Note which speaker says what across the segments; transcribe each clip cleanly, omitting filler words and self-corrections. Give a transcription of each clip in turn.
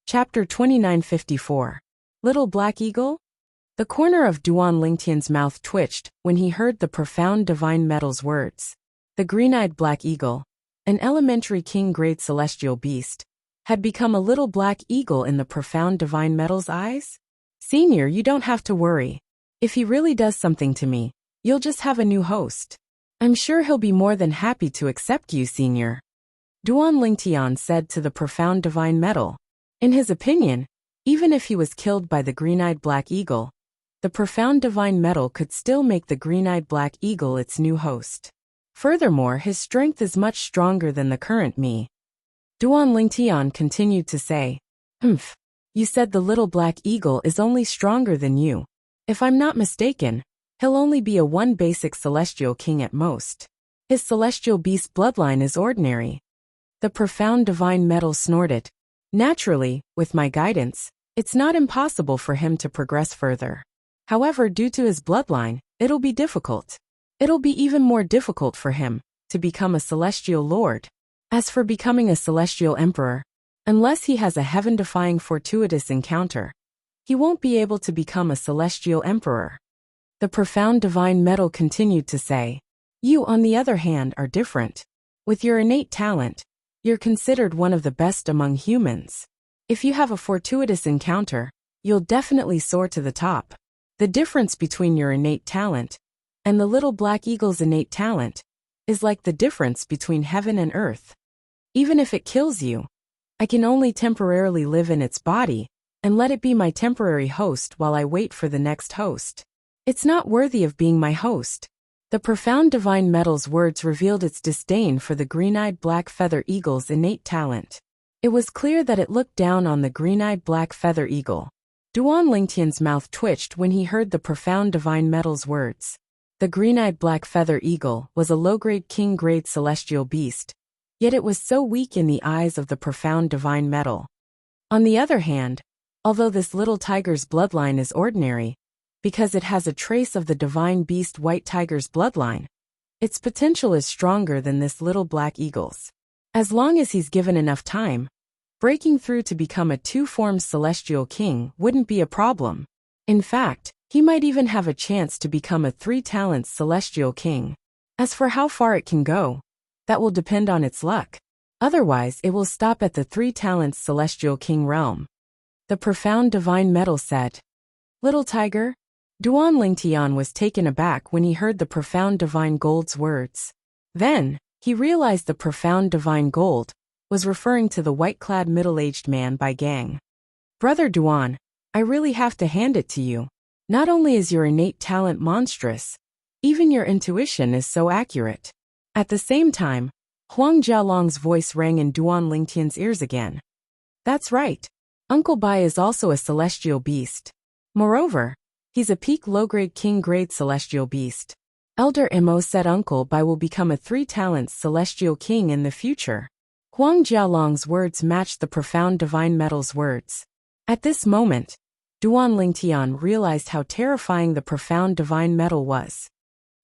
Speaker 1: Chapter 2954. Little Black Eagle? The corner of Duan Lingtian's mouth twitched when he heard the profound divine metal's words. The green-eyed black eagle, an elementary king-grade celestial beast, had become a little black eagle in the profound divine metal's eyes? Senior, you don't have to worry. If he really does something to me, you'll just have a new host. I'm sure he'll be more than happy to accept you, Senior. Duan Lingtian said to the profound divine metal. In his opinion, even if he was killed by the green-eyed black eagle, the profound divine metal could still make the green-eyed black eagle its new host. Furthermore, his strength is much stronger than the current me. Duan Lingtian continued to say, You said the little black eagle is only stronger than you. If I'm not mistaken, he'll only be a one basic celestial king at most. His celestial beast bloodline is ordinary. The profound divine metal snorted. Naturally, with my guidance, it's not impossible for him to progress further. However, due to his bloodline, it'll be difficult. It'll be even more difficult for him to become a celestial lord. As for becoming a celestial emperor, unless he has a heaven-defying fortuitous encounter, he won't be able to become a celestial emperor. The profound divine metal continued to say, You, on the other hand, are different. With your innate talent, you're considered one of the best among humans. If you have a fortuitous encounter, you'll definitely soar to the top. The difference between your innate talent and the little black eagle's innate talent is like the difference between heaven and earth. Even if it kills you, I can only temporarily live in its body and let it be my temporary host while I wait for the next host. It's not worthy of being my host. The profound divine metal's words revealed its disdain for the green-eyed black feather eagle's innate talent. It was clear that it looked down on the green-eyed black feather eagle. Duan Lingtian's mouth twitched when he heard the profound divine metal's words. The green-eyed black feather eagle was a low-grade king-grade celestial beast, yet it was so weak in the eyes of the profound divine metal. On the other hand, although this little tiger's bloodline is ordinary, because it has a trace of the divine beast white tiger's bloodline, its potential is stronger than this little black eagle's. As long as he's given enough time, breaking through to become a two-formed celestial king wouldn't be a problem. In fact, he might even have a chance to become a three-talents celestial king. As for how far it can go, that will depend on its luck. Otherwise, it will stop at the three-talents celestial king realm. The profound divine metal said, Little tiger? Duan Lingtian was taken aback when he heard the profound divine gold's words. Then, he realized the profound divine gold was referring to the white-clad middle-aged man by gang. Brother Duan, I really have to hand it to you. Not only is your innate talent monstrous, even your intuition is so accurate. At the same time, Huang Jialong's voice rang in Duan Lingtian's ears again. That's right. Uncle Bai is also a celestial beast. Moreover, he's a peak low-grade king-grade celestial beast. Elder Mo said Uncle Bai will become a three-talents celestial king in the future. Huang Jialong's words matched the profound divine metal's words. At this moment, Duan Lingtian realized how terrifying the profound divine metal was.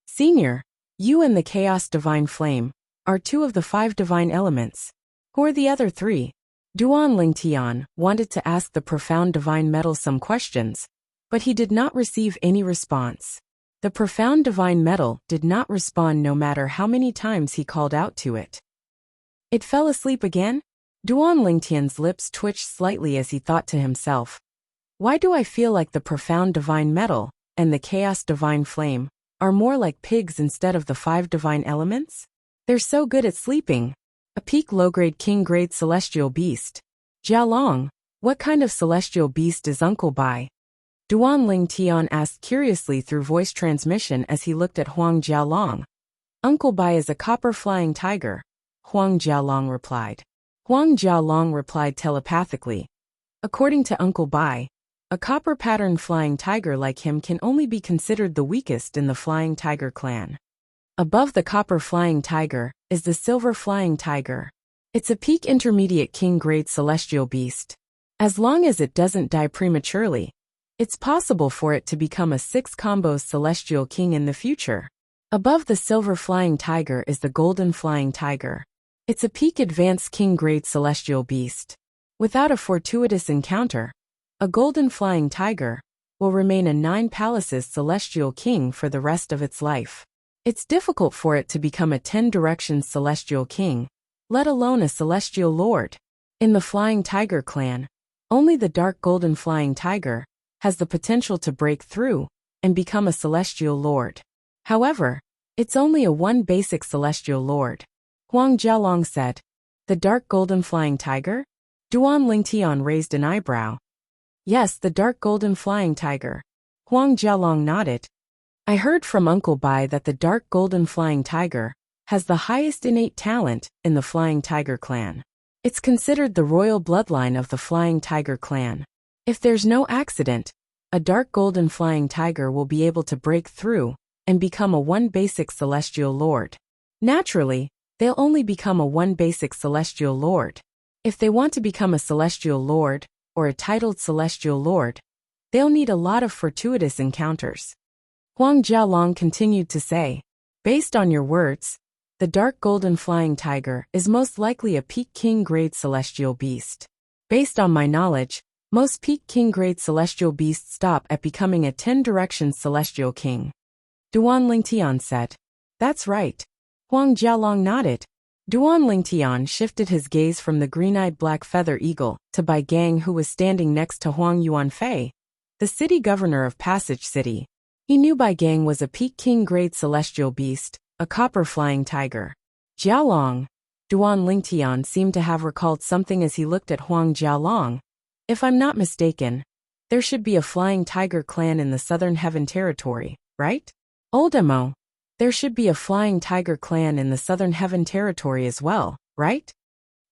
Speaker 1: Senior, you and the chaos divine flame are two of the 5 divine elements. Who are the other 3? Duan Lingtian wanted to ask the profound divine metal some questions, but he did not receive any response. The profound divine metal did not respond no matter how many times he called out to it. It fell asleep again? Duan Lingtian's lips twitched slightly as he thought to himself. Why do I feel like the profound divine metal and the chaos divine flame are more like pigs instead of the 5 divine elements? They're so good at sleeping. A peak low-grade king-grade celestial beast. Jialong, what kind of celestial beast is Uncle Bai? Duan Lingtian asked curiously through voice transmission as he looked at Huang Jialong. Uncle Bai is a copper flying tiger, Huang Jialong replied. Huang Jialong replied telepathically. According to Uncle Bai, a copper pattern flying tiger like him can only be considered the weakest in the flying tiger clan. Above the copper flying tiger is the silver flying tiger. It's a peak intermediate king-grade celestial beast. As long as it doesn't die prematurely, it's possible for it to become a 6 combos celestial king in the future. Above the silver flying tiger is the golden flying tiger. It's a peak advanced king-grade celestial beast. Without a fortuitous encounter, a golden flying tiger will remain a 9 palaces celestial king for the rest of its life. It's difficult for it to become a 10 directions celestial king, let alone a celestial lord. In the Flying Tiger clan, only the dark golden flying tiger has the potential to break through and become a celestial lord. However, it's only a 1 basic celestial lord. Huang Jialong said. The dark golden flying tiger? Duan Lingtian raised an eyebrow. Yes, the dark golden flying tiger. Huang Jialong nodded. I heard from Uncle Bai that the dark golden flying tiger has the highest innate talent in the Flying Tiger clan. It's considered the royal bloodline of the Flying Tiger clan. If there's no accident, a dark golden flying tiger will be able to break through and become a 1 basic celestial lord. Naturally, they'll only become a 1 basic celestial lord. If they want to become a celestial lord, or a titled celestial lord, they'll need a lot of fortuitous encounters. Huang Jialong continued to say, based on your words, the dark golden flying tiger is most likely a peak king grade celestial beast. Based on my knowledge, most peak king grade celestial beasts stop at becoming a 10 directions celestial king. Duan Lingtian said. That's right. Huang Jialong nodded. Duan Lingtian shifted his gaze from the green-eyed black feather eagle to Bai Gang, who was standing next to Huang Yuanfei, the city governor of Passage City. He knew Bai Gang was a peak king grade celestial beast, a copper flying tiger. Jialong. Duan Lingtian seemed to have recalled something as he looked at Huang Jialong. If I'm not mistaken, there should be a flying tiger clan in the Southern Heaven Territory, right? Old Emo. There should be a flying tiger clan in the Southern Heaven Territory as well, right?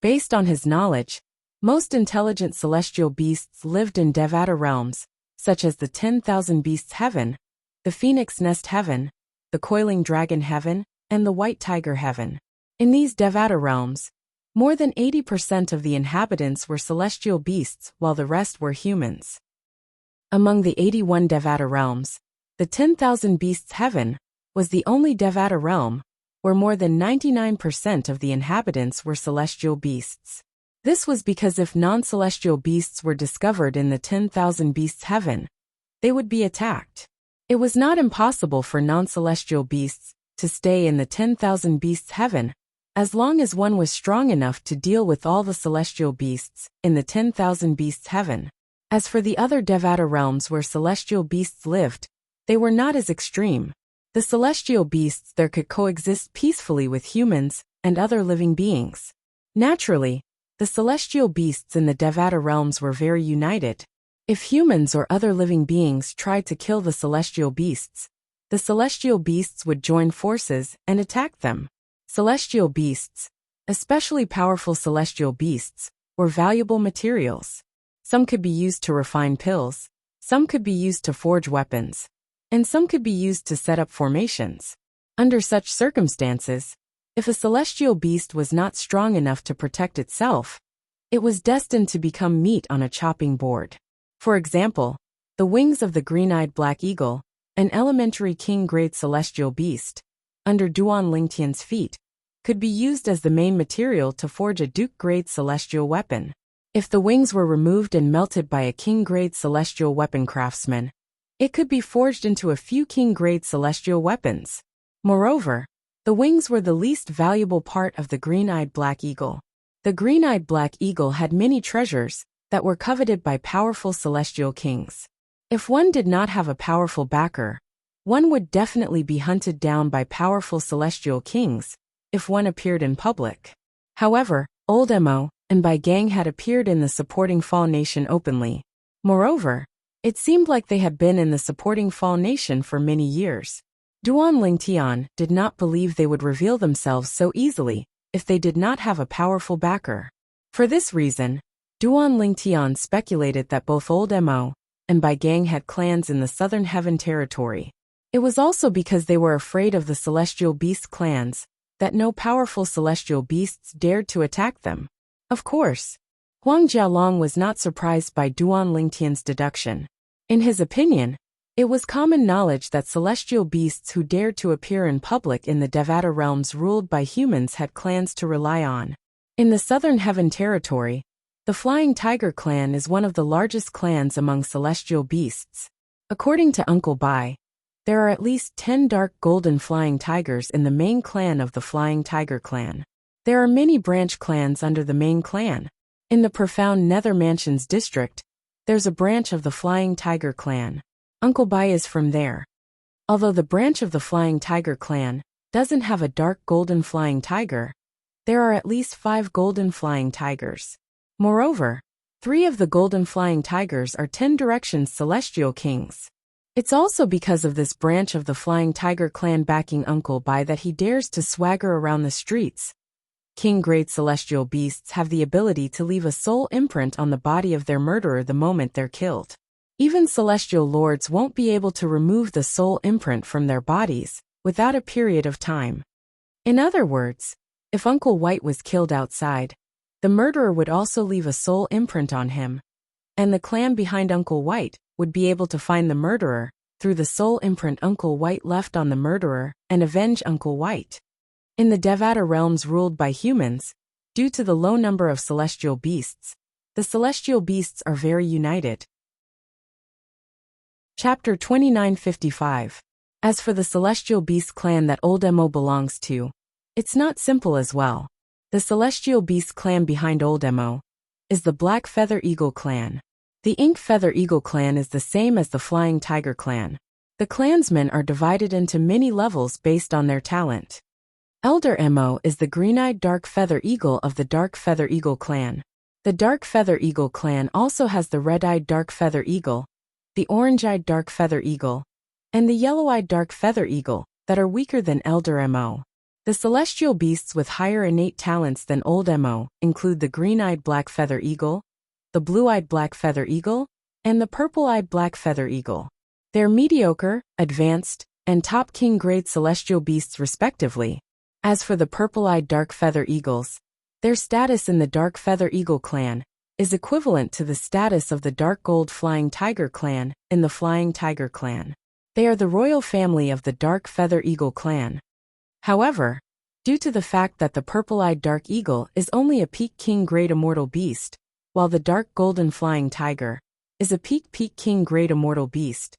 Speaker 1: Based on his knowledge, most intelligent celestial beasts lived in Devata realms, such as the 10,000 Beasts Heaven, the Phoenix Nest Heaven, the Coiling Dragon Heaven, and the White Tiger Heaven. In these Devata realms, more than 80% of the inhabitants were celestial beasts while the rest were humans. Among the 81 Devata realms, the 10,000 Beasts Heaven was the only Devata realm where more than 99% of the inhabitants were celestial beasts. This was because if non-celestial beasts were discovered in the 10,000 Beasts Heaven, they would be attacked. It was not impossible for non-celestial beasts to stay in the 10,000 Beasts Heaven, as long as one was strong enough to deal with all the celestial beasts in the 10,000 Beasts Heaven. As for the other Devata realms where celestial beasts lived, they were not as extreme. The celestial beasts there could coexist peacefully with humans and other living beings. Naturally, the celestial beasts in the Devata realms were very united. If humans or other living beings tried to kill the celestial beasts, the celestial beasts would join forces and attack them. Celestial beasts, especially powerful celestial beasts, were valuable materials. Some could be used to refine pills, some could be used to forge weapons, and some could be used to set up formations. Under such circumstances, if a celestial beast was not strong enough to protect itself, it was destined to become meat on a chopping board. For example, the wings of the green-eyed black eagle, an elementary king-grade celestial beast, under Duan Lingtian's feet, could be used as the main material to forge a duke-grade celestial weapon. If the wings were removed and melted by a king-grade celestial weapon craftsman, it could be forged into a few king-grade celestial weapons. Moreover, the wings were the least valuable part of the green-eyed black eagle. The green-eyed black eagle had many treasures that were coveted by powerful celestial kings. If one did not have a powerful backer, one would definitely be hunted down by powerful celestial kings if one appeared in public. However, Old Mo and Bai Gang had appeared in the supporting Fall Nation openly. Moreover, it seemed like they had been in the supporting Fall Nation for many years. Duan Lingtian did not believe they would reveal themselves so easily if they did not have a powerful backer. For this reason, Duan Lingtian speculated that both Old Mo and Bai Gang had clans in the Southern Heaven Territory. It was also because they were afraid of the celestial beast clans that no powerful celestial beasts dared to attack them. Of course, Huang Jialong was not surprised by Duan Lingtian's deduction. In his opinion, it was common knowledge that celestial beasts who dared to appear in public in the Devata realms ruled by humans had clans to rely on. In the Southern Heaven Territory, The Flying Tiger clan is one of the largest clans among celestial beasts. According to Uncle Bai, there are at least 10 dark golden flying tigers in the main clan of the Flying Tiger clan. There are many branch clans under the main clan. In the profound Nether Mansions district, there's a branch of the Flying Tiger clan. Uncle Bai is from there. Although the branch of the Flying Tiger clan doesn't have a dark golden flying tiger, there are at least 5 golden flying tigers. Moreover, 3 of the golden flying tigers are 10 directions celestial kings. It's also because of this branch of the Flying Tiger clan backing Uncle Bai that he dares to swagger around the streets. King-grade celestial beasts have the ability to leave a soul imprint on the body of their murderer the moment they're killed. Even celestial lords won't be able to remove the soul imprint from their bodies without a period of time. In other words, if Uncle White was killed outside, the murderer would also leave a soul imprint on him, and the clan behind Uncle White would be able to find the murderer through the soul imprint Uncle White left on the murderer and avenge Uncle White. In the Devata realms ruled by humans, due to the low number of celestial beasts, the celestial beasts are very united. Chapter 2955. As for the celestial beast clan that Old Emo belongs to, it's not simple as well. The celestial beast clan behind Old Emo is the Black Feather Eagle clan. The Ink Feather Eagle clan is the same as the Flying Tiger clan. The clansmen are divided into many levels based on their talent. Elder Emo is the green-eyed Dark Feather Eagle of the Dark Feather Eagle clan. The Dark Feather Eagle clan also has the red-eyed Dark Feather Eagle, the orange-eyed Dark Feather Eagle, and the yellow-eyed Dark Feather Eagle that are weaker than Elder Emo. The celestial beasts with higher innate talents than Old Emo include the green-eyed Black Feather Eagle, the blue-eyed Black Feather Eagle, and the purple-eyed Black Feather Eagle. They're mediocre, advanced, and top king-grade celestial beasts respectively. As for the purple-eyed Dark Feather Eagles, their status in the Dark Feather Eagle clan is equivalent to the status of the Dark Gold Flying Tiger clan in the Flying Tiger clan. They are the royal family of the Dark Feather Eagle clan. However, due to the fact that the purple-eyed Dark Eagle is only a peak king-grade immortal beast, while the Dark Golden Flying Tiger is a peak king-grade immortal beast,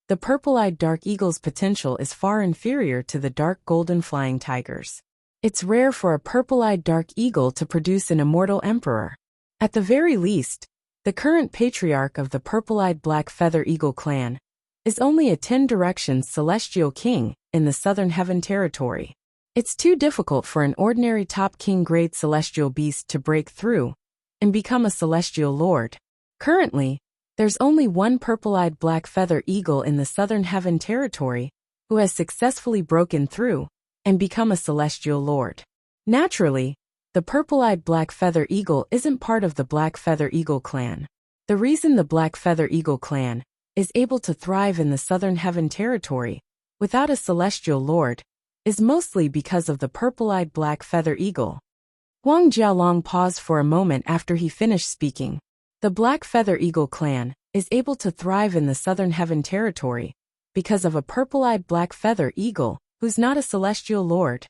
Speaker 1: the purple-eyed Dark Eagle's potential is far inferior to the Dark Golden Flying Tigers. It's rare for a purple-eyed Dark Eagle to produce an immortal emperor. At the very least, the current patriarch of the purple-eyed Black Feather Eagle clan is only a 10 directions celestial king in the Southern Heaven territory. It's too difficult for an ordinary top king-grade celestial beast to break through and become a celestial lord. Currently, there's only one purple-eyed Black Feather Eagle in the Southern Heaven territory who has successfully broken through and become a celestial lord. Naturally, the purple-eyed Black Feather Eagle isn't part of the Black Feather Eagle clan. The reason the Black Feather Eagle clan is able to thrive in the Southern Heaven territory without a celestial lord is mostly because of the purple-eyed Black Feather Eagle. Huang Jialong paused for a moment after he finished speaking. The Black Feather Eagle clan is able to thrive in the Southern Heaven territory because of a purple-eyed Black Feather Eagle who's not a celestial lord.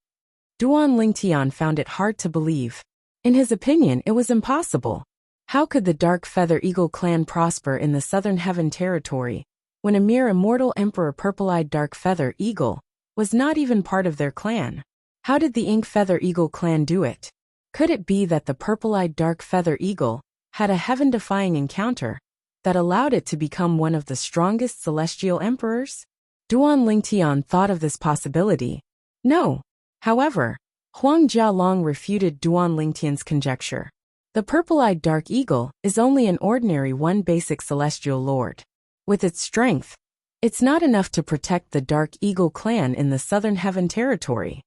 Speaker 1: Duan Lingtian found it hard to believe. In his opinion, it was impossible. How could the Dark Feather Eagle clan prosper in the Southern Heaven territory when a mere immortal emperor purple-eyed Dark Feather Eagle was not even part of their clan? How did the Ink Feather Eagle clan do it? Could it be that the purple-eyed Dark Feather Eagle had a heaven-defying encounter that allowed it to become one of the strongest celestial emperors? Duan Lingtian thought of this possibility. No. However, Huang Jialong refuted Duan Lingtian's conjecture. The purple-eyed Dark Eagle is only an ordinary one basic celestial lord. With its strength, it's not enough to protect the Dark Eagle clan in the Southern Heaven territory.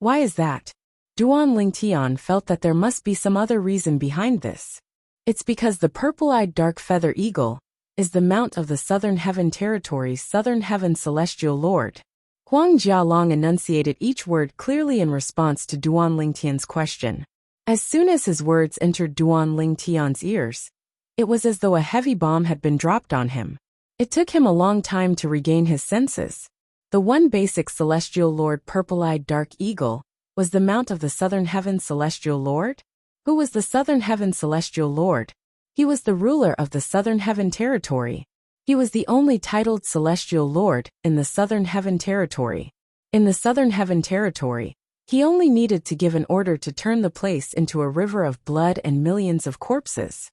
Speaker 1: Why is that? Duan Lingtian felt that there must be some other reason behind this. It's because the purple-eyed Dark Feather Eagle is the mount of the Southern Heaven territory's Southern Heaven celestial lord. Huang Jialong enunciated each word clearly in response to Duan Lingtian's question. As soon as his words entered Duan Lingtian's ears, it was as though a heavy bomb had been dropped on him. It took him a long time to regain his senses. The one basic celestial lord purple-eyed Dark Eagle was the mount of the Southern Heaven celestial lord? Who was the Southern Heaven Celestial Lord? He was the ruler of the Southern Heaven Territory. He was the only titled Celestial Lord in the Southern Heaven Territory. In the Southern Heaven Territory, he only needed to give an order to turn the place into a river of blood and millions of corpses.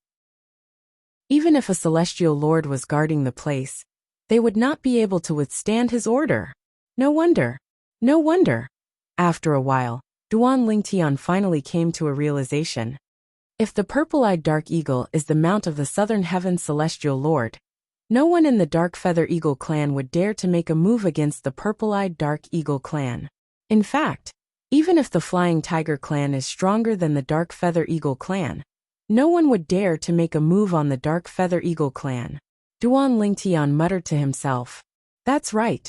Speaker 1: Even if a Celestial Lord was guarding the place, they would not be able to withstand his order. No wonder. No wonder. After a while, Duan Lingtian finally came to a realization. If the purple-eyed Dark Eagle is the mount of the Southern Heaven Celestial Lord, no one in the Dark Feather Eagle clan would dare to make a move against the purple-eyed Dark Eagle clan. In fact, even if the Flying Tiger clan is stronger than the Dark Feather Eagle clan, no one would dare to make a move on the Dark Feather Eagle clan. Duan Lingtian muttered to himself. That's right.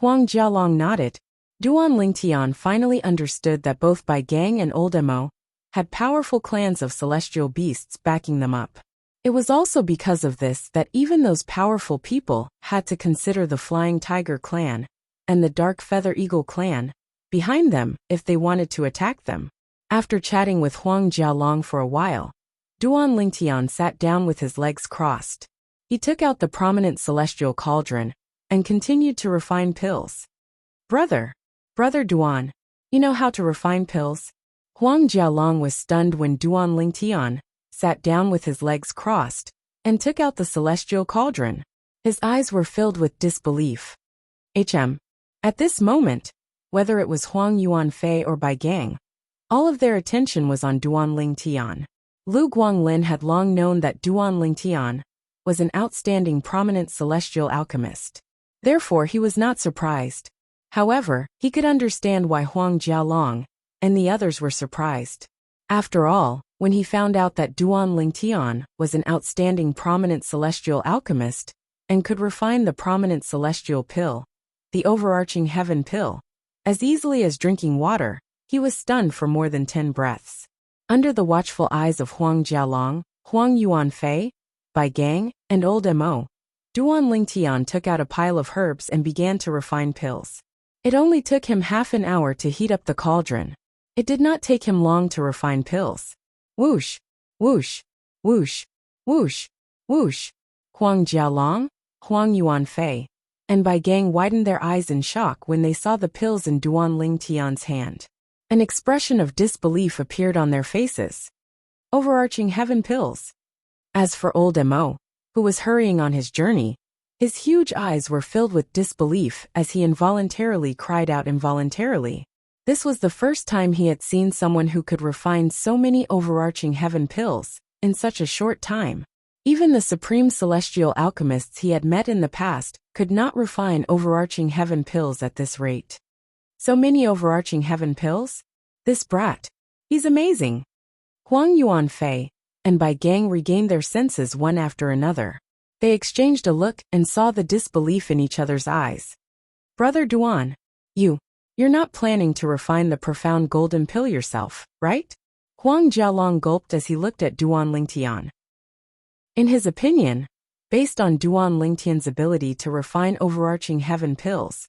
Speaker 1: Huang Jialong nodded. Duan Lingtian finally understood that both Bai Gang and Old Mo had powerful clans of celestial beasts backing them up. It was also because of this that even those powerful people had to consider the Flying Tiger clan and the Dark Feather Eagle clan behind them if they wanted to attack them. After chatting with Huang Jialong for a while, Duan Lingtian sat down with his legs crossed. He took out the prominent celestial cauldron and continued to refine pills. Brother Duan, you know how to refine pills? Huang Jialong was stunned when Duan Lingtian sat down with his legs crossed and took out the celestial cauldron. His eyes were filled with disbelief. At this moment, whether it was Huang Yuanfei or Bai Gang, all of their attention was on Duan Lingtian. Lu Guanglin had long known that Duan Lingtian was an outstanding prominent celestial alchemist. Therefore, he was not surprised. However, he could understand why Huang Jialong and the others were surprised. After all, when he found out that Duan Lingtian was an outstanding prominent celestial alchemist and could refine the prominent celestial pill, the overarching heaven pill, as easily as drinking water, he was stunned for more than 10 breaths. Under the watchful eyes of Huang Jialong, Huang Yuanfei, Bai Gang, and Old Mo, Duan Lingtian took out a pile of herbs and began to refine pills. It only took him half an hour to heat up the cauldron. It did not take him long to refine pills. Whoosh, whoosh, whoosh, whoosh, whoosh. Huang Jialong, Huang Yuanfei, and Bai Gang widened their eyes in shock when they saw the pills in Duan Lingtian's hand. An expression of disbelief appeared on their faces. Overarching heaven pills. As for Old Mo, who was hurrying on his journey, his huge eyes were filled with disbelief as he involuntarily cried out involuntarily. This was the first time he had seen someone who could refine so many overarching heaven pills in such a short time. Even the supreme celestial alchemists he had met in the past could not refine overarching heaven pills at this rate. So many overarching heaven pills? This brat. He's amazing. Huang Yuanfei and Bai Gang regained their senses one after another. They exchanged a look and saw the disbelief in each other's eyes. Brother Duan, you're not planning to refine the profound golden pill yourself, right? Huang Jialong gulped as he looked at Duan Lingtian. In his opinion, based on Duan Lingtian's ability to refine overarching heaven pills,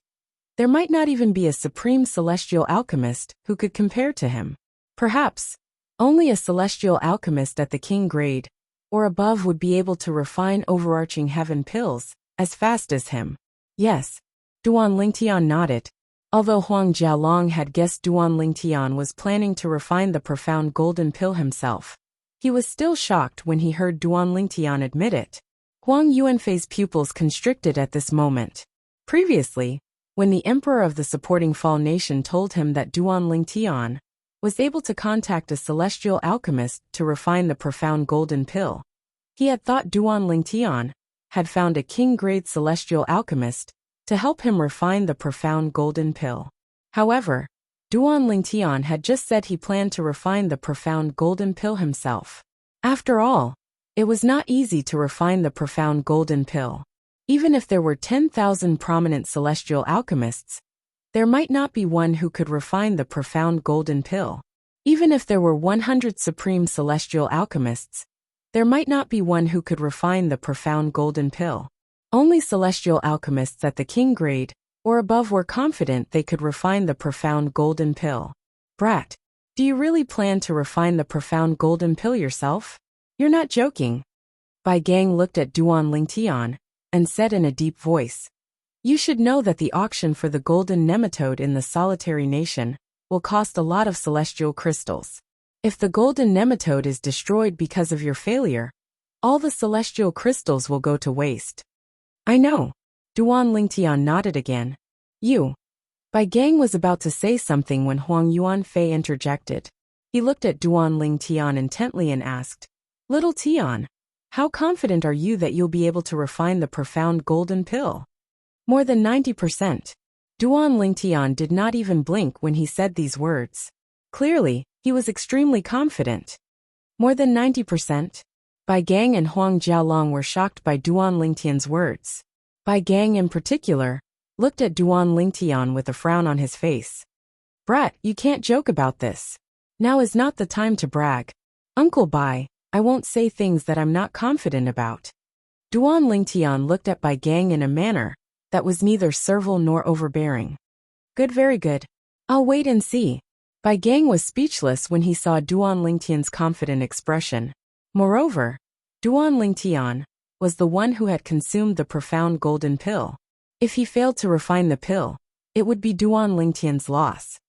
Speaker 1: there might not even be a supreme celestial alchemist who could compare to him. Perhaps, only a celestial alchemist at the king grade or above would be able to refine overarching heaven pills as fast as him. Yes, Duan Lingtian nodded. Although Huang Jialong had guessed Duan Lingtian was planning to refine the profound golden pill himself, he was still shocked when he heard Duan Lingtian admit it. Huang Yuanfei's pupils constricted at this moment. Previously, when the emperor of the supporting Fall Nation told him that Duan Lingtian was able to contact a celestial alchemist to refine the profound golden pill, he had thought Duan Lingtian had found a king-grade celestial alchemist to help him refine the profound golden pill. However, Duan Lingtian had just said he planned to refine the profound golden pill himself. After all, it was not easy to refine the profound golden pill. Even if there were 10,000 prominent celestial alchemists, there might not be one who could refine the profound golden pill. Even if there were 100 supreme celestial alchemists, there might not be one who could refine the profound golden pill. Only celestial alchemists at the king grade or above were confident they could refine the profound golden pill. Brat, Do you really plan to refine the profound golden pill yourself? You're not joking. Bai Gang looked at Duan Lingtian and said in a deep voice, "You should know that the auction for the golden nematode in the solitary nation will cost a lot of celestial crystals. If the golden nematode is destroyed because of your failure, all the celestial crystals will go to waste." "I know." Duan Lingtian nodded again. "You." Bai Gang was about to say something when Huang Yuanfei interjected. He looked at Duan Lingtian intently and asked, "Little Tian, how confident are you that you'll be able to refine the profound golden pill?" "More than 90%. Duan Lingtian did not even blink when he said these words. Clearly, he was extremely confident. More than 90%? Bai Gang and Huang Jialong were shocked by Duan Lingtian's words. Bai Gang in particular looked at Duan Lingtian with a frown on his face. "Brat, you can't joke about this. Now is not the time to brag. Uncle Bai, I won't say things that I'm not confident about." Duan Lingtian looked at Bai Gang in a manner that was neither servile nor overbearing. "Good, very good. I'll wait and see." Bai Gang was speechless when he saw Duan Lingtian's confident expression. Moreover, Duan Lingtian was the one who had consumed the profound golden pill. If he failed to refine the pill, it would be Duan Lingtian's loss.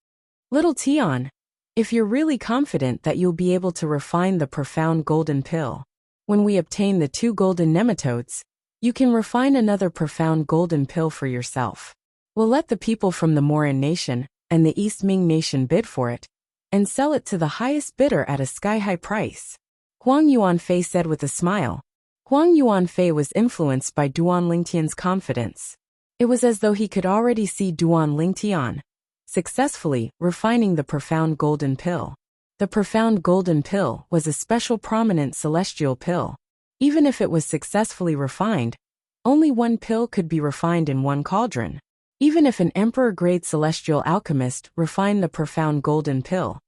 Speaker 1: "Little Tian, if you're really confident that you'll be able to refine the profound golden pill, when we obtain the 2 golden nematodes, you can refine another profound golden pill for yourself. We'll let the people from the Moran nation and the East Ming nation bid for it, and sell it to the highest bidder at a sky-high price," Huang Yuanfei said with a smile. Huang Yuanfei was influenced by Duan Lingtian's confidence. It was as though he could already see Duan Lingtian successfully refining the profound golden pill. The profound golden pill was a special prominent celestial pill. Even if it was successfully refined, only one pill could be refined in one cauldron. Even if an emperor-grade celestial alchemist refined the profound golden pill,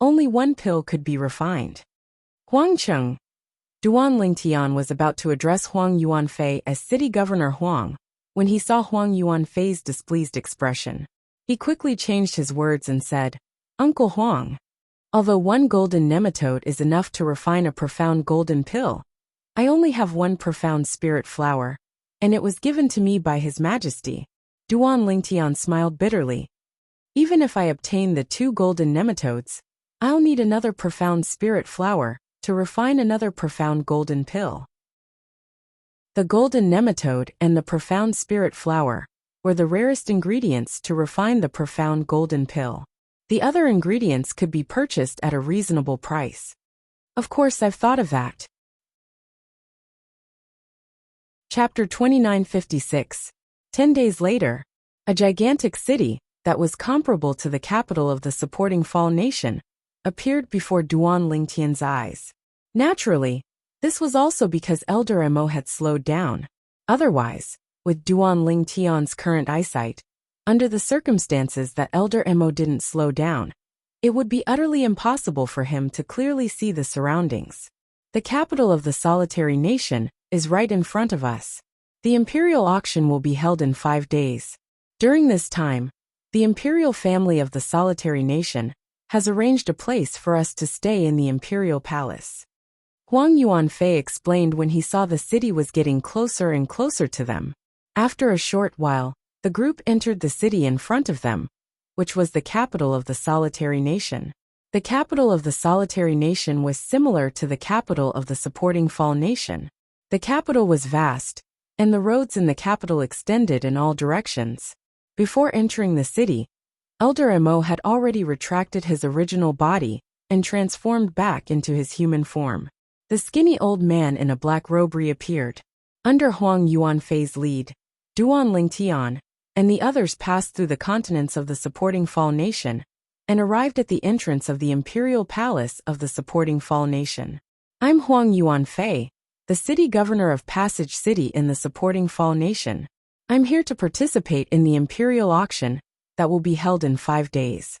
Speaker 1: only one pill could be refined. "Huang Cheng." Duan Lingtian was about to address Huang Yuanfei as City Governor Huang when he saw Huang Yuanfei's displeased expression. He quickly changed his words and said, "Uncle Huang, although 1 golden nematode is enough to refine a profound golden pill, I only have 1 profound spirit flower, and it was given to me by His Majesty." Duan Lingtian smiled bitterly. "Even if I obtain the 2 golden nematodes, I'll need another profound spirit flower to refine another profound golden pill." The golden nematode and the profound spirit flower were the rarest ingredients to refine the profound golden pill. The other ingredients could be purchased at a reasonable price. "Of course, I've thought of that." Chapter 2956. 10 days later, a gigantic city that was comparable to the capital of the supporting Fall Nation appeared before Duan Lingtian's eyes. Naturally, this was also because Elder Mo had slowed down. Otherwise, with Duan Lingtian's current eyesight, under the circumstances that Elder Mo didn't slow down, it would be utterly impossible for him to clearly see the surroundings. The capital of the solitary nation is right in front of us. The imperial auction will be held in 5 days. During this time, the imperial family of the solitary nation has arranged a place for us to stay in the imperial palace. Huang Yuanfei explained when he saw the city was getting closer and closer to them. After a short while, the group entered the city in front of them, which was the capital of the solitary nation. The capital of the solitary nation was similar to the capital of the supporting Fall Nation. The capital was vast, and the roads in the capital extended in all directions. Before entering the city, Elder Mo had already retracted his original body and transformed back into his human form. The skinny old man in a black robe reappeared. Under Huang Yuanfei's lead, Duan Lingtian and the others passed through the continents of the supporting Fall Nation and arrived at the entrance of the imperial palace of the supporting Fall Nation. "I'm Huang Yuanfei, the city governor of Passage City in the supporting Fall Nation. I'm here to participate in the imperial auction that will be held in 5 days."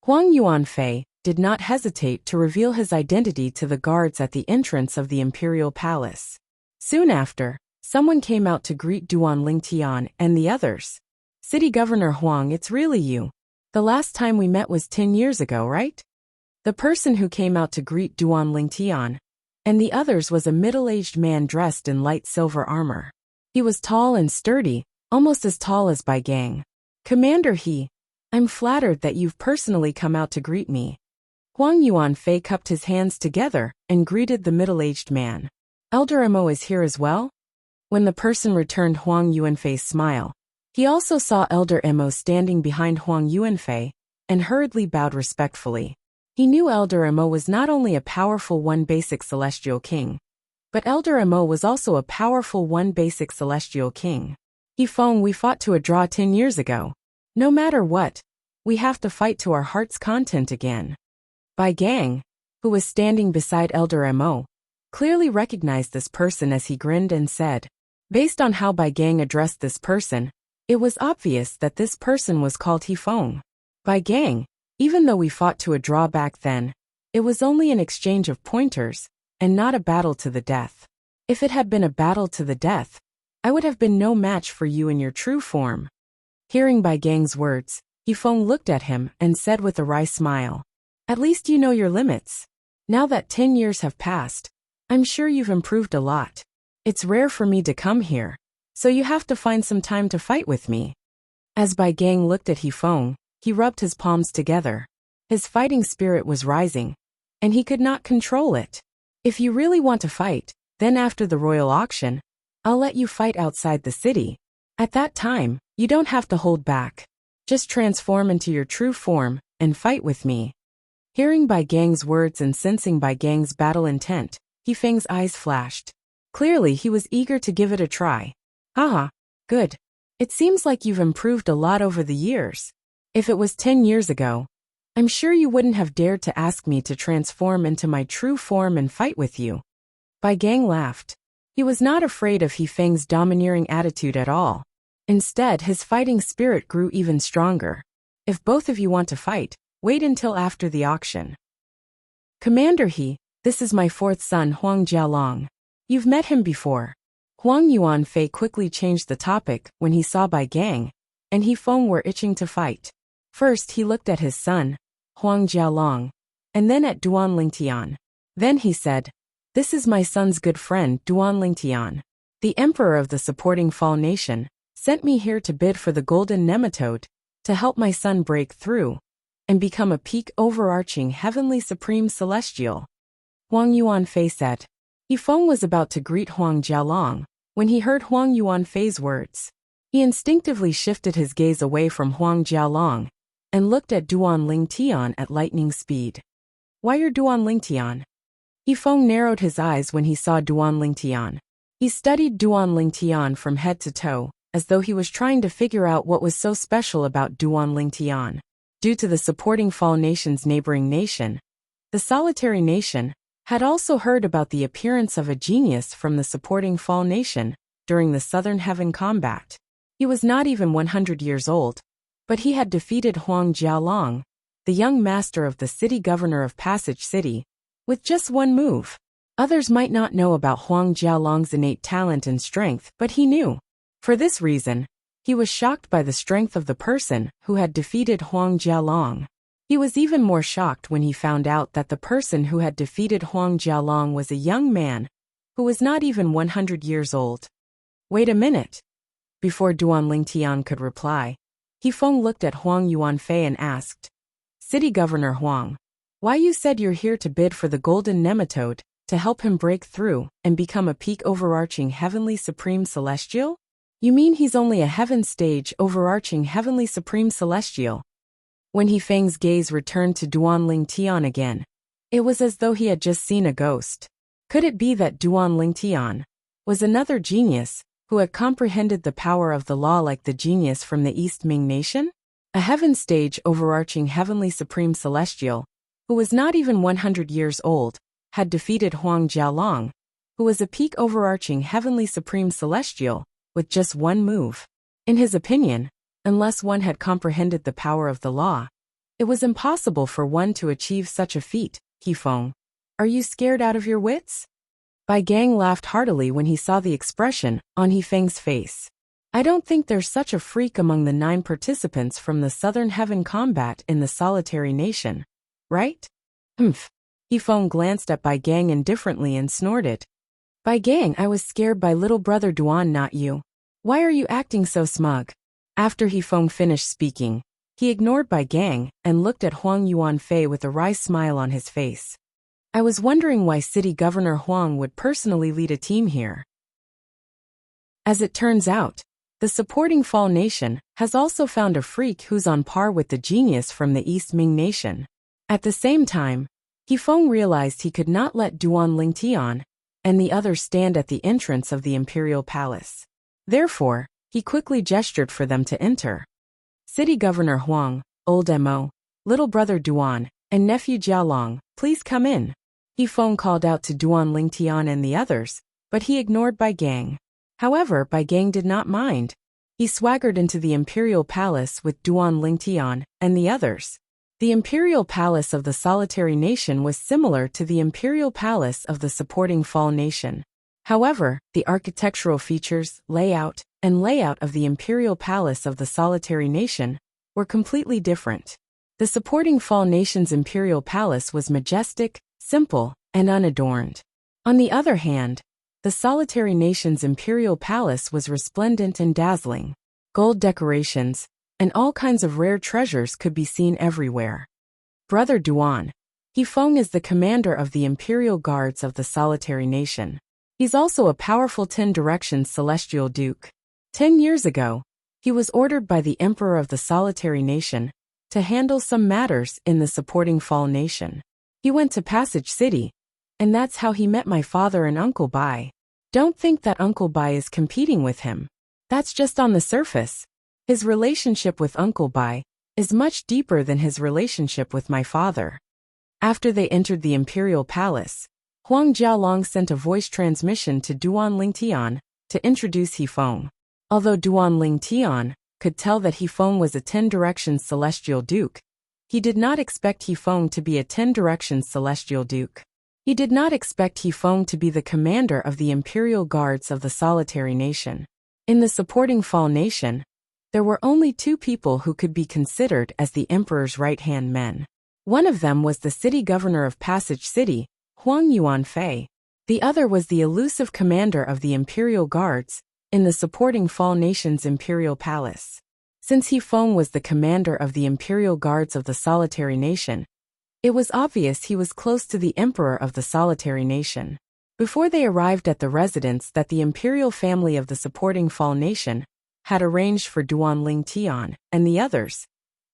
Speaker 1: Huang Yuanfei did not hesitate to reveal his identity to the guards at the entrance of the imperial palace. Soon after, someone came out to greet Duan Lingtian and the others. "City Governor Huang, it's really you. The last time we met was 10 years ago, right?" The person who came out to greet Duan Lingtian and the others was a middle-aged man dressed in light silver armor. He was tall and sturdy, almost as tall as Bai Gang. Commander He, I'm flattered that you've personally come out to greet me. Huang Yuanfei cupped his hands together and greeted the middle-aged man. Elder Mo is here as well? When the person returned Huang Yuanfei's smile, he also saw Elder Mo standing behind Huang Yuanfei and hurriedly bowed respectfully. He knew Elder Mo was not only a powerful one basic celestial king, but Elder Mo was also a powerful one basic celestial king. He Feng, we fought to a draw 10 years ago. No matter what, we have to fight to our heart's content again. Bai Gang, who was standing beside Elder Mo, clearly recognized this person as he grinned and said, based on how Bai Gang addressed this person, it was obvious that this person was called He Feng. Bai Gang, even though we fought to a draw back then, it was only an exchange of pointers, and not a battle to the death. If it had been a battle to the death, I would have been no match for you in your true form. Hearing Bai Gang's words, He Feng looked at him and said with a wry smile, at least you know your limits. Now that 10 years have passed, I'm sure you've improved a lot. It's rare for me to come here, so you have to find some time to fight with me. As Bai Gang looked at He Feng, he rubbed his palms together. His fighting spirit was rising, and he could not control it. If you really want to fight, then after the royal auction, I'll let you fight outside the city. At that time, you don't have to hold back. Just transform into your true form and fight with me. Hearing Bai Gang's words and sensing Bai Gang's battle intent, He Feng's eyes flashed. Clearly he was eager to give it a try. Haha, good. It seems like you've improved a lot over the years. If it was 10 years ago, I'm sure you wouldn't have dared to ask me to transform into my true form and fight with you. Bai Gang laughed. He was not afraid of He Feng's domineering attitude at all. Instead, his fighting spirit grew even stronger. If both of you want to fight, wait until after the auction. Commander He, this is my fourth son Huang Jialong. You've met him before. Huang Yuanfei quickly changed the topic when he saw Bai Gang and He Feng were itching to fight. First he looked at his son, Huang Jialong, and then at Duan Lingtian. Then he said, this is my son's good friend Duan Lingtian. The emperor of the supporting Fall Nation sent me here to bid for the golden nematode to help my son break through and become a peak overarching heavenly supreme celestial. Huang Yuanfei said. He Feng was about to greet Huang Jialong when he heard Huang Yuanfei's words. He instinctively shifted his gaze away from Huang Jialong and looked at Duan Lingtian at lightning speed. Why are Duan Lingtian? He Feng narrowed his eyes when he saw Duan Lingtian. He studied Duan Lingtian from head to toe, as though he was trying to figure out what was so special about Duan Lingtian. Due to the supporting Fall Nation's neighboring nation, the Solitary Nation had also heard about the appearance of a genius from the supporting Fall Nation during the Southern Heaven combat. He was not even 100 years old, but he had defeated Huang Jialong, the young master of the city governor of Passage City, with just one move. Others might not know about Huang Jialong's innate talent and strength, but he knew. For this reason, he was shocked by the strength of the person who had defeated Huang Jialong. He was even more shocked when he found out that the person who had defeated Huang Jialong was a young man who was not even 100 years old. Wait a minute. Before Duan Lingtian could reply, He Feng looked at Huang Yuanfei and asked, City Governor Huang, why you said you're here to bid for the golden nematode to help him break through and become a peak overarching heavenly supreme celestial? You mean he's only a heaven stage overarching heavenly supreme celestial? When He Feng's gaze returned to Duan Lingtian again, it was as though he had just seen a ghost. Could it be that Duan Lingtian was another genius who had comprehended the power of the law like the genius from the East Ming nation? A heaven stage overarching heavenly supreme celestial, who was not even 100 years old, had defeated Huang Jialong, who was a peak overarching heavenly supreme celestial, with just one move. In his opinion, unless one had comprehended the power of the law, it was impossible for one to achieve such a feat. He Feng, are you scared out of your wits? Bai Gang laughed heartily when he saw the expression on He Feng's face. I don't think there's such a freak among the 9 participants from the Southern Heaven combat in the Solitary Nation, right? Humph. Hefeng glanced at Bai Gang indifferently and snorted. Bai Gang, I was scared by little brother Duan, not you. Why are you acting so smug? After Hefeng finished speaking, he ignored Bai Gang and looked at Huang Yuanfei with a wry smile on his face. I was wondering why City Governor Huang would personally lead a team here. As it turns out, the supporting Fall Nation has also found a freak who's on par with the genius from the East Ming Nation. At the same time, Hefeng realized he could not let Duan Lingtian and the others stand at the entrance of the Imperial Palace. Therefore, he quickly gestured for them to enter. City Governor Huang, Old Mo, Little Brother Duan, and Nephew Jialong, please come in. Hefeng called out to Duan Lingtian and the others, but he ignored Bai Gang. However, Bai Gang did not mind. He swaggered into the Imperial Palace with Duan Lingtian and the others. The Imperial Palace of the Solitary Nation was similar to the Imperial Palace of the supporting Fall Nation. However, the architectural features, layout of the Imperial Palace of the Solitary Nation were completely different. The supporting Fall Nation's Imperial Palace was majestic, simple, and unadorned. On the other hand, the Solitary Nation's Imperial Palace was resplendent and dazzling. Gold decorations and all kinds of rare treasures could be seen everywhere. Brother Duan, Hefeng is the commander of the Imperial Guards of the Solitary Nation. He's also a powerful 10 Directions Celestial Duke. 10 years ago, he was ordered by the Emperor of the Solitary Nation to handle some matters in the supporting Fall Nation. He went to Passage City, and that's how he met my father and Uncle Bai. Don't think that Uncle Bai is competing with him. That's just on the surface. His relationship with Uncle Bai is much deeper than his relationship with my father. After they entered the Imperial Palace, Huang Jialong sent a voice transmission to Duan Lingtian to introduce Hefeng. Although Duan Lingtian could tell that Hefeng was a 10 Directions Celestial Duke, he did not expect Hefeng to be a 10 Directions Celestial Duke. He did not expect Hefeng to be the commander of the Imperial Guards of the Solitary Nation. In the supporting Fall Nation, there were only 2 people who could be considered as the Emperor's right-hand men. One of them was the city governor of Passage City, Huang Yuanfei. The other was the elusive commander of the Imperial Guards in the supporting Fall Nation's Imperial Palace. Since Hefeng was the commander of the Imperial Guards of the Solitary Nation, it was obvious he was close to the Emperor of the Solitary Nation. Before they arrived at the residence that the Imperial family of the supporting Fall Nation had arranged for Duan Lingtian and the others,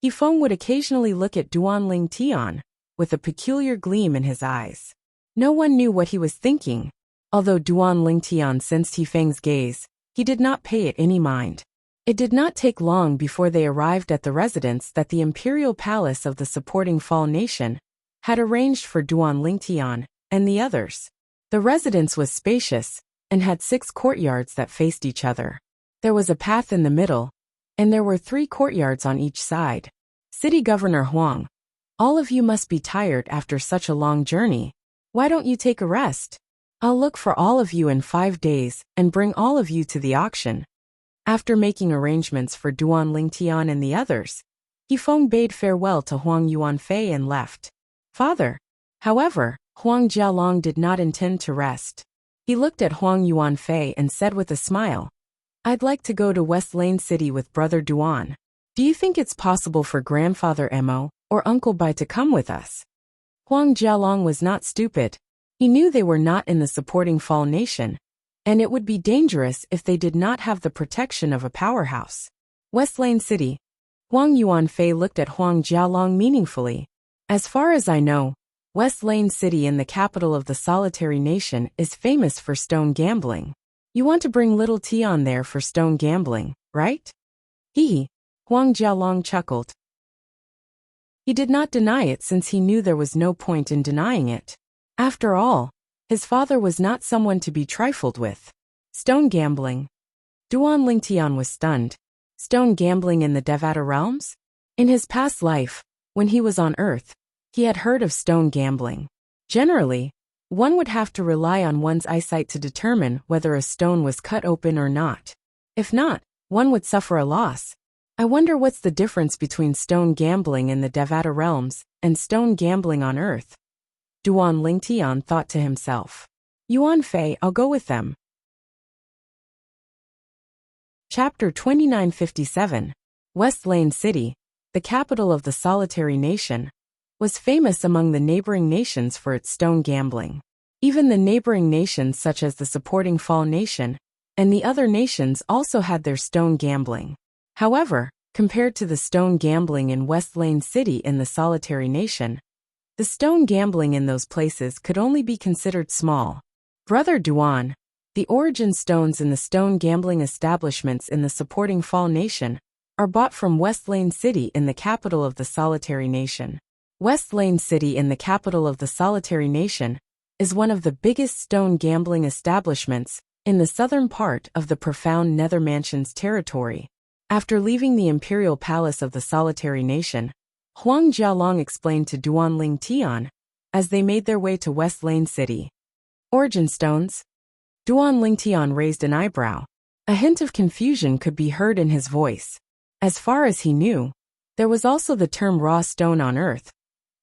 Speaker 1: Hefeng would occasionally look at Duan Lingtian with a peculiar gleam in his eyes. No one knew what he was thinking. Although Duan Lingtian sensed Hefeng's gaze, he did not pay it any mind. It did not take long before they arrived at the residence that the Imperial Palace of the supporting Fall Nation had arranged for Duan Lingtian and the others. The residence was spacious and had 6 courtyards that faced each other. There was a path in the middle, and there were 3 courtyards on each side. City Governor Huang, all of you must be tired after such a long journey. Why don't you take a rest? I'll look for all of you in 5 days and bring all of you to the auction. After making arrangements for Duan Lingtian and the others, Hefeng bade farewell to Huang Yuanfei and left. Father. However, Huang Jialong did not intend to rest. He looked at Huang Yuanfei and said with a smile, I'd like to go to West Lane City with Brother Duan. Do you think it's possible for Grandfather Mo or Uncle Bai to come with us? Huang Jialong was not stupid. He knew they were not in the supporting Fall Nation, and it would be dangerous if they did not have the protection of a powerhouse. West Lane City. Huang Yuanfei looked at Huang Jialong meaningfully. As far as I know, West Lane City in the capital of the Solitary Nation is famous for stone gambling. You want to bring little Tian there for stone gambling, right? Hee. Huang Jialong chuckled. He did not deny it since he knew there was no point in denying it. After all, his father was not someone to be trifled with. Stone gambling. Duan Lingtian was stunned. Stone gambling in the Devata realms? In his past life, when he was on Earth, he had heard of stone gambling. Generally, one would have to rely on one's eyesight to determine whether a stone was cut open or not. If not, one would suffer a loss. I wonder what's the difference between stone gambling in the Devata realms and stone gambling on Earth. Duan Lingtian thought to himself. Yuan Fei, I'll go with them. Chapter 2957. West Lane City, the capital of the solitary nation, was famous among the neighboring nations for its stone gambling. Even the neighboring nations such as the supporting Fall Nation and the other nations also had their stone gambling. However, compared to the stone gambling in West Lane City in the solitary nation, the stone gambling in those places could only be considered small. Brother Duan, the origin stones in the stone gambling establishments in the supporting Fall Nation are bought from West Lane City in the capital of the solitary nation. West Lane City in the capital of the solitary nation is one of the biggest stone gambling establishments in the southern part of the profound Nether Mansion's territory. After leaving the imperial palace of the solitary nation, Huang Jialong explained to Duan Lingtian as they made their way to West Lane City. Origin stones? Duan Lingtian raised an eyebrow. A hint of confusion could be heard in his voice. As far as he knew, there was also the term raw stone on earth,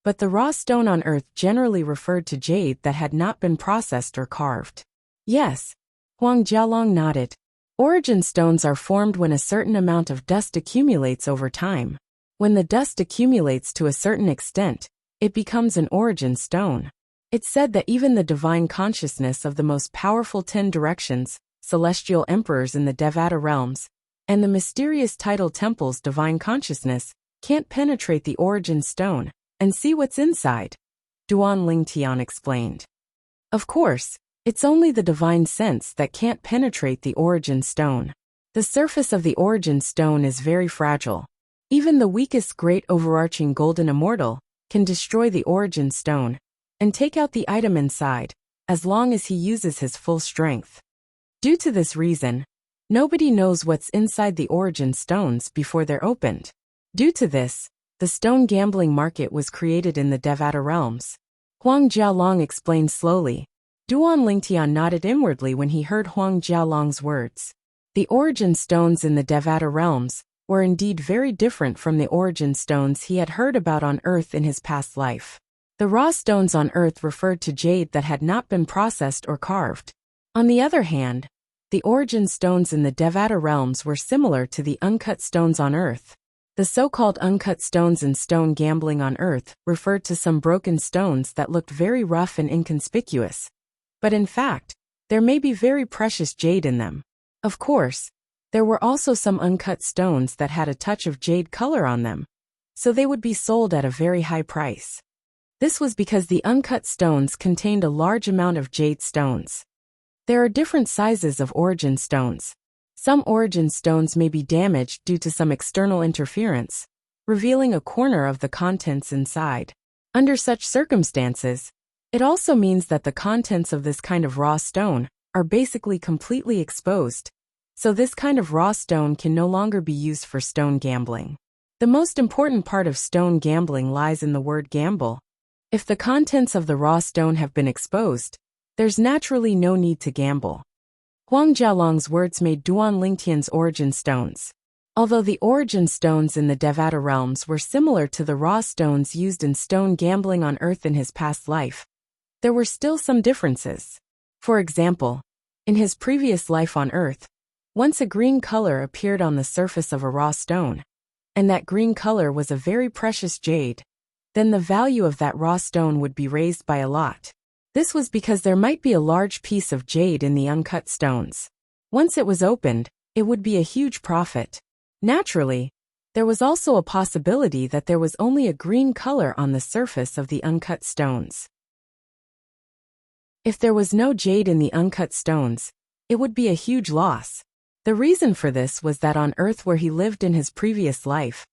Speaker 1: but the raw stone on earth generally referred to jade that had not been processed or carved. Yes, Huang Jialong nodded. Origin stones are formed when a certain amount of dust accumulates over time. When the dust accumulates to a certain extent, it becomes an origin stone. It's said that even the divine consciousness of the most powerful 10 directions, celestial emperors in the Devata realms, and the mysterious tidal temple's divine consciousness can't penetrate the origin stone and see what's inside, Duan Lingtian explained. Of course, it's only the divine sense that can't penetrate the origin stone. The surface of the origin stone is very fragile. Even the weakest great overarching golden immortal can destroy the origin stone and take out the item inside, as long as he uses his full strength. Due to this reason, nobody knows what's inside the origin stones before they're opened. Due to this, the stone gambling market was created in the Devata realms. Huang Jialong explained slowly. Duan Lingtian nodded inwardly when he heard Huang Jialong's words. The origin stones in the Devata realms were indeed very different from the origin stones he had heard about on Earth in his past life. The raw stones on Earth referred to jade that had not been processed or carved. On the other hand, the origin stones in the Devata realms were similar to the uncut stones on Earth. The so-called uncut stones in stone gambling on Earth referred to some broken stones that looked very rough and inconspicuous. But in fact, there may be very precious jade in them. Of course, there were also some uncut stones that had a touch of jade color on them, so they would be sold at a very high price. This was because the uncut stones contained a large amount of jade stones. There are different sizes of origin stones. Some origin stones may be damaged due to some external interference, revealing a corner of the contents inside. Under such circumstances, it also means that the contents of this kind of raw stone are basically completely exposed, so this kind of raw stone can no longer be used for stone gambling. The most important part of stone gambling lies in the word gamble. If the contents of the raw stone have been exposed, there's naturally no need to gamble. Huang Jialong's words made Duan Lingtian's origin stones. Although the origin stones in the Devata realms were similar to the raw stones used in stone gambling on Earth in his past life, there were still some differences. For example, in his previous life on Earth, once a green color appeared on the surface of a raw stone, and that green color was a very precious jade, then the value of that raw stone would be raised by a lot. This was because there might be a large piece of jade in the uncut stones. Once it was opened, it would be a huge profit. Naturally, there was also a possibility that there was only a green color on the surface of the uncut stones. If there was no jade in the uncut stones, it would be a huge loss. The reason for this was that on Earth where he lived in his previous life,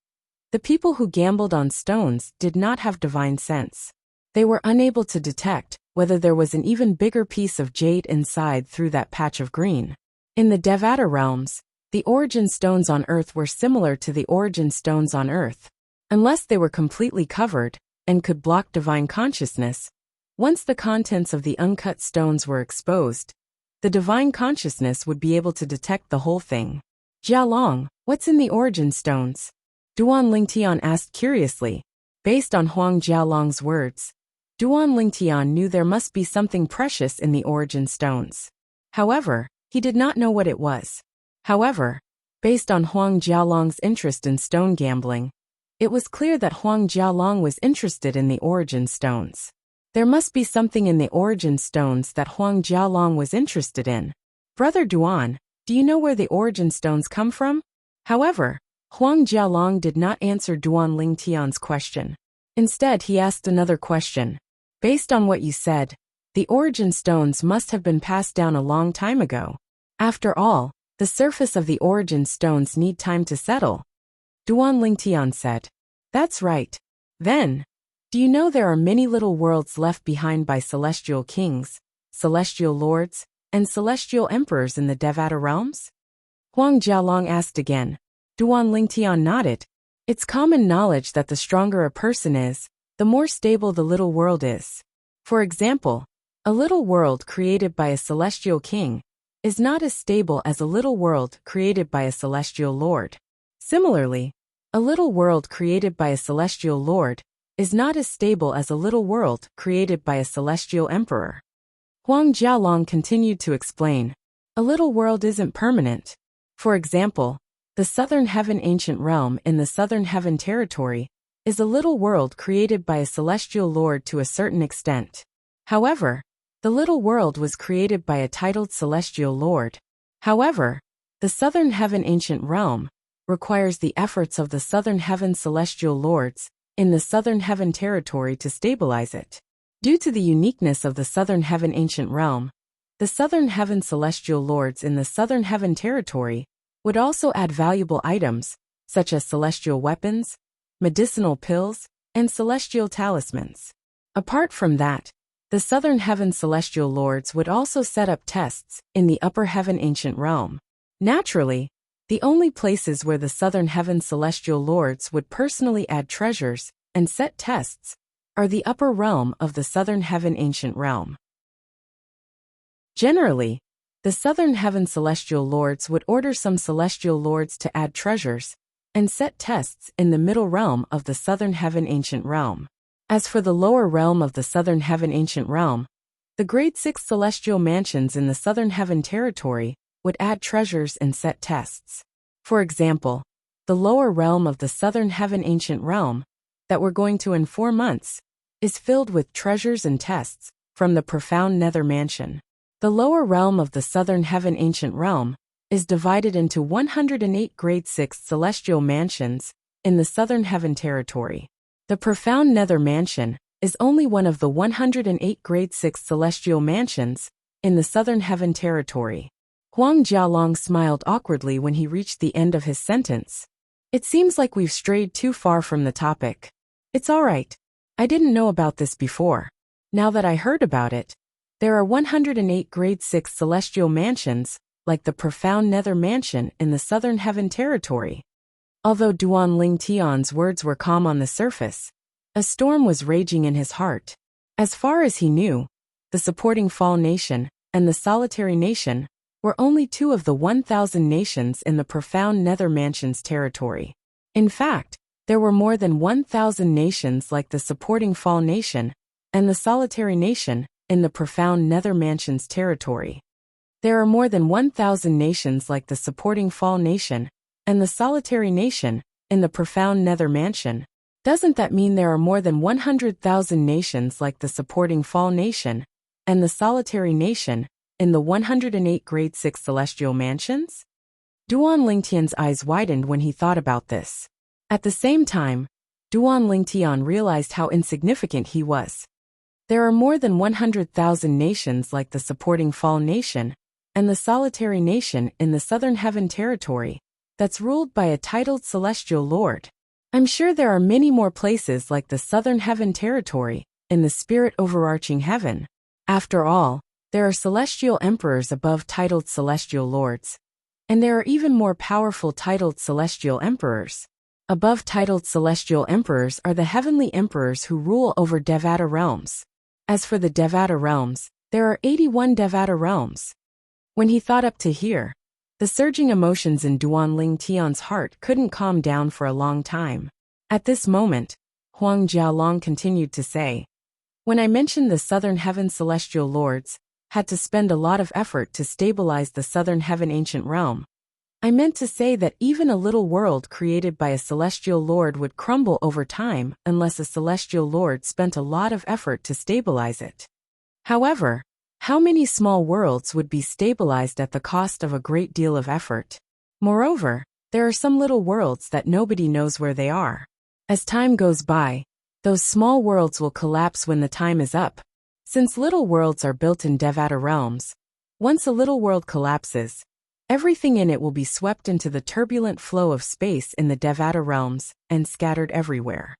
Speaker 1: the people who gambled on stones did not have divine sense. They were unable to detect whether there was an even bigger piece of jade inside through that patch of green. In the Devata realms, the origin stones on Earth were similar to the origin stones on Earth, unless they were completely covered and could block divine consciousness. Once the contents of the uncut stones were exposed, the divine consciousness would be able to detect the whole thing. Jialong, what's in the origin stones? Duan Lingtian asked curiously. Based on Huang Jialong's words, Duan Lingtian knew there must be something precious in the origin stones. However, he did not know what it was. However, based on Huang Jialong's interest in stone gambling, it was clear that Huang Jialong was interested in the origin stones. There must be something in the origin stones that Huang Jialong was interested in. Brother Duan, do you know where the origin stones come from? However, Huang Jialong did not answer Duan Lingtian's question. Instead, he asked another question. Based on what you said, the origin stones must have been passed down a long time ago. After all, the surface of the origin stones need time to settle. Duan Lingtian said. That's right. Then, do you know there are many little worlds left behind by celestial kings, celestial lords, and celestial emperors in the Devata realms? Huang Jialong asked again. Duan Lingtian nodded. It's common knowledge that the stronger a person is, the more stable the little world is. For example, a little world created by a celestial king is not as stable as a little world created by a celestial lord. Similarly, a little world created by a celestial lord is not as stable as a little world created by a celestial emperor. Huang Jialong continued to explain. A little world isn't permanent. For example, the Southern Heaven Ancient Realm in the Southern Heaven Territory is a little world created by a celestial lord to a certain extent. However, the little world was created by a titled celestial lord. However, the Southern Heaven Ancient Realm requires the efforts of the Southern Heaven celestial lords in the Southern Heaven Territory to stabilize it. Due to the uniqueness of the Southern Heaven Ancient Realm, the Southern Heaven celestial lords in the Southern Heaven Territory would also add valuable items, such as celestial weapons, medicinal pills, and celestial talismans. Apart from that, the Southern Heaven celestial lords would also set up tests in the Upper Heaven Ancient Realm. Naturally, the only places where the Southern Heaven celestial lords would personally add treasures and set tests are the upper realm of the Southern Heaven Ancient Realm. Generally, the Southern Heaven celestial lords would order some celestial lords to add treasures and set tests in the middle realm of the Southern Heaven Ancient Realm. As for the lower realm of the Southern Heaven Ancient Realm, the Grade 6 celestial mansions in the Southern Heaven Territory would add treasures and set tests. For example, the lower realm of the Southern Heaven Ancient Realm, that we're going to in 4 months, is filled with treasures and tests from the profound Nether Mansion. The lower realm of the Southern Heaven Ancient Realm is divided into 108 Grade 6 celestial mansions in the Southern Heaven Territory. The profound Nether Mansion is only one of the 108 Grade 6 celestial mansions in the Southern Heaven Territory. Huang Jialong smiled awkwardly when he reached the end of his sentence. It seems like we've strayed too far from the topic. It's all right. I didn't know about this before. Now that I heard about it, there are 108 Grade 6 celestial mansions, like the profound Nether Mansion in the Southern Heaven Territory. Although Duan Lingtian's words were calm on the surface, a storm was raging in his heart. As far as he knew, the supporting Fall Nation and the Solitary Nation were only 2 of the 1,000 nations in the profound Nether Mansion's territory. In fact, there were more than 1,000 nations like the supporting Fall Nation and the Solitary Nation in the profound Nether Mansion's territory. There are more than 1,000 nations like the supporting Fall Nation and the Solitary Nation in the profound Nether Mansion. Doesn't that mean there are more than 100,000 nations like the supporting Fall Nation and the Solitary Nation in the 108 Grade 6 celestial mansions? Duan Lingtian's eyes widened when he thought about this. At the same time, Duan Lingtian realized how insignificant he was. There are more than 100,000 nations like the supporting Fall Nation and the Solitary Nation in the Southern Heaven Territory that's ruled by a titled celestial lord. I'm sure there are many more places like the Southern Heaven Territory in the spirit overarching heaven. After all, there are celestial emperors above titled celestial lords, and there are even more powerful titled celestial emperors. Above titled celestial emperors are the heavenly emperors who rule over Devata realms. As for the Devata realms, there are 81 Devata realms. When he thought up to here, the surging emotions in Duan Lingtian's heart couldn't calm down for a long time. At this moment, Huang Jialong continued to say, When I mentioned the southern heaven celestial lords had to spend a lot of effort to stabilize the southern heaven ancient realm, I meant to say that even a little world created by a celestial lord would crumble over time unless a celestial lord spent a lot of effort to stabilize it. However, how many small worlds would be stabilized at the cost of a great deal of effort? Moreover, there are some little worlds that nobody knows where they are. As time goes by, those small worlds will collapse when the time is up. Since little worlds are built in Devata realms, once a little world collapses, everything in it will be swept into the turbulent flow of space in the Devata realms and scattered everywhere.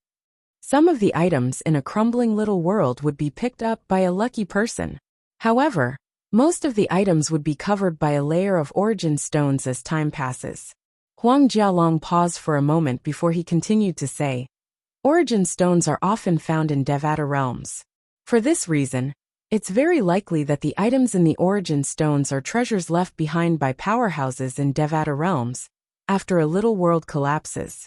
Speaker 1: Some of the items in a crumbling little world would be picked up by a lucky person. However, most of the items would be covered by a layer of origin stones as time passes. Huang Jialong paused for a moment before he continued to say, origin stones are often found in Devata realms. For this reason, it's very likely that the items in the origin stones are treasures left behind by powerhouses in Devata realms after a little world collapses.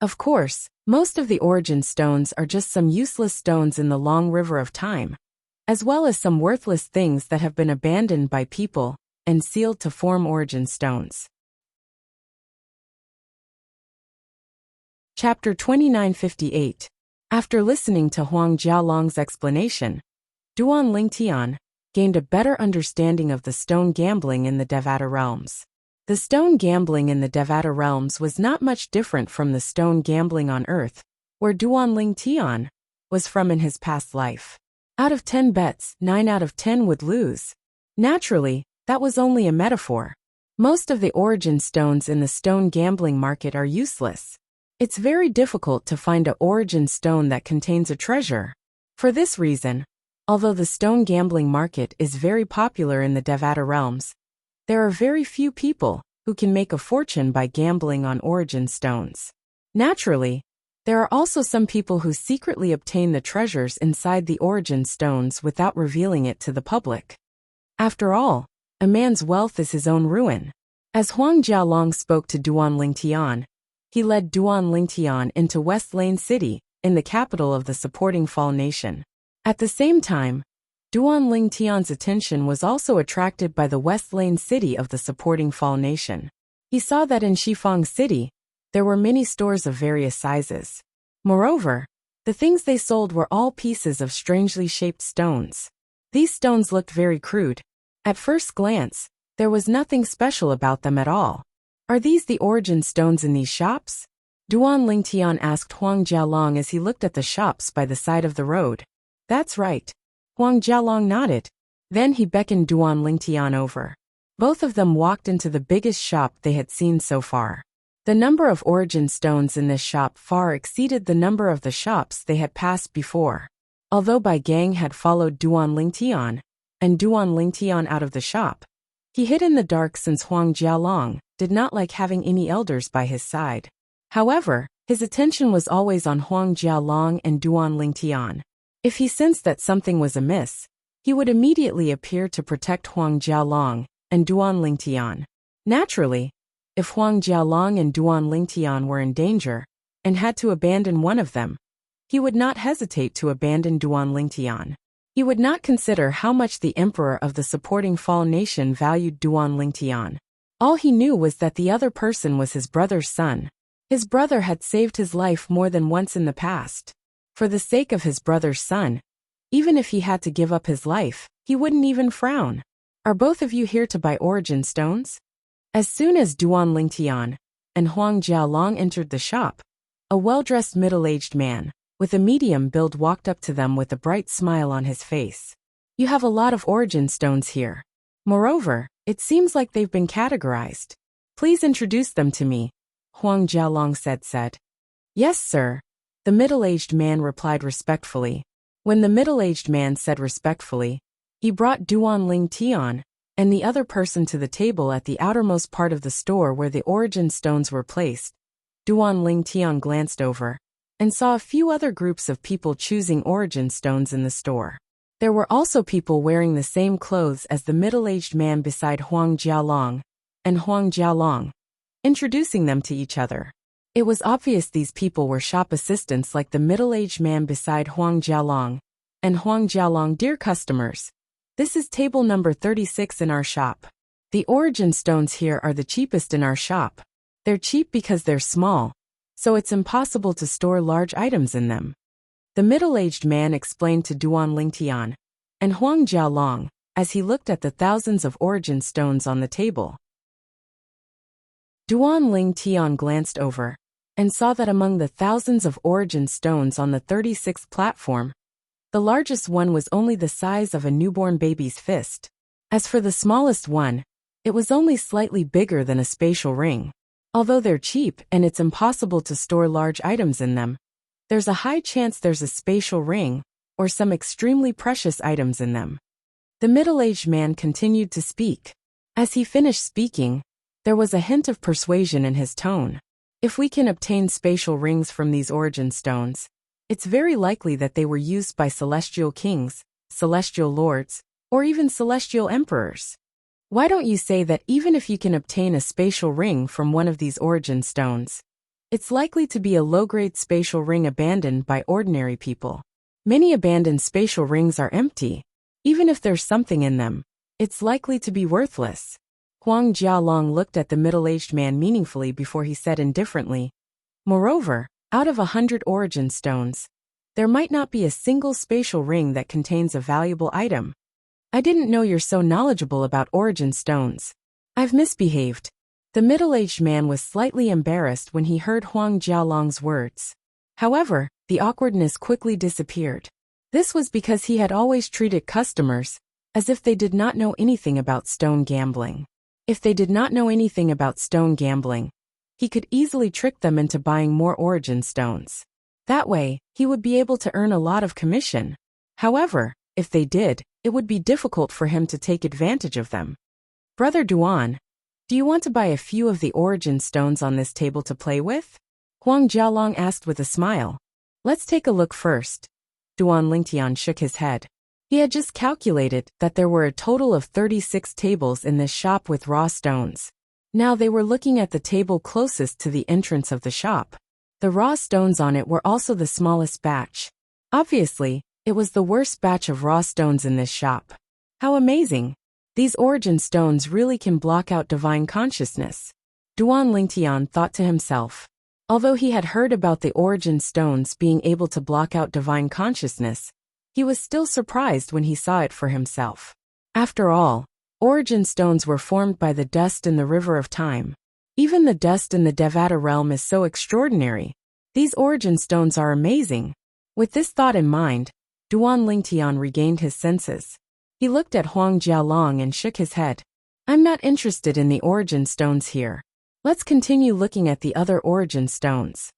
Speaker 1: Of course, most of the origin stones are just some useless stones in the long river of time, as well as some worthless things that have been abandoned by people and sealed to form origin stones. Chapter 2958. After listening to Huang Jialong's explanation, Duan Lingtian gained a better understanding of the stone gambling in the Devata realms. The stone gambling in the Devata realms was not much different from the stone gambling on Earth, where Duan Lingtian was from in his past life. Out of 10 bets, 9 out of 10 would lose. Naturally, that was only a metaphor. Most of the origin stones in the stone gambling market are useless. It's very difficult to find an origin stone that contains a treasure. For this reason, although the stone gambling market is very popular in the Devata realms, there are very few people who can make a fortune by gambling on origin stones. Naturally, there are also some people who secretly obtain the treasures inside the origin stones without revealing it to the public. After all, a man's wealth is his own ruin. As Huang Jialong spoke to Duan Lingtian, he led Duan Lingtian into West Lane City, in the capital of the supporting Fall Nation. At the same time, Duan Lingtian's attention was also attracted by the West Lane City of the supporting Fall Nation. He saw that in Shifang City, there were many stores of various sizes. Moreover, the things they sold were all pieces of strangely shaped stones. These stones looked very crude. At first glance, there was nothing special about them at all. Are these the origin stones in these shops? Duan Lingtian asked Huang Jialong as he looked at the shops by the side of the road. That's right. Huang Jialong nodded. Then he beckoned Duan Lingtian over. Both of them walked into the biggest shop they had seen so far. The number of origin stones in this shop far exceeded the number of the shops they had passed before. Although Bai Gang had followed Duan Lingtian and Duan Lingtian out of the shop, he hid in the dark since Huang Jialong did not like having any elders by his side. However, his attention was always on Huang Jialong and Duan Lingtian. If he sensed that something was amiss, he would immediately appear to protect Huang Jialong and Duan Lingtian. Naturally, if Huang Jialong and Duan Lingtian were in danger and had to abandon one of them, he would not hesitate to abandon Duan Lingtian. He would not consider how much the emperor of the supporting Fall Nation valued Duan Lingtian. All he knew was that the other person was his brother's son. His brother had saved his life more than once in the past. For the sake of his brother's son, even if he had to give up his life, he wouldn't even frown. Are both of you here to buy origin stones? As soon as Duan Lingtian and Huang Jialong entered the shop, a well-dressed middle-aged man with a medium build walked up to them with a bright smile on his face. You have a lot of origin stones here. Moreover, it seems like they've been categorized. Please introduce them to me, Huang Jialong said. Yes, sir, the middle-aged man replied respectfully. When the middle-aged man said respectfully, he brought Duan Lingtian and the other person to the table at the outermost part of the store where the origin stones were placed. Duan Lingtian glanced over and saw a few other groups of people choosing origin stones in the store. There were also people wearing the same clothes as the middle-aged man beside Huang Jialong and Huang Jialong, introducing them to each other. It was obvious these people were shop assistants like the middle-aged man beside Huang Jialong and Huang Jialong. Dear customers, this is table number 36 in our shop. The origin stones here are the cheapest in our shop. They're cheap because they're small, so it's impossible to store large items in them. The middle-aged man explained to Duan Lingtian and Huang Jialong as he looked at the thousands of origin stones on the table. Duan Lingtian glanced over and saw that among the thousands of origin stones on the 36th platform, the largest one was only the size of a newborn baby's fist. As for the smallest one, it was only slightly bigger than a spatial ring. Although they're cheap and it's impossible to store large items in them, there's a high chance there's a spatial ring or some extremely precious items in them. The middle-aged man continued to speak. As he finished speaking, there was a hint of persuasion in his tone. If we can obtain spatial rings from these origin stones, it's very likely that they were used by celestial kings, celestial lords, or even celestial emperors. Why don't you say that even if you can obtain a spatial ring from one of these origin stones, it's likely to be a low-grade spatial ring abandoned by ordinary people. Many abandoned spatial rings are empty. Even if there's something in them, it's likely to be worthless. Huang Jialong looked at the middle-aged man meaningfully before he said indifferently, moreover, out of 100 origin stones, there might not be a single spatial ring that contains a valuable item. I didn't know you're so knowledgeable about origin stones. I've misbehaved. The middle-aged man was slightly embarrassed when he heard Huang Jialong's words. However, the awkwardness quickly disappeared. This was because he had always treated customers as if they did not know anything about stone gambling. If they did not know anything about stone gambling, he could easily trick them into buying more origin stones. That way, he would be able to earn a lot of commission. However, if they did, it would be difficult for him to take advantage of them. Brother Duan, do you want to buy a few of the origin stones on this table to play with? Huang Jialong asked with a smile. Let's take a look first. Duan Lingtian shook his head. He had just calculated that there were a total of 36 tables in this shop with raw stones. Now they were looking at the table closest to the entrance of the shop. The raw stones on it were also the smallest batch. Obviously, it was the worst batch of raw stones in this shop. How amazing! These origin stones really can block out divine consciousness. Duan Lingtian thought to himself. Although he had heard about the origin stones being able to block out divine consciousness, he was still surprised when he saw it for himself. After all, origin stones were formed by the dust in the river of time. Even the dust in the Devata realm is so extraordinary. These origin stones are amazing. With this thought in mind, Duan Lingtian regained his senses. He looked at Huang Jialong and shook his head. I'm not interested in the origin stones here. Let's continue looking at the other origin stones.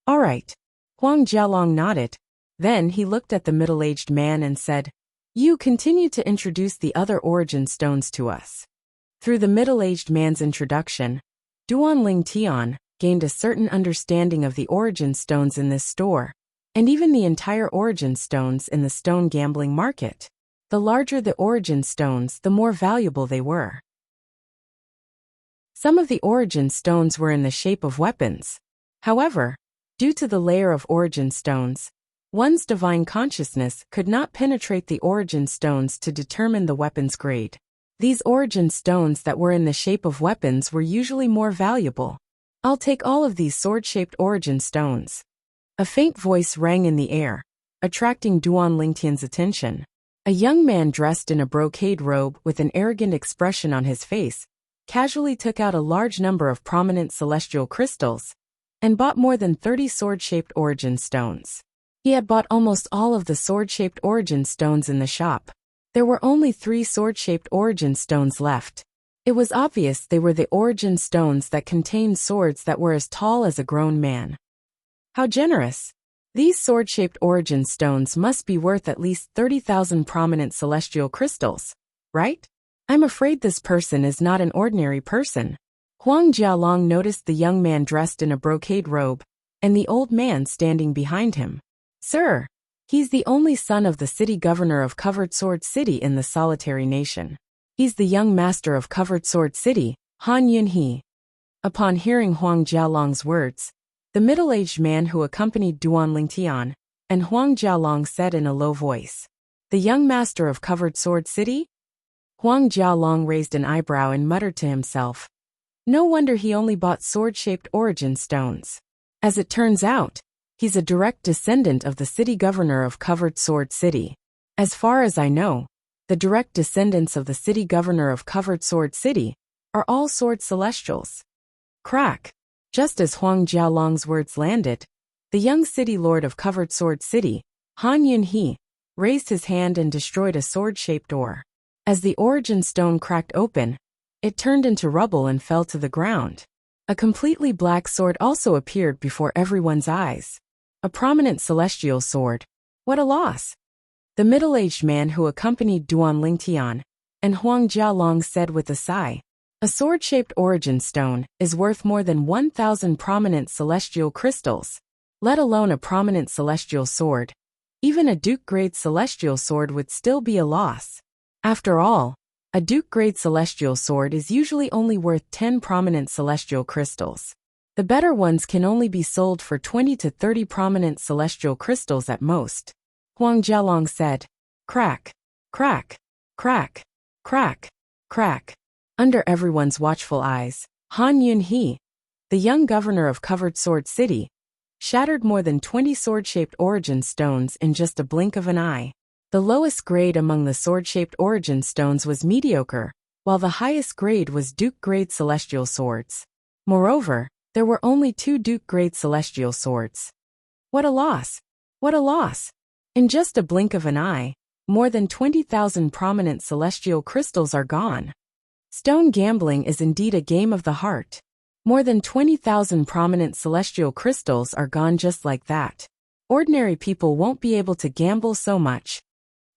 Speaker 1: All right. Huang Jialong nodded. Then he looked at the middle-aged man and said, You continue to introduce the other origin stones to us. Through the middle-aged man's introduction, Duan Lingtian gained a certain understanding of the origin stones in this store, and even the entire origin stones in the stone gambling market. The larger the origin stones, the more valuable they were. Some of the origin stones were in the shape of weapons. However, due to the layer of origin stones, one's divine consciousness could not penetrate the origin stones to determine the weapon's grade. These origin stones that were in the shape of weapons were usually more valuable. I'll take all of these sword-shaped origin stones. A faint voice rang in the air, attracting Duan Lingtian's attention. A young man dressed in a brocade robe with an arrogant expression on his face casually took out a large number of prominent celestial crystals and bought more than 30 sword-shaped origin stones. He had bought almost all of the sword-shaped origin stones in the shop. There were only 3 sword-shaped origin stones left. It was obvious they were the origin stones that contained swords that were as tall as a grown man. How generous! These sword-shaped origin stones must be worth at least 30,000 prominent celestial crystals, right? I'm afraid this person is not an ordinary person. Huang Jialong noticed the young man dressed in a brocade robe and the old man standing behind him. Sir, he's the only son of the city governor of Covered Sword City in the Solitary Nation. He's the young master of Covered Sword City, Han Yunhe. Upon hearing Huang Jialong's words, the middle-aged man who accompanied Duan Lingtian and Huang Jialong said in a low voice. The young master of covered sword city? Huang Jialong raised an eyebrow and muttered to himself. No wonder he only bought sword-shaped origin stones. As it turns out, he's a direct descendant of the city governor of covered sword city. As far as I know, the direct descendants of the city governor of covered sword city are all sword celestials. Crack! Just as Huang Jialong's words landed, the young city lord of covered sword city, Han Yunhe, raised his hand and destroyed a sword-shaped ore. As the origin stone cracked open, it turned into rubble and fell to the ground. A completely black sword also appeared before everyone's eyes. A prominent celestial sword. What a loss! The middle-aged man who accompanied Duan Lingtian and Huang Jialong said with a sigh. A sword-shaped origin stone is worth more than 1,000 prominent celestial crystals, let alone a prominent celestial sword. Even a Duke-grade celestial sword would still be a loss. After all, a Duke-grade celestial sword is usually only worth 10 prominent celestial crystals. The better ones can only be sold for 20 to 30 prominent celestial crystals at most. Huang Jialong said. Crack, crack, crack, crack, crack. Under everyone's watchful eyes, Han Yunhe, the young governor of covered sword city, shattered more than 20 sword-shaped origin stones in just a blink of an eye. The lowest grade among the sword-shaped origin stones was mediocre, while the highest grade was Duke-grade celestial swords. Moreover, there were only 2 Duke-grade celestial swords. What a loss! What a loss! In just a blink of an eye, more than 20,000 prominent celestial crystals are gone. Stone gambling is indeed a game of the heart. More than 20,000 prominent celestial crystals are gone just like that. Ordinary people won't be able to gamble so much.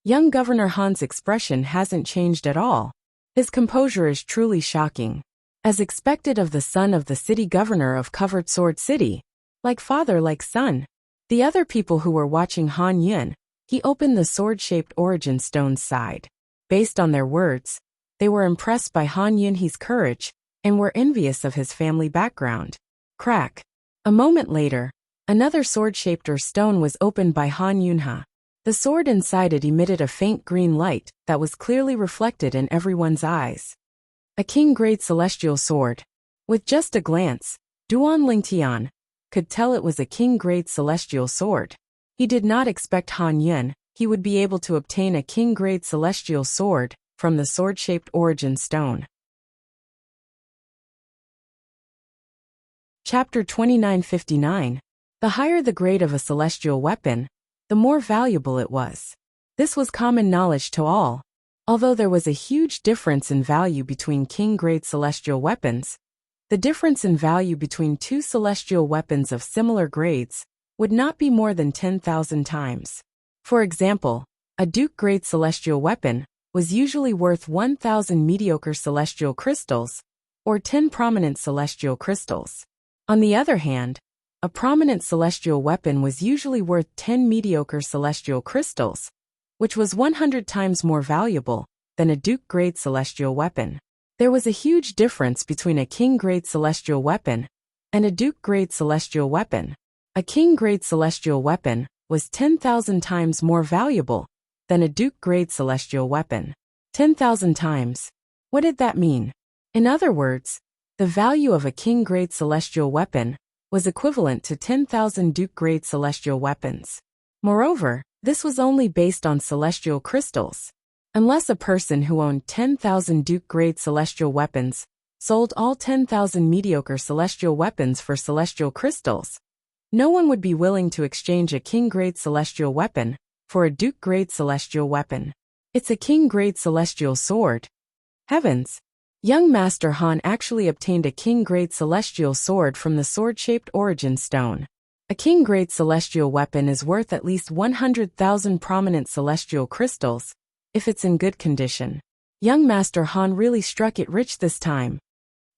Speaker 1: Young Governor Han's expression hasn't changed at all. His composure is truly shocking. As expected of the son of the city governor of covered sword city. Like father like son. The other people who were watching Han Yun, he opened the sword-shaped origin stone's side. Based on their words, they were impressed by Han Yunhe's courage and were envious of his family background. Crack. A moment later, another sword-shaped stone was opened by Han Yunhe. The sword inside it emitted a faint green light that was clearly reflected in everyone's eyes. A king-grade celestial sword. With just a glance, Duan Lingtian could tell it was a king-grade celestial sword. He did not expect Han Yun he would be able to obtain a king-grade celestial sword from the sword-shaped origin stone. Chapter 2959. The higher the grade of a celestial weapon, the more valuable it was. This was common knowledge to all. Although there was a huge difference in value between king-grade celestial weapons, the difference in value between 2 celestial weapons of similar grades would not be more than 10,000 times. For example, a Duke-grade celestial weapon was usually worth 1,000 mediocre celestial crystals, or 10 prominent celestial crystals. On the other hand, a prominent celestial weapon was usually worth 10 mediocre celestial crystals, which was 100 times more valuable than a Duke-grade celestial weapon. There was a huge difference between a king-grade celestial weapon and a Duke-grade celestial weapon. A king-grade celestial weapon was 10,000 times more valuable than a Duke-grade celestial weapon. 10,000 times. What did that mean? In other words, the value of a king-grade celestial weapon was equivalent to 10,000 Duke-grade celestial weapons. Moreover, this was only based on celestial crystals. Unless a person who owned 10,000 Duke-grade celestial weapons sold all 10,000 mediocre celestial weapons for celestial crystals, no one would be willing to exchange a king-grade celestial weapon for a Duke-grade celestial weapon. It's a king-grade celestial sword. Heavens! Young Master Han actually obtained a king-grade celestial sword from the sword-shaped origin stone. A king-grade celestial weapon is worth at least 100,000 prominent celestial crystals, if it's in good condition. Young Master Han really struck it rich this time.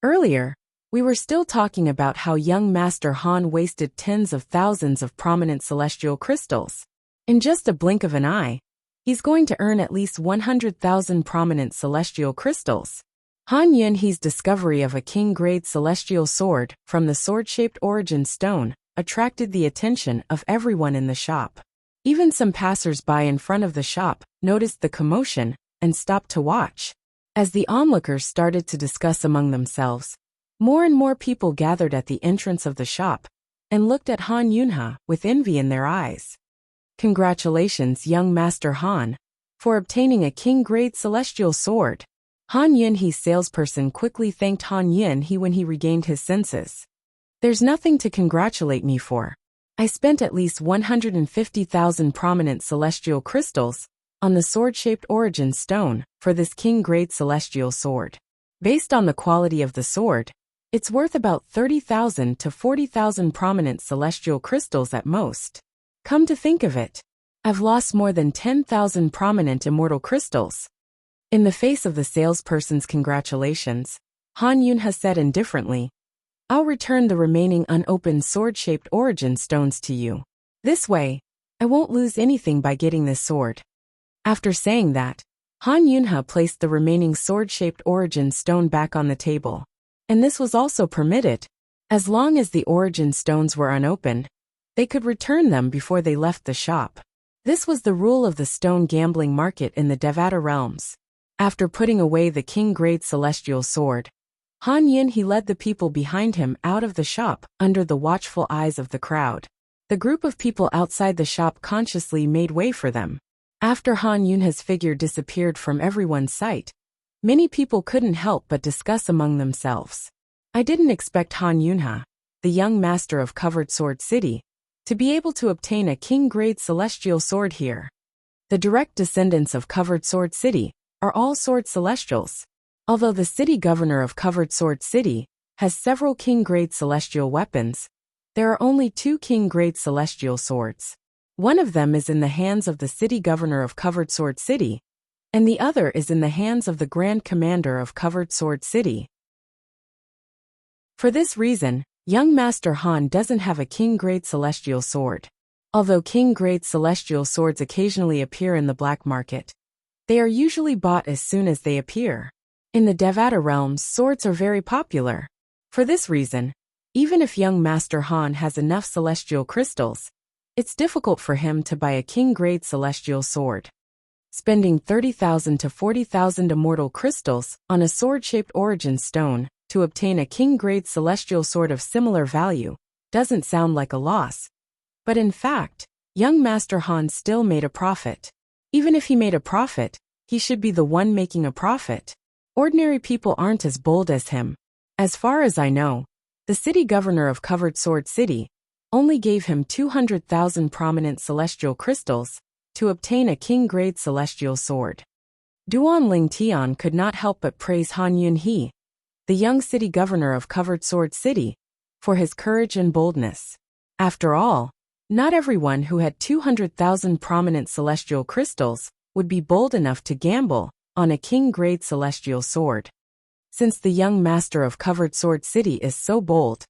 Speaker 1: Earlier, we were still talking about how young Master Han wasted tens of thousands of prominent celestial crystals. In just a blink of an eye, he's going to earn at least 100,000 prominent celestial crystals. Han Yunhe's discovery of a king-grade celestial sword from the sword-shaped origin stone attracted the attention of everyone in the shop. Even some passers-by in front of the shop noticed the commotion and stopped to watch. As the onlookers started to discuss among themselves, more and more people gathered at the entrance of the shop and looked at Han Yunhe with envy in their eyes. Congratulations, young Master Han, for obtaining a king-grade celestial sword. Han Yunhe's salesperson quickly thanked Han Yunhe when he regained his senses. There's nothing to congratulate me for. I spent at least 150,000 prominent celestial crystals on the sword-shaped origin stone for this king-grade celestial sword. Based on the quality of the sword, it's worth about 30,000 to 40,000 prominent celestial crystals at most. Come to think of it, I've lost more than 10,000 prominent immortal crystals. In the face of the salesperson's congratulations, Han Yunhe said indifferently, I'll return the remaining unopened sword-shaped origin stones to you. This way, I won't lose anything by getting this sword. After saying that, Han Yunhe placed the remaining sword-shaped origin stone back on the table. And this was also permitted. As long as the origin stones were unopened, they could return them before they left the shop. This was the rule of the stone gambling market in the Devata realms. After putting away the king-grade celestial sword, Han Yunhe led the people behind him out of the shop under the watchful eyes of the crowd. The group of people outside the shop consciously made way for them. After Han Yunhe's figure disappeared from everyone's sight, many people couldn't help but discuss among themselves. I didn't expect Han Yunhe, the young master of Covered Sword City, to be able to obtain a king-grade celestial sword here. The direct descendants of Covered Sword City are all sword celestials. Although the city governor of Covered Sword City has several king-grade celestial weapons, there are only 2 king-grade celestial swords. One of them is in the hands of the city governor of Covered Sword City, and the other is in the hands of the Grand Commander of Covered Sword City. For this reason, young Master Han doesn't have a king-grade celestial sword. Although king-grade celestial swords occasionally appear in the black market, they are usually bought as soon as they appear. In the Devata realms, swords are very popular. For this reason, even if young Master Han has enough celestial crystals, it's difficult for him to buy a king-grade celestial sword. Spending 30,000 to 40,000 immortal crystals on a sword-shaped origin stone to obtain a king-grade celestial sword of similar value doesn't sound like a loss. But in fact, young Master Han still made a profit. Even if he made a profit, he should be the one making a profit. Ordinary people aren't as bold as him. As far as I know, the city governor of Covered Sword City only gave him 200,000 prominent celestial crystals to obtain a king-grade celestial sword. Duan Lingtian could not help but praise Han Yunhe, the young city governor of Covered Sword City, for his courage and boldness. After all, not everyone who had 200,000 prominent celestial crystals would be bold enough to gamble on a king-grade celestial sword. Since the young master of Covered Sword City is so bold,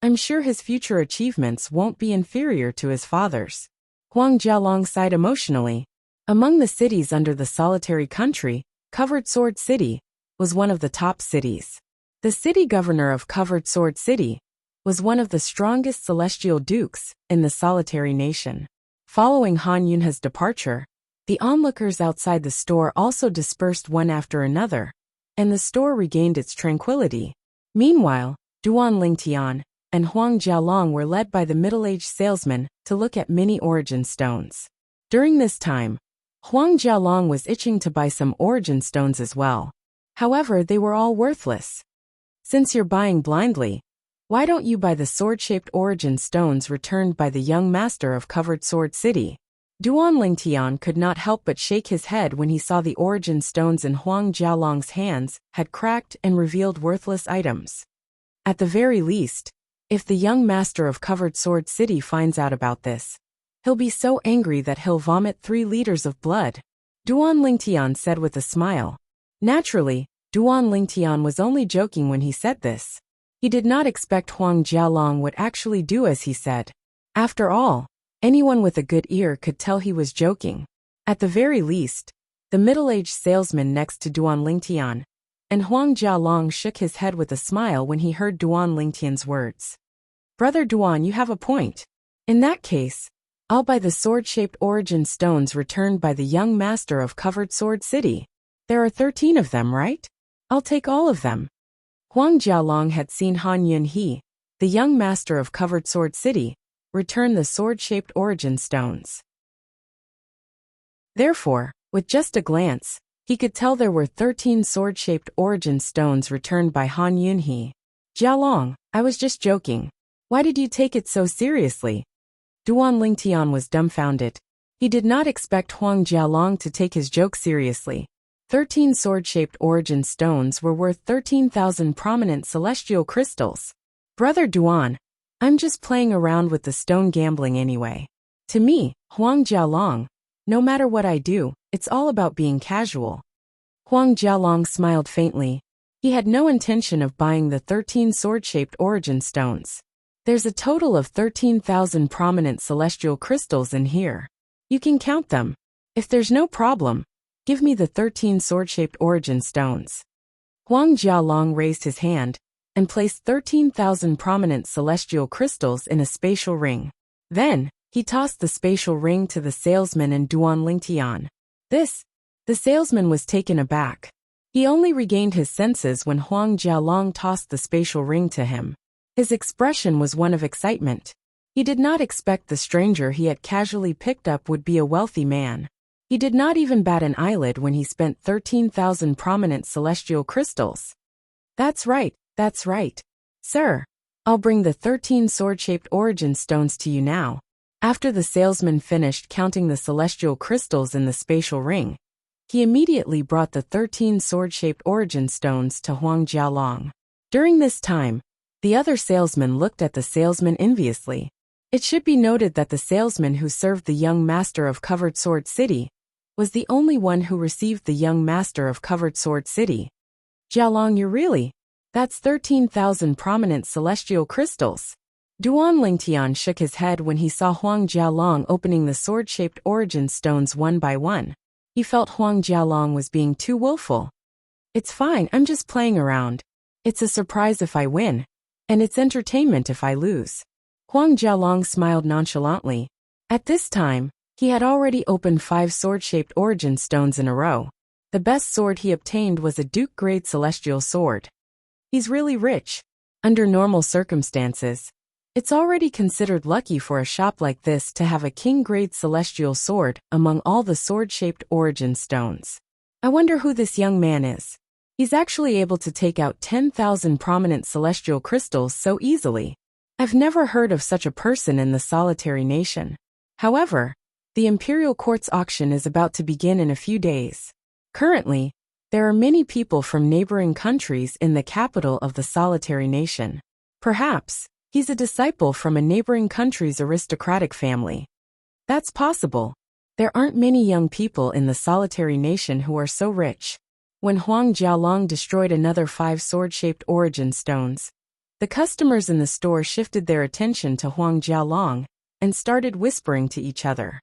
Speaker 1: I'm sure his future achievements won't be inferior to his father's. Huang Jialong sighed emotionally. Among the cities under the solitary country, Covered Sword City was one of the top cities. The city governor of Covered Sword City was one of the strongest celestial dukes in the solitary nation. Following Han Yunhe's departure, the onlookers outside the store also dispersed one after another, and the store regained its tranquility. Meanwhile, Duan Lingtian and Huang Jialong were led by the middle-aged salesman to look at mini origin stones. During this time, Huang Jialong was itching to buy some origin stones as well. However, they were all worthless. Since you're buying blindly, why don't you buy the sword-shaped origin stones returned by the young master of Covered Sword City? Duan Lingtian could not help but shake his head when he saw the origin stones in Huang Jialong's hands had cracked and revealed worthless items. At the very least, if the young master of Covered Sword City finds out about this, he'll be so angry that he'll vomit 3 liters of blood. Duan Lingtian said with a smile. Naturally, Duan Lingtian was only joking when he said this. He did not expect Huang Jialong would actually do as he said. After all, anyone with a good ear could tell he was joking. At the very least, the middle-aged salesman next to Duan Lingtian and Huang Jialong shook his head with a smile when he heard Duan Lingtian's words. Brother Duan, you have a point. In that case, I'll buy the sword-shaped origin stones returned by the young master of Covered Sword City. There are 13 of them, right? I'll take all of them. Huang Jialong had seen Han Yunhe, the young master of Covered Sword City, return the sword-shaped origin stones. Therefore, with just a glance, he could tell there were 13 sword-shaped origin stones returned by Han Yunhe. Jialong, I was just joking. Why did you take it so seriously? Duan Lingtian was dumbfounded. He did not expect Huang Jialong to take his joke seriously. 13 sword-shaped origin stones were worth 13,000 prominent celestial crystals. Brother Duan, I'm just playing around with the stone gambling anyway. To me, Huang Jialong, no matter what I do, it's all about being casual. Huang Jialong smiled faintly. He had no intention of buying the 13 sword-shaped origin stones. There's a total of 13,000 prominent celestial crystals in here. You can count them. If there's no problem, give me the 13 sword-shaped origin stones. Huang Jialong raised his hand and placed 13,000 prominent celestial crystals in a spatial ring. Then, he tossed the spatial ring to the salesman and Duan Lingtian. The salesman was taken aback. He only regained his senses when Huang Jialong tossed the spatial ring to him. His expression was one of excitement. He did not expect the stranger he had casually picked up would be a wealthy man. He did not even bat an eyelid when he spent 13,000 prominent celestial crystals. That's right. Sir, I'll bring the 13 sword-shaped origin stones to you now. After the salesman finished counting the celestial crystals in the spatial ring, he immediately brought the 13 sword-shaped origin stones to Huang Jialong. During this time, the other salesman looked at the salesman enviously. It should be noted that the salesman who served the young master of Covered Sword City was the only one who received the young master of Covered Sword City. Jialong, that's 13,000 prominent celestial crystals. Duan Lingtian shook his head when he saw Huang Jialong opening the sword-shaped origin stones one by one. He felt Huang Jialong was being too willful. It's fine, I'm just playing around. It's a surprise if I win, and it's entertainment if I lose. Huang Jialong smiled nonchalantly. At this time, he had already opened 5 sword-shaped origin stones in a row. The best sword he obtained was a Duke-grade celestial sword. He's really rich. Under normal circumstances, it's already considered lucky for a shop like this to have a king-grade celestial sword among all the sword-shaped origin stones. I wonder who this young man is. He's actually able to take out 10,000 prominent celestial crystals so easily. I've never heard of such a person in the solitary nation. However, the Imperial Court's auction is about to begin in a few days. Currently, there are many people from neighboring countries in the capital of the solitary nation. Perhaps, he's a disciple from a neighboring country's aristocratic family. That's possible. There aren't many young people in the solitary nation who are so rich. When Huang Jialong destroyed another 5 sword-shaped origin stones, the customers in the store shifted their attention to Huang Jialong and started whispering to each other.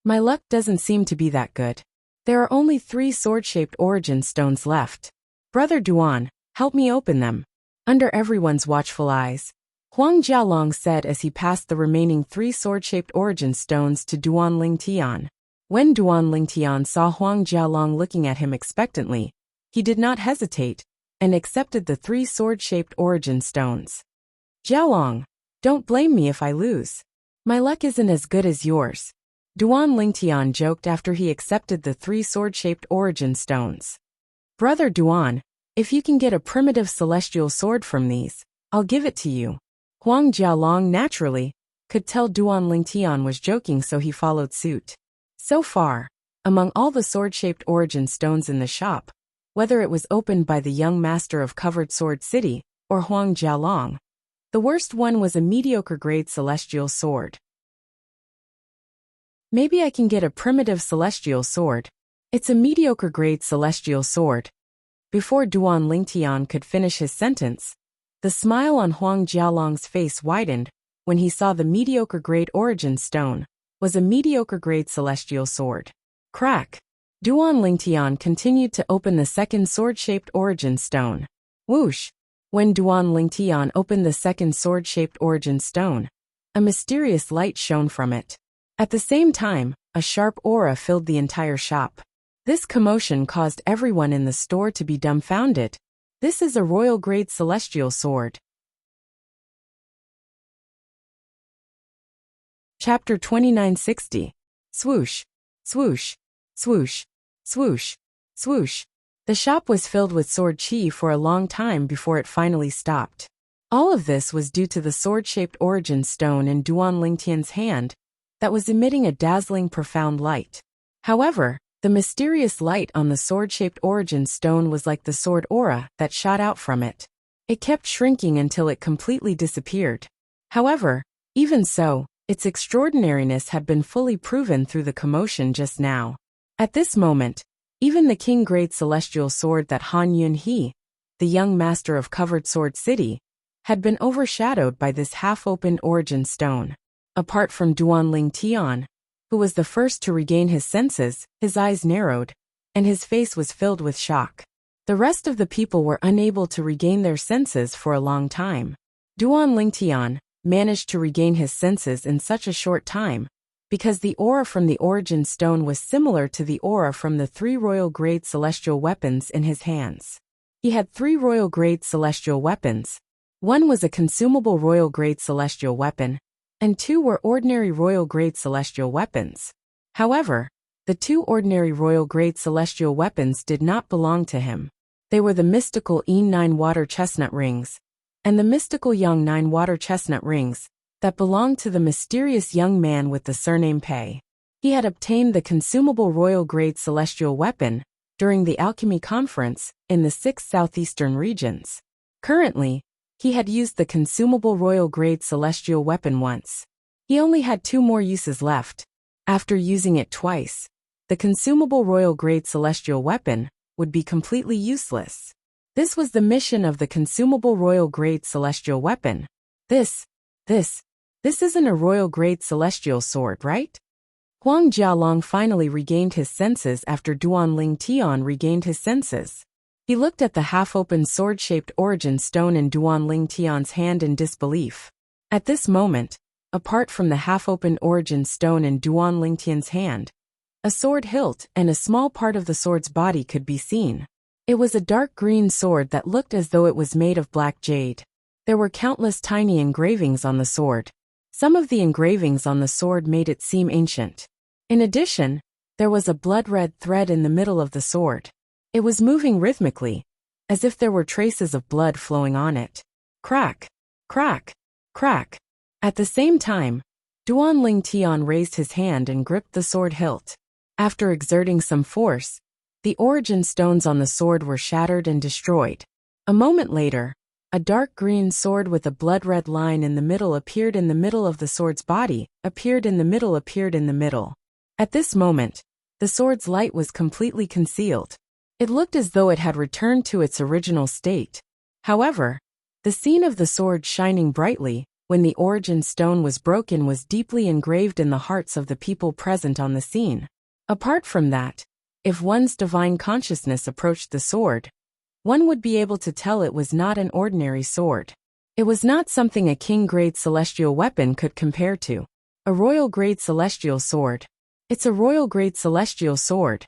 Speaker 1: My luck doesn't seem to be that good. There are only 3 sword-shaped origin stones left. Brother Duan, help me open them. Under everyone's watchful eyes, Huang Jialong said as he passed the remaining 3 sword-shaped origin stones to Duan Lingtian. When Duan Lingtian saw Huang Jialong looking at him expectantly, he did not hesitate and accepted the 3 sword-shaped origin stones. Jialong, don't blame me if I lose. My luck isn't as good as yours. Duan Lingtian joked after he accepted the 3 sword-shaped origin stones. Brother Duan, if you can get a primitive celestial sword from these, I'll give it to you. Huang Jialong naturally could tell Duan Lingtian was joking, so he followed suit. So far, among all the sword-shaped origin stones in the shop, whether it was opened by the young master of Covered Sword City or Huang Jialong, the worst one was a mediocre-grade celestial sword. Maybe I can get a primitive celestial sword. It's a mediocre-grade celestial sword. Before Duan Lingtian could finish his sentence, the smile on Huang Jialong's face widened when he saw the mediocre-grade origin stone was a mediocre-grade celestial sword. Crack! Duan Lingtian continued to open the second sword-shaped origin stone. Whoosh! When Duan Lingtian opened the second sword-shaped origin stone, a mysterious light shone from it. At the same time, a sharp aura filled the entire shop. This commotion caused everyone in the store to be dumbfounded. This is a royal-grade celestial sword. Chapter 2960. Swoosh, swoosh, swoosh, swoosh, swoosh. The shop was filled with sword chi for a long time before it finally stopped. All of this was due to the sword-shaped origin stone in Duan Lingtian's hand that was emitting a dazzling profound light. However, the mysterious light on the sword-shaped origin stone was like the sword aura that shot out from it. It kept shrinking until it completely disappeared. However, even so, its extraordinariness had been fully proven through the commotion just now. At this moment, even the king-grade celestial sword that Han Yunhe, the young master of Covered Sword City, had been overshadowed by this half-opened origin stone. Apart from Duan Lingtian, who was the first to regain his senses, his eyes narrowed, and his face was filled with shock. The rest of the people were unable to regain their senses for a long time. Duan Lingtian managed to regain his senses in such a short time, because the aura from the origin stone was similar to the aura from the 3 royal-grade celestial weapons in his hands. He had 3 royal-grade celestial weapons. 1 was a consumable royal-grade celestial weapon, and 2 were ordinary royal-grade celestial weapons. However, the 2 ordinary royal-grade celestial weapons did not belong to him. They were the mystical Yin 9 water chestnut rings, and the mystical Yang 9 water chestnut rings, that belonged to the mysterious young man with the surname Pei. He had obtained the consumable royal-grade celestial weapon during the alchemy conference in the 6 southeastern regions. Currently, he had used the consumable royal-grade celestial weapon once. He only had 2 more uses left. After using it twice, the consumable royal-grade celestial weapon would be completely useless. This was the mission of the consumable royal-grade celestial weapon. This isn't a royal-grade celestial sword, right? Huang Jialong finally regained his senses after Duan Lingtian regained his senses. He looked at the half-open sword-shaped origin stone in Duan Lingtian's hand in disbelief. At this moment, apart from the half-open origin stone in Duan Lingtian's hand, a sword hilt and a small part of the sword's body could be seen. It was a dark green sword that looked as though it was made of black jade. There were countless tiny engravings on the sword. Some of the engravings on the sword made it seem ancient. In addition, there was a blood-red thread in the middle of the sword. It was moving rhythmically, as if there were traces of blood flowing on it. Crack, crack, crack. At the same time, Duan Lingtian raised his hand and gripped the sword hilt. After exerting some force, the origin stones on the sword were shattered and destroyed. A moment later, a dark green sword with a blood-red line in the middle appeared in the middle of the sword's body, appeared in the middle. At this moment, the sword's light was completely concealed. It looked as though it had returned to its original state. However, the scene of the sword shining brightly when the origin stone was broken was deeply engraved in the hearts of the people present on the scene. Apart from that, if one's divine consciousness approached the sword, one would be able to tell it was not an ordinary sword. It was not something a king-grade celestial weapon could compare to. A royal-grade celestial sword. It's a royal-grade celestial sword.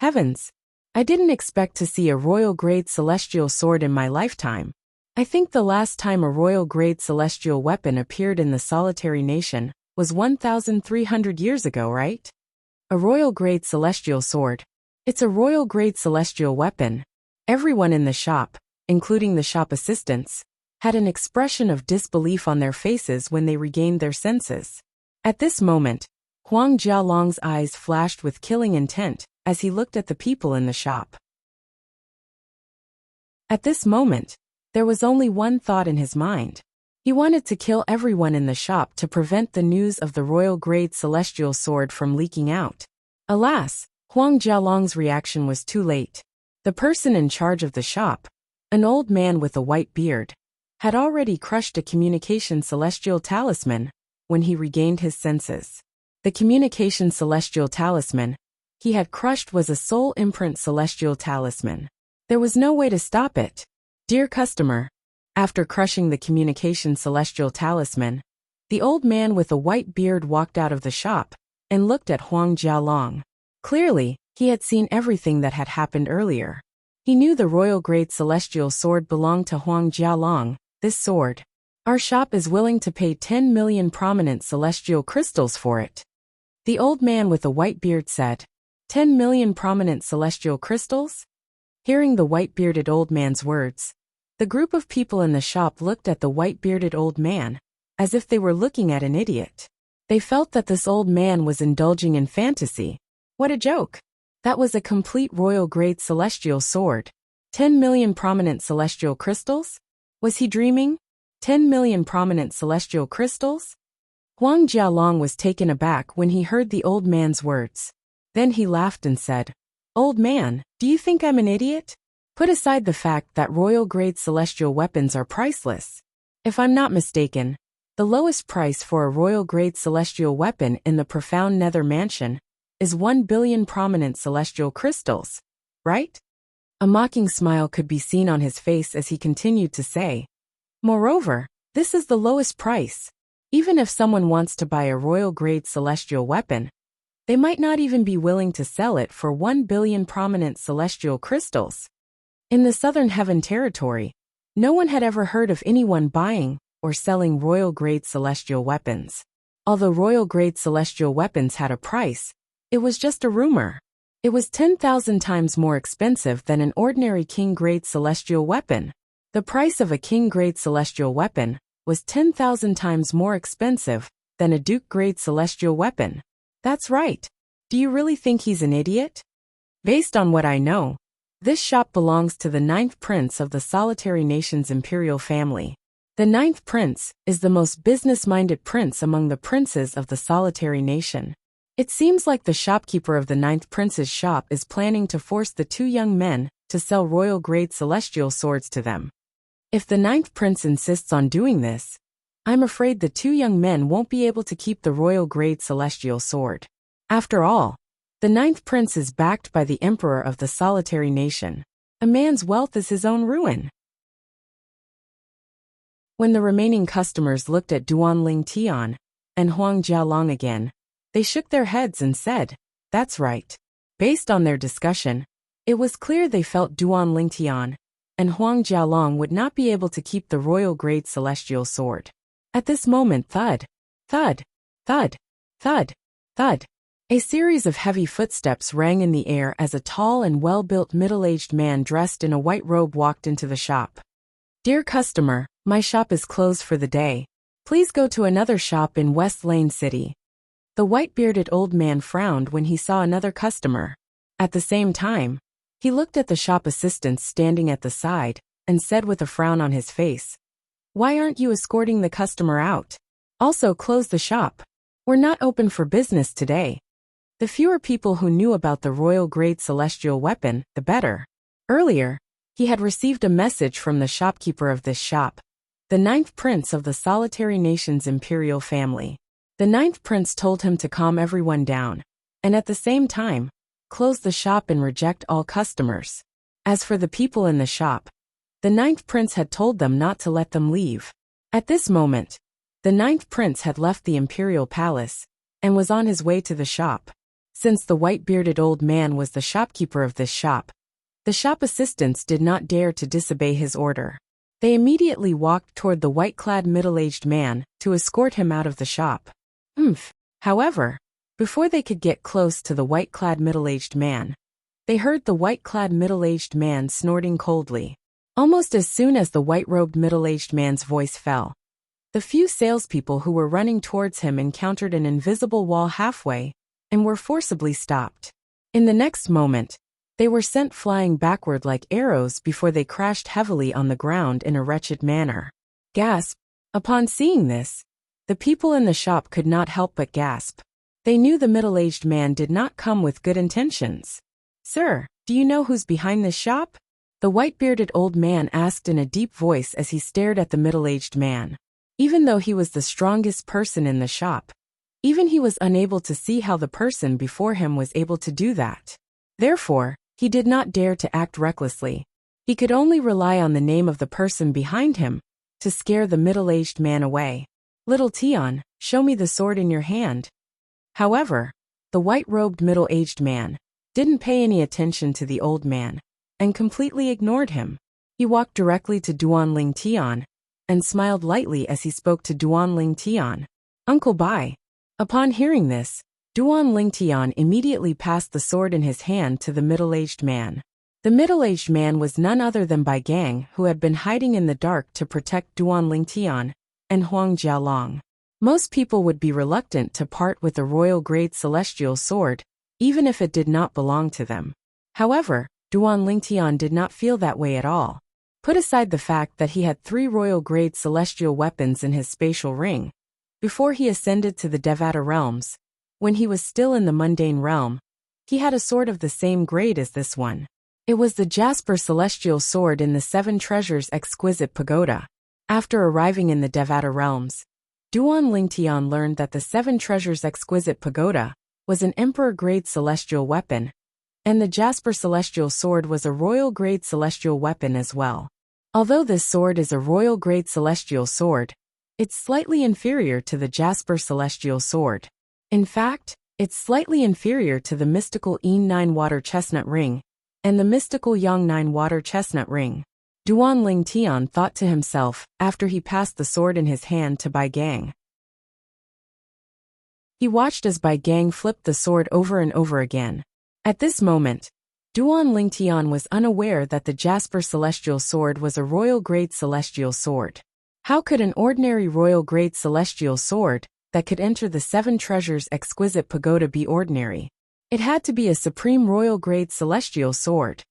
Speaker 1: Heavens! I didn't expect to see a royal-grade celestial sword in my lifetime. I think the last time a royal-grade celestial weapon appeared in the solitary nation was 1,300 years ago, right? A royal-grade celestial sword. It's a royal-grade celestial weapon. Everyone in the shop, including the shop assistants, had an expression of disbelief on their faces when they regained their senses. At this moment, Huang Jialong's eyes flashed with killing intent as he looked at the people in the shop. At this moment, there was only one thought in his mind. He wanted to kill everyone in the shop to prevent the news of the royal-grade celestial sword from leaking out. Alas, Huang Jialong's reaction was too late. The person in charge of the shop, an old man with a white beard, had already crushed a communication celestial talisman when he regained his senses. The communication celestial talisman he had crushed was a soul imprint celestial talisman. There was no way to stop it. Dear customer, after crushing the communication celestial talisman, The old man with the white beard walked out of the shop and looked at Huang Jialong. Clearly, he had seen everything that had happened earlier. He knew the royal grade celestial sword belonged to Huang Jialong. This sword. Our shop is willing to pay 10 million prominent celestial crystals for it. The old man with the white beard said. 10 million prominent celestial crystals? Hearing the white-bearded old man's words, the group of people in the shop looked at the white-bearded old man, as if they were looking at an idiot. They felt that this old man was indulging in fantasy. What a joke! That was a complete royal-grade celestial sword. 10 million prominent celestial crystals? Was he dreaming? 10 million prominent celestial crystals? Huang Jialong was taken aback when he heard the old man's words. Then he laughed and said, Old man, do you think I'm an idiot? Put aside the fact that royal-grade celestial weapons are priceless. If I'm not mistaken, the lowest price for a royal-grade celestial weapon in the profound nether mansion is 1 billion prominent celestial crystals, right? A mocking smile could be seen on his face as he continued to say, Moreover, this is the lowest price. Even if someone wants to buy a royal-grade celestial weapon, they might not even be willing to sell it for 1 billion prominent celestial crystals. In the Southern Heaven territory, no one had ever heard of anyone buying or selling royal-grade celestial weapons. Although royal-grade celestial weapons had a price, it was just a rumor. It was 10,000 times more expensive than an ordinary king-grade celestial weapon. The price of a king-grade celestial weapon was 10,000 times more expensive than a duke-grade celestial weapon. That's right. Do you really think he's an idiot? Based on what I know, this shop belongs to the 9th prince of the Solitary Nation's imperial family. The 9th prince is the most business-minded prince among the princes of the Solitary Nation. It seems like the shopkeeper of the 9th prince's shop is planning to force the two young men to sell royal-grade celestial swords to them. If the 9th prince insists on doing this, I'm afraid the two young men won't be able to keep the royal-grade celestial sword. After all, the 9th prince is backed by the emperor of the Solitary Nation. A man's wealth is his own ruin. When the remaining customers looked at Duan Ling Tian and Huang Jialong again, they shook their heads and said, That's right. Based on their discussion, it was clear they felt Duan Ling Tian and Huang Jialong would not be able to keep the royal-grade celestial sword. At this moment, thud, thud, thud, thud, thud. A series of heavy footsteps rang in the air as a tall and well-built middle-aged man dressed in a white robe walked into the shop. Dear customer, my shop is closed for the day. Please go to another shop in West Lane City. The white-bearded old man frowned when he saw another customer. At the same time, he looked at the shop assistants standing at the side and said with a frown on his face, Why aren't you escorting the customer out? Also close the shop. We're not open for business today. The fewer people who knew about the royal-grade celestial weapon, the better. Earlier, he had received a message from the shopkeeper of this shop, the 9th prince of the Solitary Nation's imperial family. The 9th prince told him to calm everyone down, and at the same time, close the shop and reject all customers. As for the people in the shop, the 9th prince had told them not to let them leave. At this moment, the 9th prince had left the imperial palace and was on his way to the shop. Since the white-bearded old man was the shopkeeper of this shop, the shop assistants did not dare to disobey his order. They immediately walked toward the white-clad middle-aged man to escort him out of the shop. However, before they could get close to the white-clad middle-aged man, they heard the white-clad middle-aged man snorting coldly. Almost as soon as the white-robed middle-aged man's voice fell, the few salespeople who were running towards him encountered an invisible wall halfway and were forcibly stopped. In the next moment, they were sent flying backward like arrows before they crashed heavily on the ground in a wretched manner. Gasp! Upon seeing this, the people in the shop could not help but gasp. They knew the middle-aged man did not come with good intentions. Sir, do you know who's behind this shop? The white-bearded old man asked in a deep voice as he stared at the middle-aged man. Even though he was the strongest person in the shop, even he was unable to see how the person before him was able to do that. Therefore, he did not dare to act recklessly. He could only rely on the name of the person behind him to scare the middle-aged man away. Little Tian, show me the sword in your hand. However, the white-robed middle-aged man didn't pay any attention to the old man and completely ignored him. He walked directly to Duanling Tian and smiled lightly as he spoke to Duanling Tian. Uncle Bai. Upon hearing this, Duanling Tian immediately passed the sword in his hand to the middle-aged man. The middle-aged man was none other than Bai Gang, who had been hiding in the dark to protect Duanling Tian and Huang Jialong. Most people would be reluctant to part with a royal-grade celestial sword, even if it did not belong to them. However, Duanling Tian did not feel that way at all. Put aside the fact that he had 3 royal-grade celestial weapons in his spatial ring. Before he ascended to the Devata realms, when he was still in the mundane realm, he had a sword of the same grade as this one. It was the Jasper Celestial Sword in the 7 Treasures Exquisite Pagoda. After arriving in the Devata realms, Duanling Tian learned that the 7 Treasures Exquisite Pagoda was an Emperor-grade celestial weapon, and the Jasper Celestial Sword was a royal-grade celestial weapon as well. Although this sword is a royal-grade celestial sword, it's slightly inferior to the Jasper Celestial Sword. In fact, it's slightly inferior to the mystical Yin 9 Water Chestnut Ring and the mystical Yang 9 Water Chestnut Ring. Duanling Tian thought to himself after he passed the sword in his hand to Bai Gang. He watched as Bai Gang flipped the sword over and over again. At this moment, Duanling Tian was unaware that the Jasper Celestial Sword was a royal-grade celestial sword. How could an ordinary royal-grade celestial sword that could enter the 7 Treasures Exquisite Pagoda be ordinary? It had to be a supreme royal-grade celestial sword.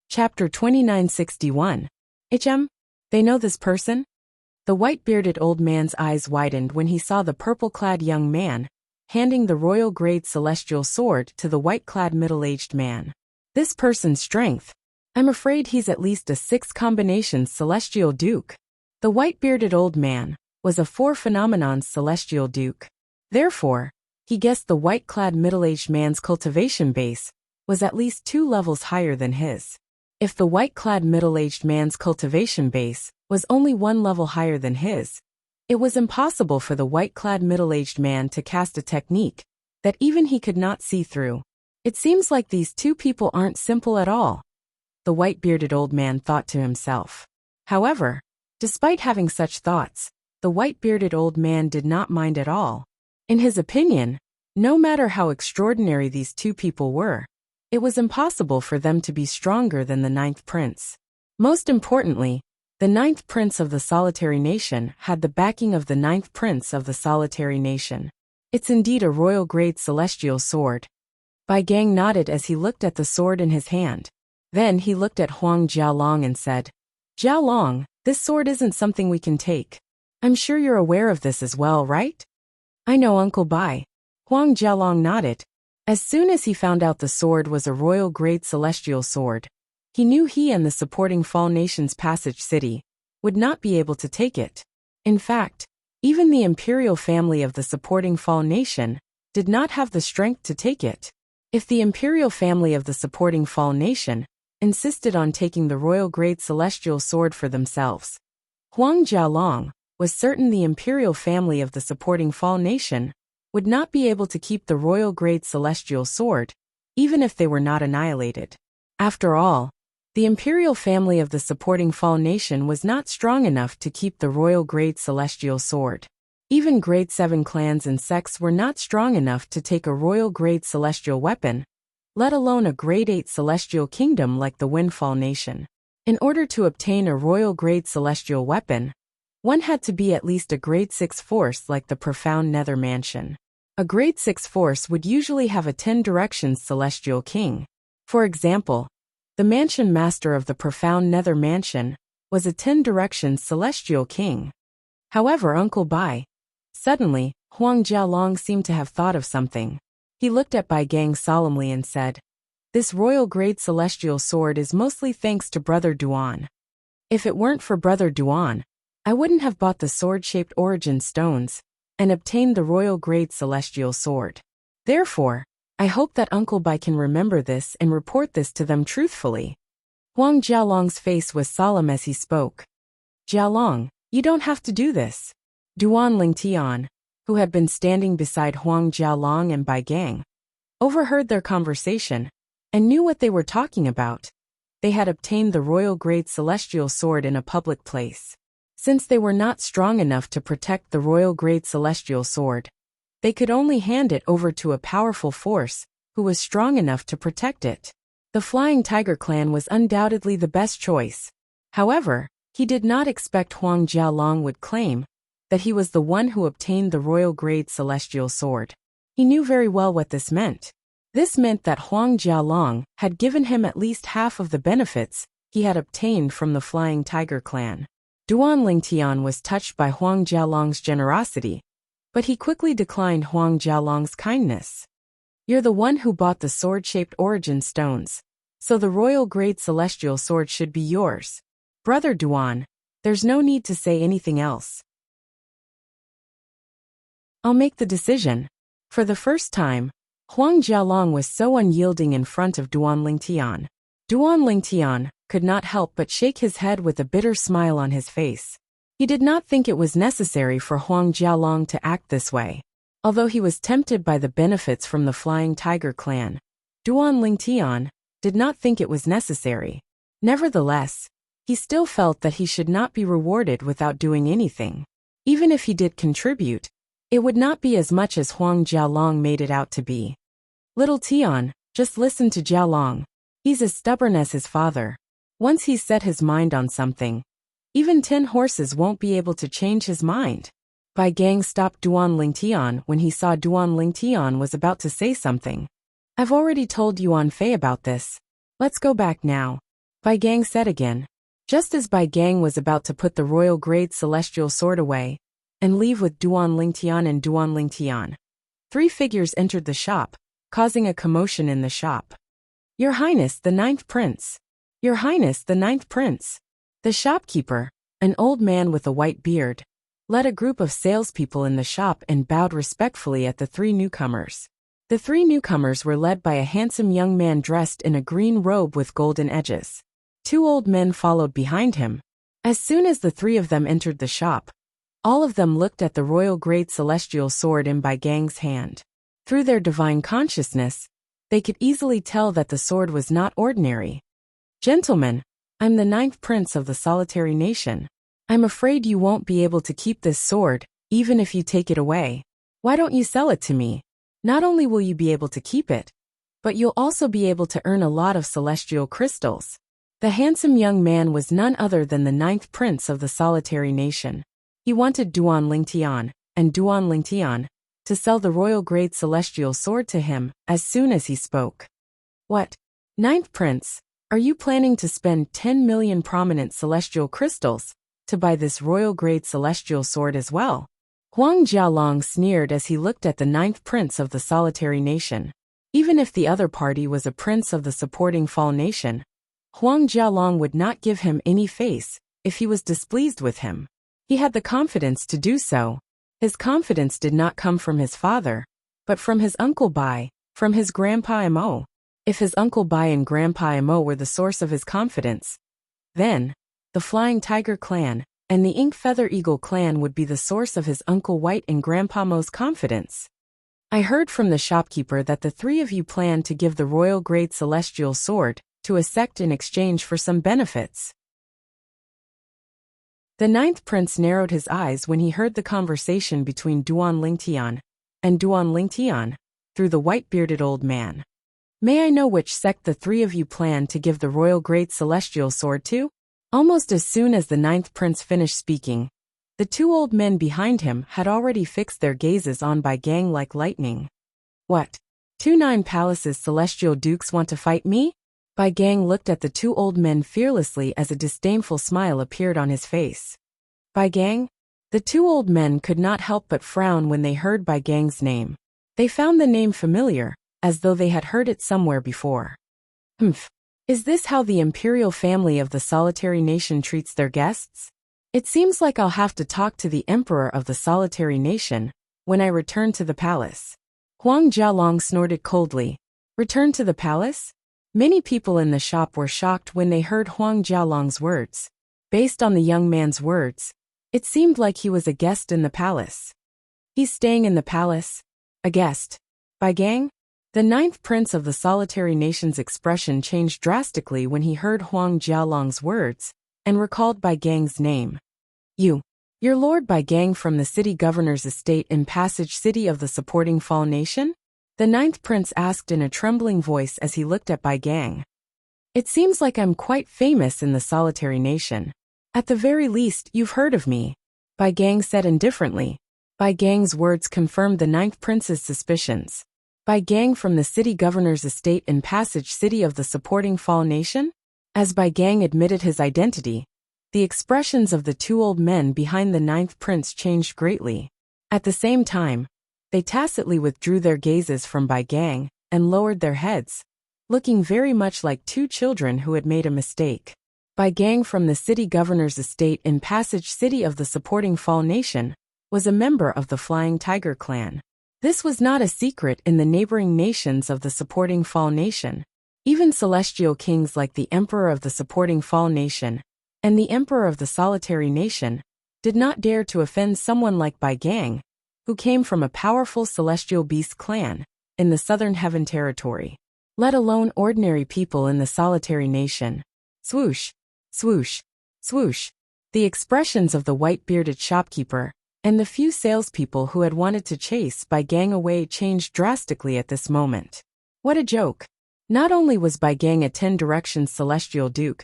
Speaker 1: Chapter 2961. They know this person? The white-bearded old man's eyes widened when he saw the purple-clad young man handing the royal-grade celestial sword to the white-clad middle-aged man. This person's strength. I'm afraid he's at least a 6 combination celestial duke. The white-bearded old man was a 4 phenomenons celestial duke. Therefore, he guessed the white-clad middle-aged man's cultivation base was at least 2 levels higher than his. If the white-clad middle-aged man's cultivation base was only 1 level higher than his, it was impossible for the white-clad middle-aged man to cast a technique that even he could not see through. It seems like these 2 people aren't simple at all, the white-bearded old man thought to himself. However, despite having such thoughts, the white-bearded old man did not mind at all. In his opinion, no matter how extraordinary these 2 people were, it was impossible for them to be stronger than the 9th prince. Most importantly, the 9th prince of the solitary nation had the backing of the 9th prince of the solitary nation. It's indeed a royal-grade celestial sword. Bai Gang nodded as he looked at the sword in his hand. Then he looked at Huang Jialong and said, Jialong, this sword isn't something we can take. I'm sure you're aware of this as well, right? I know, Uncle Bai. Huang Jialong nodded. As soon as he found out the sword was a royal-grade celestial sword, he knew he and the supporting Fall Nation's Passage City would not be able to take it. In fact, even the imperial family of the supporting Fall Nation did not have the strength to take it. If the imperial family of the supporting Fall Nation insisted on taking the royal-grade celestial sword for themselves, Huang Jialong was certain the imperial family of the supporting Fall Nation would not be able to keep the royal-grade celestial sword, even if they were not annihilated. After all, the imperial family of the supporting Fall Nation was not strong enough to keep the royal-grade celestial sword. Even grade 7 clans and sects were not strong enough to take a royal-grade celestial weapon, let alone a grade 8 celestial kingdom like the Windfall Nation. In order to obtain a royal-grade celestial weapon, one had to be at least a grade 6 force like the Profound Nether Mansion. A grade 6 force would usually have a 10 directions celestial king. For example, the mansion master of the Profound Nether Mansion was a 10 directions celestial king. However, Uncle Bai. Suddenly, Huang Jialong seemed to have thought of something. He looked at Bai Gang solemnly and said, This royal-grade celestial sword is mostly thanks to Brother Duan. If it weren't for Brother Duan, I wouldn't have bought the sword-shaped origin stones and obtained the royal-grade celestial sword. Therefore, I hope that Uncle Bai can remember this and report this to them truthfully. Huang Jialong's face was solemn as he spoke. Jialong, you don't have to do this. Duan Lingtian, who had been standing beside Huang Jialong and Bai Gang, overheard their conversation and knew what they were talking about. They had obtained the royal grade celestial sword in a public place. Since they were not strong enough to protect the royal grade celestial sword, they could only hand it over to a powerful force who was strong enough to protect it. The Flying Tiger clan was undoubtedly the best choice. However, he did not expect Huang Jialong would claim that he was the one who obtained the royal grade celestial sword. He knew very well what this meant. This meant that Huang Jialong had given him at least half of the benefits he had obtained from the Flying Tiger clan. Duan Lingtian was touched by Huang Jialong's generosity, but he quickly declined Huang Jialong's kindness. You're the one who bought the sword-shaped origin stones, so the royal grade celestial sword should be yours. Brother Duan, there's no need to say anything else. I'll make the decision. For the first time, Huang Jialong was so unyielding in front of Duan Lingtian. Duan Lingtian could not help but shake his head with a bitter smile on his face. He did not think it was necessary for Huang Jialong to act this way. Although he was tempted by the benefits from the Flying Tiger clan, Duan Lingtian did not think it was necessary. Nevertheless, he still felt that he should not be rewarded without doing anything. Even if he did contribute, it would not be as much as Huang Jialong made it out to be. Little Tian, just listen to Jialong. He's as stubborn as his father. Once he's set his mind on something, even 10 horses won't be able to change his mind. Bai Gang stopped Duan Lingtian when he saw Duan Lingtian was about to say something. I've already told Yuan Fei about this. Let's go back now, Bai Gang said again. Just as Bai Gang was about to put the royal grade celestial sword away and leave with Duan Lingtian and Duan Lingtian, 3 figures entered the shop, causing a commotion in the shop. Your Highness the 9th Prince. Your Highness the 9th Prince. The shopkeeper, an old man with a white beard, led a group of salespeople in the shop and bowed respectfully at the 3 newcomers. The 3 newcomers were led by a handsome young man dressed in a green robe with golden edges. 2 old men followed behind him. As soon as the 3 of them entered the shop, all of them looked at the royal grade celestial sword in Bai Gang's hand. Through their divine consciousness, they could easily tell that the sword was not ordinary. Gentlemen, I'm the 9th Prince of the Solitary Nation. I'm afraid you won't be able to keep this sword, even if you take it away. Why don't you sell it to me? Not only will you be able to keep it, but you'll also be able to earn a lot of celestial crystals. The handsome young man was none other than the 9th Prince of the Solitary Nation. He wanted Duan Lingtian and Duan Lingtian to sell the royal grade celestial sword to him as soon as he spoke. What? 9th Prince, are you planning to spend 10 million prominent celestial crystals to buy this royal grade celestial sword as well? Huang Jialong sneered as he looked at the 9th Prince of the Solitary Nation. Even if the other party was a prince of the supporting Fall Nation, Huang Jialong would not give him any face if he was displeased with him. He had the confidence to do so. His confidence did not come from his father, but from his Uncle Bai, from his Grandpa Mo. If his Uncle Bai and Grandpa Mo were the source of his confidence, then the Flying Tiger clan and the Ink Feather Eagle clan would be the source of his Uncle White and Grandpa Mo's confidence. I heard from the shopkeeper that the 3 of you plan to give the royal grade celestial sword to a sect in exchange for some benefits. The 9th Prince narrowed his eyes when he heard the conversation between Duan Lingtian and Duan Lingtian through the white-bearded old man. May I know which sect the 3 of you plan to give the royal grade celestial sword to? Almost as soon as the 9th Prince finished speaking, the 2 old men behind him had already fixed their gazes on Bai Gang like lightning. What? 2 Nine Palaces celestial dukes want to fight me? Bai Gang looked at the 2 old men fearlessly as a disdainful smile appeared on his face. Bai Gang? The 2 old men could not help but frown when they heard Bai Gang's name. They found the name familiar, as though they had heard it somewhere before. Is this how the imperial family of the Solitary Nation treats their guests? It seems like I'll have to talk to the Emperor of the Solitary Nation when I return to the palace. Huang Jialong snorted coldly. Return to the palace? Many people in the shop were shocked when they heard Huang Jialong's words. Based on the young man's words, it seemed like he was a guest in the palace. He's staying in the palace? A guest? Bai Gang? The ninth prince of the solitary nation's expression changed drastically when he heard Huang Jialong's words and recalled Bai Gang's name. You're Lord Bai Gang from the city governor's estate in Passage City of the supporting Fall Nation? The ninth prince asked in a trembling voice as he looked at Bai Gang. It seems like I'm quite famous in the solitary nation. At the very least, you've heard of me, Bai Gang said indifferently. Bai Gang's words confirmed the ninth prince's suspicions. Bai Gang from the city governor's estate in Passage City of the supporting Fall Nation? As Bai Gang admitted his identity, the expressions of the two old men behind the ninth prince changed greatly. At the same time, they tacitly withdrew their gazes from Bai Gang and lowered their heads, looking very much like two children who had made a mistake. Bai Gang from the city governor's estate in Passage City of the supporting Fall Nation was a member of the Flying Tiger clan. This was not a secret in the neighboring nations of the supporting Fall Nation. Even celestial kings like the Emperor of the supporting Fall Nation and the Emperor of the Solitary Nation did not dare to offend someone like Bai Gang, who came from a powerful celestial beast clan in the Southern Heaven Territory, let alone ordinary people in the Solitary Nation. Swoosh, swoosh, swoosh. The expressions of the white-bearded shopkeeper and the few salespeople who had wanted to chase Bai Gang away changed drastically at this moment. What a joke! Not only was Bai Gang a 10 Directions Celestial Duke,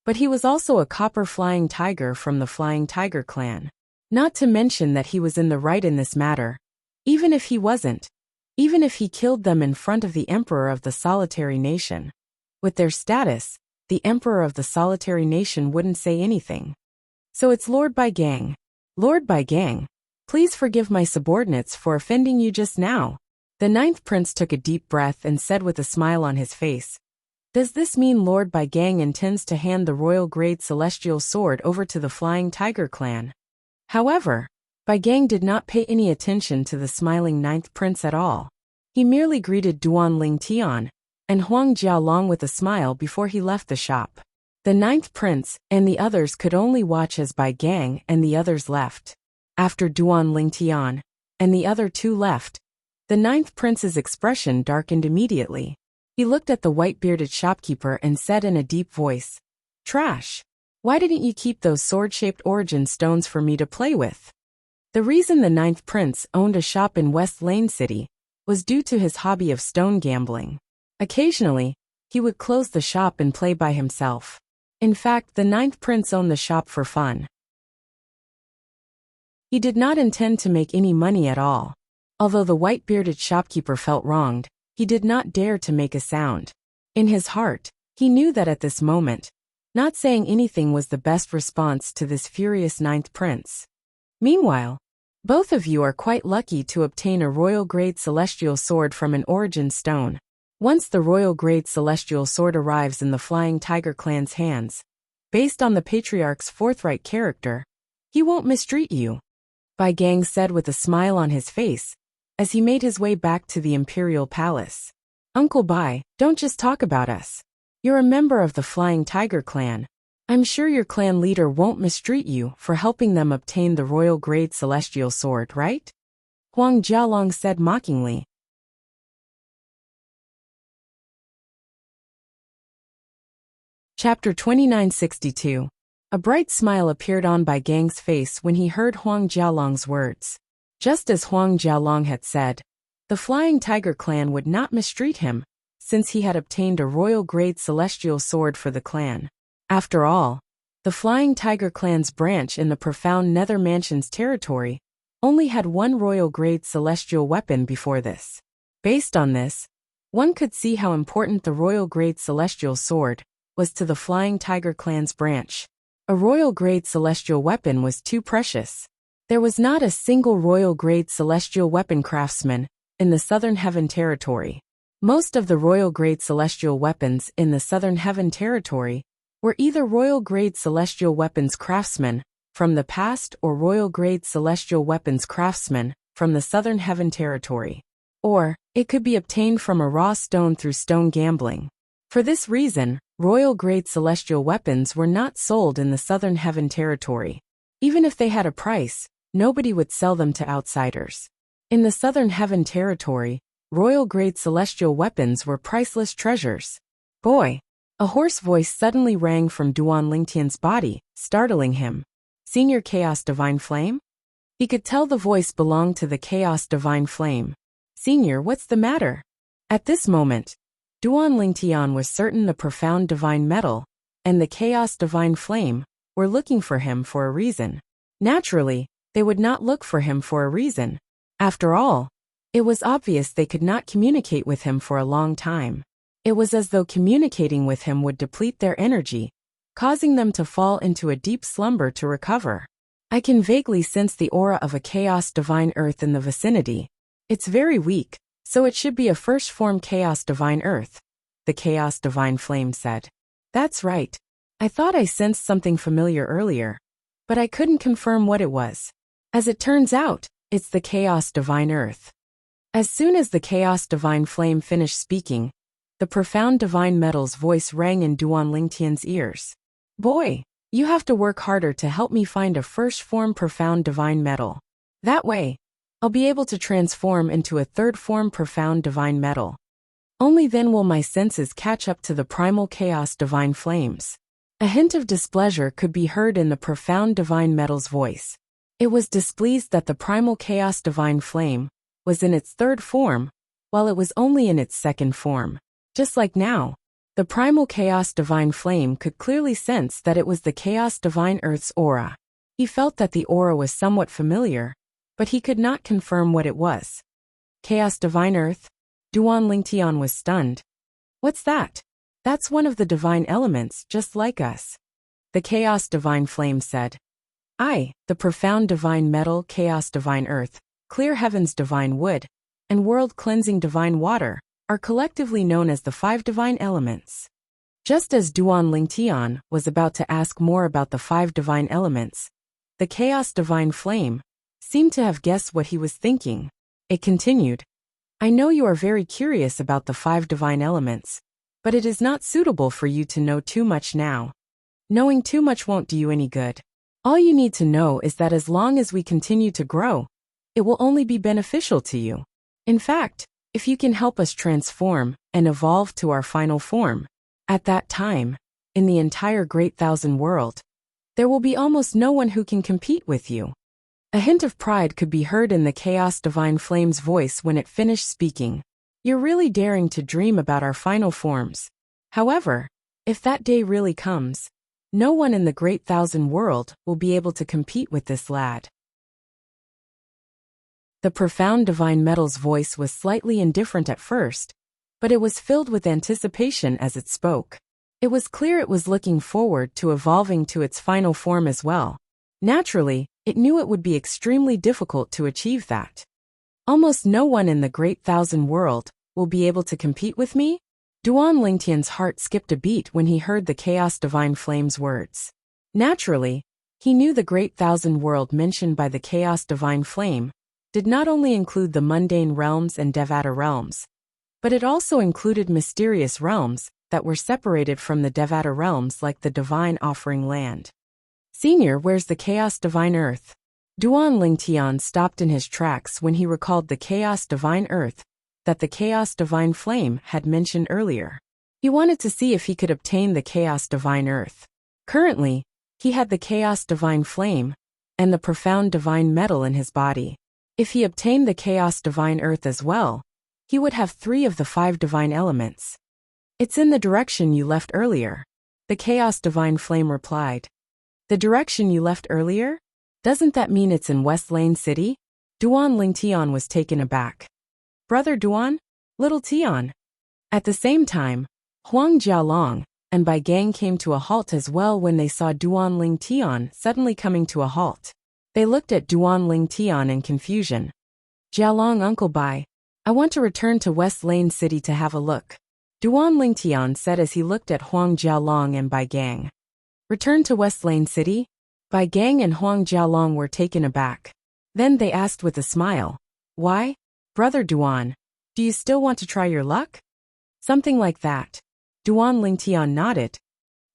Speaker 1: but he was also a copper flying tiger from the Flying Tiger clan. Not to mention that he was in the right in this matter. Even if he wasn't, even if he killed them in front of the Emperor of the Solitary Nation. With their status, the Emperor of the Solitary Nation wouldn't say anything. So it's Lord Bai Gang. Lord Bai Gang, please forgive my subordinates for offending you just now. The ninth prince took a deep breath and said with a smile on his face, does this mean Lord Bai Gang intends to hand the royal grade celestial sword over to the Flying Tiger clan? However, Bai Gang did not pay any attention to the smiling ninth prince at all. He merely greeted Duan Lingtian and Huang Jialong with a smile before he left the shop. The ninth prince and the others could only watch as Bai Gang and the others left. After Duan Lingtian and the other two left, the ninth prince's expression darkened immediately. He looked at the white-bearded shopkeeper and said in a deep voice, trash. Why didn't you keep those sword-shaped origin stones for me to play with? The reason the ninth prince owned a shop in West Lane City was due to his hobby of stone gambling. Occasionally, he would close the shop and play by himself. In fact, the ninth prince owned the shop for fun. He did not intend to make any money at all. Although the white-bearded shopkeeper felt wronged, he did not dare to make a sound. In his heart, he knew that at this moment, not saying anything was the best response to this furious ninth prince. Meanwhile, both of you are quite lucky to obtain a royal-grade celestial sword from an origin stone. Once the royal-grade celestial sword arrives in the Flying Tiger clan's hands, based on the patriarch's forthright character, he won't mistreat you, Bai Gang said with a smile on his face, as he made his way back to the imperial palace. Uncle Bai, don't just talk about us. You're a member of the Flying Tiger clan. I'm sure your clan leader won't mistreat you for helping them obtain the royal grade celestial sword, right? Huang Jialong said mockingly. Chapter 2962. A bright smile appeared on Bai Gang's face when he heard Huang Jialong's words. Just as Huang Jialong had said, the Flying Tiger clan would not mistreat him, since he had obtained a royal-grade celestial sword for the clan. After all, the Flying Tiger clan's branch in the profound Nether Mansion's territory only had one royal-grade celestial weapon before this. Based on this, one could see how important the royal-grade celestial sword was to the Flying Tiger clan's branch. A royal-grade celestial weapon was too precious. There was not a single royal-grade celestial weapon craftsman in the Southern Heaven Territory. Most of the royal-grade celestial weapons in the Southern Heaven Territory were either royal-grade celestial weapons craftsmen from the past or royal-grade celestial weapons craftsmen from the Southern Heaven Territory. Or, it could be obtained from a raw stone through stone gambling. For this reason, royal-grade celestial weapons were not sold in the Southern Heaven territory. Even if they had a price, nobody would sell them to outsiders. In the Southern Heaven territory, royal-grade celestial weapons were priceless treasures. Boy! A hoarse voice suddenly rang from Duan Lingtian's body, startling him. Senior Chaos Divine Flame? He could tell the voice belonged to the Chaos Divine Flame. Senior, what's the matter? At this moment, Duan Lingtian was certain the profound divine metal and the Chaos Divine Flame were looking for him for a reason. Naturally, they would not look for him for a reason. After all, it was obvious they could not communicate with him for a long time. It was as though communicating with him would deplete their energy, causing them to fall into a deep slumber to recover. I can vaguely sense the aura of a Chaos Divine Earth in the vicinity. It's very weak, so it should be a first-form Chaos Divine Earth, the Chaos Divine Flame said. That's right. I thought I sensed something familiar earlier, but I couldn't confirm what it was. As it turns out, it's the Chaos Divine Earth. As soon as the Chaos Divine Flame finished speaking, the profound divine metal's voice rang in Duan Lingtian's ears. Boy, you have to work harder to help me find a first-form profound divine metal. That way, I'll be able to transform into a third-form profound divine metal. Only then will my senses catch up to the primal Chaos Divine Flames. A hint of displeasure could be heard in the profound divine metal's voice. It was displeased that the primal Chaos Divine Flame was in its third form, while it was only in its second form. Just like now, the primal Chaos Divine Flame could clearly sense that it was the Chaos Divine Earth's aura. He felt that the aura was somewhat familiar, but he could not confirm what it was. Chaos Divine Earth? Duan Lingtian was stunned. What's that? That's one of the divine elements, just like us. The Chaos Divine Flame said. The profound divine metal, Chaos Divine Earth, clear heavens divine wood, and world-cleansing divine water are collectively known as the 5 divine elements. Just as Duan Lingtian was about to ask more about the 5 divine elements, the Chaos Divine Flame seemed to have guessed what he was thinking. It continued, I know you are very curious about the 5 divine elements, but it is not suitable for you to know too much now. Knowing too much won't do you any good. All you need to know is that as long as we continue to grow, it will only be beneficial to you. In fact, if you can help us transform and evolve to our final form, at that time, in the entire Great Thousand World, there will be almost no one who can compete with you. A hint of pride could be heard in the Chaos Divine Flame's voice when it finished speaking. You're really daring to dream about our final forms. However, if that day really comes, no one in the Great Thousand World will be able to compete with this lad. The profound divine metal's voice was slightly indifferent at first, but it was filled with anticipation as it spoke. It was clear it was looking forward to evolving to its final form as well. Naturally, it knew it would be extremely difficult to achieve that. Almost no one in the Great Thousand World will be able to compete with me? Duan Lingtian's heart skipped a beat when he heard the Chaos Divine Flame's words. Naturally, he knew the Great Thousand World mentioned by the Chaos Divine Flame did not only include the mundane realms and Devata realms, but it also included mysterious realms that were separated from the Devata realms like the Divine Offering Land. Senior, where's the Chaos Divine Earth? Duan Lingtian stopped in his tracks when he recalled the Chaos Divine Earth that the Chaos Divine Flame had mentioned earlier. He wanted to see if he could obtain the Chaos Divine Earth. Currently, he had the Chaos Divine Flame and the profound divine metal in his body. If he obtained the Chaos Divine Earth as well, he would have 3 of the 5 divine elements. It's in the direction you left earlier, the Chaos Divine Flame replied. The direction you left earlier? Doesn't that mean it's in West Lane City? Duan Lingtian was taken aback. Brother Duan? Little Tian. At the same time, Huang Jialong and Bai Gang came to a halt as well when they saw Duan Lingtian suddenly coming to a halt. They looked at Duan Lingtian in confusion. Jialong, Uncle Bai, I want to return to West Lane City to have a look, Duan Lingtian said as he looked at Huang Jialong and Bai Gang. Return to West Lane City? Bai Gang and Huang Jialong were taken aback. Then they asked with a smile, why? Brother Duan, do you still want to try your luck? Something like that. Duan Lingtian nodded.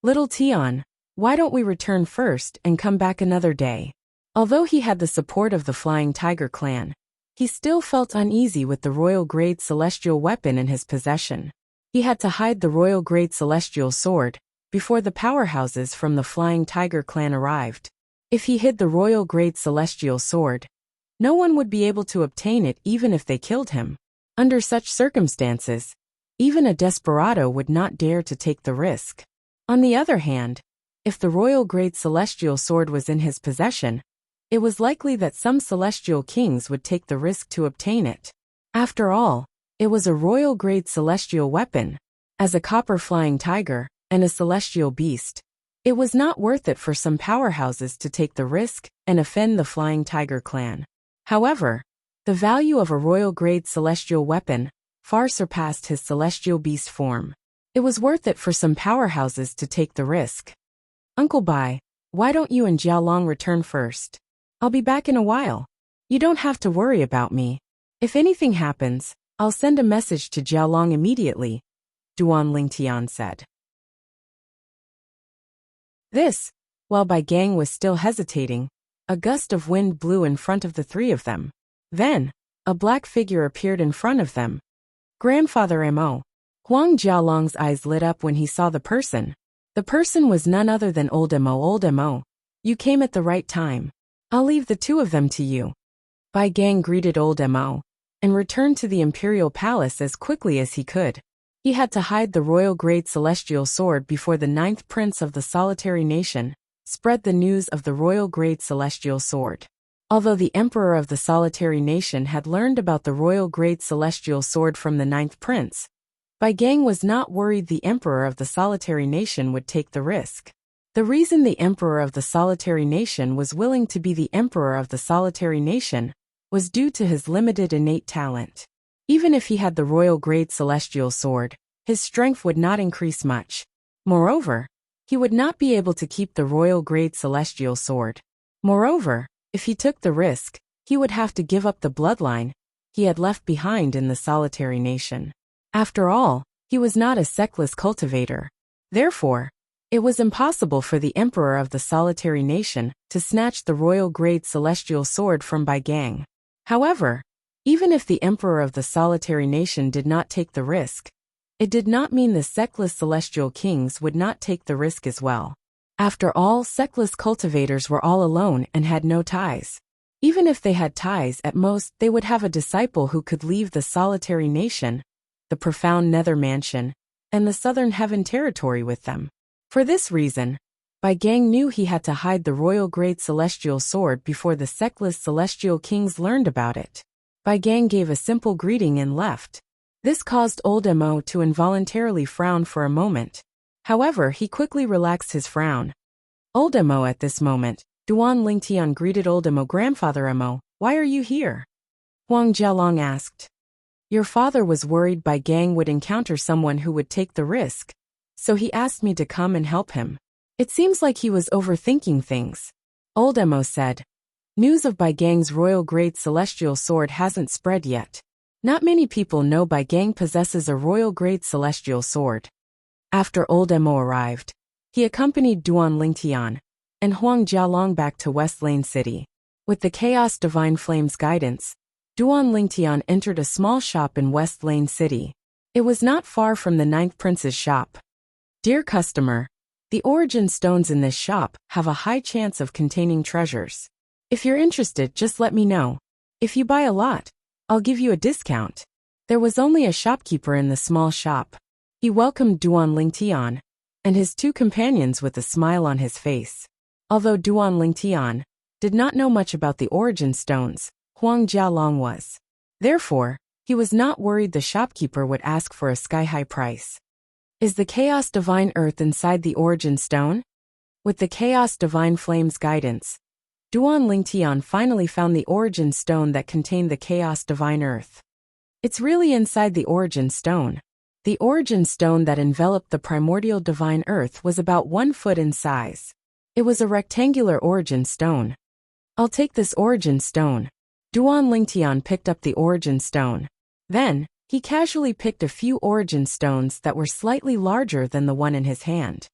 Speaker 1: Little Tian, why don't we return first and come back another day? Although he had the support of the Flying Tiger clan, he still felt uneasy with the royal-grade celestial weapon in his possession. He had to hide the royal-grade celestial sword before the powerhouses from the Flying Tiger clan arrived. If he hid the royal-grade celestial sword, no one would be able to obtain it even if they killed him. Under such circumstances, even a desperado would not dare to take the risk. On the other hand, if the royal-grade celestial sword was in his possession, it was likely that some celestial kings would take the risk to obtain it. After all, it was a royal-grade celestial weapon. As a copper flying tiger and a celestial beast, it was not worth it for some powerhouses to take the risk and offend the Flying Tiger clan. However, the value of a royal-grade celestial weapon far surpassed his celestial beast form. It was worth it for some powerhouses to take the risk. Uncle Bai, why don't you and Jiaolong return first? I'll be back in a while. You don't have to worry about me. If anything happens, I'll send a message to Jiaolong immediately, Duan Lingtian said. This, while Bai Gang was still hesitating, a gust of wind blew in front of the three of them. Then, a black figure appeared in front of them. Grandfather Mo. Huang Jiaolong's eyes lit up when he saw the person. The person was none other than Old Mo. Old Mo, you came at the right time. I'll leave the two of them to you. Bai Gang greeted Old Mo and returned to the imperial palace as quickly as he could. He had to hide the royal-grade celestial sword before the 9th prince of the solitary nation spread the news of the royal-grade celestial sword. Although the emperor of the solitary nation had learned about the royal-grade celestial sword from the 9th prince, Bai Gang was not worried the emperor of the solitary nation would take the risk. The reason the emperor of the solitary nation was willing to be the emperor of the solitary nation was due to his limited innate talent. Even if he had the royal-grade celestial sword, his strength would not increase much. Moreover, he would not be able to keep the royal-grade celestial sword. Moreover, if he took the risk, he would have to give up the bloodline he had left behind in the solitary nation. After all, he was not a sexless cultivator. Therefore, it was impossible for the emperor of the solitary nation to snatch the royal-grade celestial sword from Bai Gang. However, even if the emperor of the solitary nation did not take the risk, it did not mean the sexless celestial kings would not take the risk as well. After all, sexless cultivators were all alone and had no ties. Even if they had ties, at most they would have a disciple who could leave the solitary nation, the profound nether mansion, and the southern heaven territory with them. For this reason, Bai Gang knew he had to hide the royal-grade celestial sword before the sexless celestial kings learned about it. Bai Gang gave a simple greeting and left. This caused Old Mo to involuntarily frown for a moment. However, he quickly relaxed his frown. Old Mo at this moment, Duan Lingtian greeted Old Mo. Grandfather Mo, why are you here? Huang Jiaolong asked. Your father was worried Bai Gang would encounter someone who would take the risk, so he asked me to come and help him. It seems like he was overthinking things. Old Mo said. News of Bai Gang's royal-grade celestial sword hasn't spread yet. Not many people know Bai Gang possesses a royal-grade celestial sword. After Old Mo arrived, he accompanied Duan Lingtian and Huang Jiaolong back to West Lane City. With the Chaos Divine Flame's guidance, Duan Lingtian entered a small shop in West Lane City. It was not far from the 9th prince's shop. Dear customer, the origin stones in this shop have a high chance of containing treasures. If you're interested, just let me know. If you buy a lot, I'll give you a discount. There was only a shopkeeper in the small shop. He welcomed Duan Lingtian and his two companions with a smile on his face. Although Duan Lingtian did not know much about the origin stones, Huang Jiaolong was. Therefore, he was not worried the shopkeeper would ask for a sky-high price. Is the Chaos Divine Earth inside the origin stone? With the Chaos Divine Flame's guidance, Duan Lingtian finally found the origin stone that contained the Chaos Divine Earth. It's really inside the origin stone. The origin stone that enveloped the primordial divine earth was about 1 foot in size. It was a rectangular origin stone. I'll take this origin stone. Duan Lingtian picked up the origin stone. Then, He casually picked a few origin stones that were slightly larger than the one in his hand.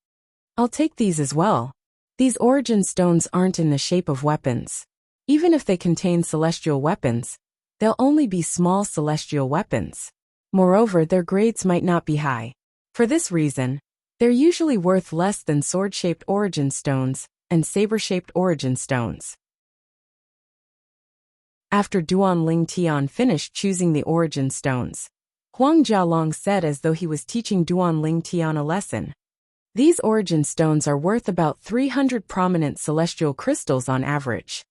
Speaker 1: I'll take these as well. These origin stones aren't in the shape of weapons. Even if they contain celestial weapons, they'll only be small celestial weapons. Moreover, their grades might not be high. For this reason, they're usually worth less than sword-shaped origin stones and saber-shaped origin stones. After Duan Ling Tian finished choosing the origin stones, Huang Jialong said as though he was teaching Duan Ling Tian a lesson. These origin stones are worth about 300 prominent celestial crystals on average.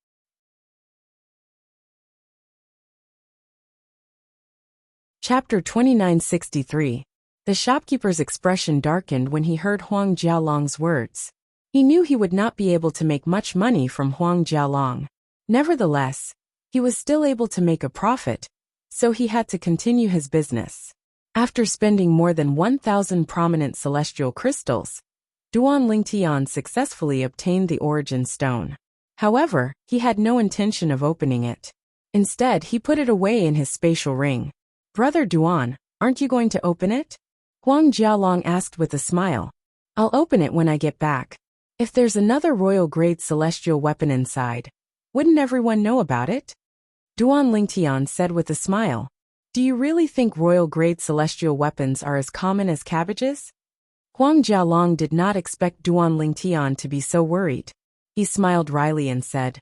Speaker 1: Chapter 2963. The shopkeeper's expression darkened when he heard Huang Jialong's words. He knew he would not be able to make much money from Huang Jialong. Nevertheless, he was still able to make a profit, so he had to continue his business. After spending more than 1,000 prominent celestial crystals, Duan Ling Tian successfully obtained the origin stone. However, he had no intention of opening it. Instead, he put it away in his spatial ring. "Brother Duan, aren't you going to open it?" Huang Jialong asked with a smile. "I'll open it when I get back. If there's another royal-grade celestial weapon inside, wouldn't everyone know about it?" Duan Ling Tian said with a smile. "Do you really think royal-grade celestial weapons are as common as cabbages?" Huang Jialong did not expect Duan Ling Tian to be so worried. He smiled wryly and said,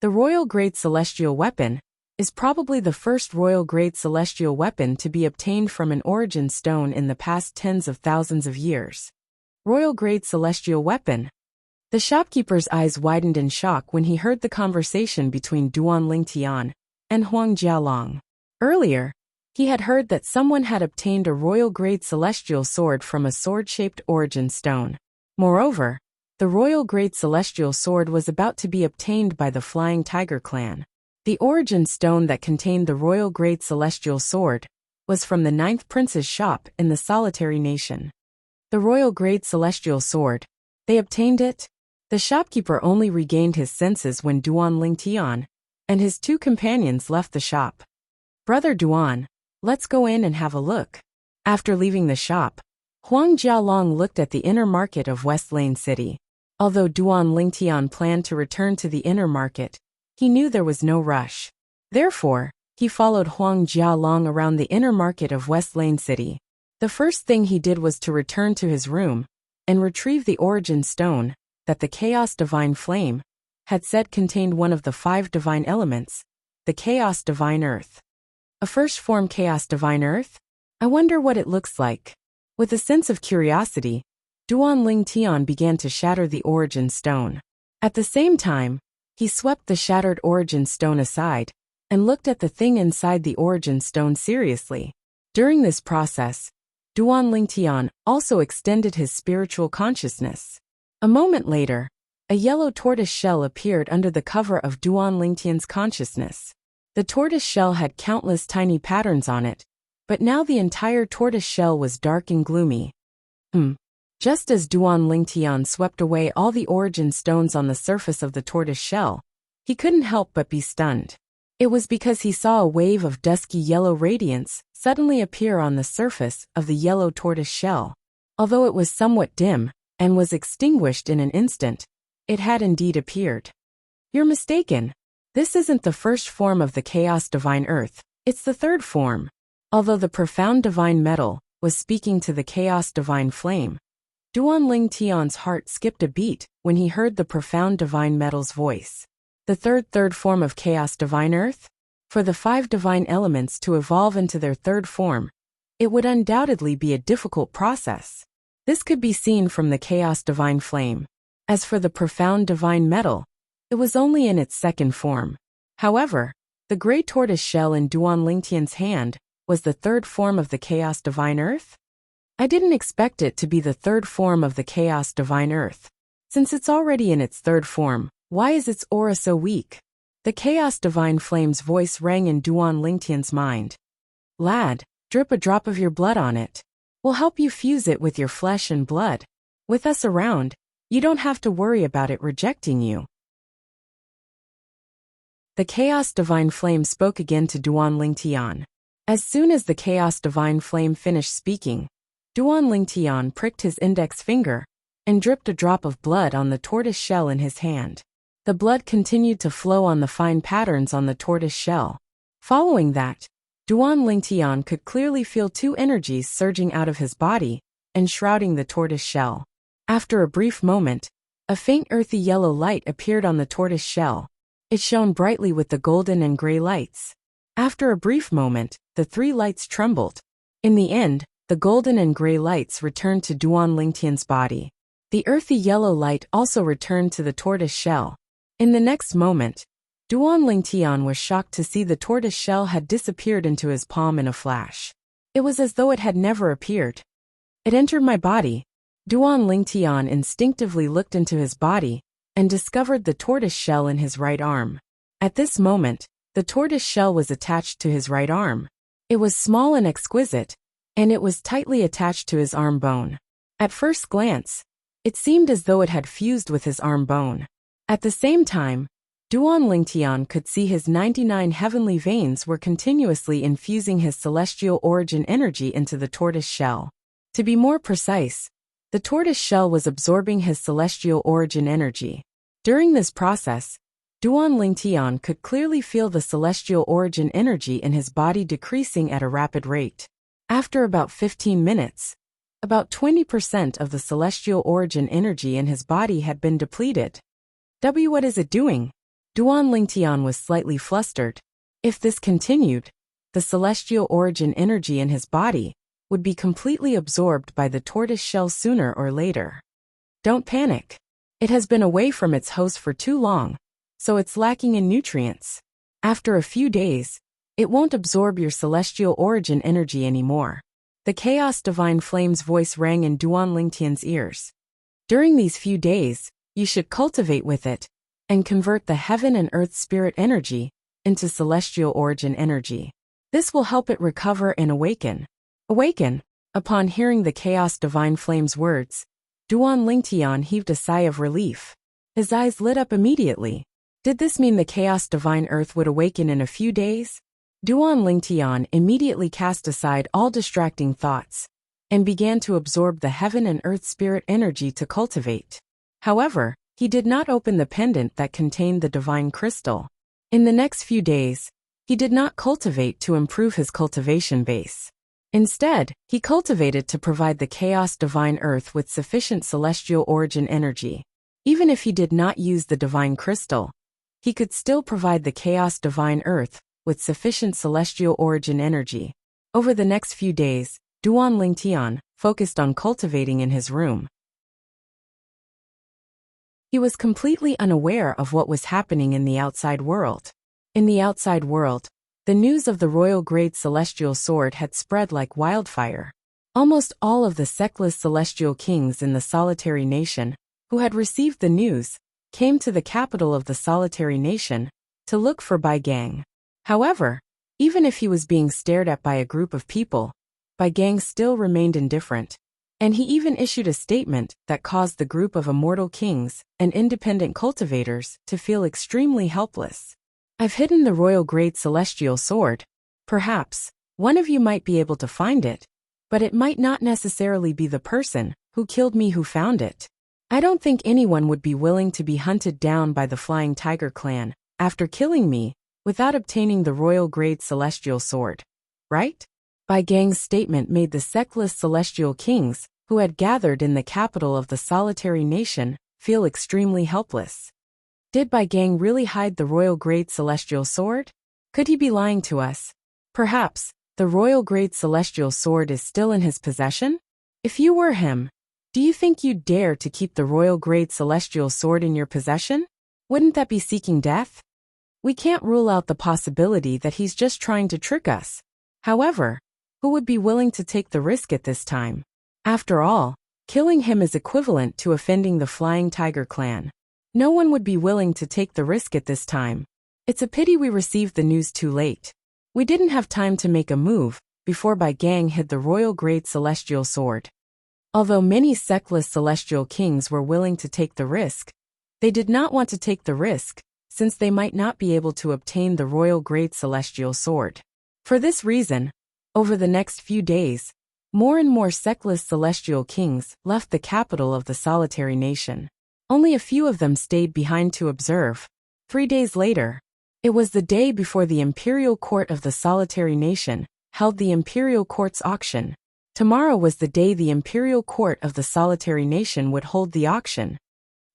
Speaker 1: "The royal-grade celestial weapon is probably the first royal-grade celestial weapon to be obtained from an origin stone in the past tens of thousands of years." Royal-grade celestial weapon. The shopkeeper's eyes widened in shock when he heard the conversation between Duan Ling Tian and Huang Jialong. Earlier, he had heard that someone had obtained a royal-grade celestial sword from a sword-shaped origin stone. Moreover, the royal-grade celestial sword was about to be obtained by the Flying Tiger clan. The origin stone that contained the royal-grade celestial sword was from the 9th prince's shop in the Solitary Nation. The royal-grade celestial sword. They obtained it? The shopkeeper only regained his senses when Duan Ling Tian and his two companions left the shop. "Brother Duan, let's go in and have a look." After leaving the shop, Huang Jialong looked at the inner market of West Lane City. Although Duan Ling Tian planned to return to the inner market, he knew there was no rush. Therefore, he followed Huang Jialong around the inner market of West Lane City. The first thing he did was to return to his room and retrieve the origin stone that the Chaos Divine Flame had said contained one of the 5 divine elements, the Chaos Divine Earth. A first form Chaos Divine Earth? I wonder what it looks like. With a sense of curiosity, Duan Ling Tian began to shatter the origin stone. At the same time, he swept the shattered origin stone aside and looked at the thing inside the origin stone seriously. During this process, Duan Ling Tian also extended his spiritual consciousness. A moment later, a yellow tortoise shell appeared under the cover of Duan Ling Tian's consciousness. The tortoise shell had countless tiny patterns on it, but now the entire tortoise shell was dark and gloomy. Just as Duan Ling Tian swept away all the origin stones on the surface of the tortoise shell, he couldn't help but be stunned. It was because he saw a wave of dusky yellow radiance suddenly appear on the surface of the yellow tortoise shell. Although it was somewhat dim and was extinguished in an instant, it had indeed appeared. "You're mistaken. This isn't the first form of the Chaos Divine Earth, it's the third form." Although the profound divine metal was speaking to the Chaos Divine Flame, Duan Ling Tian's heart skipped a beat when he heard the profound divine metal's voice. The third form of Chaos Divine Earth? For the 5 divine elements to evolve into their third form, it would undoubtedly be a difficult process. This could be seen from the Chaos Divine Flame. As for the profound divine metal, it was only in its second form. However, the gray tortoise shell in Duan Ling Tian's hand was the third form of the Chaos Divine Earth? I didn't expect it to be the third form of the Chaos Divine Earth. Since it's already in its third form, why is its aura so weak? The Chaos Divine Flame's voice rang in Duan Ling Tian's mind. "Lad, drip a drop of your blood on it. We'll help you fuse it with your flesh and blood. With us around, you don't have to worry about it rejecting you." The Chaos Divine Flame spoke again to Duan Ling Tian. As soon as the Chaos Divine Flame finished speaking, Duan Lingtian pricked his index finger and dripped a drop of blood on the tortoise shell in his hand. The blood continued to flow on the fine patterns on the tortoise shell. Following that, Duan Lingtian could clearly feel two energies surging out of his body and shrouding the tortoise shell. After a brief moment, a faint earthy yellow light appeared on the tortoise shell. It shone brightly with the golden and gray lights. After a brief moment, the three lights trembled. In the end, the golden and gray lights returned to Duan Lingtian's body. The earthy yellow light also returned to the tortoise shell. In the next moment, Duan Lingtian was shocked to see the tortoise shell had disappeared into his palm in a flash. It was as though it had never appeared. It entered my body. Duan Lingtian instinctively looked into his body and discovered the tortoise shell in his right arm. At this moment, the tortoise shell was attached to his right arm. It was small and exquisite, and it was tightly attached to his arm bone. At first glance, it seemed as though it had fused with his arm bone. At the same time, Duan Lingtian could see his 99 heavenly veins were continuously infusing his celestial origin energy into the tortoise shell. To be more precise, the tortoise shell was absorbing his celestial origin energy. During this process, Duan Lingtian could clearly feel the celestial origin energy in his body decreasing at a rapid rate. After about 15 minutes, about 20% of the celestial origin energy in his body had been depleted. What is it doing? Duan Lingtian was slightly flustered. If this continued, the celestial origin energy in his body would be completely absorbed by the tortoise shell sooner or later. Don't panic. It has been away from its host for too long, so it's lacking in nutrients. After a few days, it won't absorb your celestial origin energy anymore. The Chaos Divine Flame's voice rang in Duan Lingtian's ears. During these few days, you should cultivate with it and convert the heaven and earth spirit energy into celestial origin energy. This will help it recover and awaken. Awaken! Upon hearing the Chaos Divine Flame's words, Duan Lingtian heaved a sigh of relief. His eyes lit up immediately. Did this mean the Chaos Divine Earth would awaken in a few days? Duan Lingtian immediately cast aside all distracting thoughts and began to absorb the heaven and earth spirit energy to cultivate. However, he did not open the pendant that contained the divine crystal. In the next few days, he did not cultivate to improve his cultivation base. Instead, he cultivated to provide the Chaos Divine Earth with sufficient celestial origin energy. Even if he did not use the divine crystal, he could still provide the Chaos Divine Earth with sufficient celestial origin energy. Over the next few days, Duan Lingtian focused on cultivating in his room. He was completely unaware of what was happening in the outside world. In the outside world, the news of the royal grade celestial sword had spread like wildfire. Almost all of the sectless celestial kings in the solitary nation, who had received the news, came to the capital of the solitary nation to look for Bai Gang. However, even if he was being stared at by a group of people, Bai Gang still remained indifferent. And he even issued a statement that caused the group of immortal kings and independent cultivators to feel extremely helpless. I've hidden the royal grade celestial sword. Perhaps one of you might be able to find it, but it might not necessarily be the person who killed me who found it. I don't think anyone would be willing to be hunted down by the Flying Tiger clan after killing me without obtaining the royal grade celestial sword, right? Bai Gang's statement made the sectless celestial kings who had gathered in the capital of the solitary nation feel extremely helpless. Did Bai Gang really hide the royal grade celestial sword? Could he be lying to us? Perhaps the royal grade celestial sword is still in his possession? If you were him, do you think you'd dare to keep the royal grade celestial sword in your possession? Wouldn't that be seeking death? We can't rule out the possibility that he's just trying to trick us. However, who would be willing to take the risk at this time? After all, killing him is equivalent to offending the Flying Tiger clan. No one would be willing to take the risk at this time. It's a pity we received the news too late. We didn't have time to make a move before Bai Gang hid the royal grade celestial sword. Although many sectless celestial kings were willing to take the risk, they did not want to take the risk since they might not be able to obtain the royal grade celestial sword. For this reason, over the next few days, more and more sectless celestial kings left the capital of the solitary nation. Only a few of them stayed behind to observe. 3 days later, it was the day before the imperial court of the solitary nation held the imperial court's auction. Tomorrow was the day the imperial court of the solitary nation would hold the auction.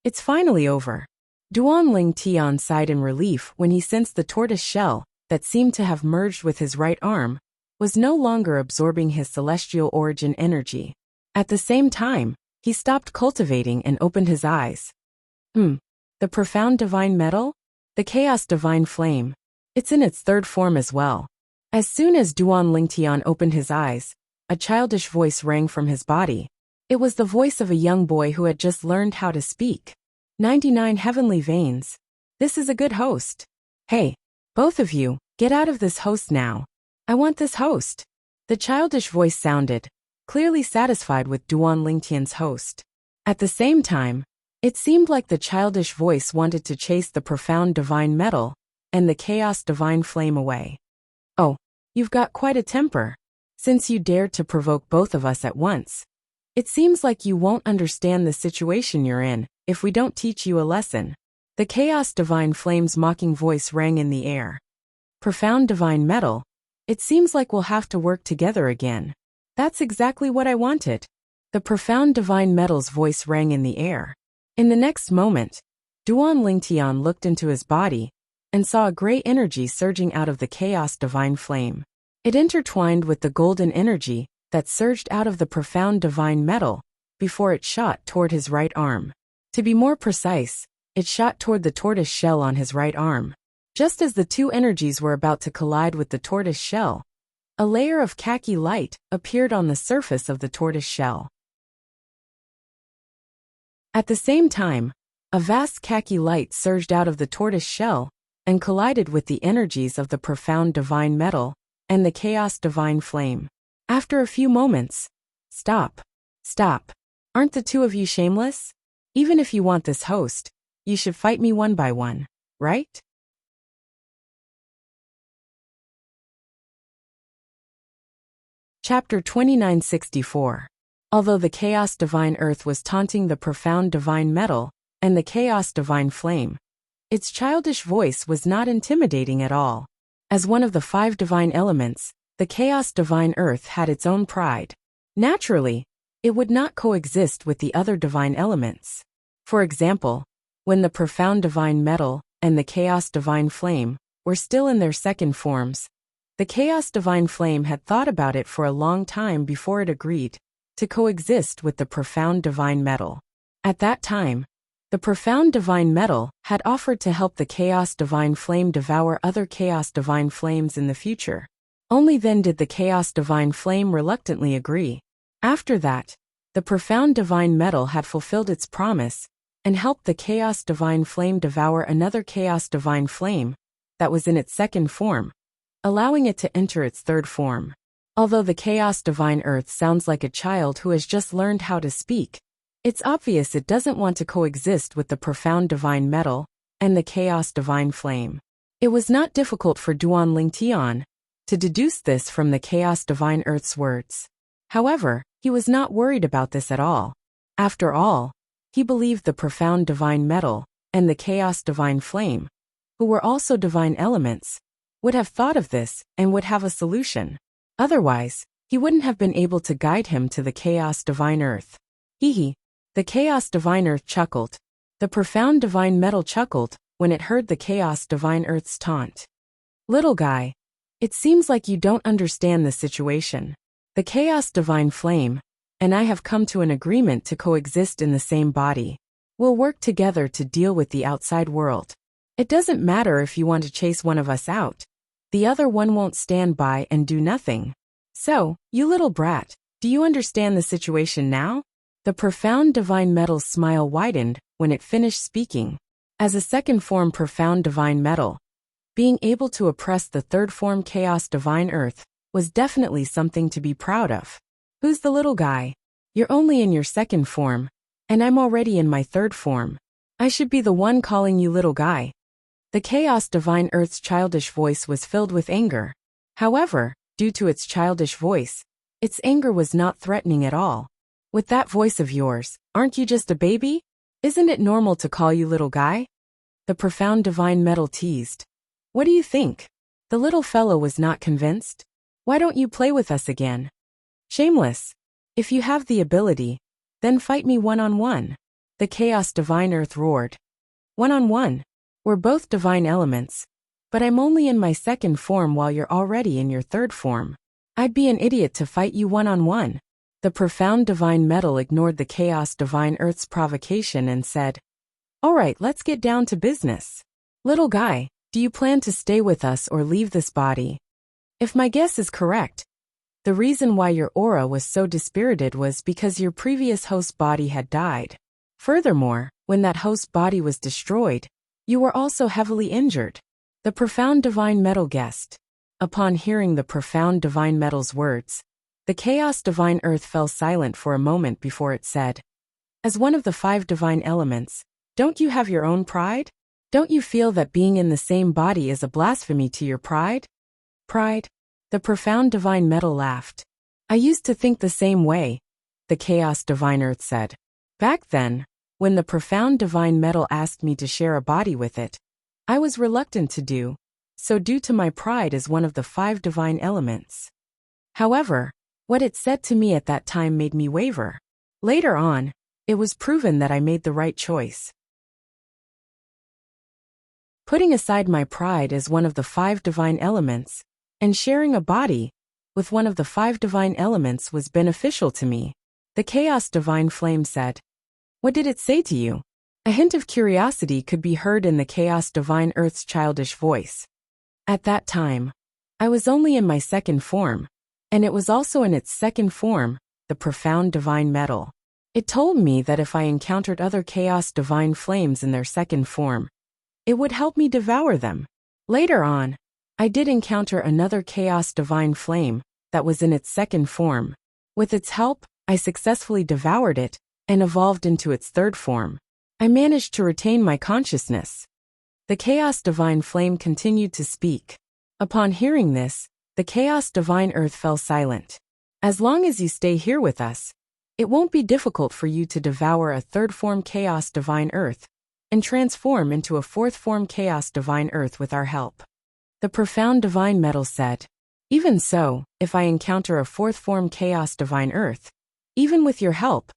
Speaker 1: It's finally over. Duan Ling Tian sighed in relief when he sensed the tortoise shell, that seemed to have merged with his right arm, was no longer absorbing his celestial origin energy. At the same time, he stopped cultivating and opened his eyes. The profound divine metal? The chaos divine flame. It's in its third form as well. As soon as Duan Lingtian opened his eyes, a childish voice rang from his body. It was the voice of a young boy who had just learned how to speak. 99 heavenly veins. This is a good host. Hey, both of you, get out of this host now. I want this host. The childish voice sounded, clearly satisfied with Duan Lingtian's host. At the same time, it seemed like the childish voice wanted to chase the profound divine metal and the chaos divine flame away. Oh, you've got quite a temper. Since you dared to provoke both of us at once. It seems like you won't understand the situation you're in if we don't teach you a lesson. The chaos divine flame's mocking voice rang in the air. Profound divine metal? It seems like we'll have to work together again. That's exactly what I wanted. The profound divine metal's voice rang in the air. In the next moment, Duan Lingtian looked into his body and saw a gray energy surging out of the chaos divine flame. It intertwined with the golden energy that surged out of the profound divine metal before it shot toward his right arm. To be more precise, it shot toward the tortoise shell on his right arm. Just as the two energies were about to collide with the tortoise shell, a layer of khaki light appeared on the surface of the tortoise shell. At the same time, a vast khaki light surged out of the tortoise shell and collided with the energies of the profound divine metal and the chaos divine flame. After a few moments, stop. Aren't the two of you shameless? Even if you want this host, you should fight me one by one, right? Chapter 2964. Although the chaos divine earth was taunting the profound divine metal and the chaos divine flame, its childish voice was not intimidating at all. As one of the 5 divine elements, the chaos divine earth had its own pride. Naturally, it would not coexist with the other divine elements. For example, when the profound divine metal and the chaos divine flame were still in their second forms, the chaos divine flame had thought about it for a long time before it agreed to coexist with the profound divine metal. At that time, the profound divine metal had offered to help the chaos divine flame devour other chaos divine flames in the future. Only then did the chaos divine flame reluctantly agree. After that, the profound divine metal had fulfilled its promise and helped the chaos divine flame devour another chaos divine flame that was in its second form, allowing it to enter its third form. Although the chaos divine earth sounds like a child who has just learned how to speak, it's obvious it doesn't want to coexist with the profound divine metal and the chaos divine flame. It was not difficult for Duan Lingtian to deduce this from the chaos divine earth's words. However, he was not worried about this at all. After all, he believed the profound divine metal and the chaos divine flame, who were also divine elements, would have thought of this and would have a solution. Otherwise, he wouldn't have been able to guide him to the chaos divine earth. Hee. The chaos divine earth chuckled. The profound divine metal chuckled when it heard the chaos divine earth's taunt. Little guy, it seems like you don't understand the situation. The chaos divine flame and I have come to an agreement to coexist in the same body. We'll work together to deal with the outside world. It doesn't matter if you want to chase one of us out. The other one won't stand by and do nothing. So, you little brat, do you understand the situation now? The profound divine metal's smile widened when it finished speaking. As a second form profound divine metal, being able to oppress the third form chaos divine earth was definitely something to be proud of. Who's the little guy? You're only in your second form, and I'm already in my third form. I should be the one calling you little guy. The chaos divine earth's childish voice was filled with anger. However, due to its childish voice, its anger was not threatening at all. With that voice of yours, aren't you just a baby? Isn't it normal to call you little guy? The profound divine metal teased. What do you think? The little fellow was not convinced. Why don't you play with us again? Shameless. If you have the ability, then fight me one-on-one. The chaos divine earth roared. One-on-one. We're both divine elements, but I'm only in my second form while you're already in your third form. I'd be an idiot to fight you one-on-one. The profound divine metal ignored the chaos divine earth's provocation and said, All right, let's get down to business. Little guy, do you plan to stay with us or leave this body? If my guess is correct, the reason why your aura was so dispirited was because your previous host body had died. Furthermore, when that host body was destroyed, you were also heavily injured. The profound divine metal guessed. Upon hearing the profound divine metal's words, the chaos divine earth fell silent for a moment before it said, As one of the 5 divine elements, don't you have your own pride? Don't you feel that being in the same body is a blasphemy to your pride? Pride? The profound divine metal laughed. I used to think the same way, the chaos divine earth said. Back then, when the profound divine metal asked me to share a body with it, I was reluctant to do so due to my pride as one of the 5 divine elements. However, what it said to me at that time made me waver. Later on, it was proven that I made the right choice. Putting aside my pride as one of the 5 divine elements, and sharing a body with one of the 5 divine elements was beneficial to me, the chaos divine flame said. What did it say to you? A hint of curiosity could be heard in the chaos divine earth's childish voice. At that time, I was only in my second form, and it was also in its second form, the profound divine metal. It told me that if I encountered other chaos divine flames in their second form, it would help me devour them. Later on, I did encounter another chaos divine flame that was in its second form. With its help, I successfully devoured it and evolved into its third form. I managed to retain my consciousness. The chaos divine flame continued to speak. Upon hearing this, the chaos divine earth fell silent. As long as you stay here with us, it won't be difficult for you to devour a third form chaos divine earth and transform into a fourth form chaos divine earth with our help. The profound divine metal said, Even so, if I encounter a fourth form chaos divine earth, even with your help,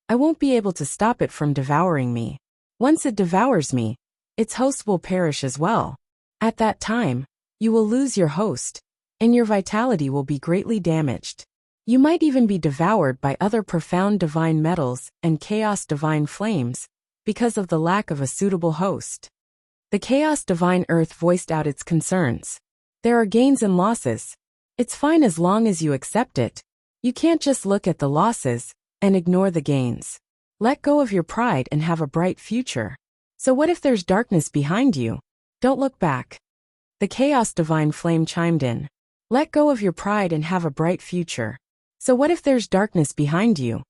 Speaker 1: I won't be able to stop it from devouring me. Once it devours me, its host will perish as well. At that time, you will lose your host, and your vitality will be greatly damaged. You might even be devoured by other profound divine metals and chaos divine flames because of the lack of a suitable host. The chaos divine earth voiced out its concerns. There are gains and losses. It's fine as long as you accept it. You can't just look at the losses and ignore the gains. Let go of your pride and have a bright future. So what if there's darkness behind you? Don't look back. The chaos divine flame chimed in. Let go of your pride and have a bright future. So what if there's darkness behind you?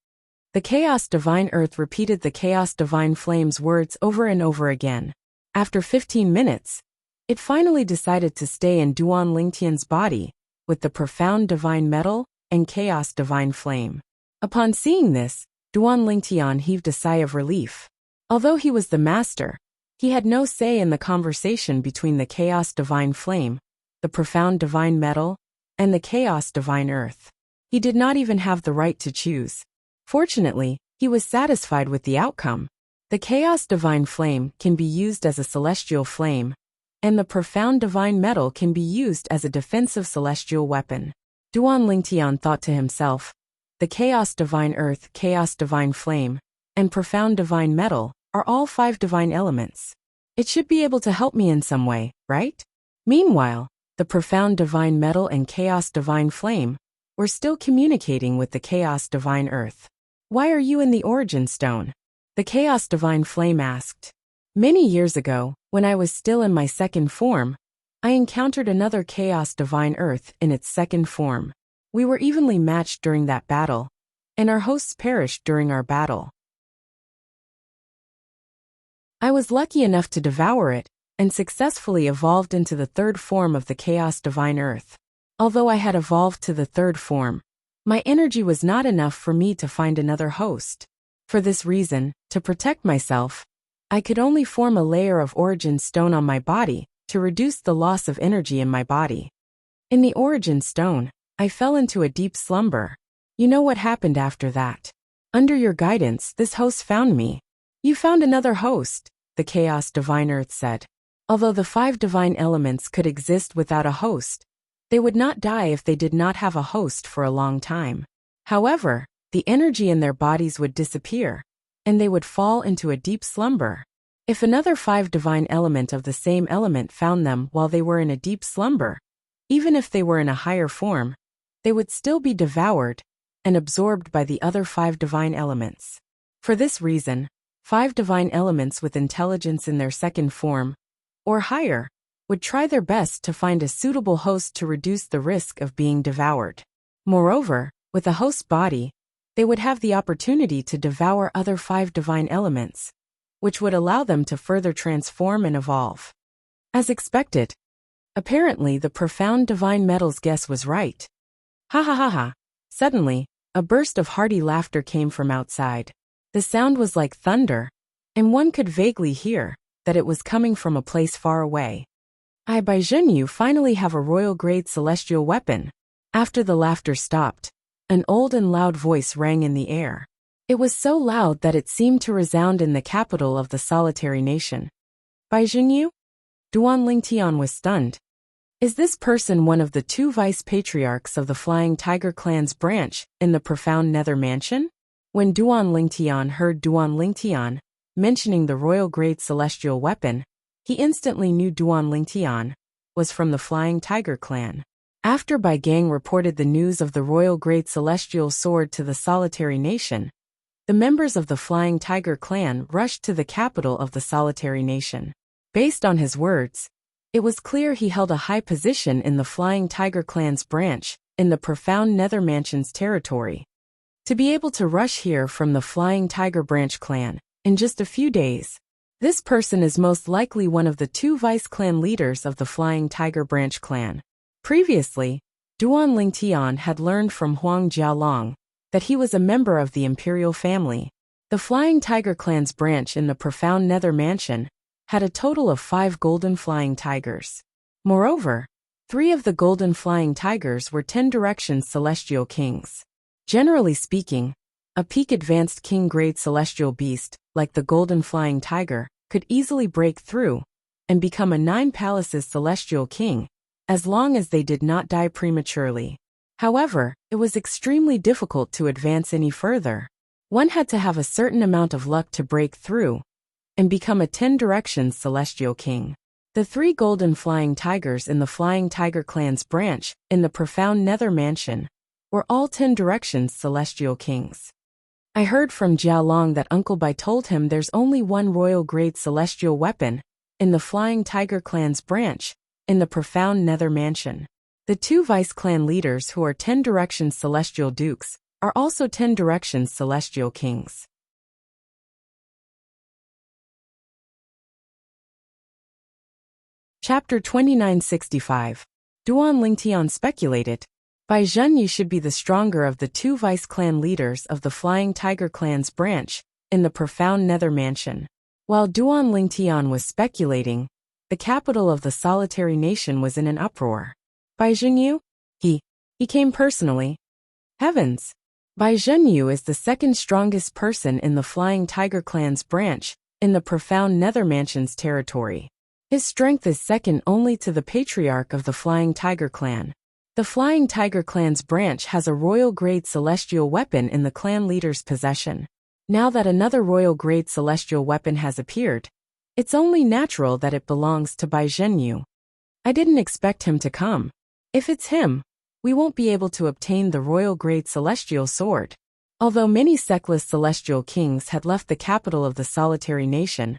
Speaker 1: The chaos divine earth repeated the chaos divine flame's words over and over again. After 15 minutes, it finally decided to stay in Duan Lingtian's body with the profound divine metal and chaos divine flame. Upon seeing this, Duan Lingtian heaved a sigh of relief. Although he was the master, he had no say in the conversation between the chaos divine flame, the profound divine metal, and the chaos divine earth. He did not even have the right to choose. Fortunately, he was satisfied with the outcome. The chaos divine flame can be used as a celestial flame, and the profound divine metal can be used as a defensive celestial weapon. Duan Lingtian thought to himself, the chaos divine earth, chaos divine flame, and profound divine metal are all 5 divine elements. It should be able to help me in some way, right? Meanwhile, the profound divine metal and chaos divine flame were still communicating with the chaos divine earth. Why are you in the origin stone? The chaos divine flame asked. Many years ago, when I was still in my second form, I encountered another chaos divine earth in its second form. We were evenly matched during that battle, and our hosts perished during our battle. I was lucky enough to devour it, and successfully evolved into the third form of the chaos divine earth. Although I had evolved to the third form, my energy was not enough for me to find another host. For this reason, to protect myself, I could only form a layer of origin stone on my body to reduce the loss of energy in my body. In the origin stone, I fell into a deep slumber. You know what happened after that? Under your guidance, this host found me. You found another host, the Chaos Divine Earth said. Although the 5 divine elements could exist without a host, they would not die if they did not have a host for a long time. However, the energy in their bodies would disappear, and they would fall into a deep slumber. If another 5 divine element of the same element found them while they were in a deep slumber, even if they were in a higher form, they would still be devoured and absorbed by the other 5 divine elements. For this reason, 5 divine elements with intelligence in their second form, or higher, would try their best to find a suitable host to reduce the risk of being devoured. Moreover, with a host body, they would have the opportunity to devour other 5 divine elements, which would allow them to further transform and evolve. As expected, apparently the profound divine metals guess was right. Ha ha ha ha. Suddenly, a burst of hearty laughter came from outside. The sound was like thunder, and one could vaguely hear that it was coming from a place far away. I by Zhenyu finally have a royal-grade celestial weapon. After the laughter stopped, an old and loud voice rang in the air. It was so loud that it seemed to resound in the capital of the solitary nation. Bai Zhenyu? Duan Lingtian was stunned. Is this person one of the 2 vice-patriarchs of the Flying Tiger clan's branch in the profound Nether Mansion? When Duan Lingtian heard Duan Lingtian mentioning the royal-grade celestial weapon, he instantly knew Duan Lingtian was from the Flying Tiger clan. After Bai Gang reported the news of the royal-grade celestial sword to the solitary nation, the members of the Flying Tiger clan rushed to the capital of the solitary nation. Based on his words, it was clear he held a high position in the Flying Tiger clan's branch in the profound Nether Mansion's territory. To be able to rush here from the Flying Tiger branch clan in just a few days, this person is most likely one of the 2 vice-clan leaders of the Flying Tiger branch clan. Previously, Duan Lingtian had learned from Huang Jialong that he was a member of the imperial family. The Flying Tiger clan's branch in the profound Nether Mansion had a total of 5 golden flying tigers. Moreover, 3 of the golden flying tigers were 10 directions celestial kings. Generally speaking, a peak-advanced king-grade celestial beast, like the golden flying tiger, could easily break through and become a 9 palaces celestial king, as long as they did not die prematurely. However, it was extremely difficult to advance any further. One had to have a certain amount of luck to break through and become a 10 directions celestial king. The 3 golden flying tigers in the Flying Tiger clan's branch in the profound Nether Mansion were all 10 directions celestial kings. I heard from Jialong that Uncle Bai told him there's only one royal-grade celestial weapon in the Flying Tiger clan's branch in the profound Nether Mansion. The 2 vice-clan leaders who are 10 directions celestial dukes are also 10 directions celestial kings. Chapter 2965. Duan Lingtian speculated. Bai Zhenyu should be the stronger of the 2 vice-clan leaders of the Flying Tiger clan's branch in the profound Nether Mansion. While Duan Lingtian was speculating, the capital of the solitary nation was in an uproar. Bai Zhenyu? He came personally. Heavens! Bai Zhenyu is the second strongest person in the Flying Tiger clan's branch in the profound Nether Mansion's territory. His strength is second only to the patriarch of the Flying Tiger clan. The Flying Tiger clan's branch has a royal-grade celestial weapon in the clan leader's possession. Now that another royal-grade celestial weapon has appeared, it's only natural that it belongs to Bai Zhenyu. I didn't expect him to come. If it's him, we won't be able to obtain the royal-grade celestial sword. Although many sectless celestial kings had left the capital of the solitary nation,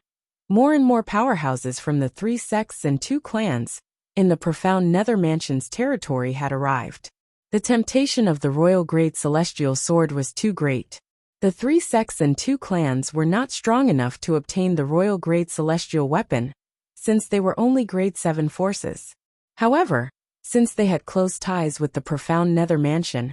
Speaker 1: more and more powerhouses from the 3 sects and 2 clans in the profound Nether Mansion's territory had arrived. The temptation of the royal-grade celestial sword was too great. The 3 sects and 2 clans were not strong enough to obtain the royal-grade celestial weapon, since they were only grade 7 forces. However, Since they had close ties with the profound nether mansion,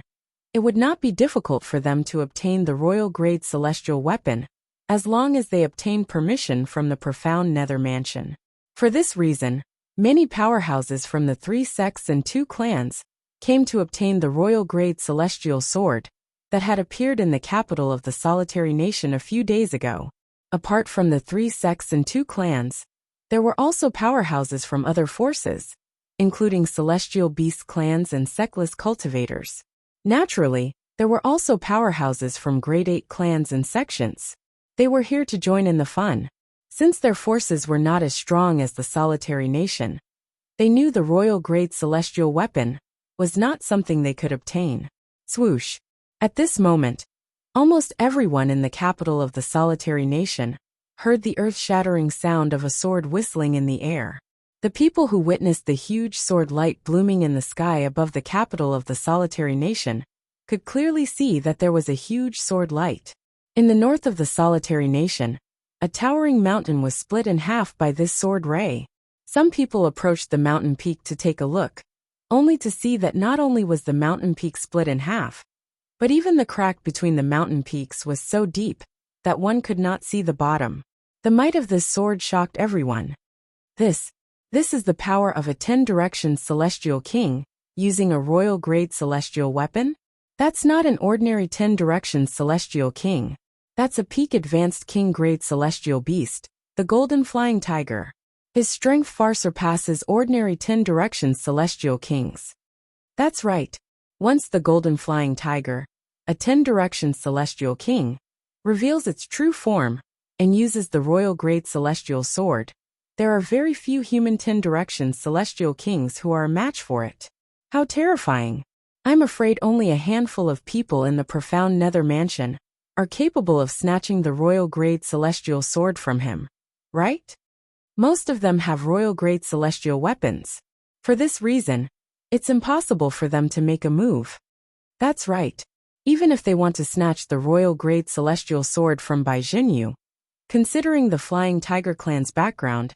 Speaker 1: it would not be difficult for them to obtain the royal-grade celestial weapon, as long as they obtained permission from the profound nether mansion. For this reason, many powerhouses from the 3 sects and 2 clans came to obtain the royal-grade celestial sword that had appeared in the capital of the solitary nation a few days ago. Apart from the 3 sects and 2 clans, there were also powerhouses from other forces, including celestial beast clans and sectless cultivators. Naturally, there were also powerhouses from grade 8 clans and sections. They were here to join in the fun. Since their forces were not as strong as the solitary nation, they knew the royal-grade celestial weapon was not something they could obtain. Swoosh. At this moment, almost everyone in the capital of the solitary nation heard the earth-shattering sound of a sword whistling in the air. The people who witnessed the huge sword light blooming in the sky above the capital of the solitary nation could clearly see that there was a huge sword light. In the north of the solitary nation, a towering mountain was split in half by this sword ray. Some people approached the mountain peak to take a look, only to see that not only was the mountain peak split in half, but even the crack between the mountain peaks was so deep that one could not see the bottom. The might of this sword shocked everyone. This is the power of a 10-direction celestial king using a royal-grade celestial weapon? That's not an ordinary 10-direction celestial king. That's a peak advanced king-grade celestial beast, the golden flying tiger. His strength far surpasses ordinary 10-direction celestial kings. That's right. Once the golden flying tiger, a 10-direction celestial king, reveals its true form and uses the royal-grade celestial sword, there are very few human 10-direction celestial kings who are a match for it. How terrifying! I'm afraid only a handful of people in the profound nether mansion are capable of snatching the royal-grade celestial sword from him, right? Most of them have royal-grade celestial weapons. For this reason, it's impossible for them to make a move. That's right. Even if they want to snatch the royal-grade celestial sword from Bai Jinyu, considering the Flying Tiger clan's background,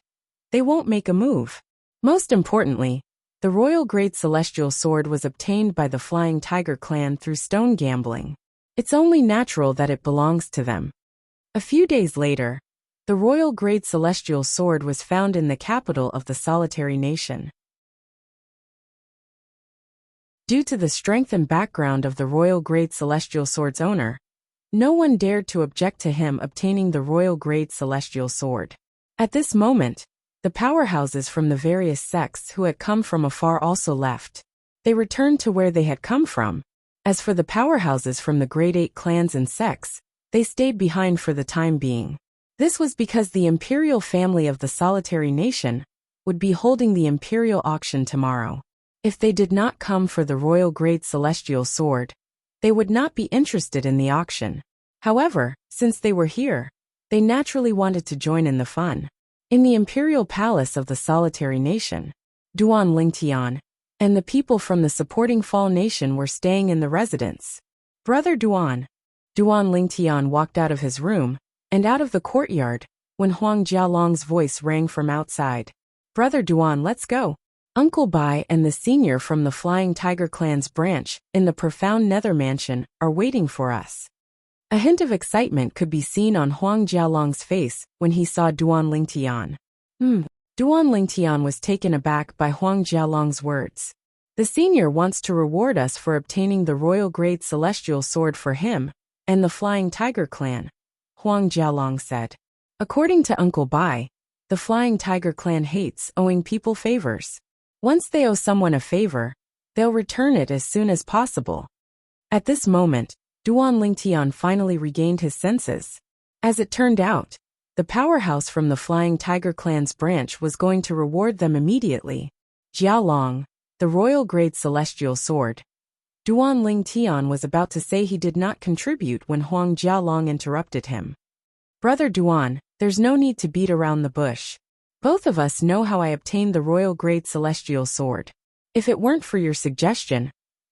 Speaker 1: they won't make a move. Most importantly, the royal-grade celestial sword was obtained by the Flying Tiger clan through stone gambling. It's only natural that it belongs to them. A few days later, the royal-grade celestial sword was found in the capital of the solitary nation. Due to the strength and background of the royal-grade celestial sword's owner, no one dared to object to him obtaining the royal-grade celestial sword. At this moment, the powerhouses from the various sects who had come from afar also left. They returned to where they had come from. As for the powerhouses from the grade 8 clans and sects, they stayed behind for the time being. This was because the imperial family of the solitary nation would be holding the imperial auction tomorrow. If they did not come for the royal-grade celestial sword, they would not be interested in the auction. However, since they were here, they naturally wanted to join in the fun. In the imperial palace of the solitary nation, Duan Lingtian and the people from the supporting Fall nation were staying in the residence. Brother Duan Lingtian walked out of his room and out of the courtyard when Huang Jialong's voice rang from outside. Brother Duan, let's go. Uncle Bai and the senior from the Flying Tiger clan's branch in the profound nether mansion are waiting for us. A hint of excitement could be seen on Huang Jialong's face when he saw Duan Lingtian. Duan Lingtian was taken aback by Huang Jialong's words. The senior wants to reward us for obtaining the royal-grade celestial sword for him and the Flying Tiger clan, Huang Jialong said. According to Uncle Bai, the Flying Tiger clan hates owing people favors. Once they owe someone a favor, they'll return it as soon as possible. At this moment, Duan Lingtian finally regained his senses. As it turned out, the powerhouse from the Flying Tiger clan's branch was going to reward them immediately. Jialong, the royal-grade celestial sword. Duan Lingtian was about to say he did not contribute when Huang Jialong interrupted him. Brother Duan, there's no need to beat around the bush. Both of us know how I obtained the royal-grade celestial sword. If it weren't for your suggestion,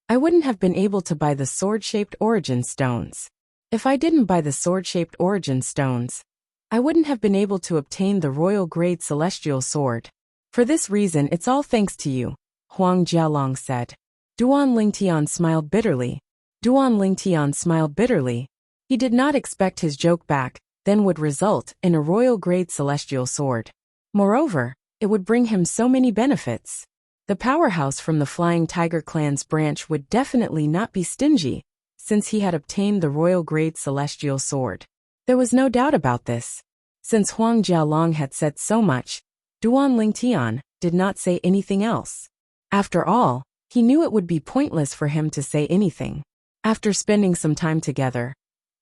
Speaker 1: I wouldn't have been able to buy the sword-shaped origin stones. If I didn't buy the sword-shaped origin stones, I wouldn't have been able to obtain the royal-grade celestial sword. For this reason, it's all thanks to you, Huang Jialong said. Duan Lingtian smiled bitterly. Duan Lingtian smiled bitterly. He did not expect his joke back, then would result in a royal-grade celestial sword. Moreover, it would bring him so many benefits. The powerhouse from the Flying Tiger clan's branch would definitely not be stingy, since he had obtained the royal-grade celestial sword. There was no doubt about this. Since Huang Jialong had said so much, Duan Lingtian did not say anything else. After all, he knew it would be pointless for him to say anything. After spending some time together,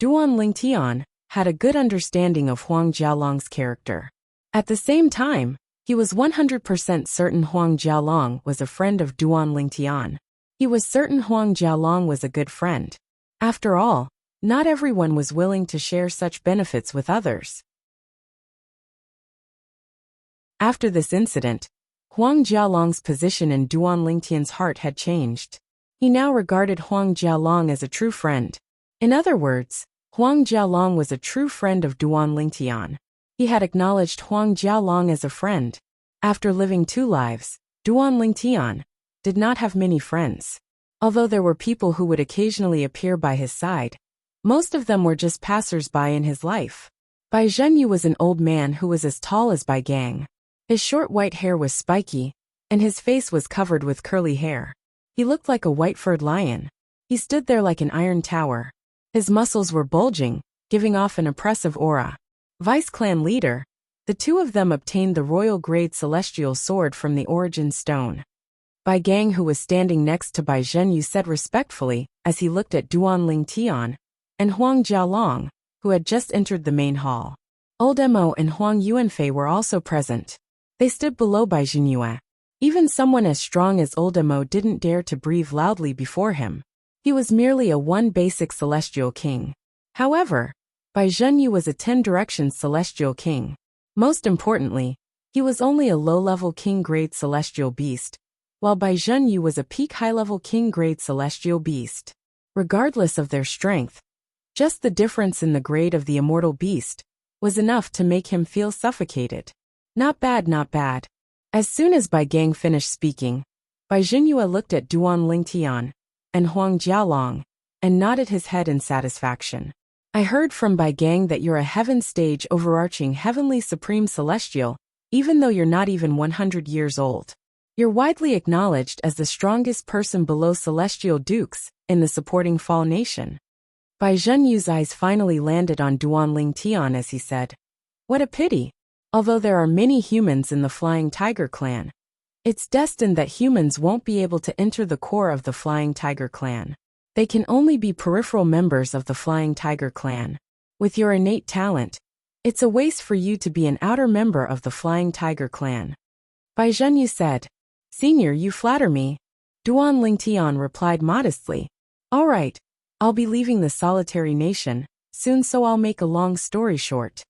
Speaker 1: Duan Lingtian had a good understanding of Huang Jialong's character. At the same time, he was 100% certain Huang Jialong was a friend of Duan Lingtian. He was certain Huang Jialong was a good friend. After all, not everyone was willing to share such benefits with others. After this incident, Huang Jialong's position in Duan Lingtian's heart had changed. He now regarded Huang Jialong as a true friend. In other words, Huang Jialong was a true friend of Duan Lingtian. He had acknowledged Huang Jialong as a friend. After living two lives, Duan Lingtian did not have many friends. Although there were people who would occasionally appear by his side, most of them were just passers-by in his life. Bai Zhenyu was an old man who was as tall as Bai Gang. His short white hair was spiky, and his face was covered with curly hair. He looked like a white-furred lion. He stood there like an iron tower. His muscles were bulging, giving off an oppressive aura. Vice clan leader, the two of them obtained the royal-grade celestial sword from the origin stone. Bai Gang, who was standing next to Bai Zhenyu, said respectfully as he looked at Duan Lingtian and Huang Jialong, who had just entered the main hall. Old Mo and Huang Yuanfei were also present. They stood below Bai Zhenyu. Even someone as strong as Old Mo didn't dare to breathe loudly before him. He was merely a one basic celestial king. However, Bai Zhenyu was a 10-direction celestial king. Most importantly, he was only a low-level king-grade celestial beast, while Bai Zhenyu was a peak high-level king-grade celestial beast. Regardless of their strength, just the difference in the grade of the immortal beast was enough to make him feel suffocated. Not bad, not bad. As soon as Bai Gang finished speaking, Bai Zhenyu looked at Duan Lingtian and Huang Jialong and nodded his head in satisfaction. I heard from Bai Gang that you're a heaven stage overarching heavenly supreme celestial, even though you're not even 100 years old. You're widely acknowledged as the strongest person below celestial dukes in the supporting Fall Nation. Bai Zhenyu's eyes finally landed on Duan Lingtian as he said, "What a pity. Although there are many humans in the Flying Tiger clan, it's destined that humans won't be able to enter the core of the Flying Tiger clan. They can only be peripheral members of the Flying Tiger clan. With your innate talent, it's a waste for you to be an outer member of the Flying Tiger clan." Bai Zhenyu said, "Senior, you flatter me." Duan Lingtian replied modestly, "All right, I'll be leaving the solitary nation soon, so I'll make a long story short."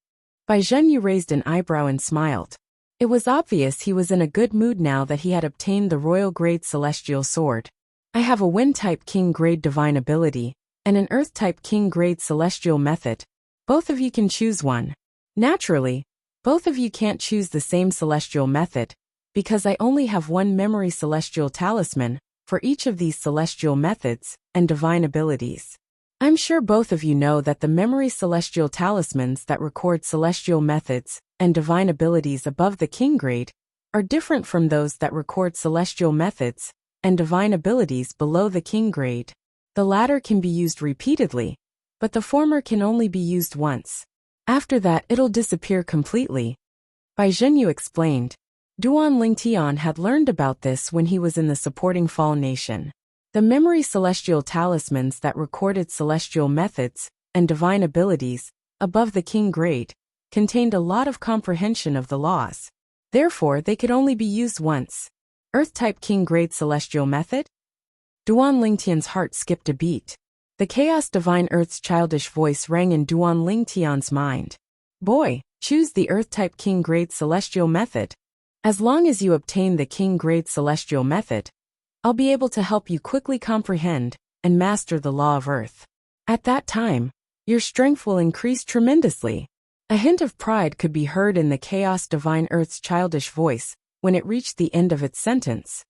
Speaker 1: Bai Zhenyu raised an eyebrow and smiled. It was obvious he was in a good mood now that he had obtained the royal-grade celestial sword. "I have a Wind-type king-grade divine ability and an Earth-type king-grade celestial method. Both of you can choose one. Naturally, both of you can't choose the same celestial method, because I only have one memory celestial talisman for each of these celestial methods and divine abilities. I'm sure both of you know that the memory celestial talismans that record celestial methods and divine abilities above the king grade are different from those that record celestial methods and divine abilities below the king grade. The latter can be used repeatedly, but the former can only be used once. After that, it'll disappear completely." Bai Zhenyu explained. Duan Lingtian had learned about this when he was in the supporting Fall Nation. The memory celestial talismans that recorded celestial methods and divine abilities above the king grade contained a lot of comprehension of the laws. Therefore, they could only be used once. Earth-type king-grade celestial method? Duan Lingtian's heart skipped a beat. The Chaos Divine Earth's childish voice rang in Duan Lingtian's mind. "Boy, choose the Earth-type king-grade celestial method. As long as you obtain the king-grade celestial method, I'll be able to help you quickly comprehend and master the law of Earth. At that time, your strength will increase tremendously." A hint of pride could be heard in the Chaos Divine Earth's childish voice when it reached the end of its sentence.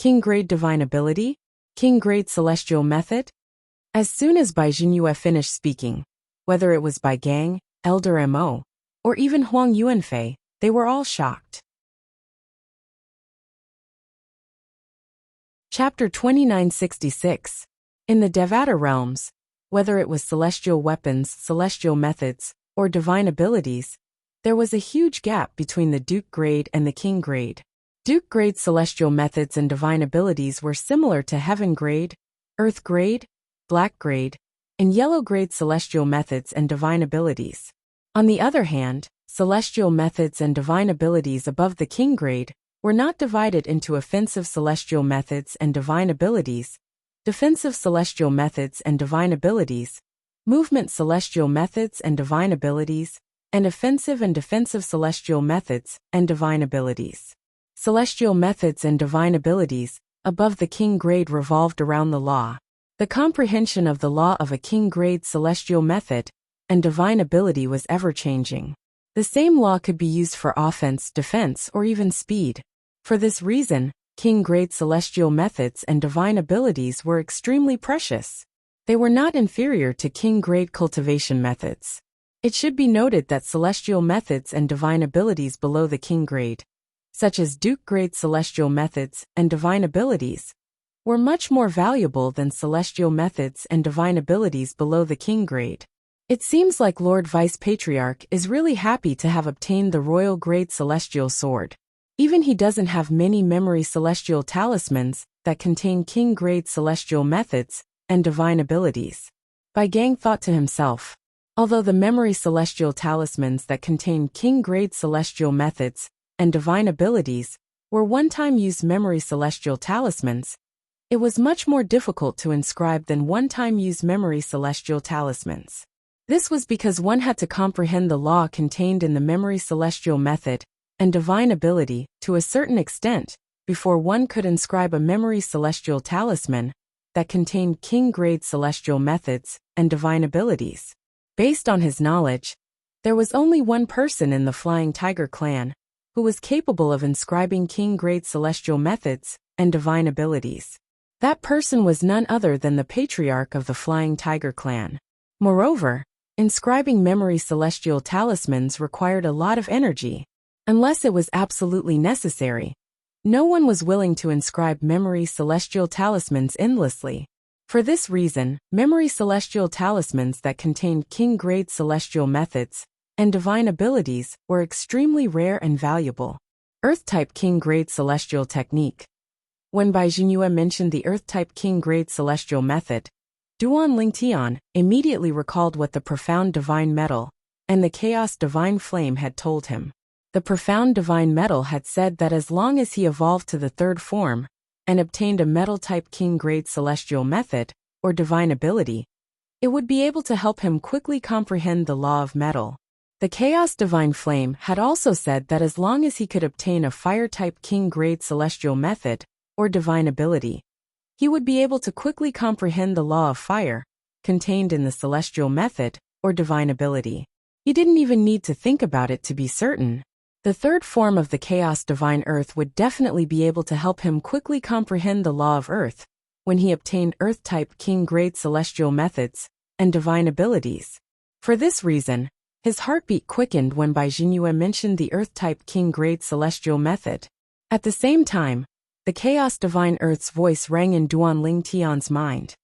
Speaker 1: King-grade divine ability? King-grade celestial method? As soon as Bai Jinyue finished speaking, whether it was Bai Gang, Elder Mo, or even Huang Yuanfei, they were all shocked. Chapter 2966. In the Devata realms, whether it was celestial weapons, celestial methods, or divine abilities, there was a huge gap between the Duke grade and the King grade. Duke grade celestial methods and divine abilities were similar to Heaven grade, Earth grade, Black grade, and Yellow grade celestial methods and divine abilities. On the other hand, celestial methods and divine abilities above the King grade were not divided into offensive celestial methods and divine abilities, defensive celestial methods and divine abilities, movement celestial methods and divine abilities, and offensive and defensive celestial methods and divine abilities. Celestial methods and divine abilities above the King grade revolved around the law. The comprehension of the law of a King grade celestial method and divine ability was ever-changing. The same law could be used for offense, defense, or even speed. For this reason, King grade celestial methods and divine abilities were extremely precious. They were not inferior to King grade cultivation methods. It should be noted that celestial methods and divine abilities below the King grade, such as Duke grade celestial methods and divine abilities, were much more valuable than celestial methods and divine abilities below the King grade. It seems like Lord Vice Patriarch is really happy to have obtained the royal grade celestial sword. Even he doesn't have many memory celestial talismans that contain King grade celestial methods and divine abilities. Bai Gang thought to himself, although the memory celestial talismans that contain King grade celestial methods and divine abilities were one-time use memory celestial talismans, it was much more difficult to inscribe than one-time use memory celestial talismans. This was because one had to comprehend the law contained in the memory celestial method and divine ability to a certain extent before one could inscribe a memory celestial talisman that contained King grade celestial methods and divine abilities. Based on his knowledge, there was only one person in the Flying Tiger clan who was capable of inscribing King grade celestial methods and divine abilities. That person was none other than the patriarch of the Flying Tiger clan. Moreover, inscribing memory celestial talismans required a lot of energy. Unless it was absolutely necessary, no one was willing to inscribe memory celestial talismans endlessly. For this reason, memory celestial talismans that contained King grade celestial methods and divine abilities were extremely rare and valuable. Earth-type King grade celestial technique. When Bai Jinyue mentioned the Earth-type King grade celestial method, Duan Lingtian immediately recalled what the profound divine metal and the chaos divine flame had told him. The profound divine metal had said that as long as he evolved to the third form and obtained a metal-type King grade celestial method or divine ability, it would be able to help him quickly comprehend the law of metal. The chaos divine flame had also said that as long as he could obtain a fire-type King grade celestial method or divine ability, he would be able to quickly comprehend the law of fire contained in the celestial method or divine ability. He didn't even need to think about it to be certain. The third form of the chaos divine earth would definitely be able to help him quickly comprehend the law of earth when he obtained earth-type King grade celestial methods and divine abilities. For this reason, his heartbeat quickened when Bai Jinyue mentioned the earth-type King grade celestial method. At the same time, the chaos divine earth's voice rang in Duan Lingtian's mind.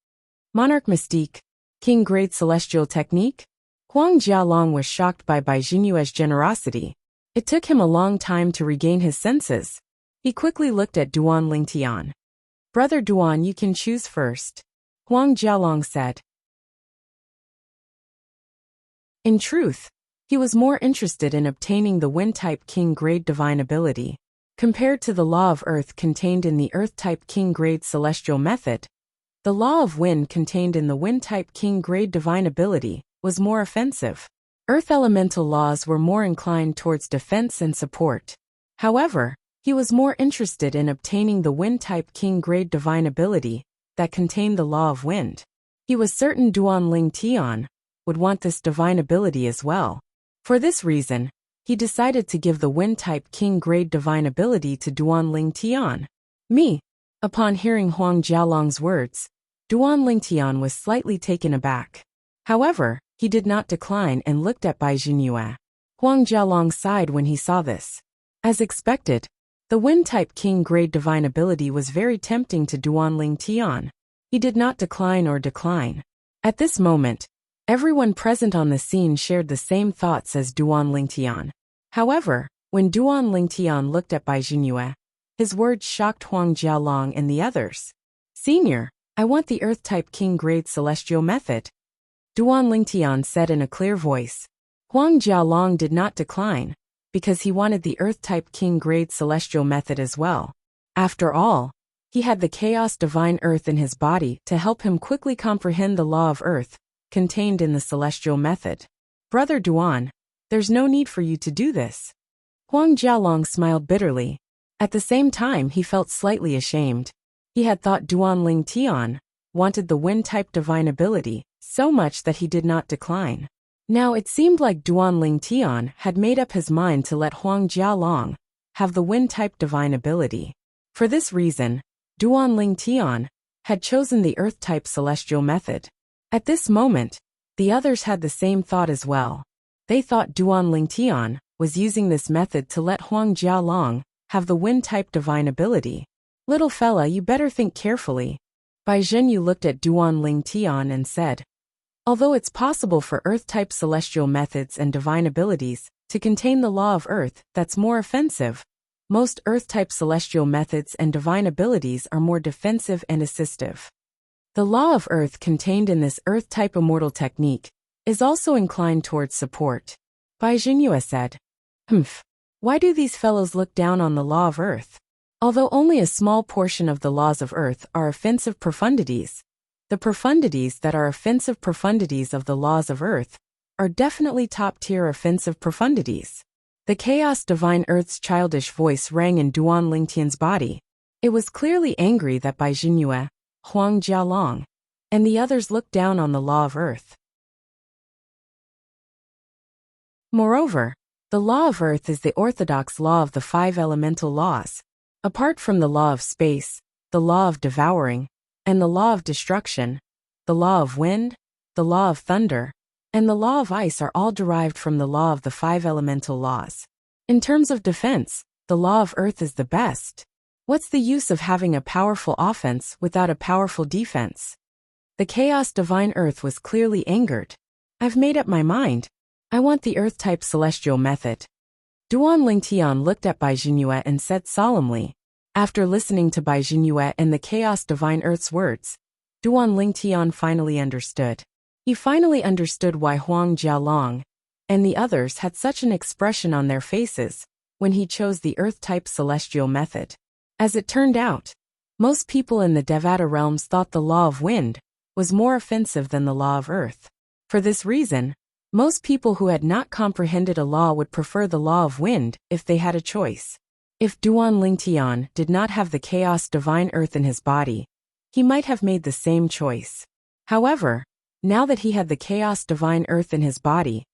Speaker 1: Monarch Mystique, King grade celestial technique? Huang Jialong was shocked by Bai Jinyue's generosity. It took him a long time to regain his senses. He quickly looked at Duan Lingtian. Brother Duan, you can choose first, Huang Jialong said. In truth, he was more interested in obtaining the Wind-type King grade divine ability. Compared to the law of earth contained in the earth-type King grade celestial method, the law of wind contained in the Wind-type King grade divine ability was more offensive. Earth elemental laws were more inclined towards defense and support. However, he was more interested in obtaining the Wind-type King grade divine ability that contained the law of wind. He was certain Duan Lingtian would want this divine ability as well. For this reason, he decided to give the Wind-type King grade divine ability to Duan Lingtian. Me, Upon hearing Huang Jialong's words, Duan Lingtian was slightly taken aback. However, he did not decline and looked at Bai Jinyue. Huang Jialong sighed when he saw this. As expected, the Wind-type King grade divine ability was very tempting to Duan Lingtian. He did not decline or decline. At this moment, everyone present on the scene shared the same thoughts as Duan Lingtian. However, when Duan Lingtian looked at Bai Jinyue, his words shocked Huang Jialong and the others. "Senior, I want the Earth-type King grade celestial method," Duan Lingtian said in a clear voice. Huang Jialong did not decline, because he wanted the Earth-type King grade celestial method as well. After all, he had the Chaos Divine Earth in his body to help him quickly comprehend the law of Earth, contained in the celestial method. "Brother Duan, there's no need for you to do this." Huang Jialong smiled bitterly. At the same time, he felt slightly ashamed. He had thought Duan Lingtian wanted the Wind-type divine ability so much that he did not decline. Now it seemed like Duan Lingtian had made up his mind to let Huang Jialong have the Wind-type divine ability. For this reason, Duan Lingtian had chosen the Earth-type celestial method. At this moment, the others had the same thought as well. They thought Duan Lingtian was using this method to let Huang Jialong have the Wind-type divine ability. "Little fella, you better think carefully." Bai Zhenyu looked at Duan Lingtian and said, "Although it's possible for Earth-type celestial methods and divine abilities to contain the law of Earth that's more offensive, most Earth-type celestial methods and divine abilities are more defensive and assistive. The law of Earth contained in this Earth-type immortal technique is also inclined towards support." Bai Jinyue said, "Humph. Why do these fellows look down on the law of Earth? Although only a small portion of the laws of Earth are offensive profundities, the profundities that are offensive profundities of the laws of Earth are definitely top-tier offensive profundities." The Chaos Divine Earth's childish voice rang in Duan Lingtian's body. It was clearly angry that Bai Jinyue, Huang Jialong, and the others looked down on the law of Earth. Moreover, the law of Earth is the orthodox law of the 5 elemental laws. Apart from the law of space, the law of devouring, and the law of destruction, the law of wind, the law of thunder, and the law of ice are all derived from the law of the 5 elemental laws. In terms of defense, the law of Earth is the best. What's the use of having a powerful offense without a powerful defense? The Chaos Divine Earth was clearly angered. "I've made up my mind. I want the Earth-type celestial method." Duan Lingtian looked at Bai Jinyue and said solemnly. After listening to Bai Jinyue and the Chaos Divine Earth's words, Duan Lingtian finally understood. He finally understood why Huang Jialong and the others had such an expression on their faces when he chose the Earth-type celestial method. As it turned out, most people in the Devata realms thought the law of wind was more offensive than the law of Earth. For this reason, most people who had not comprehended a law would prefer the law of wind if they had a choice. If Duan Lingtian did not have the Chaos Divine Earth in his body, he might have made the same choice. However, now that he had the Chaos Divine Earth in his body,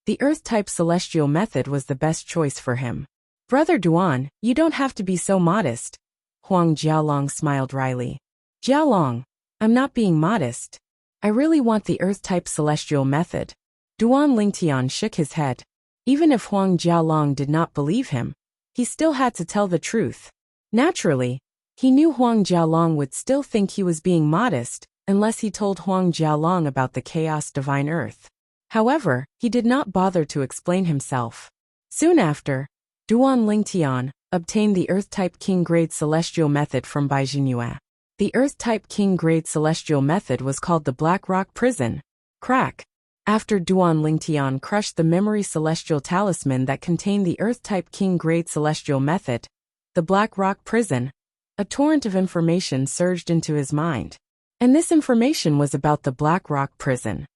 Speaker 1: the Earth-type celestial method was the best choice for him. "Brother Duan, you don't have to be so modest," Huang Jialong smiled wryly. "Jialong, I'm not being modest. I really want the Earth-type celestial method." Duan Lingtian shook his head. Even if Huang Jialong did not believe him, he still had to tell the truth. Naturally, he knew Huang Jialong would still think he was being modest unless he told Huang Jialong about the Chaos Divine Earth. However, he did not bother to explain himself. Soon after, Duan Lingtian obtained the Earth-type King grade celestial method from Bai Jinyue. The Earth-type King grade celestial method was called the Black Rock Prison. Crack. After Duan Lingtian crushed the memory celestial talisman that contained the Earth-type King grade celestial method, the Black Rock Prison, a torrent of information surged into his mind. And this information was about the Black Rock Prison.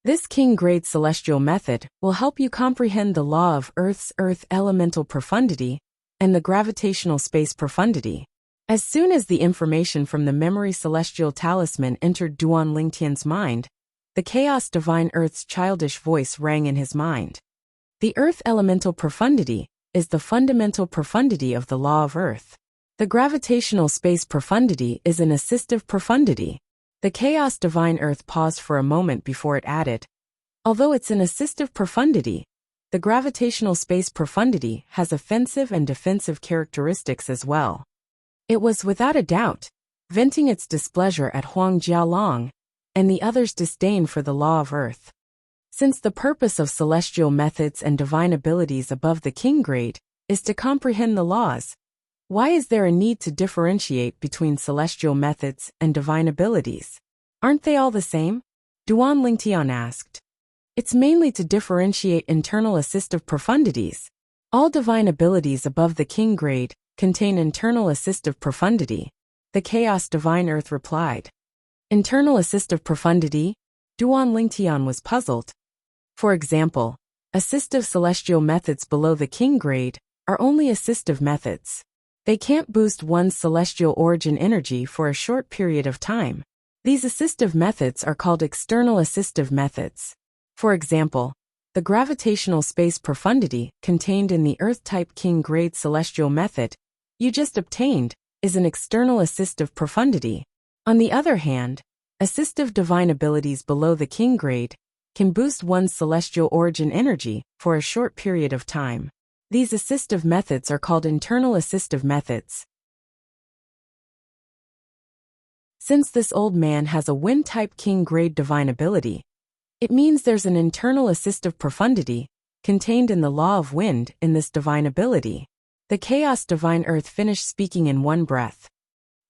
Speaker 1: This King grade celestial method will help you comprehend the law of Earth's Earth elemental profundity and the gravitational space profundity. As soon as the information from the memory celestial talisman entered Duan Lingtian's mind, the Chaos Divine Earth's childish voice rang in his mind. The Earth elemental profundity is the fundamental profundity of the law of Earth. The gravitational space profundity is an assistive profundity. The chaos divine earth paused for a moment before it added, although it's an assistive profundity, the gravitational space profundity has offensive and defensive characteristics as well. It was without a doubt venting its displeasure at Huang Jialong and the others' disdain for the law of earth. Since the purpose of celestial methods and divine abilities above the king grade is to comprehend the laws, why is there a need to differentiate between celestial methods and divine abilities? Aren't they all the same? Duan Lingtian asked. It's mainly to differentiate internal assistive profundities. All divine abilities above the king grade contain internal assistive profundity, the chaos divine earth replied. Internal assistive profundity? Duan Lingtian was puzzled. For example, assistive celestial methods below the king grade are only assistive methods. They can't boost one's celestial origin energy for a short period of time. These assistive methods are called external assistive methods. For example, the gravitational space profundity contained in the Earth-type king grade celestial method you just obtained is an external assistive profundity. On the other hand, assistive divine abilities below the king grade can boost one's celestial origin energy for a short period of time. These assistive methods are called internal assistive methods. Since this old man has a wind-type king grade divine ability, it means there's an internal assistive profundity contained in the law of wind in this divine ability. The chaos divine earth finished speaking in one breath.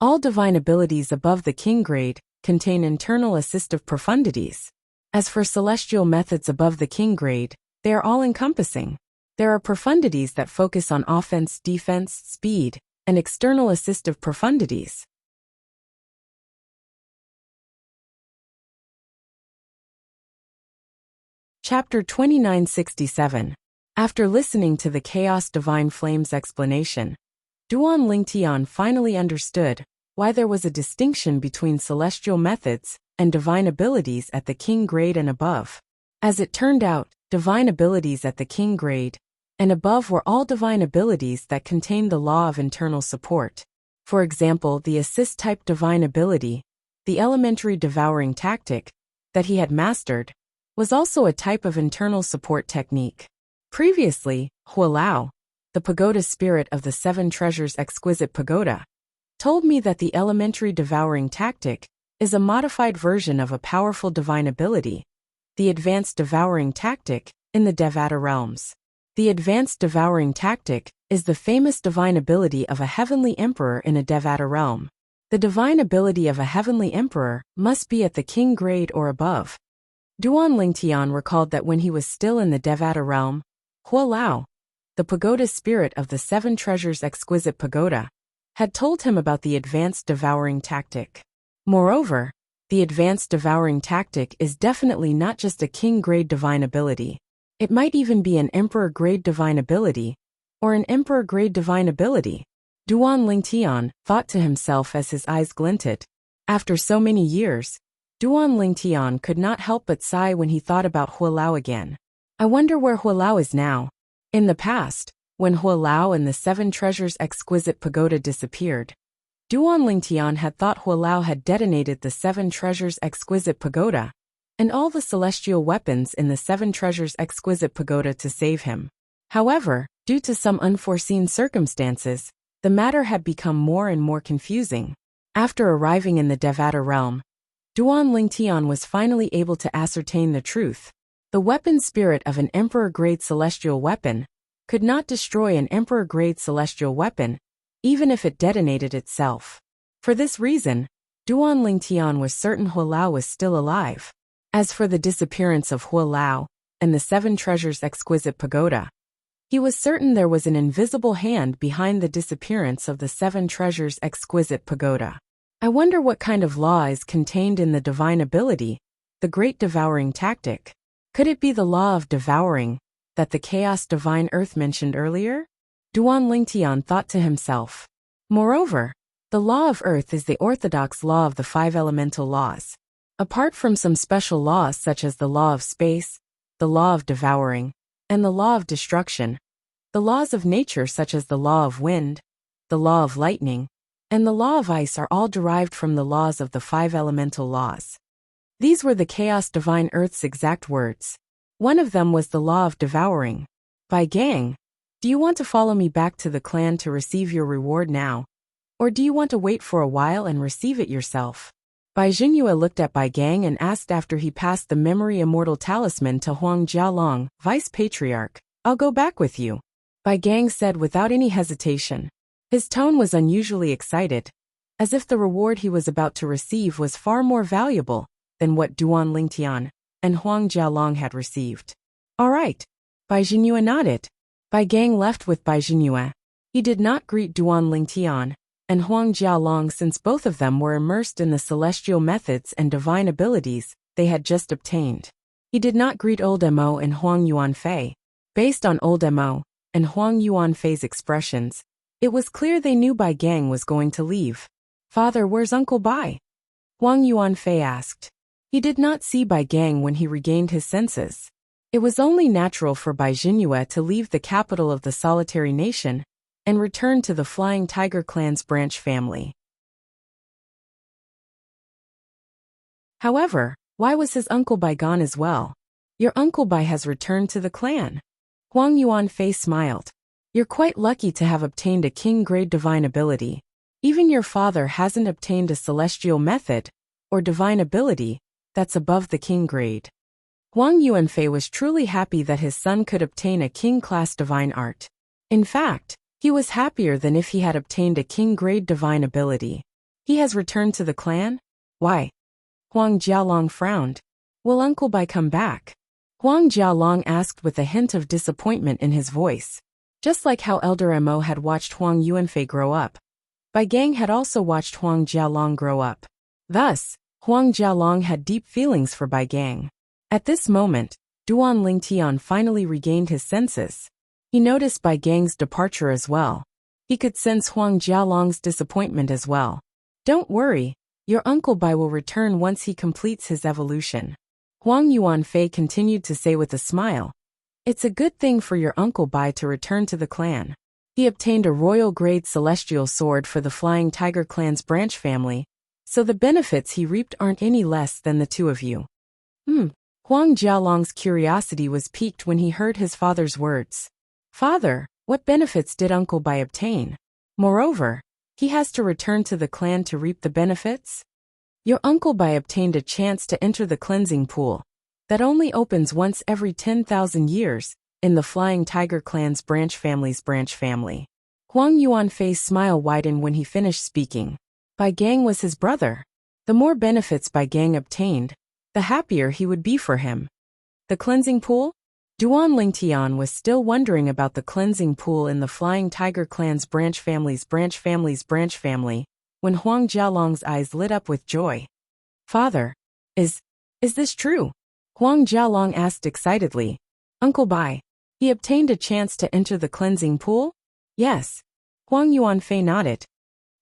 Speaker 1: All divine abilities above the king grade contain internal assistive profundities. As for celestial methods above the king grade, they are all-encompassing. There are profundities that focus on offense, defense, speed, and external assistive profundities. Chapter 2967. After listening to the Chaos Divine Flame's explanation, Duan Lingtian finally understood why there was a distinction between celestial methods and divine abilities at the king grade and above. As it turned out, divine abilities at the king grade and above were all divine abilities that contained the law of internal support. For example, the assist-type divine ability, the elementary devouring tactic, that he had mastered, was also a type of internal support technique. Previously, Hualao, the pagoda spirit of the Seven Treasures Exquisite Pagoda, told me that the elementary devouring tactic is a modified version of a powerful divine ability, the advanced devouring tactic, in the Devata realms. The advanced devouring tactic is the famous divine ability of a heavenly emperor in a Devata realm. The divine ability of a heavenly emperor must be at the king grade or above. Duan Lingtian recalled that when he was still in the Devata realm, Hualao, the pagoda spirit of the Seven Treasures Exquisite Pagoda, had told him about the advanced devouring tactic. Moreover, the advanced devouring tactic is definitely not just a king-grade divine ability. It might even be an emperor-grade divine ability, or an emperor-grade divine ability. Duan Lingtian thought to himself as his eyes glinted. After so many years, Duan Lingtian could not help but sigh when he thought about Hualao again. I wonder where Hualao is now. In the past, when Hualao and the Seven Treasures Exquisite Pagoda disappeared, Duan Lingtian had thought Hualao had detonated the Seven Treasures Exquisite Pagoda and all the celestial weapons in the Seven Treasures Exquisite Pagoda to save him. However, due to some unforeseen circumstances, the matter had become more and more confusing. After arriving in the Devata realm, Duan Lingtian was finally able to ascertain the truth. The weapon spirit of an emperor-grade celestial weapon could not destroy an emperor-grade celestial weapon, even if it detonated itself. For this reason, Duan Lingtian was certain Hualao was still alive. As for the disappearance of Hualao and the Seven Treasures Exquisite Pagoda, he was certain there was an invisible hand behind the disappearance of the Seven Treasures Exquisite Pagoda. I wonder what kind of law is contained in the divine ability, the Great Devouring Tactic. Could it be the law of devouring that the Chaos Divine Earth mentioned earlier? Duan Lingtian thought to himself. Moreover, the law of earth is the orthodox law of the five elemental laws. Apart from some special laws such as the law of space, the law of devouring, and the law of destruction, the laws of nature such as the law of wind, the law of lightning, and the law of ice are all derived from the laws of the 5 elemental laws. These were the Chaos Divine Earth's exact words. One of them was the law of devouring. Bai Gang, do you want to follow me back to the clan to receive your reward now? Or do you want to wait for a while and receive it yourself? Bai Jinyue looked at Bai Gang and asked after he passed the memory immortal talisman to Huang Jialong, Vice Patriarch. I'll go back with you. Bai Gang said without any hesitation. His tone was unusually excited, as if the reward he was about to receive was far more valuable than what Duan Lingtian and Huang Jialong had received. All right. Bai Jinyue nodded. Bai Gang left with Bai Jinyue. He did not greet Duan Lingtian and Huang Jialong since both of them were immersed in the celestial methods and divine abilities they had just obtained. He did not greet Old Mo and Huang Yuanfei. Based on Old Mo and Huang Yuanfei's expressions, it was clear they knew Bai Gang was going to leave. Father, where's Uncle Bai? Huang Yuanfei asked. He did not see Bai Gang when he regained his senses. It was only natural for Bai Jinyue to leave the capital of the solitary nation and return to the Flying Tiger Clan's branch family. However, why was his Uncle Bai gone as well? Your Uncle Bai has returned to the clan. Huang Yuanfei smiled. You're quite lucky to have obtained a king-grade divine ability. Even your father hasn't obtained a celestial method or divine ability that's above the king grade. Huang Yuanfei was truly happy that his son could obtain a king-class divine art. In fact, he was happier than if he had obtained a king-grade divine ability. He has returned to the clan? Why? Huang Jialong frowned. Will Uncle Bai come back? Huang Jialong asked with a hint of disappointment in his voice. Just like how Elder Mo had watched Huang Yuanfei grow up, Bai Gang had also watched Huang Jialong grow up. Thus, Huang Jialong had deep feelings for Bai Gang. At this moment, Duan Lingtian finally regained his senses. He noticed Bai Gang's departure as well. He could sense Huang Jialong's disappointment as well. Don't worry, your Uncle Bai will return once he completes his evolution. Huang Yuanfei continued to say with a smile. It's a good thing for your Uncle Bai to return to the clan. He obtained a royal-grade celestial sword for the Flying Tiger Clan's branch family, so the benefits he reaped aren't any less than the two of you. Huang Jialong's curiosity was piqued when he heard his father's words. Father, what benefits did Uncle Bai obtain? Moreover, he has to return to the clan to reap the benefits? Your Uncle Bai obtained a chance to enter the cleansing pool that only opens once every 10,000 years in the Flying Tiger Clan's branch family. Huang Yuanfei's smile widened when he finished speaking. Bai Gang was his brother. The more benefits Bai Gang obtained, the happier he would be for him. The cleansing pool? Duan Lingtian was still wondering about the cleansing pool in the Flying Tiger Clan's branch family when Huang Jialong's eyes lit up with joy. Father, is this true? Huang Jialong asked excitedly. Uncle Bai, he obtained a chance to enter the cleansing pool? Yes. Huang Yuanfei nodded.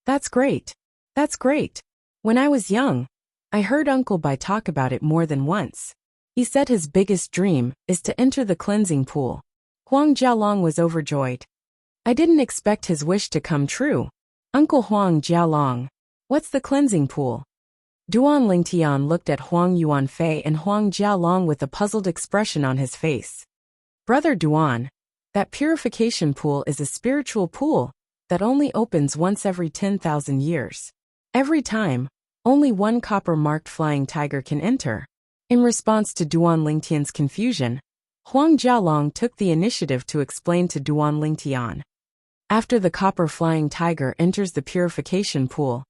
Speaker 1: That's great. That's great. When I was young, I heard Uncle Bai talk about it more than once. He said his biggest dream is to enter the cleansing pool. Huang Jialong was overjoyed. I didn't expect his wish to come true. Uncle Huang Jialong, what's the cleansing pool? Duan Lingtian looked at Huang Yuanfei and Huang Jialong with a puzzled expression on his face. Brother Duan, that purification pool is a spiritual pool that only opens once every 10,000 years. Every time, only one copper-marked flying tiger can enter. In response to Duan Lingtian's confusion, Huang Jialong took the initiative to explain to Duan Lingtian. After the copper flying tiger enters the purification pool,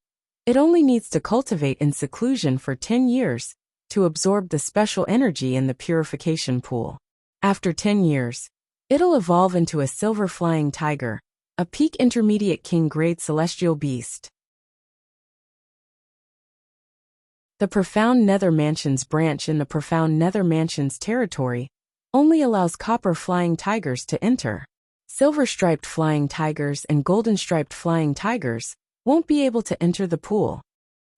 Speaker 1: it only needs to cultivate in seclusion for 10 years to absorb the special energy in the purification pool. After 10 years, it'll evolve into a silver flying tiger, a peak intermediate king-grade celestial beast. The Profound Nether Mansion's branch in the Profound Nether Mansion's territory only allows copper flying tigers to enter. Silver-striped flying tigers and golden-striped flying tigers won't be able to enter the pool.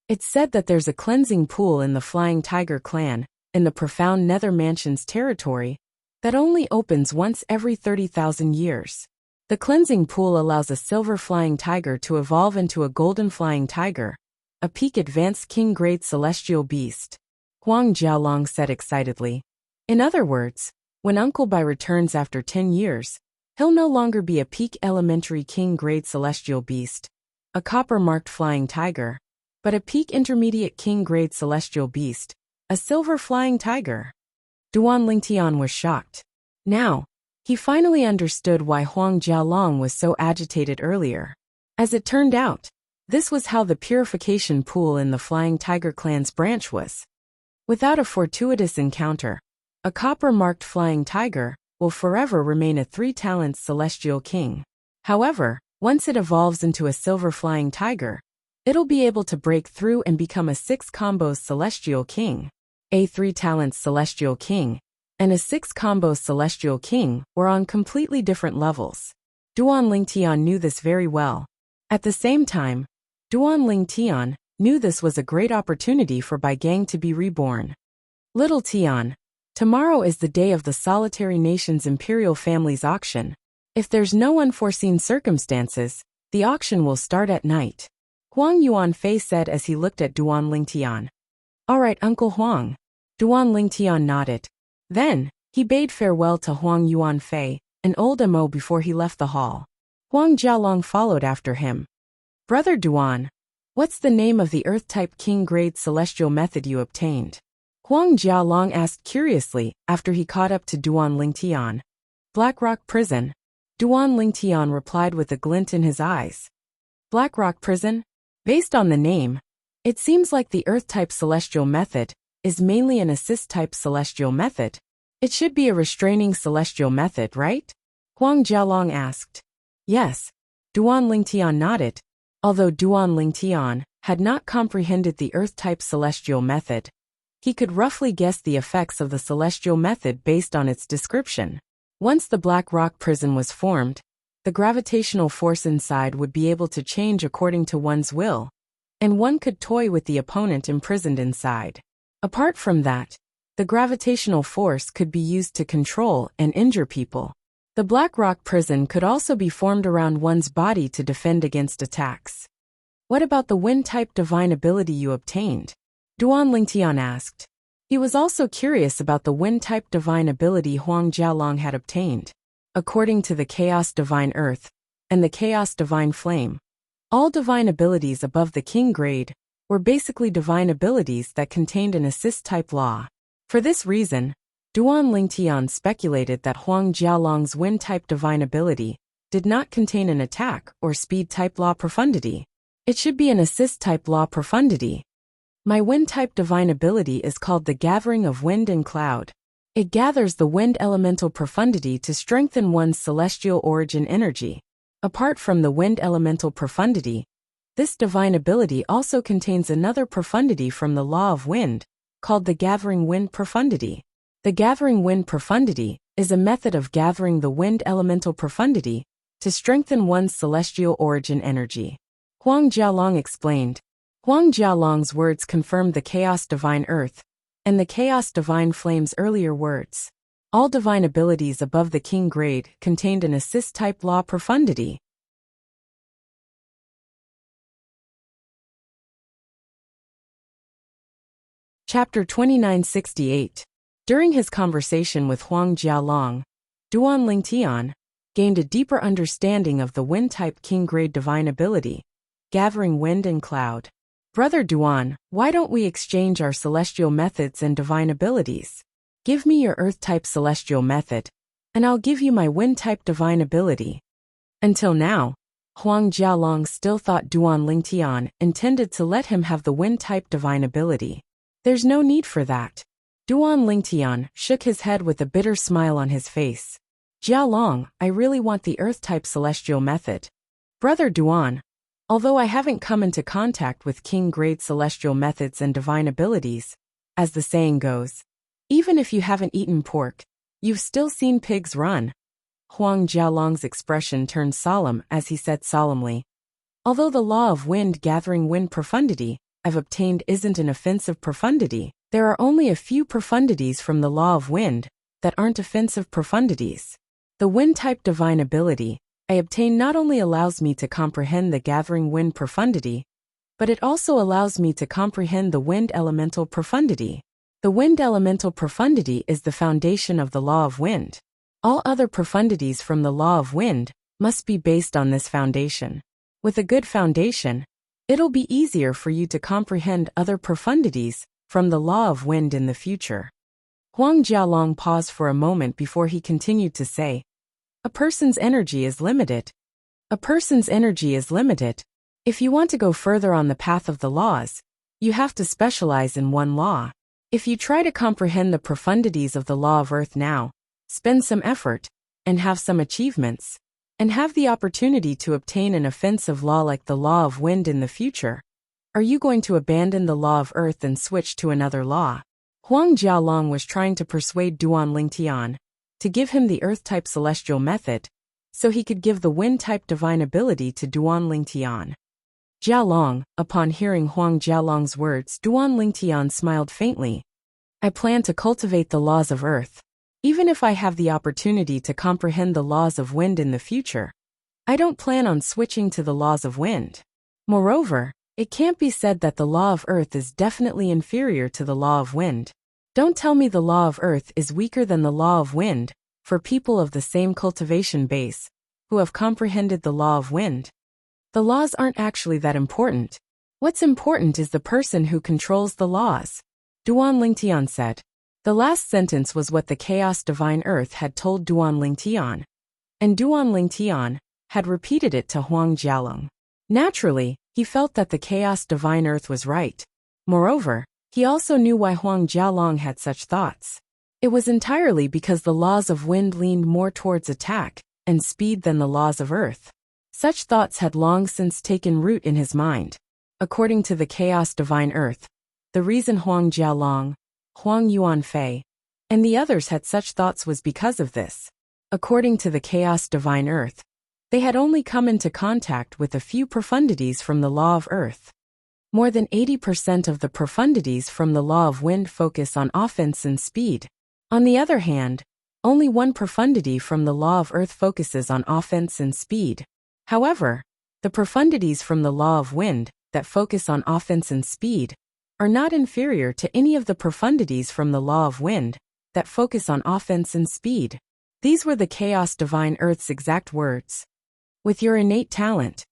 Speaker 1: It's said that there's a cleansing pool in the Flying Tiger Clan, in the Profound Nether Mansion's territory, that only opens once every 30,000 years. The cleansing pool allows a silver flying tiger to evolve into a golden flying tiger, a peak advanced king-grade celestial beast, Huang Jialong said excitedly. In other words, when Uncle Bai returns after 10 years, he'll no longer be a peak elementary king-grade celestial beast, a copper-marked flying tiger, but a peak intermediate king-grade celestial beast, a silver flying tiger. Duan Lingtian was shocked. Now, he finally understood why Huang Jialong was so agitated earlier. As it turned out, this was how the purification pool in the Flying Tiger clan's branch was. Without a fortuitous encounter, a copper-marked flying tiger will forever remain a 3-talents celestial king. However, once it evolves into a silver flying tiger, it'll be able to break through and become a 6-combos celestial king. A 3-talents celestial king and a 6-combos celestial king were on completely different levels. Duan Lingtian knew this very well. At the same time, Duan Lingtian knew this was a great opportunity for Bai Gang to be reborn. Little Tian, tomorrow is the day of the Solitary Nation's Imperial Family's auction. If there's no unforeseen circumstances, the auction will start at night. Huang Yuanfei said as he looked at Duan Lingtian. All right, Uncle Huang. Duan Lingtian nodded. Then, he bade farewell to Huang Yuanfei, an old mo before he left the hall. Huang Jialong followed after him. Brother Duan, what's the name of the Earth-type king-grade celestial method you obtained? Huang Jialong asked curiously after he caught up to Duan Lingtian. Black Rock Prison. Duan Lingtian replied with a glint in his eyes. Black Rock Prison? Based on the name, it seems like the Earth-type celestial method is mainly an assist-type celestial method. It should be a restraining celestial method, right? Huang Jialong asked. Yes. Duan Lingtian nodded. Although Duan Lingtian had not comprehended the Earth-type celestial method, he could roughly guess the effects of the celestial method based on its description. Once the Black Rock Prison was formed, the gravitational force inside would be able to change according to one's will, and one could toy with the opponent imprisoned inside. Apart from that, the gravitational force could be used to control and injure people. The Black Rock Prison could also be formed around one's body to defend against attacks. What about the wind-type divine ability you obtained? Duan Lingtian asked. He was also curious about the wind-type divine ability Huang Jialong had obtained. According to the Chaos Divine Earth and the Chaos Divine Flame, all divine abilities above the king grade were basically divine abilities that contained an assist-type law. For this reason, Duan Lingtian speculated that Huang Jialong's wind-type divine ability did not contain an attack or speed-type law profundity. It should be an assist-type law profundity. My wind-type divine ability is called the Gathering of Wind and Cloud. It gathers the wind elemental profundity to strengthen one's celestial origin energy. Apart from the wind elemental profundity, this divine ability also contains another profundity from the law of wind, called the Gathering Wind profundity. The Gathering Wind profundity is a method of gathering the wind elemental profundity to strengthen one's celestial origin energy. Huang Jialong explained. Huang Jialong's words confirmed the Chaos Divine Earth and the Chaos Divine Flame's earlier words. All divine abilities above the king grade contained an assist-type law profundity. Chapter 2968. During his conversation with Huang Jialong, Duan Lingtian gained a deeper understanding of the wind-type king-grade divine ability, gathering wind and cloud. Brother Duan, why don't we exchange our celestial methods and divine abilities? Give me your earth-type celestial method, and I'll give you my wind-type divine ability. Until now, Huang Jialong still thought Duan Lingtian intended to let him have the wind-type divine ability. There's no need for that. Duan Lingtian shook his head with a bitter smile on his face. Jialong, I really want the earth-type celestial method. Brother Duan, although I haven't come into contact with king-grade celestial methods and divine abilities, as the saying goes, even if you haven't eaten pork, you've still seen pigs run. Huang Jialong's expression turned solemn as he said solemnly, although the law of wind gathering wind profundity I've obtained isn't an offensive profundity, there are only a few profundities from the law of wind that aren't offensive profundities. The wind-type divine ability I obtain not only allows me to comprehend the gathering wind profundity, but it also allows me to comprehend the wind elemental profundity. The wind elemental profundity is the foundation of the law of wind. All other profundities from the law of wind must be based on this foundation. With a good foundation, it'll be easier for you to comprehend other profundities from the law of wind in the future. Huang Jialong paused for a moment before he continued to say, a person's energy is limited. A person's energy is limited. If you want to go further on the path of the laws, you have to specialize in one law. If you try to comprehend the profundities of the law of earth now, spend some effort, and have some achievements, and have the opportunity to obtain an offensive law like the law of wind in the future, are you going to abandon the law of earth and switch to another law? Huang Jialong was trying to persuade Duan Lingtian to give him the earth-type celestial method, so he could give the wind-type divine ability to Duan Lingtian. Jialong, upon hearing Huang Jialong's words, Duan Lingtian smiled faintly. I plan to cultivate the laws of earth. Even if I have the opportunity to comprehend the laws of wind in the future, I don't plan on switching to the laws of wind. Moreover, it can't be said that the law of earth is definitely inferior to the law of wind. Don't tell me the law of earth is weaker than the law of wind for people of the same cultivation base who have comprehended the law of wind. The laws aren't actually that important. What's important is the person who controls the laws, Duan Lingtian said. The last sentence was what the chaos divine earth had told Duan Lingtian, and Duan Lingtian had repeated it to Huang Jialong. Naturally, he felt that the chaos divine earth was right. Moreover, he also knew why Huang Jialong had such thoughts. It was entirely because the laws of wind leaned more towards attack and speed than the laws of earth. Such thoughts had long since taken root in his mind. According to the chaos divine earth, the reason Huang Jialong, Huang Yuanfei, and the others had such thoughts was because of this. According to the chaos divine earth, they had only come into contact with a few profundities from the law of earth. More than 80% of the profundities from the law of wind focus on offense and speed. On the other hand, only one profundity from the law of earth focuses on offense and speed. However, the profundities from the law of wind that focus on offense and speed are not inferior to any of the profundities from the law of wind that focus on offense and speed. These were the chaos divine earth's exact words. With your innate talent,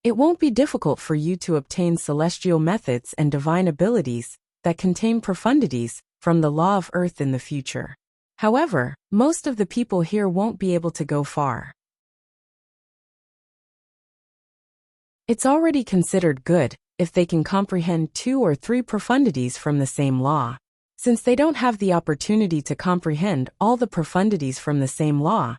Speaker 1: it won't be difficult for you to obtain celestial methods and divine abilities that contain profundities from the law of earth in the future. However, most of the people here won't be able to go far. It's already considered good if they can comprehend 2 or 3 profundities from the same law. Since they don't have the opportunity to comprehend all the profundities from the same law,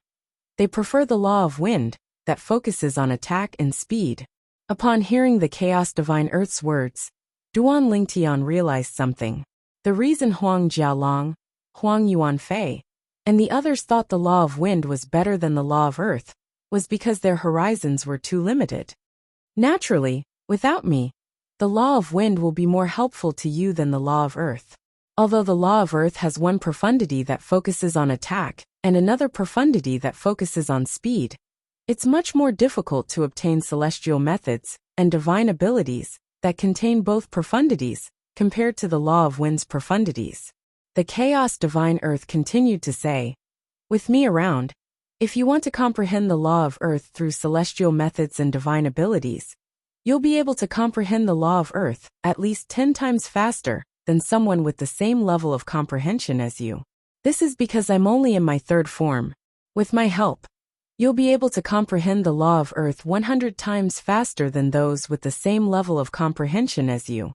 Speaker 1: they prefer the law of wind that focuses on attack and speed. Upon hearing the chaos divine earth's words, Duan Lingtian realized something. The reason Huang Jialong, Huang Yuanfei, and the others thought the law of wind was better than the law of earth was because their horizons were too limited. Naturally, without me, the law of wind will be more helpful to you than the law of earth. Although the law of earth has one profundity that focuses on attack and another profundity that focuses on speed, it's much more difficult to obtain celestial methods and divine abilities that contain both profundities compared to the law of wind's profundities. The chaos divine earth continued to say, with me around, if you want to comprehend the law of earth through celestial methods and divine abilities, you'll be able to comprehend the law of earth at least 10 times faster than someone with the same level of comprehension as you. This is because I'm only in my 3rd form. With my help, you'll be able to comprehend the law of earth 100 times faster than those with the same level of comprehension as you.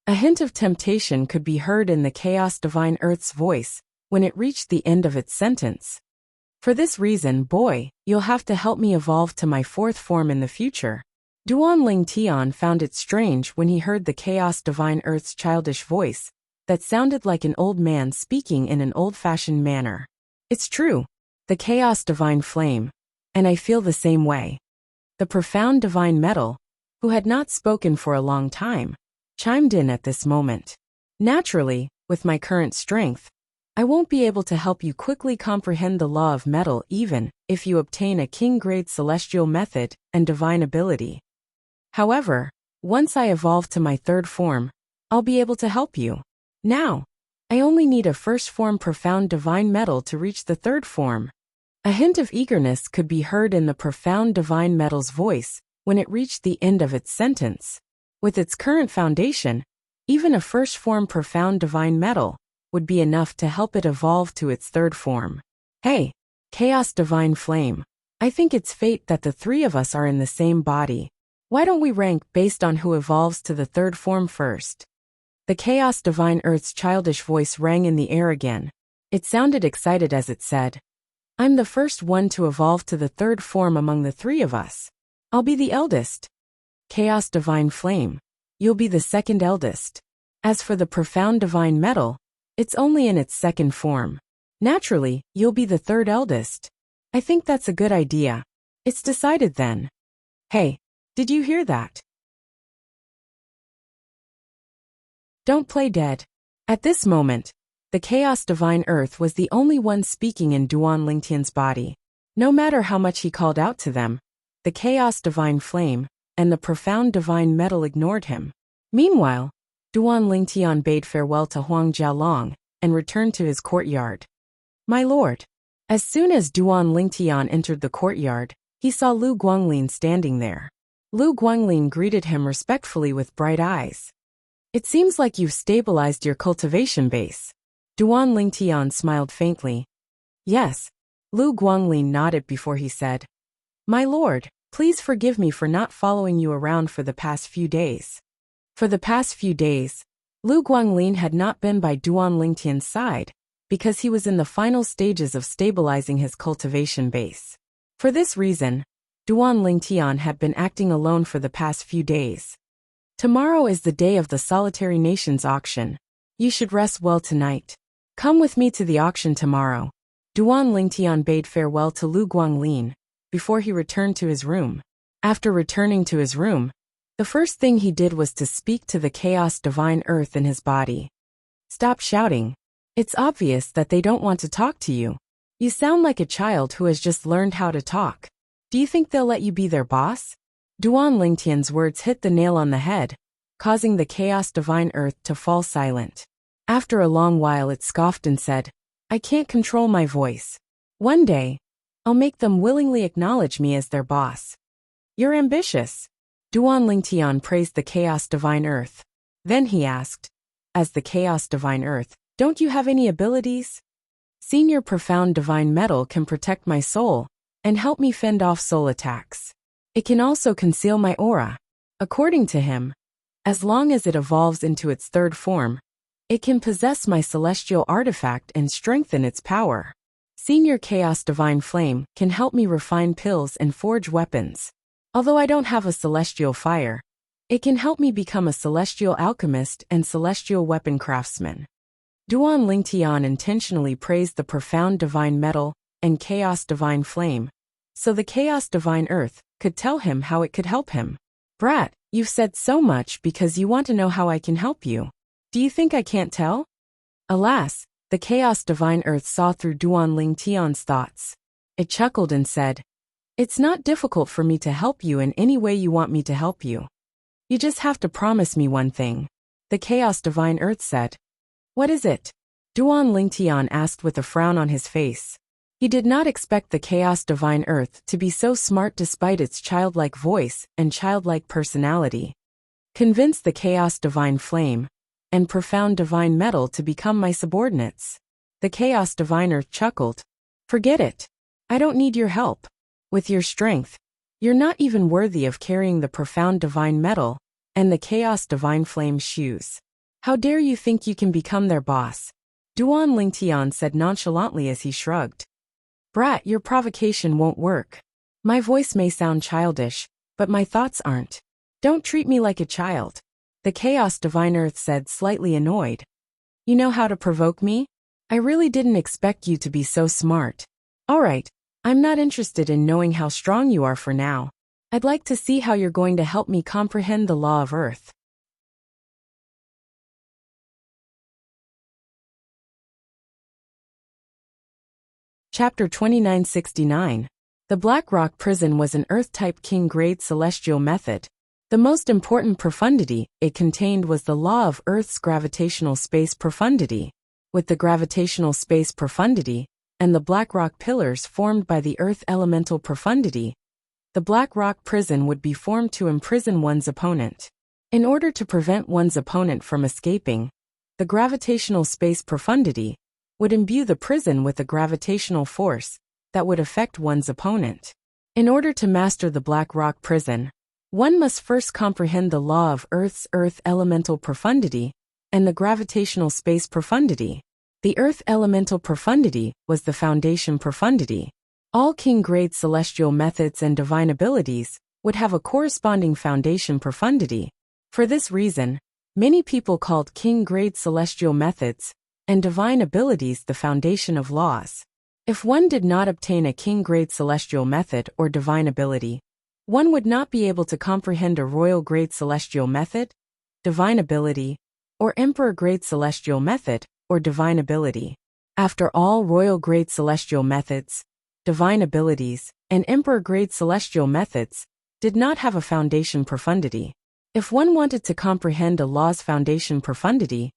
Speaker 1: A hint of temptation could be heard in the chaos divine earth's voice when it reached the end of its sentence. For this reason, boy, you'll have to help me evolve to my 4th form in the future. Duan Lingtian found it strange when he heard the chaos divine earth's childish voice that sounded like an old man speaking in an old-fashioned manner. It's true, the chaos divine flame, and I feel the same way. The profound divine metal, who had not spoken for a long time, chimed in at this moment. Naturally, with my current strength, I won't be able to help you quickly comprehend the law of metal even if you obtain a king-grade celestial method and divine ability. However, once I evolve to my third form, I'll be able to help you. Now, I only need a first form profound divine metal to reach the third form. A hint of eagerness could be heard in the profound divine metal's voice when it reached the end of its sentence. With its current foundation, even a first form profound divine metal would be enough to help it evolve to its third form. Hey, Chaos Divine Flame, I think it's fate that the three of us are in the same body. Why don't we rank based on who evolves to the third form first? The Chaos Divine Earth's childish voice rang in the air again. It sounded excited as it said, I'm the first one to evolve to the third form among the three of us. I'll be the eldest. Chaos Divine Flame, you'll be the second eldest. As for the profound divine metal, it's only in its second form. Naturally, you'll be the third eldest. I think that's a good idea. It's decided then. Hey, did you hear that? Don't play dead. At this moment, the Chaos Divine Earth was the only one speaking in Duan Lingtian's body. No matter how much he called out to them, the Chaos Divine Flame and the profound divine metal ignored him. Meanwhile, Duan Lingtian bade farewell to Huang Jialong and returned to his courtyard. My lord. As soon as Duan Lingtian entered the courtyard, he saw Lu Guanglin standing there. Lu Guanglin greeted him respectfully with bright eyes. It seems like you've stabilized your cultivation base. Duan Lingtian smiled faintly. Yes. Lu Guanglin nodded before he said, My lord, please forgive me for not following you around for the past few days. For the past few days, Lu Guanglin had not been by Duan Lingtian's side because he was in the final stages of stabilizing his cultivation base. For this reason, Duan Lingtian had been acting alone for the past few days. Tomorrow is the day of the Solitary Nations auction. You should rest well tonight. Come with me to the auction tomorrow. Duan Lingtian bade farewell to Lu Guanglin before he returned to his room. After returning to his room, the first thing he did was to speak to the Chaos Divine Earth in his body. Stop shouting. It's obvious that they don't want to talk to you. You sound like a child who has just learned how to talk. Do you think they'll let you be their boss? Duan Lingtian's words hit the nail on the head, causing the Chaos Divine Earth to fall silent. After a long while it scoffed and said, I can't control my voice. One day, I'll make them willingly acknowledge me as their boss. You're ambitious. Duan Lingtian praised the Chaos Divine Earth. Then he asked, as the Chaos Divine Earth, don't you have any abilities? Senior Profound Divine Metal can protect my soul and help me fend off soul attacks. It can also conceal my aura. According to him, as long as it evolves into its third form, it can possess my celestial artifact and strengthen its power. Senior Chaos Divine Flame can help me refine pills and forge weapons. Although I don't have a celestial fire, it can help me become a celestial alchemist and celestial weapon craftsman. Duan Lingtian intentionally praised the profound divine metal and Chaos Divine Flame, so the Chaos Divine Earth could tell him how it could help him. Brat, you've said so much because you want to know how I can help you. Do you think I can't tell? Alas, the Chaos Divine Earth saw through Duan Lingtian's thoughts. It chuckled and said, It's not difficult for me to help you in any way you want me to help you. You just have to promise me one thing. The Chaos Divine Earth said. What is it? Duan Lingtian asked with a frown on his face. He did not expect the Chaos Divine Earth to be so smart despite its childlike voice and childlike personality. Convince the Chaos Divine Flame and Profound Divine Metal to become my subordinates. The Chaos Divine Earth chuckled. Forget it. I don't need your help. With your strength, you're not even worthy of carrying the Profound Divine Metal and the Chaos Divine Flame's shoes. How dare you think you can become their boss? Duan Lingtian said nonchalantly as he shrugged. Brat, your provocation won't work. My voice may sound childish, but my thoughts aren't. Don't treat me like a child. The Chaos Divine Earth said, slightly annoyed. You know how to provoke me? I really didn't expect you to be so smart. Alright, I'm not interested in knowing how strong you are for now. I'd like to see how you're going to help me comprehend the law of Earth. Chapter 2969. The Black Rock Prison was an Earth-type king-grade celestial method. The most important profundity it contained was the law of Earth's gravitational space profundity. With the gravitational space profundity and the Black Rock pillars formed by the Earth elemental profundity, the Black Rock prison would be formed to imprison one's opponent. In order to prevent one's opponent from escaping, the gravitational space profundity would imbue the prison with a gravitational force that would affect one's opponent. In order to master the Black Rock prison, one must first comprehend the law of Earth's Earth elemental profundity and the gravitational space profundity. The Earth elemental profundity was the foundation profundity. All king-grade celestial methods and divine abilities would have a corresponding foundation profundity. For this reason, many people called king-grade celestial methods and divine abilities the foundation of laws. If one did not obtain a king-grade celestial method or divine ability, one would not be able to comprehend a royal-grade celestial method, divine ability, or emperor-grade celestial method or divine ability. After all, royal-grade celestial methods, divine abilities, and emperor-grade celestial methods did not have a foundation profundity. If one wanted to comprehend a law's foundation profundity,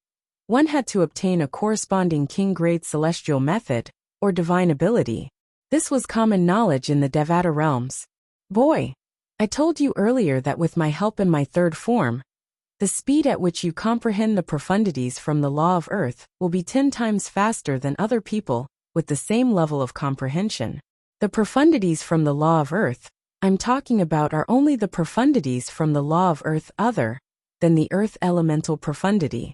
Speaker 1: one had to obtain a corresponding king-grade celestial method or divine ability. This was common knowledge in the Devata realms. Boy, I told you earlier that with my help in my third form, the speed at which you comprehend the profundities from the law of Earth will be 10 times faster than other people with the same level of comprehension. The profundities from the law of Earth I'm talking about are only the profundities from the law of Earth other than the Earth elemental profundity.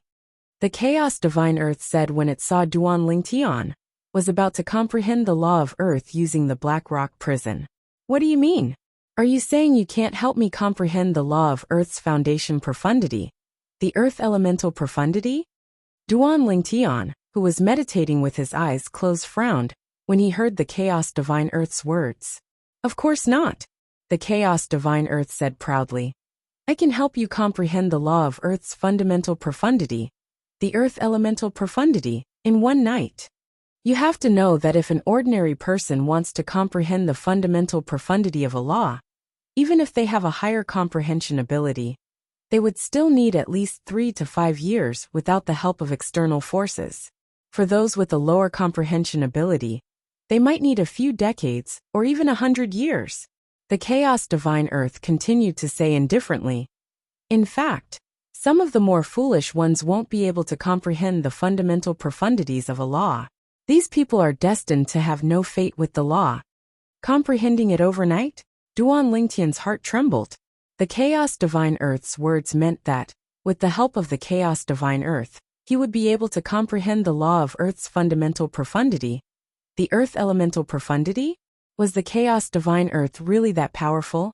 Speaker 1: The Chaos Divine Earth said when it saw Duan Lingtian was about to comprehend the law of Earth using the Black Rock prison. What do you mean? Are you saying you can't help me comprehend the law of Earth's foundation profundity, the Earth elemental profundity? Duan Lingtian, who was meditating with his eyes closed, frowned when he heard the Chaos Divine Earth's words. Of course not, the Chaos Divine Earth said proudly. I can help you comprehend the law of Earth's fundamental profundity, the Earth elemental profundity, in one night. You have to know that if an ordinary person wants to comprehend the fundamental profundity of a law, even if they have a higher comprehension ability, they would still need at least 3 to 5 years without the help of external forces. For those with a lower comprehension ability, they might need a few decades or even 100 years. The Chaos Divine Earth continued to say indifferently. In fact, some of the more foolish ones won't be able to comprehend the fundamental profundities of a law. These people are destined to have no fate with the law. Comprehending it overnight? Duan Lingtian's heart trembled. The Chaos Divine Earth's words meant that, with the help of the Chaos Divine Earth, he would be able to comprehend the law of Earth's fundamental profundity. The Earth elemental profundity? Was the Chaos Divine Earth really that powerful?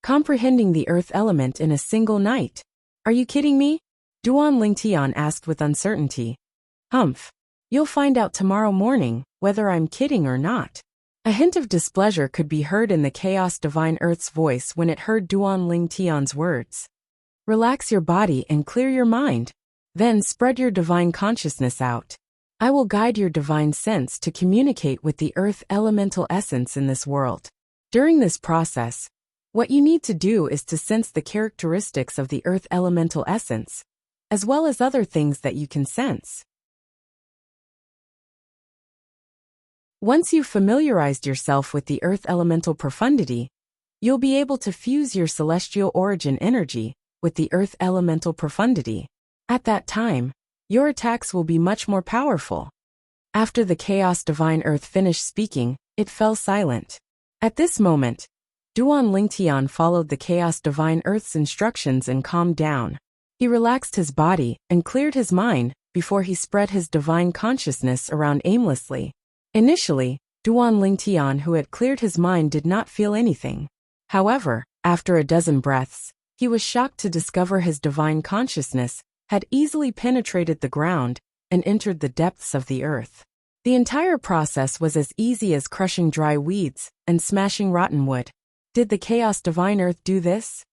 Speaker 1: Comprehending the Earth element in a single night? Are you kidding me? Duan Lingtian asked with uncertainty. Humph. You'll find out tomorrow morning whether I'm kidding or not. A hint of displeasure could be heard in the Chaos Divine Earth's voice when it heard Duan Lingtian's words. Relax your body and clear your mind. Then spread your divine consciousness out. I will guide your divine sense to communicate with the Earth elemental essence in this world. During this process, what you need to do is to sense the characteristics of the Earth elemental essence, as well as other things that you can sense. Once you've familiarized yourself with the Earth elemental profundity, you'll be able to fuse your celestial origin energy with the Earth elemental profundity. At that time, your attacks will be much more powerful. After the Chaos Divine Earth finished speaking, it fell silent. At this moment, Duan Lingtian followed the Chaos Divine Earth's instructions and calmed down. He relaxed his body and cleared his mind before he spread his divine consciousness around aimlessly. Initially, Duan Lingtian, who had cleared his mind, did not feel anything. However, after a dozen breaths, he was shocked to discover his divine consciousness had easily penetrated the ground and entered the depths of the earth. The entire process was as easy as crushing dry weeds and smashing rotten wood. Did the Chaos Divine Earth do this?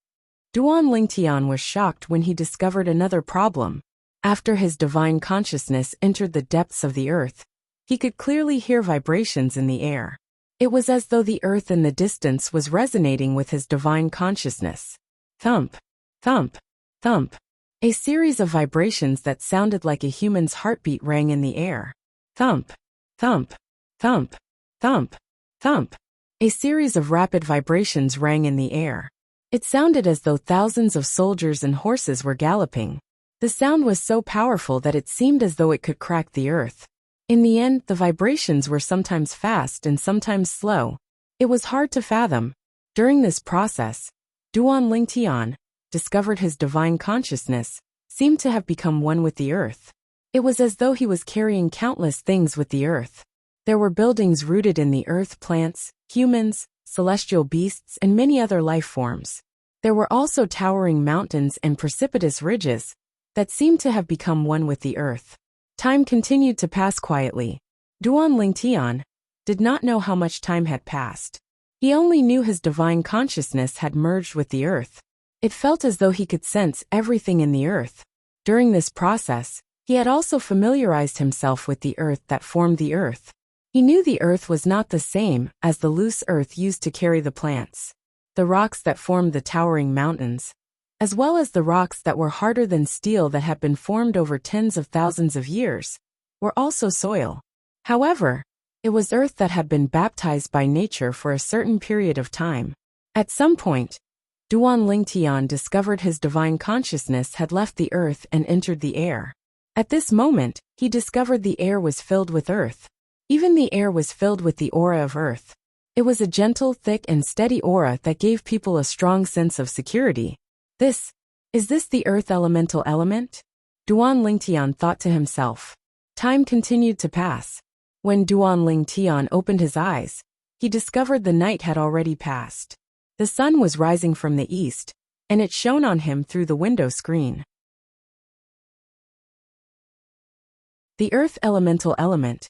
Speaker 1: Duan Lingtian was shocked when he discovered another problem. After his divine consciousness entered the depths of the earth, He could clearly hear vibrations in the air. It was as though the earth in the distance was resonating with his divine consciousness. Thump, thump, thump. A series of vibrations that sounded like a human's heartbeat rang in the air. Thump, thump, thump, thump, thump. A series of rapid vibrations rang in the air. It sounded as though thousands of soldiers and horses were galloping. The sound was so powerful that it seemed as though it could crack the earth. In the end, the vibrations were sometimes fast and sometimes slow. It was hard to fathom. During this process, Duan Lingtian discovered his divine consciousness seemed to have become one with the earth. It was as though he was carrying countless things with the earth. There were buildings rooted in the earth, plants, humans, celestial beasts, and many other life forms. There were also towering mountains and precipitous ridges that seemed to have become one with the earth. Time continued to pass quietly. Duan Lingtian did not know how much time had passed. He only knew his divine consciousness had merged with the earth. It felt as though he could sense everything in the earth. During this process, he had also familiarized himself with the earth that formed the earth. He knew the earth was not the same as the loose earth used to carry the plants, the rocks that formed the towering mountains, as well as the rocks that were harder than steel that had been formed over tens of thousands of years, were also soil. However, it was earth that had been baptized by nature for a certain period of time. At some point, Duan Lingtian discovered his divine consciousness had left the earth and entered the air. At this moment, he discovered the air was filled with earth. Even the air was filled with the aura of earth. It was a gentle, thick, and steady aura that gave people a strong sense of security. Is this the earth elemental element? Duan Lingtian thought to himself. Time continued to pass. When Duan Lingtian opened his eyes, he discovered the night had already passed. The sun was rising from the east, and it shone on him through the window screen. The earth elemental element.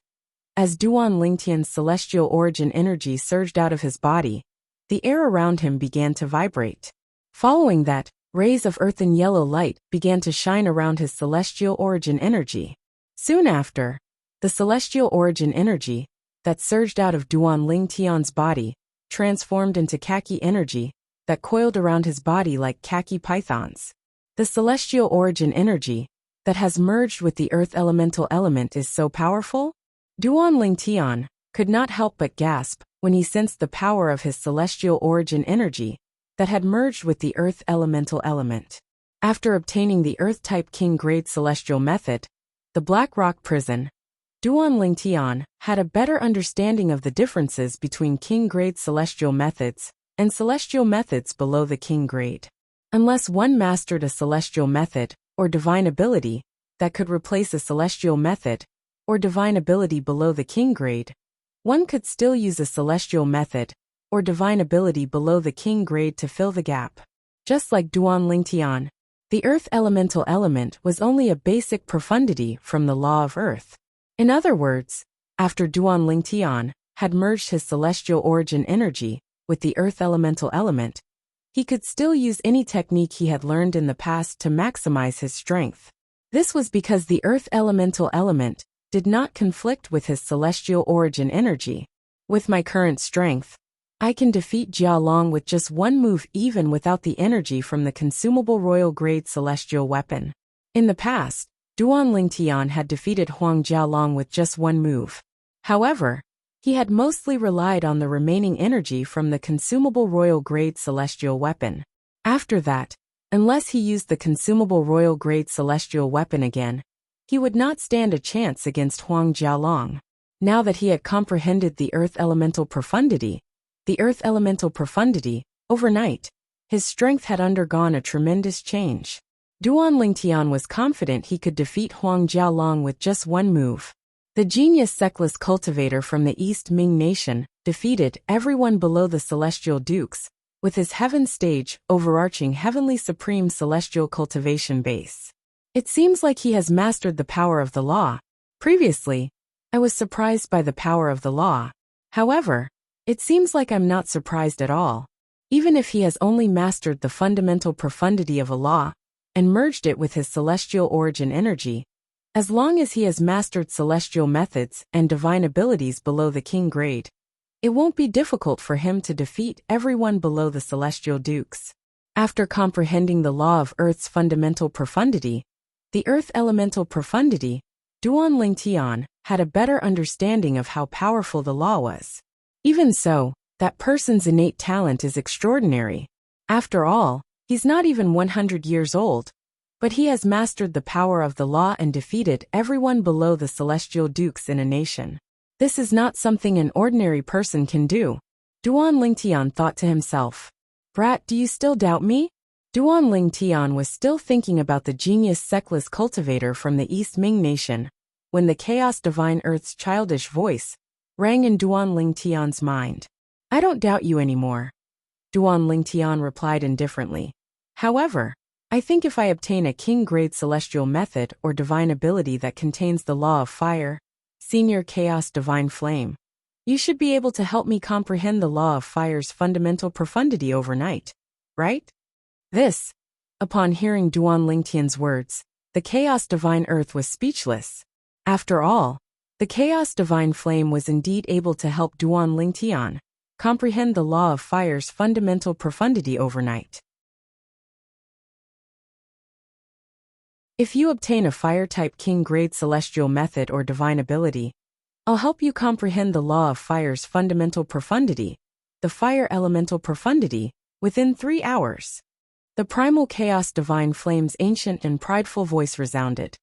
Speaker 1: As Duan Lingtian's celestial origin energy surged out of his body, the air around him began to vibrate. Following that, rays of earthen yellow light began to shine around his celestial origin energy. Soon after, the celestial origin energy that surged out of Duan Lingtian's body transformed into khaki energy that coiled around his body like khaki pythons. The celestial origin energy that has merged with the earth elemental element is so powerful? Duan Lingtian could not help but gasp when he sensed the power of his celestial origin energy that had merged with the earth elemental element. After obtaining the earth-type king-grade celestial method, the Black Rock Prison, Duan Lingtian had a better understanding of the differences between king-grade celestial methods and celestial methods below the king grade. Unless one mastered a celestial method or divine ability that could replace a celestial method or divine ability below the king grade, one could still use a celestial method or divine ability below the king grade to fill the gap. Just like Duan Lingtian, the earth elemental element was only a basic profundity from the law of earth. In other words, after Duan Lingtian had merged his celestial origin energy with the earth elemental element, he could still use any technique he had learned in the past to maximize his strength. This was because the earth elemental element did not conflict with his celestial origin energy. With my current strength, I can defeat Jia Long with just one move even without the energy from the consumable royal grade celestial weapon. In the past, Duan Lingtian had defeated Huang Jialong with just one move. However, he had mostly relied on the remaining energy from the consumable royal grade celestial weapon. After that, unless he used the consumable royal grade celestial weapon again, he would not stand a chance against Huang Jialong. Now that he had comprehended the earth elemental profundity, overnight, his strength had undergone a tremendous change. Duan Lingtian was confident he could defeat Huang Jialong with just one move. The genius Seckless cultivator from the East Ming nation defeated everyone below the celestial dukes with his heaven stage overarching heavenly supreme celestial cultivation base. It seems like he has mastered the power of the law. Previously, I was surprised by the power of the law. However, it seems like I'm not surprised at all. Even if he has only mastered the fundamental profundity of a law and merged it with his celestial origin energy, As long as he has mastered celestial methods and divine abilities below the king grade, it won't be difficult for him to defeat everyone below the celestial dukes. After comprehending the law of Earth's fundamental profundity, the Earth elemental profundity, Duan Lingtian had a better understanding of how powerful the law was. Even so, that person's innate talent is extraordinary. After all, he's not even 100 years old, but he has mastered the power of the law and defeated everyone below the celestial dukes in a nation. This is not something an ordinary person can do. Duan Lingtian thought to himself. Brat, do you still doubt me? Duan Lingtian was still thinking about the genius Seckless cultivator from the East Ming nation, when the Chaos Divine Earth's childish voice rang in Duan Lingtian's mind. I don't doubt you anymore. Duan Lingtian replied indifferently. However, I think if I obtain a king-grade celestial method or divine ability that contains the law of fire, Senior Chaos Divine Flame, you should be able to help me comprehend the law of fire's fundamental profundity overnight, right? This. Upon hearing Duan Lingtian's words, the Chaos Divine Earth was speechless. After all, the Chaos Divine Flame was indeed able to help Duan Lingtian comprehend the law of fire's fundamental profundity overnight. If you obtain a fire-type king-grade celestial method or divine ability, I'll help you comprehend the law of fire's fundamental profundity, the fire elemental profundity, within 3 hours. The primal Chaos Divine Flame's ancient and prideful voice resounded.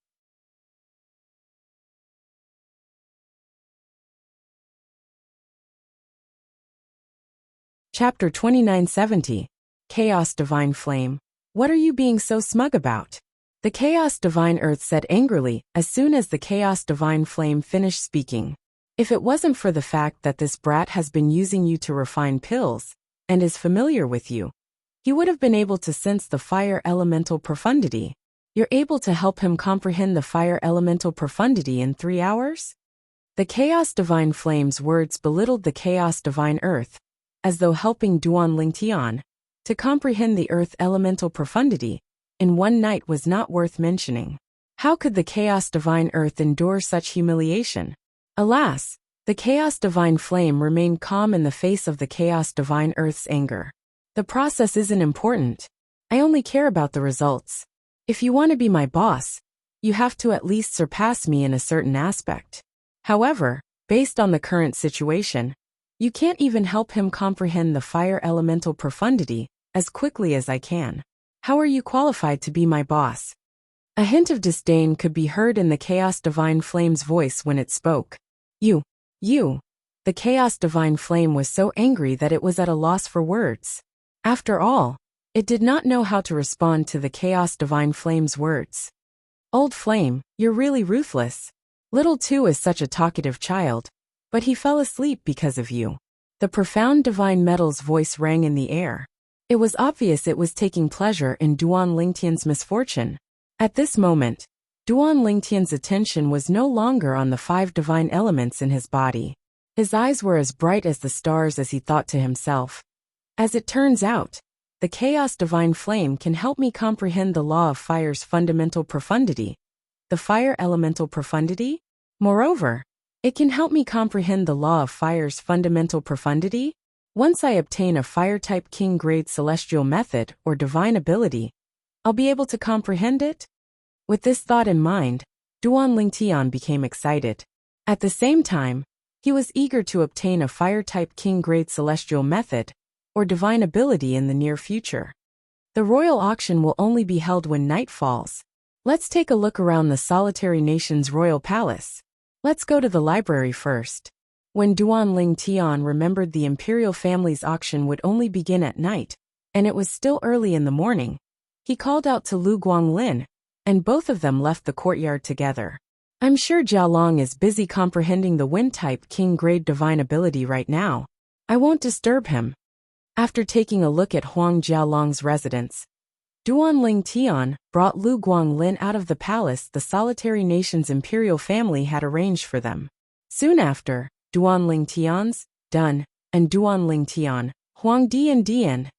Speaker 1: Chapter 2970. Chaos Divine Flame. What are you being so smug about? The Chaos Divine Earth said angrily as soon as the Chaos Divine Flame finished speaking. If it wasn't for the fact that this brat has been using you to refine pills and is familiar with you, he would have been able to sense the fire elemental profundity. You're able to help him comprehend the fire elemental profundity in 3 hours? The Chaos Divine Flame's words belittled the Chaos Divine Earth, as though helping Duan Lingtian to comprehend the Earth elemental profundity in one night was not worth mentioning. How could the Chaos Divine Earth endure such humiliation? Alas, the Chaos Divine Flame remained calm in the face of the Chaos Divine Earth's anger. The process isn't important. I only care about the results. If you want to be my boss, you have to at least surpass me in a certain aspect. However, based on the current situation, you can't even help him comprehend the fire elemental profundity as quickly as I can. How are you qualified to be my boss? A hint of disdain could be heard in the Chaos Divine Flame's voice when it spoke. You. The Chaos Divine Flame was so angry that it was at a loss for words. After all, it did not know how to respond to the Chaos Divine Flame's words. Old Flame, you're really ruthless. Little Two is such a talkative child, but he fell asleep because of you. The profound Divine Metal's voice rang in the air. It was obvious it was taking pleasure in Duan Lingtian's misfortune. At this moment, Duan Lingtian's attention was no longer on the 5 divine elements in his body. His eyes were as bright as the stars as he thought to himself. As it turns out, the Chaos Divine Flame can help me comprehend the law of fire's fundamental profundity. The fire elemental profundity? Moreover, it can help me comprehend the law of fire's fundamental profundity. Once I obtain a fire-type king-grade celestial method or divine ability, I'll be able to comprehend it? With this thought in mind, Duan Lingtian became excited. At the same time, he was eager to obtain a fire-type king-grade celestial method or divine ability in the near future. The royal auction will only be held when night falls. Let's take a look around the solitary nation's royal palace. Let's go to the library first. When Duan Lingtian remembered the imperial family's auction would only begin at night, and it was still early in the morning, he called out to Lu Guanglin, and both of them left the courtyard together. I'm sure Jialong is busy comprehending the wind-type king-grade divine ability right now. I won't disturb him. After taking a look at Huang Jialong's residence, Duan Lingtian brought Lu Guanglin out of the palace the solitary nation's imperial family had arranged for them. Soon after, Duan Lingtian's, Dun, and Duan Lingtian, Huang Dian.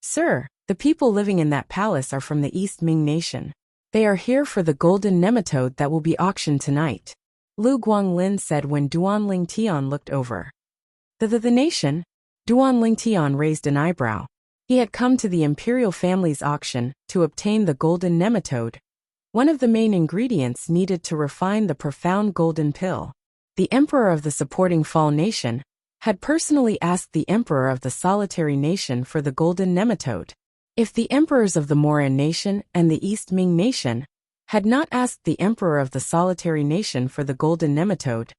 Speaker 1: Sir, the people living in that palace are from the East Ming nation. They are here for the golden nematode that will be auctioned tonight, Lu Guanglin said when Duan Lingtian looked over. The nation? Duan Lingtian raised an eyebrow. He had come to the imperial family's auction to obtain the golden nematode, one of the main ingredients needed to refine the profound golden pill. The emperor of the supporting Fall nation had personally asked the emperor of the solitary nation for the golden nematode. If the emperors of the Moran nation and the East Ming nation had not asked the emperor of the solitary nation for the golden nematode,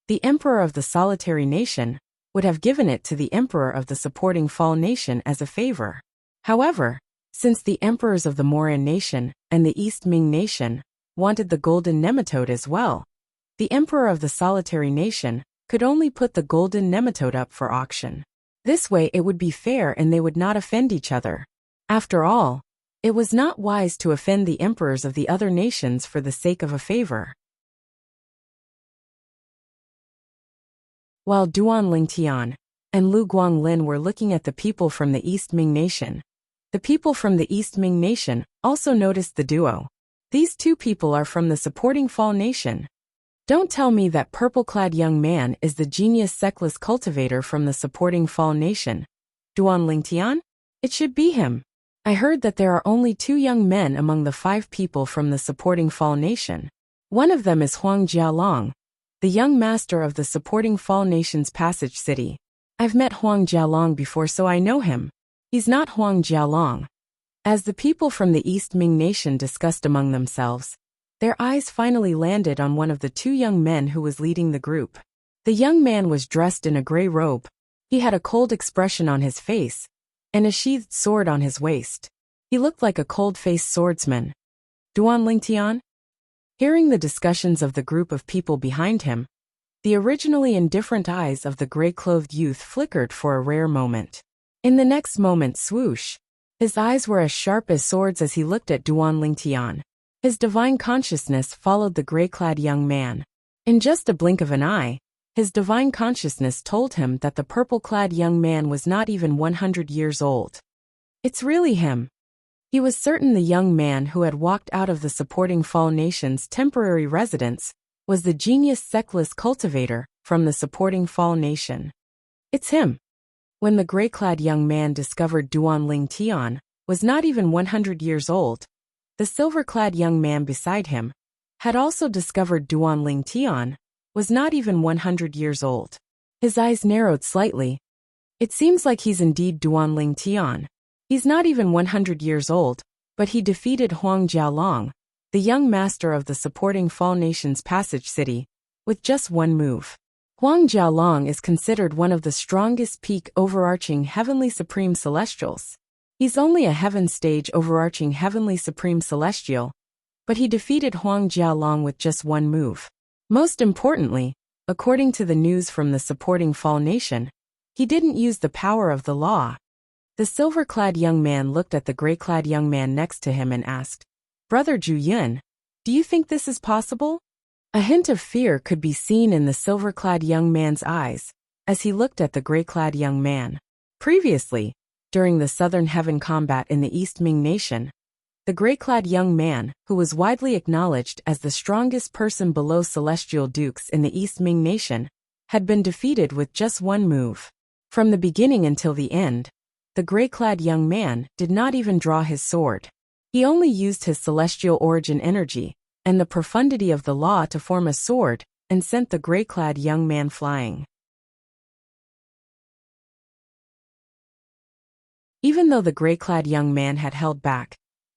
Speaker 1: the emperor of the solitary nation would have given it to the emperor of the supporting Fall nation as a favor. However, since the emperors of the Moran nation and the East Ming nation wanted the golden nematode as well, the emperor of the solitary nation could only put the golden nematode up for auction. This way it would be fair and they would not offend each other. After all, it was not wise to offend the emperors of the other nations for the sake of a favor. While Duan Lingtian and Lu Guanglin were looking at the people from the East Ming nation, the people from the East Ming nation also noticed the duo. These two people are from the supporting Fall nation. Don't tell me that purple-clad young man is the genius Seckless cultivator from the supporting Fall nation. Duan Lingtian? It should be him. I heard that there are only 2 young men among the 5 people from the supporting Fall nation. One of them is Huang Jialong, the young master of the supporting Fall nation's passage city. I've met Huang Jialong before, so I know him. He's not Huang Jialong. As the people from the East Ming nation discussed among themselves, their eyes finally landed on one of the 2 young men who was leading the group. The young man was dressed in a gray robe. He had a cold expression on his face and a sheathed sword on his waist. He looked like a cold-faced swordsman. Duan Lingtian? Hearing the discussions of the group of people behind him, the originally indifferent eyes of the gray-clothed youth flickered for a rare moment. In the next moment, swoosh! His eyes were as sharp as swords as he looked at Duan Lingtian. His divine consciousness followed the gray-clad young man. In just a blink of an eye, his divine consciousness told him that the purple-clad young man was not even 100 years old. It's really him. He was certain the young man who had walked out of the supporting Fall nation's temporary residence was the genius Seckless cultivator from the supporting Fall nation. It's him. When the gray-clad young man discovered Duan Lingtian was not even 100 years old, the silver-clad young man beside him had also discovered Duan Lingtian was not even 100 years old. His eyes narrowed slightly. It seems like he's indeed Duan Lingtian. He's not even 100 years old, but he defeated Huang Jialong, the young master of the supporting Fall nation's passage city, with just one move. Huang Jialong is considered one of the strongest peak overarching heavenly supreme celestials. He's only a heaven stage overarching heavenly supreme celestial, but he defeated Huang Jialong with just one move. Most importantly, according to the news from the supporting Fall nation, he didn't use the power of the law. The silver-clad young man looked at the gray-clad young man next to him and asked, "Brother Zhu Yun, do you think this is possible?" A hint of fear could be seen in the silver-clad young man's eyes as he looked at the gray-clad young man. Previously, during the Southern Heaven combat in the East Ming nation, the gray-clad young man, who was widely acknowledged as the strongest person below celestial dukes in the East Ming nation, had been defeated with just one move. From the beginning until the end, the gray-clad young man did not even draw his sword. He only used his celestial origin energy and the profundity of the law to form a sword and sent the gray-clad young man flying. Even though the gray-clad young man had held back,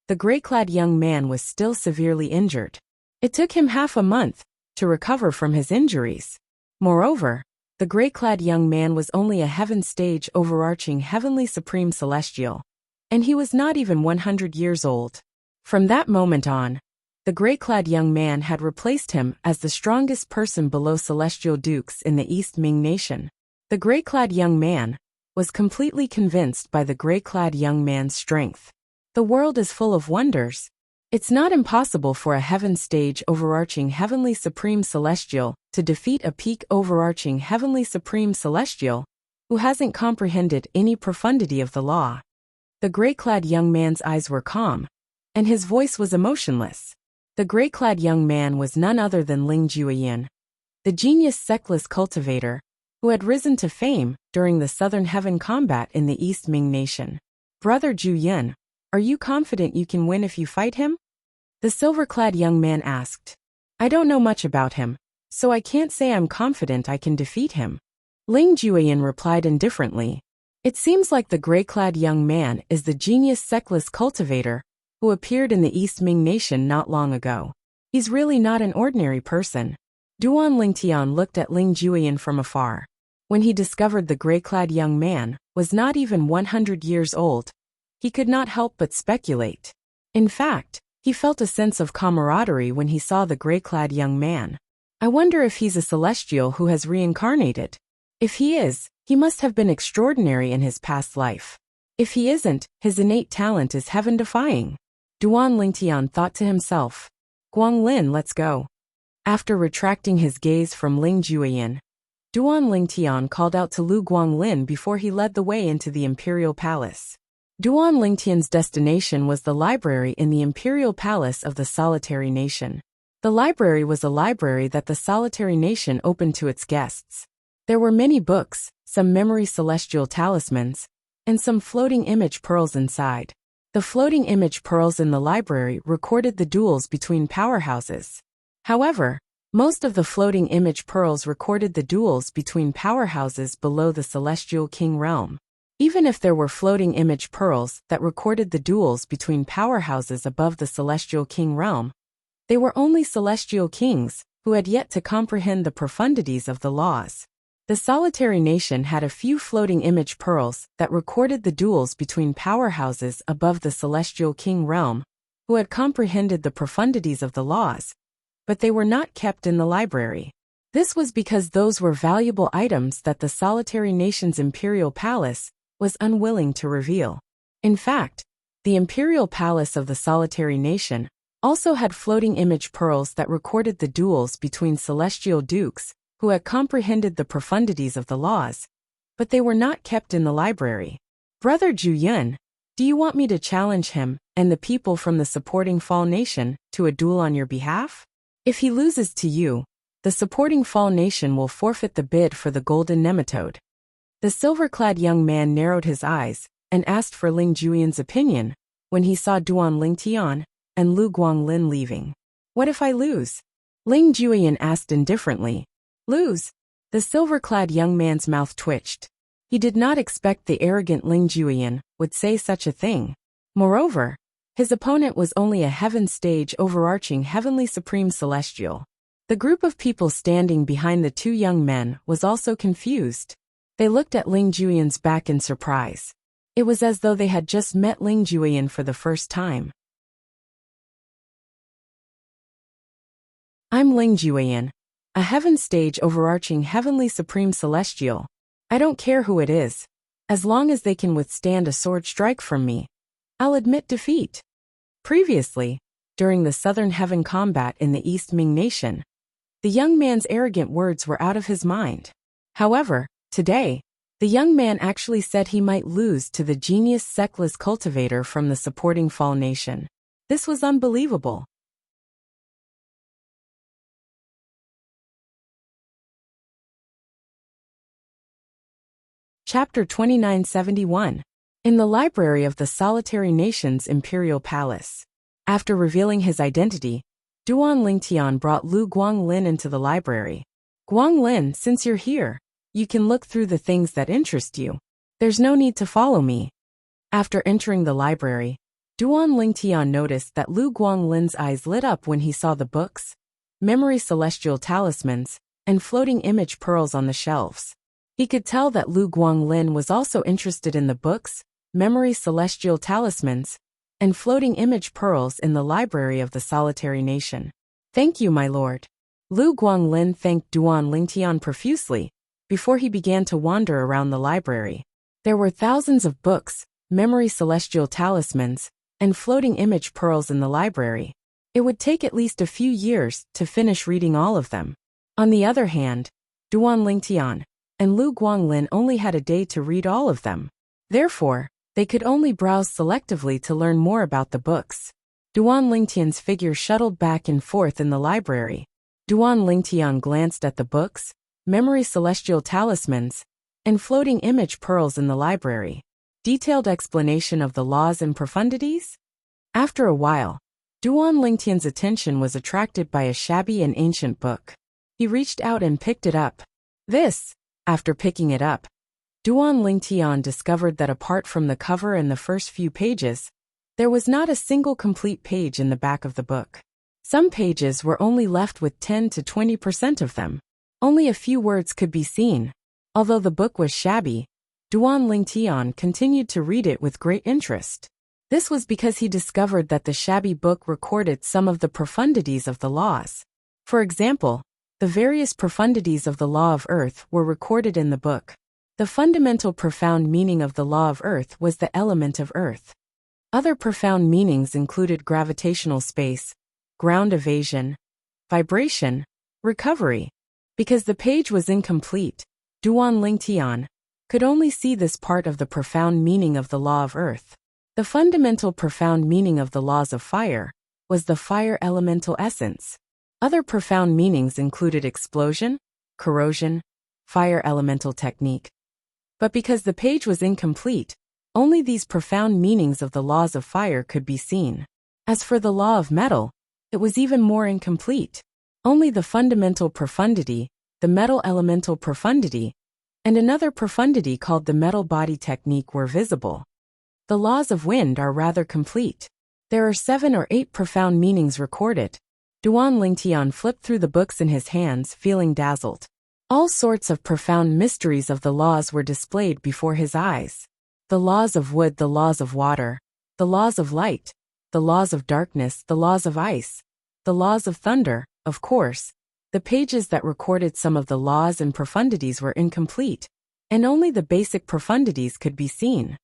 Speaker 1: the gray-clad young man was still severely injured. It took him half a month to recover from his injuries. Moreover, the gray-clad young man was only a heaven stage overarching heavenly supreme celestial, and he was not even 100 years old. From that moment on, the gray-clad young man had replaced him as the strongest person below celestial dukes in the East Ming nation. The gray-clad young man was completely convinced by the gray-clad young man's strength. The world is full of wonders. It's not impossible for a heaven stage overarching heavenly supreme celestial to defeat a peak overarching heavenly supreme celestial who hasn't comprehended any profundity of the law. The gray-clad young man's eyes were calm, and his voice was emotionless. The gray-clad young man was none other than Ling Jueyin, the genius Seckless cultivator, who had risen to fame during the Southern Heaven combat in the East Ming nation. Brother Jueyin, are you confident you can win if you fight him? The silver-clad young man asked. I don't know much about him, so I can't say I'm confident I can defeat him. Ling Jueyin replied indifferently. It seems like the gray-clad young man is the genius Seckless cultivator who appeared in the East Ming nation not long ago. He's really not an ordinary person. Duan Lingtian looked at Ling Jueyin from afar. When he discovered the gray-clad young man was not even 100 years old, he could not help but speculate. In fact, he felt a sense of camaraderie when he saw the gray-clad young man. I wonder if he's a celestial who has reincarnated. If he is, he must have been extraordinary in his past life. If he isn't, his innate talent is heaven-defying. Duan Lingtian thought to himself. Guanglin, let's go. After retracting his gaze from Ling Jueyin, Duan Lingtian called out to Lu Guanglin before he led the way into the imperial palace. Duan Lingtian's destination was the library in the imperial palace of the solitary nation. The library was a library that the solitary nation opened to its guests. There were many books, some memory celestial talismans, and some floating image pearls inside. The floating image pearls in the library recorded the duels between powerhouses. However, most of the floating image pearls recorded the duels between powerhouses below the Celestial King realm. Even if there were floating image pearls that recorded the duels between powerhouses above the Celestial King realm, they were only Celestial Kings who had yet to comprehend the profundities of the laws. The solitary nation had a few floating image pearls that recorded the duels between powerhouses above the Celestial King realm, who had comprehended the profundities of the laws, but they were not kept in the library. This was because those were valuable items that the solitary nation's imperial palace was unwilling to reveal. In fact, the imperial palace of the solitary nation also had floating image pearls that recorded the duels between celestial dukes who had comprehended the profundities of the laws, but they were not kept in the library. Brother Jueyin, do you want me to challenge him and the people from the supporting Fall Nation to a duel on your behalf? If he loses to you, the supporting Fall Nation will forfeit the bid for the golden nematode. The silver-clad young man narrowed his eyes and asked for Ling Jueyin's opinion when he saw Duan Lingtian and Lu Guanglin leaving. What if I lose? Ling Jueyin asked indifferently. Lose? The silver-clad young man's mouth twitched. He did not expect the arrogant Ling Jueyin would say such a thing. Moreover, his opponent was only a heaven-stage overarching heavenly supreme celestial. The group of people standing behind the two young men was also confused. They looked at Ling Jueyin's back in surprise. It was as though they had just met Ling Jueyin for the first time. I'm Ling Jueyin, a heaven-stage overarching heavenly supreme celestial. I don't care who it is. As long as they can withstand a sword strike from me, I'll admit defeat. Previously, during the Southern Heaven combat in the East Ming nation, the young man's arrogant words were out of his mind. However, today, the young man actually said he might lose to the genius Seckless cultivator from the supporting Fall Nation. This was unbelievable. Chapter 2971. In the library of the Solitary Nation's Imperial Palace. After revealing his identity, Duan Lingtian brought Lu Guanglin into the library. Guanglin, since you're here, you can look through the things that interest you. There's no need to follow me. After entering the library, Duan Lingtian noticed that Lu Guanglin's eyes lit up when he saw the books, memory celestial talismans, and floating image pearls on the shelves. He could tell that Lu Guanglin was also interested in the books, memory celestial talismans, and floating image pearls in the library of the solitary nation. Thank you, my lord. Lu Guanglin thanked Duan Lingtian profusely before he began to wander around the library. There were thousands of books, memory celestial talismans, and floating image pearls in the library. It would take at least a few years to finish reading all of them. On the other hand, Duan Lingtian and Lu Guanglin only had a day to read all of them. Therefore, they could only browse selectively to learn more about the books. Duan Lingtian's figure shuttled back and forth in the library. Duan Lingtian glanced at the books, memory celestial talismans, and floating image pearls in the library. Detailed explanation of the laws and profundities? After a while, Duan Lingtian's attention was attracted by a shabby and ancient book. He reached out and picked it up. After picking it up, Duan Lingtian discovered that apart from the cover and the first few pages, there was not a single complete page in the back of the book. Some pages were only left with 10 to 20% of them. Only a few words could be seen. Although the book was shabby, Duan Lingtian continued to read it with great interest. This was because he discovered that the shabby book recorded some of the profundities of the laws. For example, the various profundities of the law of earth were recorded in the book. The fundamental profound meaning of the law of earth was the element of earth. Other profound meanings included gravitational space, ground evasion, vibration, recovery. Because the page was incomplete, Duan Lingtian could only see this part of the profound meaning of the law of earth. The fundamental profound meaning of the laws of fire was the fire elemental essence. Other profound meanings included explosion, corrosion, fire elemental technique. But because the page was incomplete, only these profound meanings of the laws of fire could be seen. As for the law of metal, it was even more incomplete. Only the fundamental profundity, the metal elemental profundity, and another profundity called the metal body technique were visible. The laws of wind are rather complete. There are 7 or 8 profound meanings recorded. Duan Lingtian flipped through the books in his hands, feeling dazzled. All sorts of profound mysteries of the laws were displayed before his eyes. The laws of wood, the laws of water, the laws of light, the laws of darkness, the laws of ice, the laws of thunder. Of course, the pages that recorded some of the laws and profundities were incomplete, and only the basic profundities could be seen.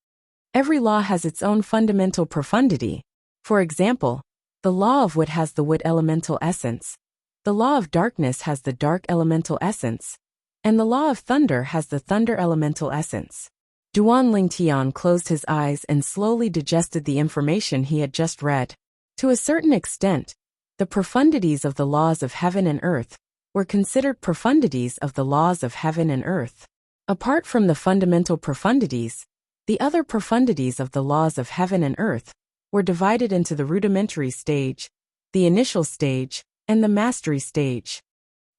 Speaker 1: Every law has its own fundamental profundity. For example, the law of wood has the wood elemental essence, the law of darkness has the dark elemental essence, and the law of thunder has the thunder elemental essence. Duan Lingtian closed his eyes and slowly digested the information he had just read. To a certain extent, the profundities of the laws of heaven and earth were considered profundities of the laws of heaven and earth. Apart from the fundamental profundities, the other profundities of the laws of heaven and earth were divided into the rudimentary stage, the initial stage, and the mastery stage.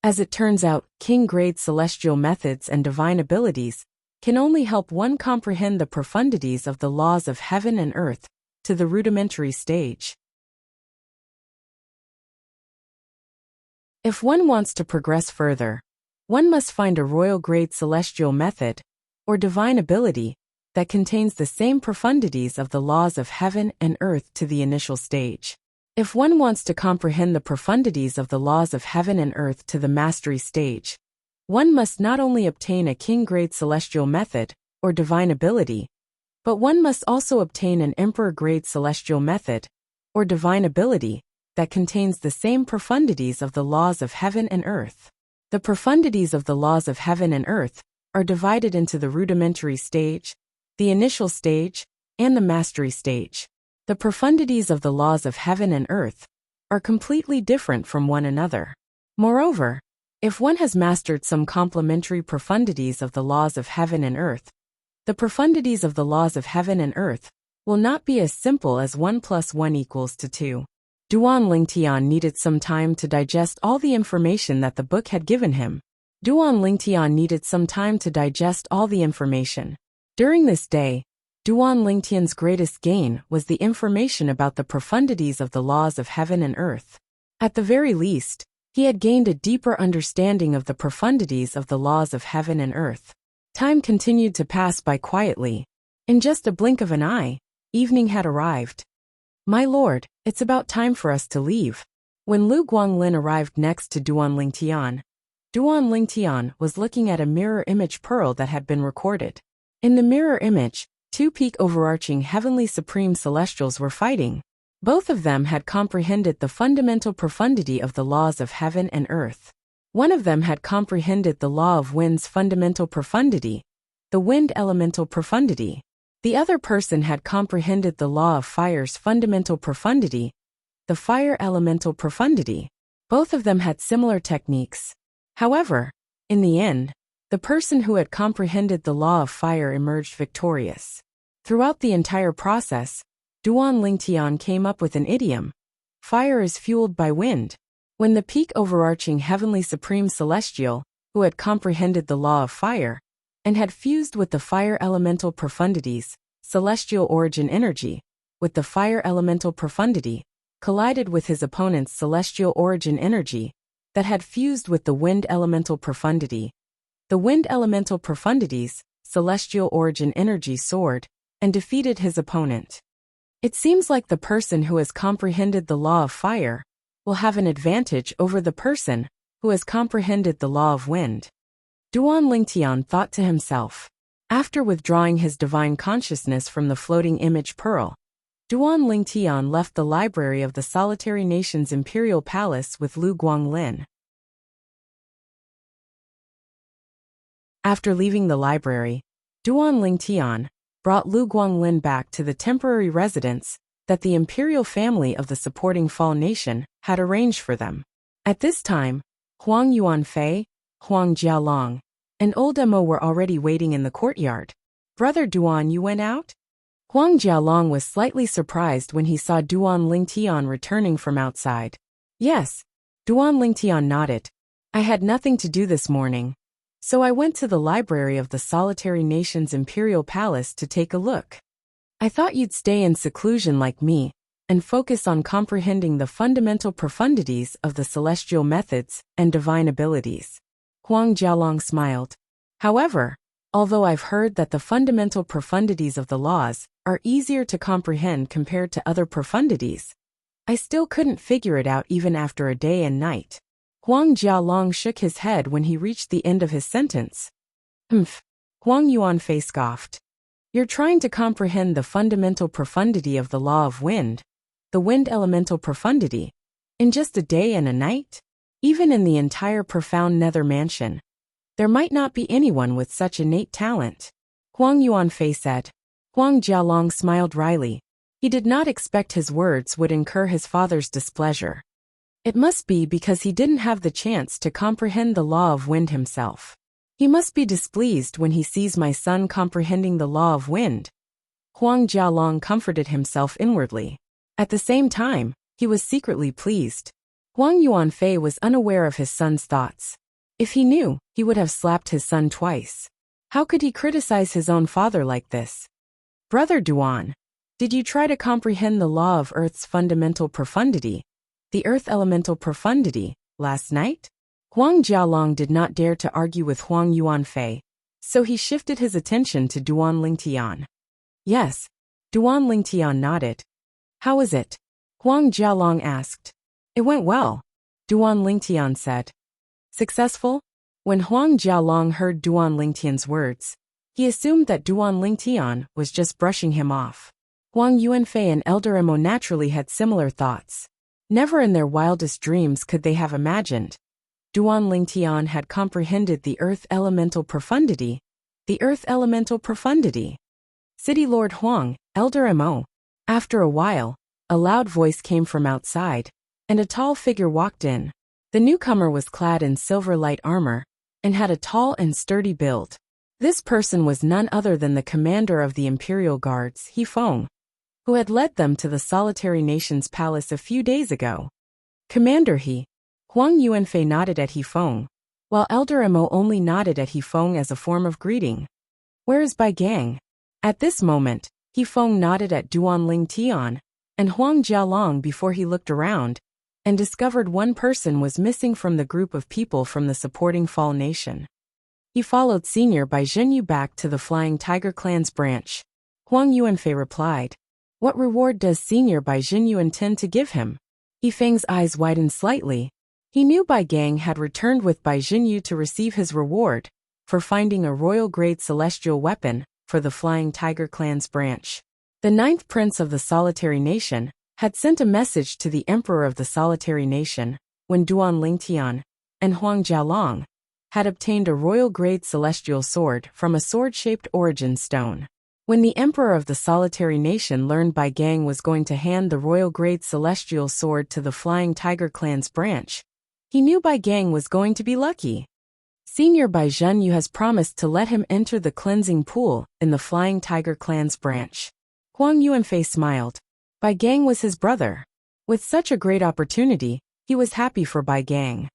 Speaker 1: As it turns out, king-grade celestial methods and divine abilities can only help one comprehend the profundities of the laws of heaven and earth to the rudimentary stage. If one wants to progress further, one must find a royal-grade celestial method, or divine ability, that contains the same profundities of the laws of heaven and earth to the initial stage. If one wants to comprehend the profundities of the laws of heaven and earth to the mastery stage, one must not only obtain a king-grade celestial method, or divine ability, but one must also obtain an emperor-grade celestial method, or divine ability, that contains the same profundities of the laws of heaven and earth. The profundities of the laws of heaven and earth are divided into the rudimentary stage, the initial stage, and the mastery stage. The profundities of the laws of heaven and earth are completely different from one another. Moreover, if one has mastered some complementary profundities of the laws of heaven and earth, the profundities of the laws of heaven and earth will not be as simple as 1 + 1 = 2. Duan Lingtian needed some time to digest all the information that the book had given him. Duan During this day, Duan Lingtian's greatest gain was the information about the profundities of the laws of heaven and earth. At the very least, he had gained a deeper understanding of the profundities of the laws of heaven and earth. Time continued to pass by quietly. In just a blink of an eye, evening had arrived. "My lord, it's about time for us to leave." When Lu Guanglin arrived next to Duan Lingtian was looking at a mirror image pearl that had been recorded. In the mirror image, 2 peak overarching heavenly supreme celestials were fighting. Both of them had comprehended the fundamental profundity of the laws of heaven and earth. One of them had comprehended the law of wind's fundamental profundity, the wind elemental profundity. The other person had comprehended the law of fire's fundamental profundity, the fire elemental profundity. Both of them had similar techniques. However, in the end, the person who had comprehended the law of fire emerged victorious. Throughout the entire process, Duan Lingtian came up with an idiom. Fire is fueled by wind. When the peak overarching heavenly supreme celestial, who had comprehended the law of fire, and had fused with the fire elemental profundities, celestial origin energy, with the fire elemental profundity, collided with his opponent's celestial origin energy, that had fused with the wind elemental profundity. The wind elemental profundities, celestial origin energy soared, and defeated his opponent. It seems like the person who has comprehended the law of fire will have an advantage over the person who has comprehended the law of wind. Duan Lingtian thought to himself. After withdrawing his divine consciousness from the floating image pearl, Duan Lingtian left the library of the Solitary Nation's imperial palace with Lu Guanglin. After leaving the library, Duan Lingtian brought Lu Guanglin back to the temporary residence that the imperial family of the supporting Fall Nation had arranged for them. At this time, Huang Yuanfei, Huang Jialong, and old Mo were already waiting in the courtyard. "Brother Duan, you went out?" Huang Jialong was slightly surprised when he saw Duan Lingtian returning from outside. "Yes," Duan Lingtian nodded. "I had nothing to do this morning, so I went to the library of the Solitary Nation's imperial palace to take a look. I thought you'd stay in seclusion like me and focus on comprehending the fundamental profundities of the celestial methods and divine abilities." Huang Jialong smiled. "However, although I've heard that the fundamental profundities of the laws are easier to comprehend compared to other profundities, I still couldn't figure it out even after a day and night." Huang Jialong shook his head when he reached the end of his sentence. "Humph," Huang Yuanfei scoffed. "You're trying to comprehend the fundamental profundity of the law of wind, the wind elemental profundity, in just a day and a night? Even in the entire profound nether mansion, there might not be anyone with such innate talent," Huang Yuanfei said. Huang Jialong smiled wryly. He did not expect his words would incur his father's displeasure. It must be because he didn't have the chance to comprehend the law of wind himself. He must be displeased when he sees my son comprehending the law of wind. Huang Jialong comforted himself inwardly. At the same time, he was secretly pleased. Huang Yuanfei was unaware of his son's thoughts. If he knew, he would have slapped his son twice. How could he criticize his own father like this? "Brother Duan, did you try to comprehend the law of Earth's fundamental profundity, the Earth elemental profundity, last night?" Huang Jialong did not dare to argue with Huang Yuanfei, so he shifted his attention to Duan Lingtian. "Yes," Duan Lingtian nodded. "How is it?" Huang Jialong asked. "It went well," Duan Lingtian said. "Successful?" When Huang Jialong heard Duan Lingtian's words, he assumed that Duan Lingtian was just brushing him off. Huang Yuanfei and Elder Mo naturally had similar thoughts. Never in their wildest dreams could they have imagined Duan Lingtian had comprehended the Earth elemental profundity, the Earth elemental profundity. "City Lord Huang, Elder Mo." After a while, a loud voice came from outside, and a tall figure walked in. The newcomer was clad in silver light armor, and had a tall and sturdy build. This person was none other than the commander of the Imperial Guards, He Feng, who had led them to the Solitary Nation's palace a few days ago. "Commander He." Huang Yuanfei nodded at He Feng, while Elder Mo only nodded at He Feng as a form of greeting. "Where is Bai Gang?" At this moment, He Feng nodded at Duan Lingtian and Huang Jialong before he looked around and discovered one person was missing from the group of people from the supporting Fall Nation. He followed Senior Bai Zhenyu back to the Flying Tiger Clan's branch. Huang Yuanfei replied, "What reward does Senior Bai Zhenyu intend to give him?" He Feng's eyes widened slightly. He knew Bai Gang had returned with Bai Zhenyu to receive his reward for finding a royal-grade celestial weapon for the Flying Tiger Clan's branch. The 9th Prince of the Solitary Nation had sent a message to the Emperor of the Solitary Nation when Duan Lingtian and Huang Jialong had obtained a royal-grade celestial sword from a sword-shaped origin stone. When the emperor of the solitary nation learned Bai Gang was going to hand the royal grade celestial sword to the Flying Tiger clan's branch, he knew Bai Gang was going to be lucky. Senior Bai Zhenyu has promised to let him enter the cleansing pool in the Flying Tiger clan's branch. Huang Yuanfei smiled. Bai Gang was his brother. With such a great opportunity, he was happy for Bai Gang.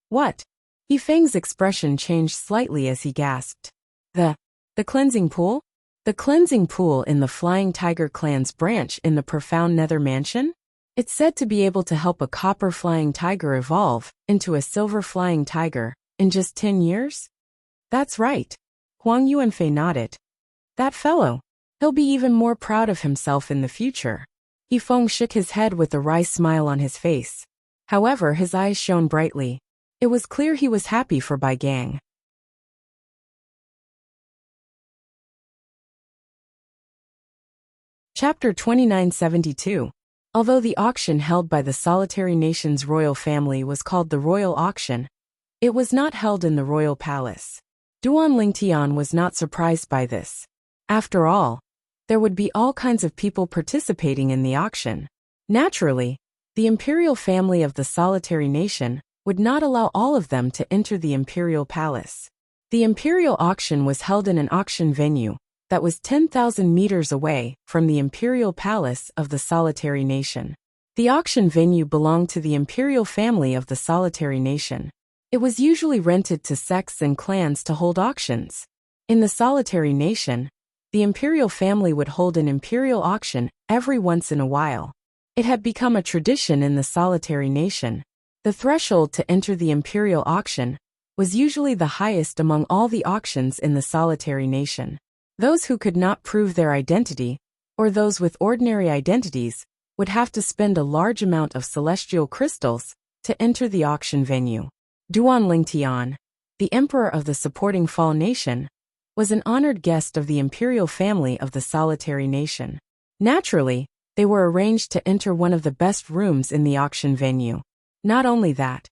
Speaker 1: What? Yifeng's expression changed slightly as he gasped. The cleansing pool? The cleansing pool in the Flying Tiger clan's branch in the profound Nether Mansion? It's said to be able to help a copper flying tiger evolve into a silver flying tiger in just 10 years? That's right. Huang Yuanfei nodded. That fellow. He'll be even more proud of himself in the future. Yifeng shook his head with a wry smile on his face. However, his eyes shone brightly. It was clear he was happy for Bai Gang. Chapter 2972. Although the auction held by the solitary nation's royal family was called the Royal Auction, it was not held in the royal palace. Duan Lingtian was not surprised by this. After all, there would be all kinds of people participating in the auction. Naturally, the imperial family of the solitary nation would not allow all of them to enter the imperial palace. The imperial auction was held in an auction venue that was 10,000 meters away from the imperial palace of the solitary nation. The auction venue belonged to the imperial family of the solitary nation. It was usually rented to sects and clans to hold auctions. In the solitary nation, the imperial family would hold an imperial auction every once in a while. It had become a tradition in the solitary nation. The threshold to enter the imperial auction was usually the highest among all the auctions in the solitary nation. Those who could not prove their identity, or those with ordinary identities, would have to spend a large amount of celestial crystals to enter the auction venue. Duan Lingtian, the emperor of the supporting Fall nation, was an honored guest of the imperial family of the solitary nation. Naturally, they were arranged to enter one of the best rooms in the auction venue. Not only that,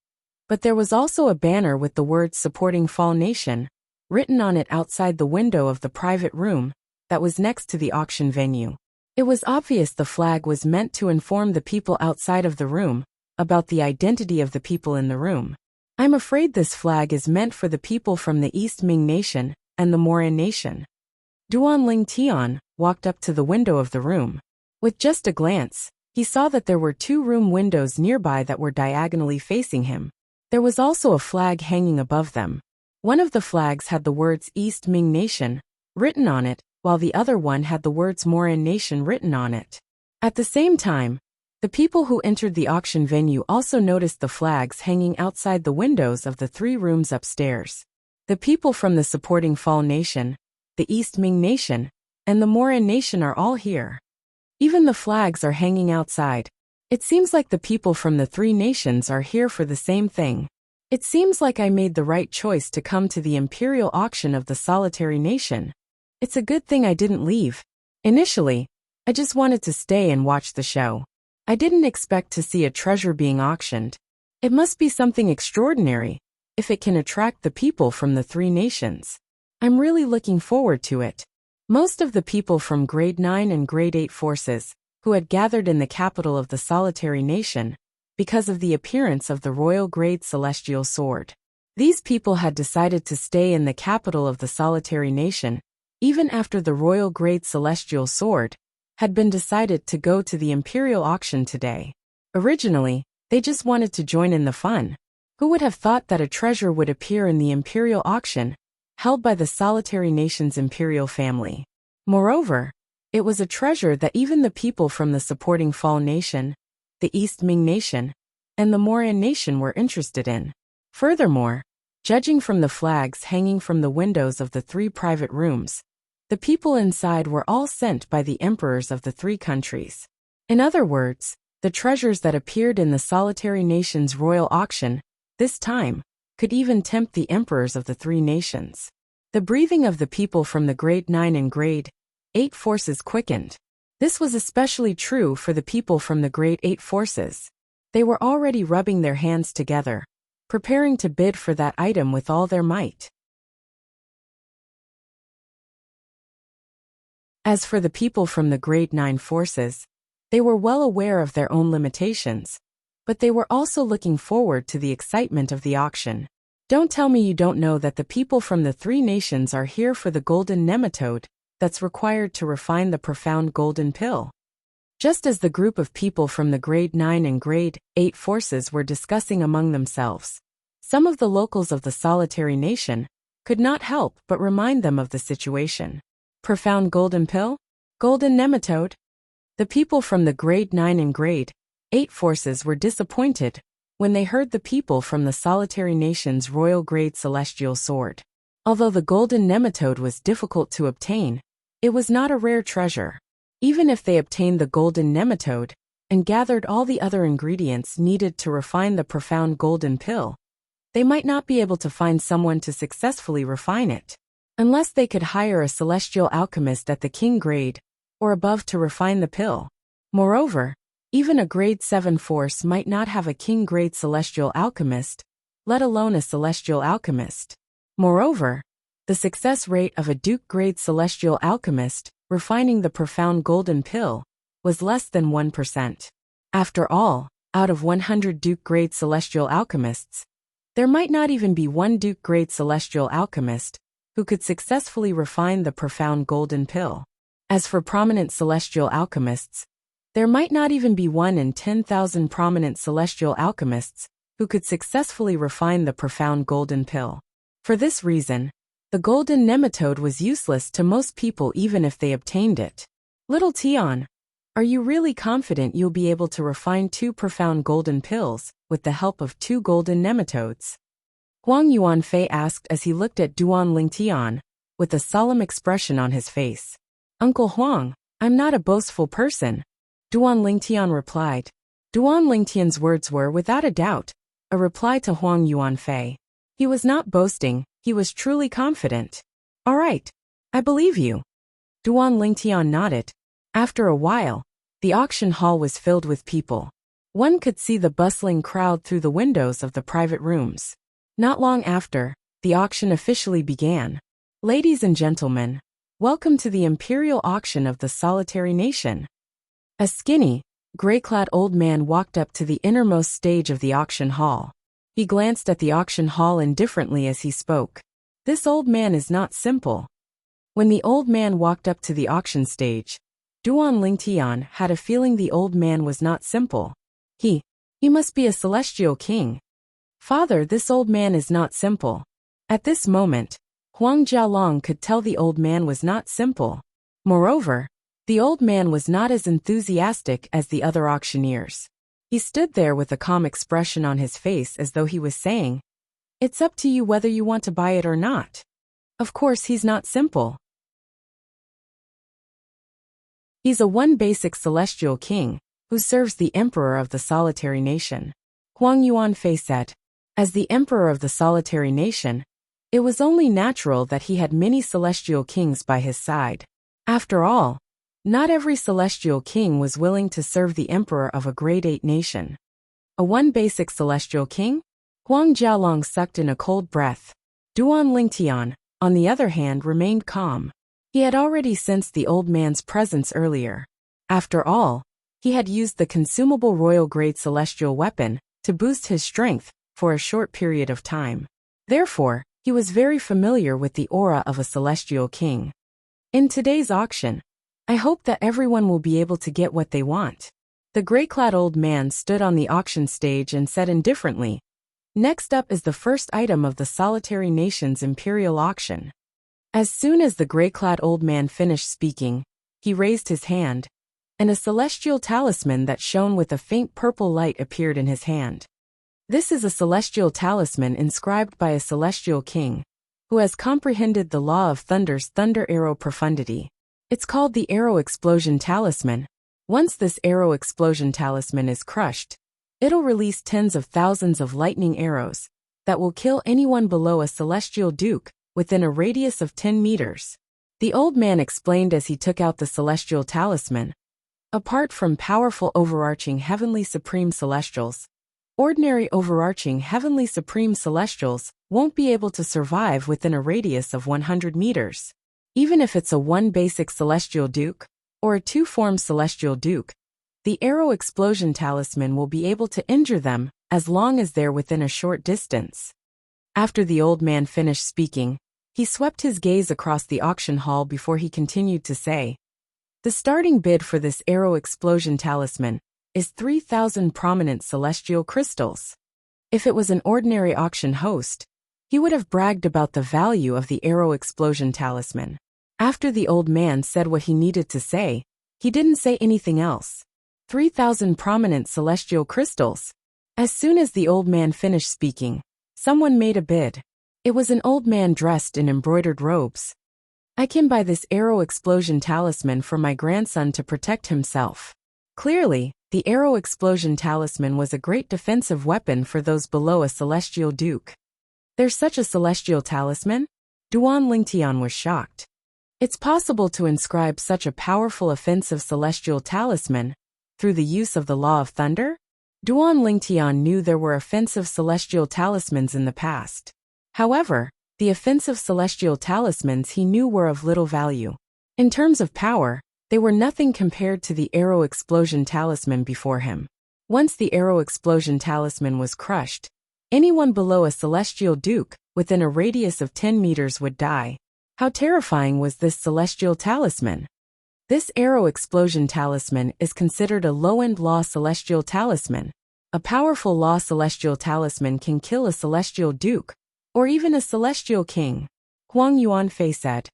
Speaker 1: but there was also a banner with the words supporting Fall Nation written on it outside the window of the private room that was next to the auction venue. It was obvious the flag was meant to inform the people outside of the room about the identity of the people in the room. I'm afraid this flag is meant for the people from the East Ming Nation and the Moran Nation. Duan Lingtian walked up to the window of the room. With just a glance, he saw that there were 2 room windows nearby that were diagonally facing him. There was also a flag hanging above them. One of the flags had the words East Ming Nation written on it, while the other one had the words Moran Nation written on it. At the same time, the people who entered the auction venue also noticed the flags hanging outside the windows of the 3 rooms upstairs. The people from the supporting Fall Nation, the East Ming Nation, and the Moran Nation are all here. Even the flags are hanging outside. It seems like the people from the 3 nations are here for the same thing. It seems like I made the right choice to come to the imperial auction of the solitary nation. It's a good thing I didn't leave. Initially, I just wanted to stay and watch the show. I didn't expect to see a treasure being auctioned. It must be something extraordinary if it can attract the people from the 3 nations. I'm really looking forward to it. Most of the people from Grade 9 and Grade 8 forces, who had gathered in the capital of the solitary nation, because of the appearance of the royal grade celestial sword. These people had decided to stay in the capital of the solitary nation, even after the royal grade celestial sword had been decided to go to the imperial auction today. Originally, they just wanted to join in the fun. Who would have thought that a treasure would appear in the imperial auction held by the solitary nation's imperial family? Moreover, it was a treasure that even the people from the supporting Fall Nation, the East Ming Nation, and the Moran Nation were interested in. Furthermore, judging from the flags hanging from the windows of the 3 private rooms, the people inside were all sent by the emperors of the 3 countries. In other words, the treasures that appeared in the solitary nation's royal auction this time could even tempt the emperors of the 3 nations. The breathing of the people from the Grade 9 and Grade 8 forces quickened. This was especially true for the people from the Grade 8 forces. They were already rubbing their hands together, preparing to bid for that item with all their might. As for the people from the grade 9 forces, they were well aware of their own limitations, but they were also looking forward to the excitement of the auction. Don't tell me you don't know that the people from the 3 nations are here for the golden nematode that's required to refine the profound golden pill. Just as the group of people from the grade 9 and grade 8 forces were discussing among themselves, some of the locals of the solitary nation could not help but remind them of the situation. Profound golden pill? Golden nematode? The people from the grade 9 and grade 8 forces were disappointed when they heard the people from the solitary nation's royal grade celestial sword. Although the golden nematode was difficult to obtain, it was not a rare treasure. Even if they obtained the golden nematode and gathered all the other ingredients needed to refine the profound golden pill, they might not be able to find someone to successfully refine it, unless they could hire a celestial alchemist at the king grade or above to refine the pill. Moreover, even a grade 7 force might not have a king grade celestial alchemist, let alone a celestial alchemist. Moreover, the success rate of a duke grade celestial alchemist refining the profound golden pill was less than 1%. After all, out of 100 duke grade celestial alchemists, there might not even be one duke grade celestial alchemist who could successfully refine the profound golden pill. As for prominent celestial alchemists, there might not even be 1 in 10,000 prominent celestial alchemists who could successfully refine the profound golden pill. For this reason, the golden nematode was useless to most people even if they obtained it. Little Tian, are you really confident you'll be able to refine 2 profound golden pills with the help of 2 golden nematodes? Huang Yuanfei asked as he looked at Duan Lingtian with a solemn expression on his face. Uncle Huang, I'm not a boastful person, Duan Lingtian replied. Duan Lingtian's words were, without a doubt, a reply to Huang Yuanfei. He was not boasting, he was truly confident. All right, I believe you. Duan Lingtian nodded. After a while, the auction hall was filled with people. One could see the bustling crowd through the windows of the private rooms. Not long after, the auction officially began. Ladies and gentlemen, welcome to the imperial auction of the solitary nation. A skinny, gray-clad old man walked up to the innermost stage of the auction hall. He glanced at the auction hall indifferently as he spoke. This old man is not simple. When the old man walked up to the auction stage, Duan Lingtian had a feeling the old man was not simple. He must be a celestial king. Father, this old man is not simple. At this moment, Huang Jialong could tell the old man was not simple. Moreover, the old man was not as enthusiastic as the other auctioneers. He stood there with a calm expression on his face as though he was saying, "It's up to you whether you want to buy it or not. Of course he's not simple. He's a one basic celestial king, who serves the emperor of the solitary nation." Huang Yuanfei said. As the emperor of the solitary nation, it was only natural that he had many celestial kings by his side. After all, not every celestial king was willing to serve the emperor of a grade 8 nation. A one basic celestial king? Huang Jialong sucked in a cold breath. Duan Lingtian, on the other hand, remained calm. He had already sensed the old man's presence earlier. After all, he had used the consumable royal grade celestial weapon to boost his strength for a short period of time. Therefore, he was very familiar with the aura of a celestial king. In today's auction, I hope that everyone will be able to get what they want. The gray-clad old man stood on the auction stage and said indifferently, "Next up is the first item of the solitary nation's imperial auction." As soon as the gray-clad old man finished speaking, he raised his hand, and a celestial talisman that shone with a faint purple light appeared in his hand. This is a celestial talisman inscribed by a celestial king, who has comprehended the law of thunder's thunder arrow profundity. It's called the arrow explosion talisman. Once this arrow explosion talisman is crushed, it'll release tens of thousands of lightning arrows that will kill anyone below a celestial duke within a radius of 10 meters. The old man explained as he took out the celestial talisman. Apart from powerful overarching heavenly supreme celestials, ordinary overarching heavenly supreme celestials won't be able to survive within a radius of 100 meters. Even if it's a one basic celestial duke, or a two-form celestial duke, the arrow explosion talisman will be able to injure them as long as they're within a short distance. After the old man finished speaking, he swept his gaze across the auction hall before he continued to say, "The starting bid for this arrow explosion talisman is 3,000 prominent celestial crystals." If it was an ordinary auction host, he would have bragged about the value of the arrow explosion talisman. After the old man said what he needed to say, he didn't say anything else. 3,000 prominent celestial crystals. As soon as the old man finished speaking, someone made a bid. It was an old man dressed in embroidered robes. "I can buy this arrow explosion talisman for my grandson to protect himself." Clearly, the arrow explosion talisman was a great defensive weapon for those below a celestial duke. "There's such a celestial talisman?" Duan Lingtian was shocked. It's possible to inscribe such a powerful offensive celestial talisman through the use of the law of thunder? Duan Lingtian knew there were offensive celestial talismans in the past. However, the offensive celestial talismans he knew were of little value. In terms of power, they were nothing compared to the arrow explosion talisman before him. Once the arrow explosion talisman was crushed, anyone below a celestial duke within a radius of 10 meters would die. How terrifying was this celestial talisman? This arrow explosion talisman is considered a low-end law celestial talisman. A powerful law celestial talisman can kill a celestial duke, or even a celestial king. Huang Yuanfei said.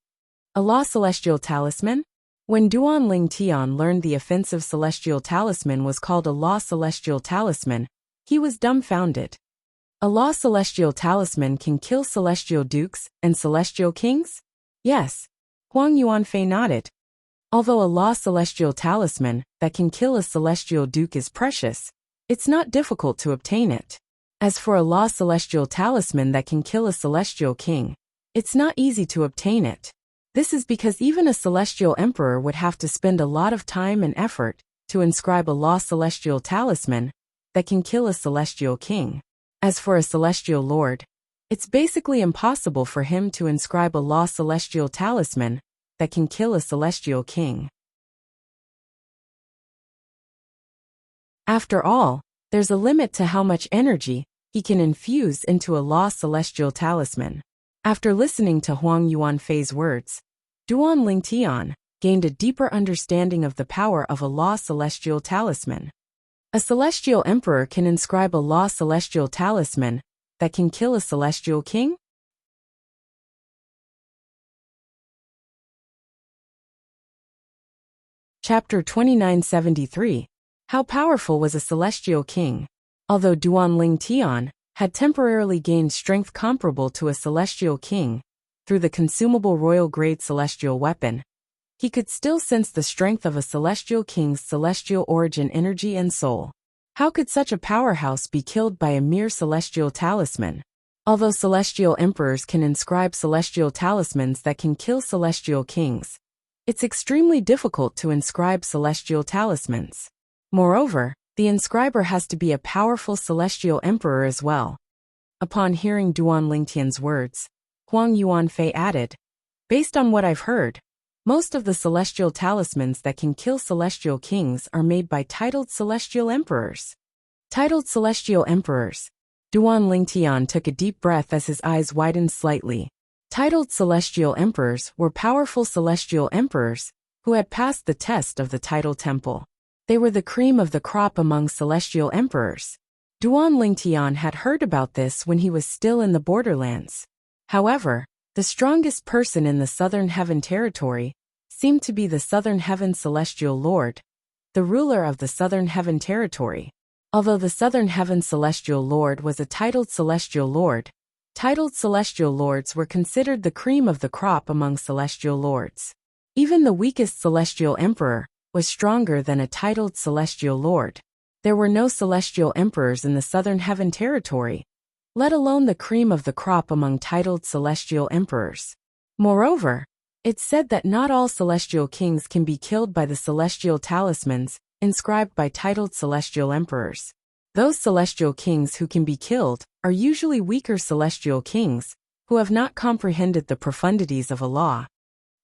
Speaker 1: A law celestial talisman? When Duan Lingtian learned the offensive celestial talisman was called a law celestial talisman, he was dumbfounded. A law celestial talisman can kill celestial dukes and celestial kings? Yes. Huang Yuanfei nodded. Although a law celestial talisman that can kill a celestial duke is precious, it's not difficult to obtain it. As for a law celestial talisman that can kill a celestial king, it's not easy to obtain it. This is because even a celestial emperor would have to spend a lot of time and effort to inscribe a law celestial talisman that can kill a celestial king. As for a celestial lord, it's basically impossible for him to inscribe a law celestial talisman that can kill a celestial king. After all, there's a limit to how much energy he can infuse into a law celestial talisman. After listening to Huang Yuanfei's words, Duan Lingtian gained a deeper understanding of the power of a law celestial talisman. A celestial emperor can inscribe a law celestial talisman that can kill a celestial king? Chapter 2973. How powerful was a celestial king? Although Duan Lingtian had temporarily gained strength comparable to a celestial king through the consumable royal-grade celestial weapon, he could still sense the strength of a celestial king's celestial origin energy and soul. How could such a powerhouse be killed by a mere celestial talisman? Although celestial emperors can inscribe celestial talismans that can kill celestial kings, it's extremely difficult to inscribe celestial talismans. Moreover, the inscriber has to be a powerful celestial emperor as well. Upon hearing Duan Lingtian's words, Huang Yuanfei added, "Based on what I've heard, most of the celestial talismans that can kill celestial kings are made by titled celestial emperors." Titled celestial emperors. Duan Lingtian took a deep breath as his eyes widened slightly. Titled celestial emperors were powerful celestial emperors who had passed the test of the title temple. They were the cream of the crop among celestial emperors. Duan Lingtian had heard about this when he was still in the borderlands. However, the strongest person in the Southern Heaven territory seemed to be the Southern Heaven Celestial Lord, the ruler of the Southern Heaven territory. Although the Southern Heaven Celestial Lord was a titled Celestial Lord, titled Celestial Lords were considered the cream of the crop among Celestial Lords. Even the weakest Celestial Emperor was stronger than a titled Celestial Lord. There were no Celestial Emperors in the Southern Heaven territory, let alone the cream of the crop among titled Celestial Emperors. Moreover, it's said that not all Celestial Kings can be killed by the Celestial Talismans inscribed by titled Celestial Emperors. Those Celestial Kings who can be killed are usually weaker Celestial Kings who have not comprehended the profundities of a law.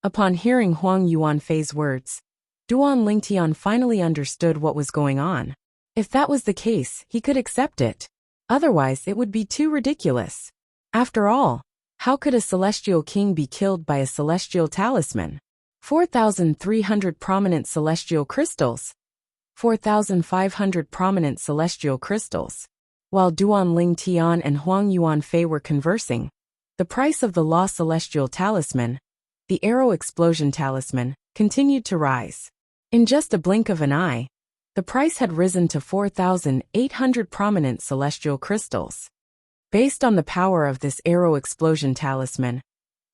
Speaker 1: Upon hearing Huang Yuanfei's words, Duan Lingtian finally understood what was going on. If that was the case, he could accept it. Otherwise, it would be too ridiculous. After all, how could a celestial king be killed by a celestial talisman? 4,300 prominent celestial crystals. 4,500 prominent celestial crystals. While Duan Lingtian and Huang Yuanfei were conversing, the price of the Law Celestial Talisman, the Arrow Explosion Talisman, continued to rise. In just a blink of an eye, the price had risen to 4,800 prominent celestial crystals. Based on the power of this Arrow Explosion Talisman,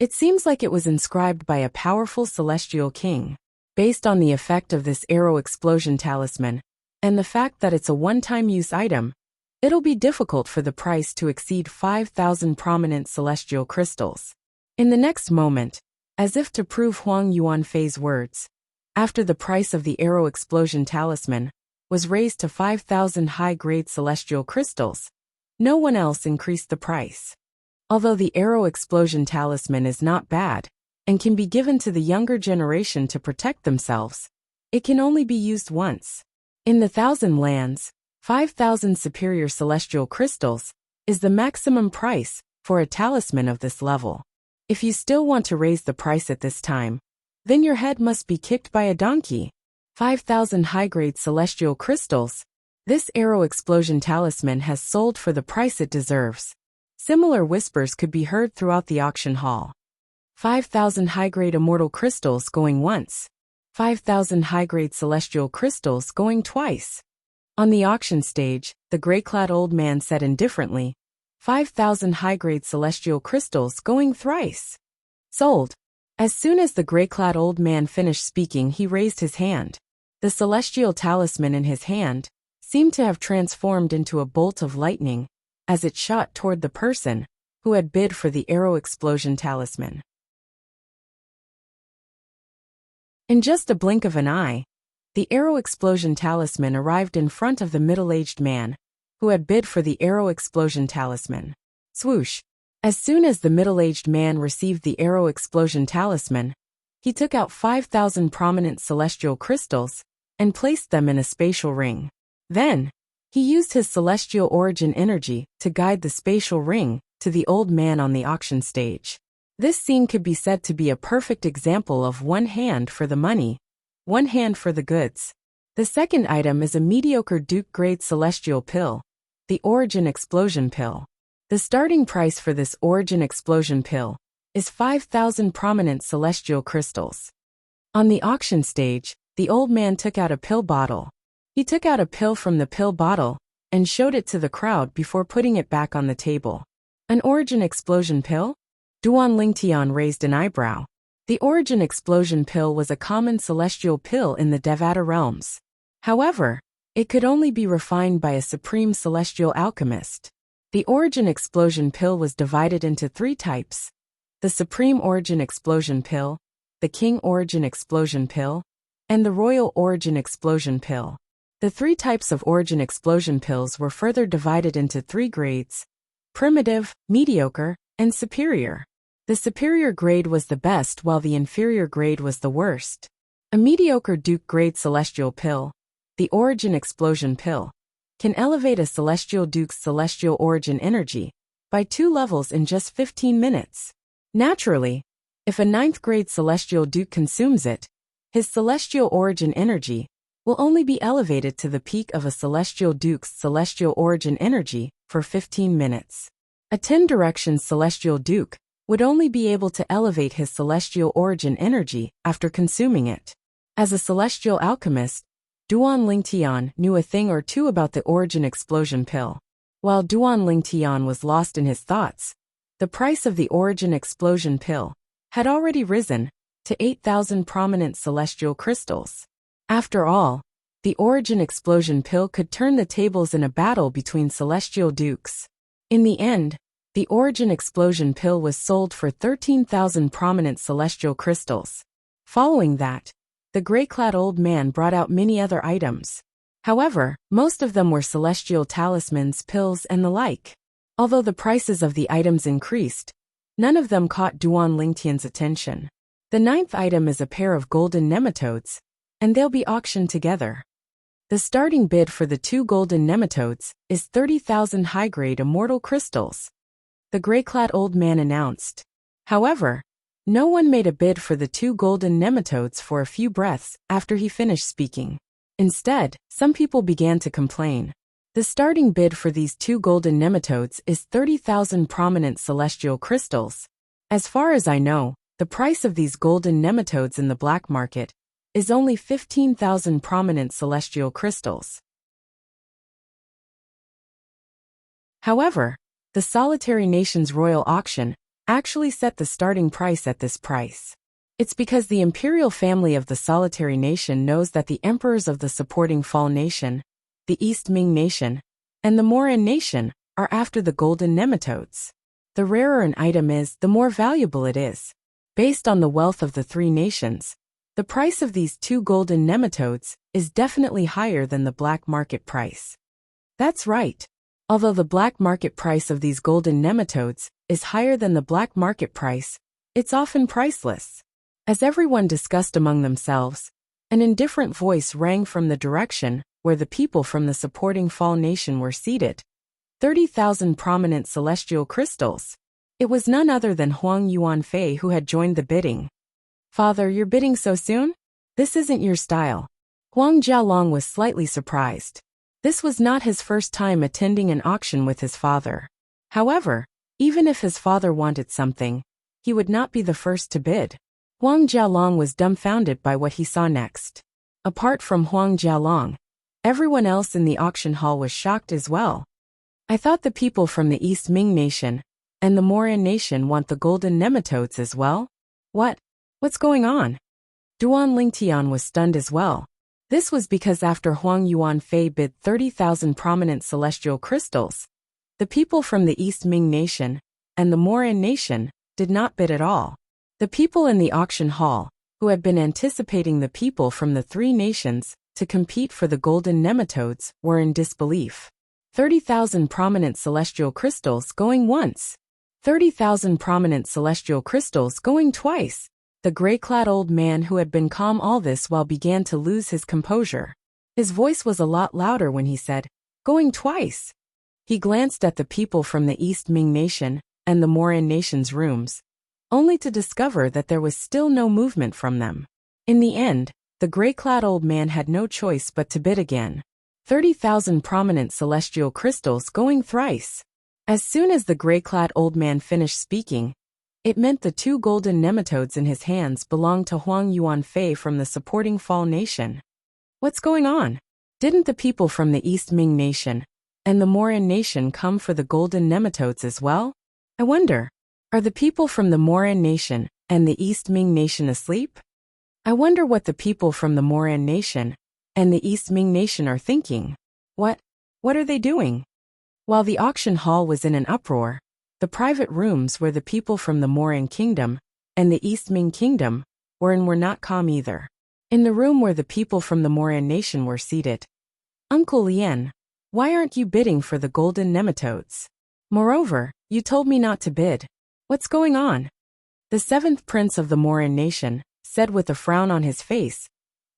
Speaker 1: it seems like it was inscribed by a powerful celestial king. Based on the effect of this Arrow Explosion Talisman, and the fact that it's a one-time use item, it'll be difficult for the price to exceed 5,000 prominent celestial crystals. In the next moment, as if to prove Huang Yuanfei's words, after the price of the Arrow Explosion Talisman was raised to 5,000 high-grade celestial crystals, no one else increased the price. Although the Arrow Explosion Talisman is not bad, and can be given to the younger generation to protect themselves, it can only be used once. In the 1,000 lands, 5,000 superior celestial crystals is the maximum price for a talisman of this level. If you still want to raise the price at this time, then your head must be kicked by a donkey. 5,000 high-grade celestial crystals. This Arrow Explosion Talisman has sold for the price it deserves. Similar whispers could be heard throughout the auction hall. 5,000 high-grade immortal crystals going once. 5,000 high-grade celestial crystals going twice. On the auction stage, the gray-clad old man said indifferently, 5,000 high-grade celestial crystals going thrice. Sold. As soon as the gray-clad old man finished speaking, he raised his hand. The celestial talisman in his hand seemed to have transformed into a bolt of lightning as it shot toward the person who had bid for the Arrow Explosion Talisman. In just a blink of an eye, the Arrow Explosion Talisman arrived in front of the middle-aged man who had bid for the Arrow Explosion Talisman. Swoosh! As soon as the middle-aged man received the Arrow Explosion Talisman, he took out 5,000 prominent celestial crystals and placed them in a spatial ring. Then, he used his celestial origin energy to guide the spatial ring to the old man on the auction stage. This scene could be said to be a perfect example of one hand for the money, one hand for the goods. The second item is a mediocre Duke-grade celestial pill, the Origin Explosion Pill. The starting price for this Origin Explosion Pill is 5,000 prominent celestial crystals. On the auction stage, the old man took out a pill bottle. He took out a pill from the pill bottle and showed it to the crowd before putting it back on the table. An Origin Explosion Pill? Duan Lingtian raised an eyebrow. The Origin Explosion Pill was a common celestial pill in the Devata realms. However, it could only be refined by a supreme celestial alchemist. The Origin Explosion Pill was divided into three types: the Supreme Origin Explosion Pill, the King Origin Explosion Pill, and the Royal Origin Explosion Pill. The three types of Origin Explosion Pills were further divided into three grades: primitive, mediocre, and superior. The superior grade was the best while the inferior grade was the worst. A mediocre Duke-grade celestial pill, the Origin Explosion Pill, can elevate a celestial Duke's celestial origin energy by 2 levels in just 15 minutes. Naturally, if a 9th-grade celestial Duke consumes it, his celestial origin energy will only be elevated to the peak of a celestial Duke's celestial origin energy for 15 minutes. A 10-direction celestial Duke would only be able to elevate his celestial origin energy after consuming it. As a celestial alchemist, Duan Lingtian knew a thing or two about the Origin Explosion Pill. While Duan Lingtian was lost in his thoughts, the price of the Origin Explosion Pill had already risen to 8,000 prominent celestial crystals. After all, the Origin Explosion Pill could turn the tables in a battle between celestial dukes. In the end, the Origin Explosion Pill was sold for 13,000 prominent celestial crystals. Following that, the gray-clad old man brought out many other items. However, most of them were celestial talismans, pills, and the like. Although the prices of the items increased, none of them caught Duan Lingtian's attention. The ninth item is a pair of golden nematodes, and they'll be auctioned together. The starting bid for the 2 golden nematodes is 30,000 high-grade immortal crystals, the gray-clad old man announced. However, no one made a bid for the 2 golden nematodes for a few breaths after he finished speaking. Instead, some people began to complain. The starting bid for these 2 golden nematodes is 30,000 prominent celestial crystals. As far as I know, the price of these golden nematodes in the black market is only 15,000 prominent celestial crystals. However, the Solitary Nation's royal auction actually set the starting price at this price. It's because the imperial family of the Solitary Nation knows that the emperors of the supporting Fall Nation, the East Ming Nation, and the Moran Nation are after the golden nematodes. The rarer an item is, the more valuable it is. Based on the wealth of the 3 nations, the price of these 2 golden nematodes is definitely higher than the black market price. That's right. Although the black market price of these golden nematodes is higher than the black market price, it's often priceless. As everyone discussed among themselves, an indifferent voice rang from the direction where the people from the supporting Fall Nation were seated. 30,000 prominent celestial crystals. It was none other than Huang Yuanfei who had joined the bidding. Father, you're bidding so soon? This isn't your style. Huang Jialong was slightly surprised. This was not his first time attending an auction with his father. However, even if his father wanted something, he would not be the first to bid. Huang Jialong was dumbfounded by what he saw next. Apart from Huang Jialong, everyone else in the auction hall was shocked as well. I thought the people from the East Ming Nation and the Moran Nation want the golden nematodes as well? What's going on? Duan Lingtian was stunned as well. This was because after Huang Yuanfei bid 30,000 prominent celestial crystals, the people from the East Ming Nation and the Moran Nation did not bid at all. The people in the auction hall, who had been anticipating the people from the 3 nations to compete for the golden nematodes, were in disbelief. 30,000 prominent celestial crystals going once. 30,000 prominent celestial crystals going twice. The gray-clad old man who had been calm all this while began to lose his composure. His voice was a lot louder when he said, "Going twice." He glanced at the people from the East Ming Nation and the Moran Nation's rooms, only to discover that there was still no movement from them. In the end, the gray-clad old man had no choice but to bid again. 30,000 prominent celestial crystals going thrice. As soon as the gray-clad old man finished speaking, it meant the 2 golden nematodes in his hands belonged to Huang Yuanfei from the supporting Fall Nation. What's going on? Didn't the people from the East Ming Nation and the Moran Nation come for the golden nematodes as well? I wonder, are the people from the Moran Nation and the East Ming Nation asleep? I wonder what the people from the Moran Nation and the East Ming Nation are thinking. What are they doing? While the auction hall was in an uproar, the private rooms where the people from the Moran Kingdom and the East Ming Kingdom were in were not calm either. In the room where the people from the Moran Nation were seated, "Uncle Lien, why aren't you bidding for the golden nematodes? Moreover, you told me not to bid. What's going on?" The 7th prince of the Moran Nation said with a frown on his face,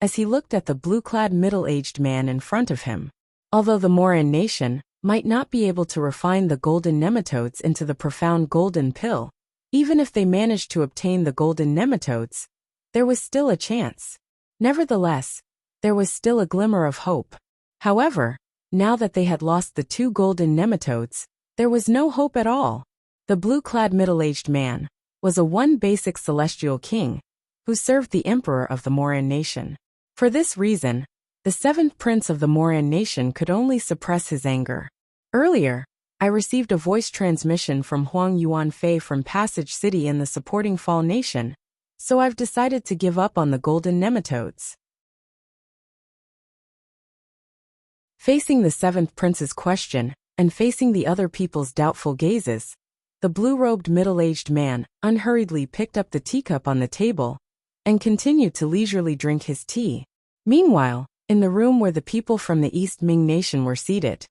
Speaker 1: as he looked at the blue-clad middle-aged man in front of him. Although the Moran Nation might not be able to refine the golden nematodes into the profound golden pill, even if they managed to obtain the golden nematodes, there was still a chance. Nevertheless, there was still a glimmer of hope. However, now that they had lost the 2 golden nematodes, there was no hope at all. The blue-clad middle-aged man was a one basic celestial king who served the emperor of the Moran Nation. For this reason, the 7th prince of the Moran Nation could only suppress his anger. Earlier, I received a voice transmission from Huang Yuanfei from Passage City in the supporting Fall Nation, so I've decided to give up on the golden nematodes. Facing the 7th prince's question, and facing the other people's doubtful gazes, the blue-robed middle-aged man unhurriedly picked up the teacup on the table and continued to leisurely drink his tea. Meanwhile, in the room where the people from the East Ming Nation were seated,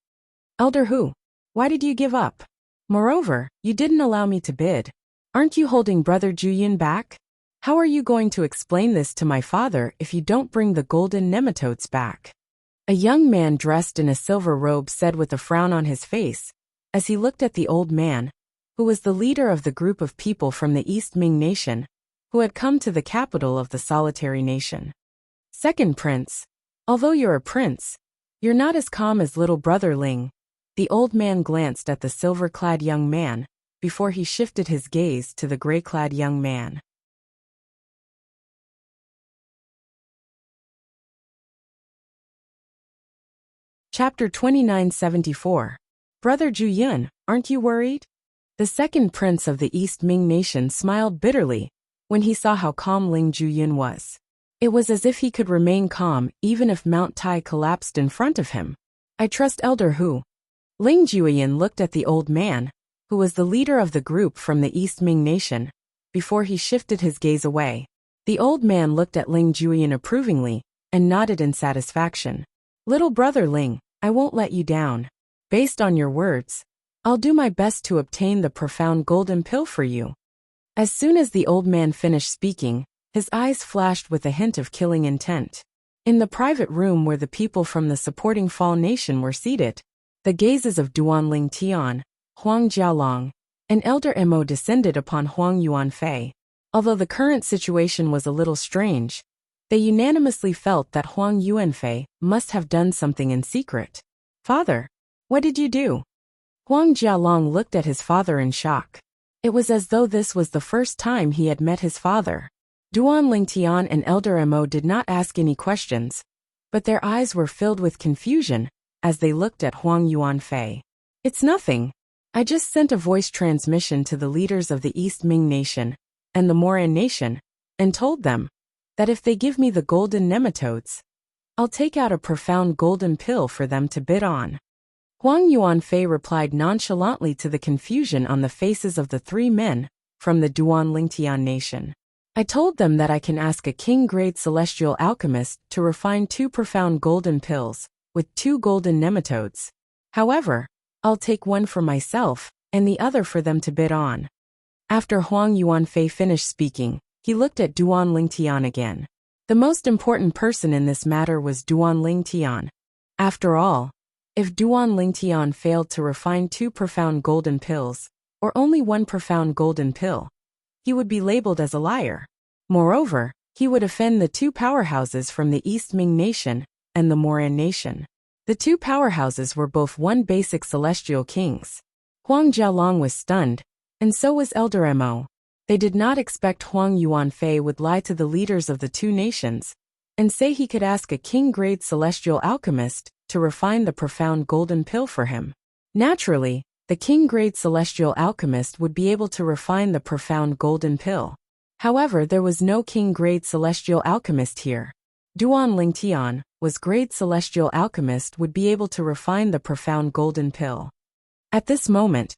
Speaker 1: "Elder Hu, why did you give up? Moreover, you didn't allow me to bid. Aren't you holding Brother Juyin back? How are you going to explain this to my father if you don't bring the golden nematodes back? A young man dressed in a silver robe said with a frown on his face, as he looked at the old man, who was the leader of the group of people from the East Ming nation, who had come to the capital of the solitary nation. Second prince, although you're a prince, you're not as calm as little brother Ling. The old man glanced at the silver-clad young man, before he shifted his gaze to the gray-clad young man. Chapter 2974. Brother Juyun, aren't you worried? The second prince of the East Ming nation smiled bitterly when he saw how calm Ling Juyun was. It was as if he could remain calm even if Mount Tai collapsed in front of him. I trust Elder Hu. Ling Juyun looked at the old man, who was the leader of the group from the East Ming nation, before he shifted his gaze away. The old man looked at Ling Juyun approvingly and nodded in satisfaction. Little brother Ling, I won't let you down. Based on your words, I'll do my best to obtain the profound golden pill for you. As soon as the old man finished speaking, his eyes flashed with a hint of killing intent. In the private room where the people from the supporting Fall Nation were seated, the gazes of Duan Ling Tian, Huang Jialong, and Elder Mo descended upon Huang Yuanfei. Although the current situation was a little strange, they unanimously felt that Huang Yuanfei must have done something in secret. Father, what did you do? Huang Jialong looked at his father in shock. It was as though this was the first time he had met his father. Duan Lingtian and Elder Mo did not ask any questions, but their eyes were filled with confusion as they looked at Huang Yuanfei. It's nothing. I just sent a voice transmission to the leaders of the East Ming nation and the Moran nation and told them that if they give me the golden nematodes, I'll take out a profound golden pill for them to bid on. Huang Yuanfei replied nonchalantly to the confusion on the faces of the three men from the Duan Lingtian nation. I told them that I can ask a king-grade celestial alchemist to refine 2 profound golden pills with 2 golden nematodes. However, I'll take one for myself and the other for them to bid on. After Huang Yuanfei finished speaking, he looked at Duan Lingtian again. The most important person in this matter was Duan Lingtian. After all, if Duan Lingtian failed to refine 2 profound golden pills, or only 1 profound golden pill, he would be labeled as a liar. Moreover, he would offend the 2 powerhouses from the East Ming nation and the Moran nation. The 2 powerhouses were both one basic celestial kings. Huang Jialong was stunned, and so was Elder Mo. They did not expect Huang Yuanfei would lie to the leaders of the 2 nations and say he could ask a king-grade celestial alchemist to refine the profound golden pill for him. Naturally, the king-grade celestial alchemist would be able to refine the profound golden pill. However, there was no king-grade celestial alchemist here. Duan Lingtian was grade celestial alchemist would be able to refine the profound golden pill. At this moment,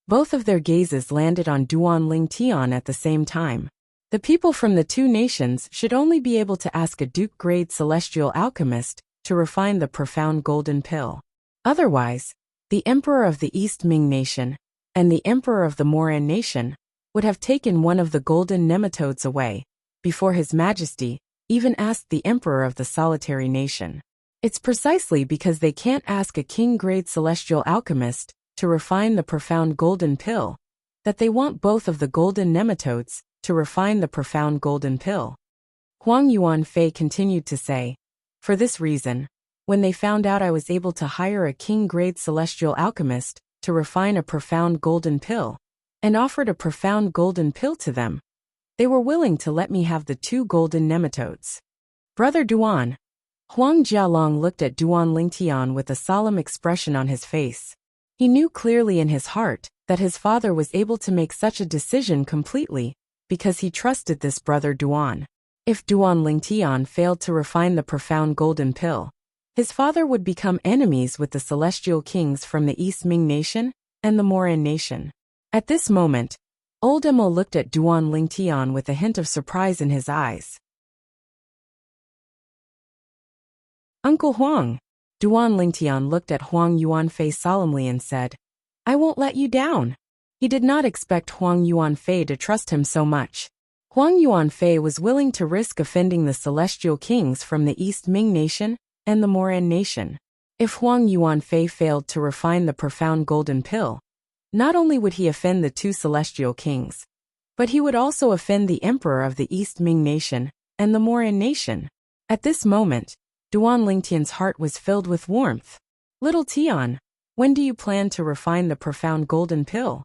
Speaker 1: both of their gazes landed on Duan Lingtian at the same time. The people from the 2 nations should only be able to ask a duke-grade celestial alchemist to refine the profound golden pill. Otherwise, the Emperor of the East Ming nation and the Emperor of the Moran nation would have taken one of the golden nematodes away before His Majesty even asked the Emperor of the solitary nation. It's precisely because they can't ask a king-grade celestial alchemist to refine the profound golden pill that they want both of the golden nematodes to refine the profound golden pill. Huang Yuanfei continued to say, for this reason, when they found out I was able to hire a king-grade celestial alchemist to refine a profound golden pill, and offered a profound golden pill to them, they were willing to let me have the 2 golden nematodes. Brother Duan. Huang Jialong looked at Duan Lingtian with a solemn expression on his face. He knew clearly in his heart that his father was able to make such a decision completely because he trusted this brother Duan. If Duan Lingtian failed to refine the profound golden pill, his father would become enemies with the celestial kings from the East Ming nation and the Moran nation. At this moment, Old Mo looked at Duan Lingtian with a hint of surprise in his eyes. Uncle Huang. Duan Lingtian looked at Huang Yuanfei solemnly and said, I won't let you down. He did not expect Huang Yuanfei to trust him so much. Huang Yuanfei was willing to risk offending the celestial kings from the East Ming nation and the Moran nation. If Huang Yuanfei failed to refine the profound golden pill, not only would he offend the two celestial kings, but he would also offend the emperor of the East Ming nation and the Moran nation. At this moment, Duan Lingtian's heart was filled with warmth. Little Tian, when do you plan to refine the profound golden pill?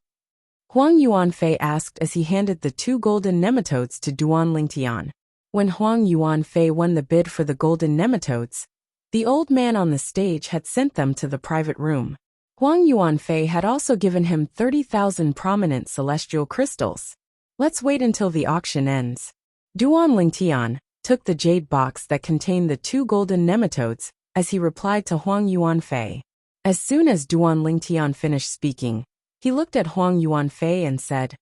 Speaker 1: Huang Yuanfei asked as he handed the 2 golden nematodes to Duan Lingtian. When Huang Yuanfei won the bid for the golden nematodes, the old man on the stage had sent them to the private room. Huang Yuanfei had also given him 30,000 prominent celestial crystals. Let's wait until the auction ends. Duan Lingtian took the jade box that contained the 2 golden nematodes as he replied to Huang Yuanfei. As soon as Duan Lingtian finished speaking, he looked at Huang Yuanfei and said,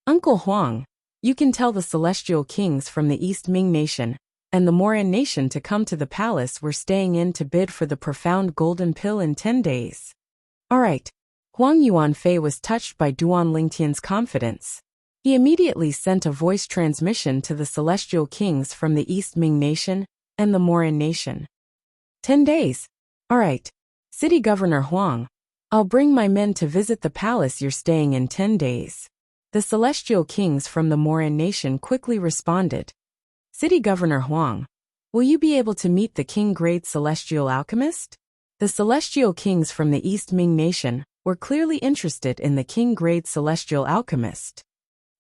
Speaker 1: Uncle Huang, you can tell the celestial kings from the East Ming nation and the Moran nation to come to the palace we're staying in to bid for the profound golden pill in 10 days. All right. Huang Yuanfei was touched by Duan Lingtian's confidence. He immediately sent a voice transmission to the celestial kings from the East Ming nation and the Moran nation. 10 days. All right. City Governor Huang, I'll bring my men to visit the palace you're staying in 10 days. The celestial kings from the Moran nation quickly responded. City Governor Huang, will you be able to meet the king-grade celestial alchemist? The celestial kings from the East Ming nation were clearly interested in the king-grade celestial alchemist.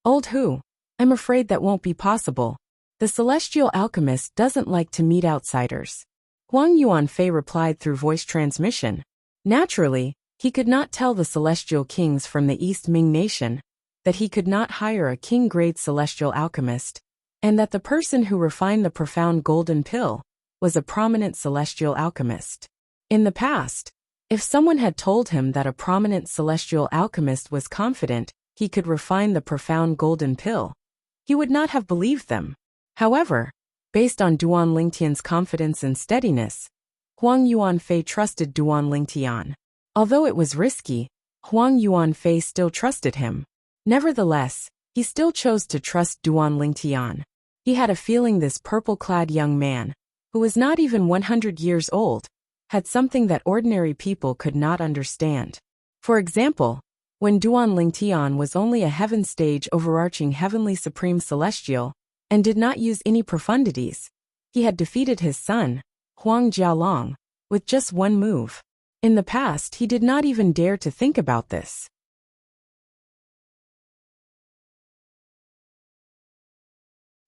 Speaker 1: Old Hu, I'm afraid that won't be possible. The celestial alchemist doesn't like to meet outsiders. Huang Yuanfei replied through voice transmission. Naturally, he could not tell the celestial kings from the East Ming nation that he could not hire a king-grade celestial alchemist, and that the person who refined the profound golden pill was a prominent celestial alchemist. In the past, if someone had told him that a prominent celestial alchemist was confident he could refine the profound golden pill, he would not have believed them. However, based on Duan Lingtian's confidence and steadiness, Huang Yuanfei trusted Duan Lingtian. Although it was risky, Huang Yuanfei still trusted him. Nevertheless, he still chose to trust Duan Lingtian. He had a feeling this purple-clad young man, who was not even 100 years old, had something that ordinary people could not understand. For example, when Duan Lingtian was only a heaven stage overarching heavenly supreme celestial, and did not use any profundities, he had defeated his son, Huang Jialong, with just one move. In the past, he did not even dare to think about this.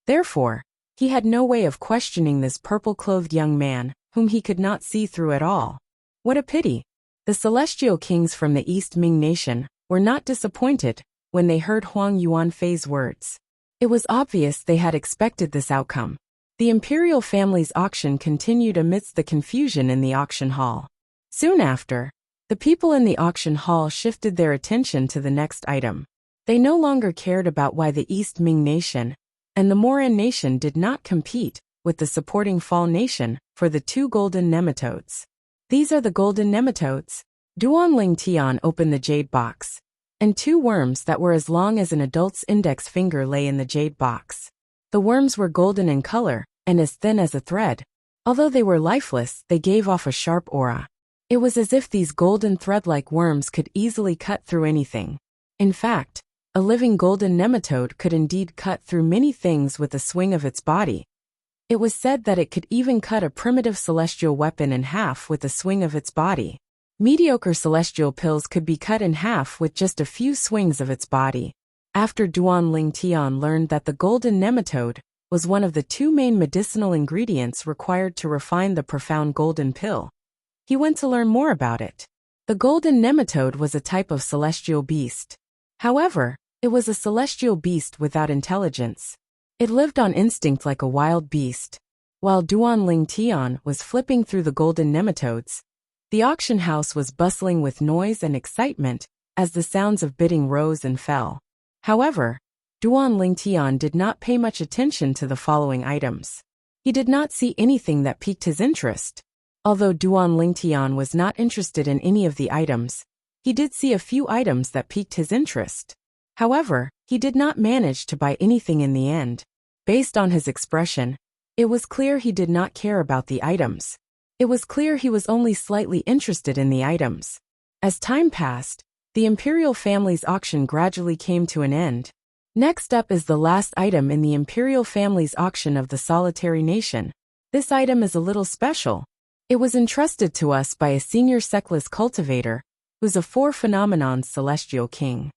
Speaker 1: Therefore, he had no way of questioning this purple-clothed young man, whom he could not see through at all. What a pity! The celestial kings from the East Ming nation were not disappointed when they heard Huang Yuanfei's words. It was obvious they had expected this outcome. The imperial family's auction continued amidst the confusion in the auction hall. Soon after, the people in the auction hall shifted their attention to the next item. They no longer cared about why the East Ming nation and the Moran nation did not compete with the supporting Fall nation for the 2 golden nematodes. These are the golden nematodes. Duan Lingtian opened the jade box, and 2 worms that were as long as an adult's index finger lay in the jade box. The worms were golden in color and as thin as a thread. Although they were lifeless, they gave off a sharp aura. It was as if these golden thread-like worms could easily cut through anything. In fact, a living golden nematode could indeed cut through many things with a swing of its body. It was said that it could even cut a primitive celestial weapon in half with a swing of its body. Mediocre celestial pills could be cut in half with just a few swings of its body. After Duan Lingtian learned that the golden nematode was one of the 2 main medicinal ingredients required to refine the profound golden pill, he went to learn more about it. The golden nematode was a type of celestial beast. However, it was a celestial beast without intelligence. It lived on instinct like a wild beast. While Duan Lingtian was flipping through the golden nematodes, the auction house was bustling with noise and excitement as the sounds of bidding rose and fell. However, Duan Lingtian did not pay much attention to the following items. He did not see anything that piqued his interest. Although Duan Lingtian was not interested in any of the items, he did see a few items that piqued his interest. However, he did not manage to buy anything in the end. Based on his expression, it was clear he did not care about the items. It was clear he was only slightly interested in the items. As time passed, the imperial family's auction gradually came to an end. Next up is the last item in the imperial family's auction of the solitary nation. This item is a little special. It was entrusted to us by a senior Seckless cultivator, who's a 4 phenomenons celestial king.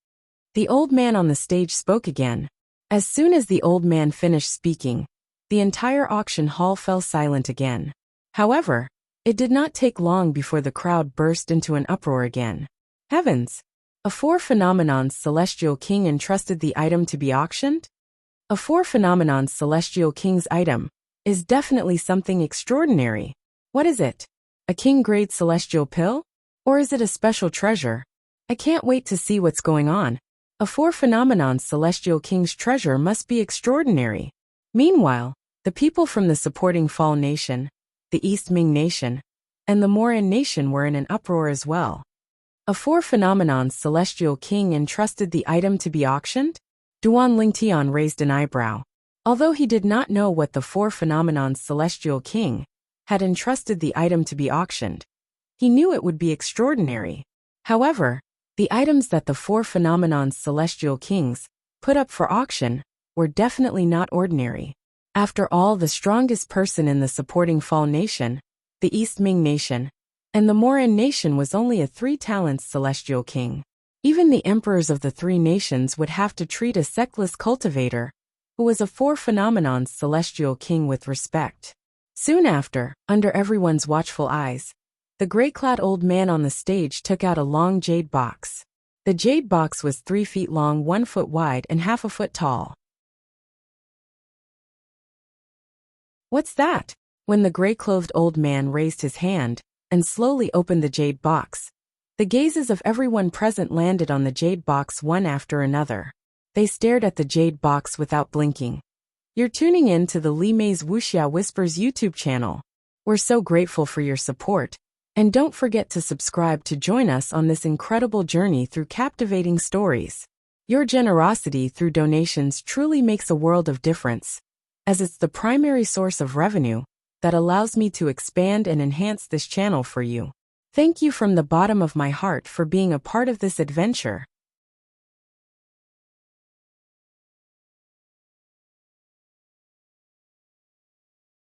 Speaker 1: The old man on the stage spoke again. As soon as the old man finished speaking, the entire auction hall fell silent again. However, it did not take long before the crowd burst into an uproar again. Heavens! A 4 phenomenons celestial king entrusted the item to be auctioned? A 4 phenomenons celestial king's item is definitely something extraordinary. What is it? A king-grade celestial pill? Or is it a special treasure? I can't wait to see what's going on. A 4 phenomenons celestial king's treasure must be extraordinary. Meanwhile, the people from the supporting Fall Nation, the East Ming Nation, and the Moran Nation were in an uproar as well. A 4 phenomenons celestial king entrusted the item to be auctioned? Duan Lingtian raised an eyebrow. Although he did not know what the 4 phenomenons celestial king had entrusted the item to be auctioned, he knew it would be extraordinary. However, the items that the 4 phenomenons celestial kings put up for auction were definitely not ordinary. After all, the strongest person in the supporting Fall Nation, the East Ming Nation, and the Moran Nation was only a 3 talents celestial king. Even the emperors of the 3 nations would have to treat a Seckless cultivator, who was a 4 phenomenons celestial king, with respect. Soon after, under everyone's watchful eyes, the gray-clad old man on the stage took out a long jade box. The jade box was 3 feet long, 1 foot wide, and half a foot tall. What's that? When the gray-clothed old man raised his hand and slowly opened the jade box, the gazes of everyone present landed on the jade box one after another. They stared at the jade box without blinking. You're tuning in to the Li Mei's Wuxia Whispers YouTube channel. We're so grateful for your support, and don't forget to subscribe to join us on this incredible journey through captivating stories. Your generosity through donations truly makes a world of difference, as it's the primary source of revenue that allows me to expand and enhance this channel for you. Thank you from the bottom of my heart for being a part of this adventure.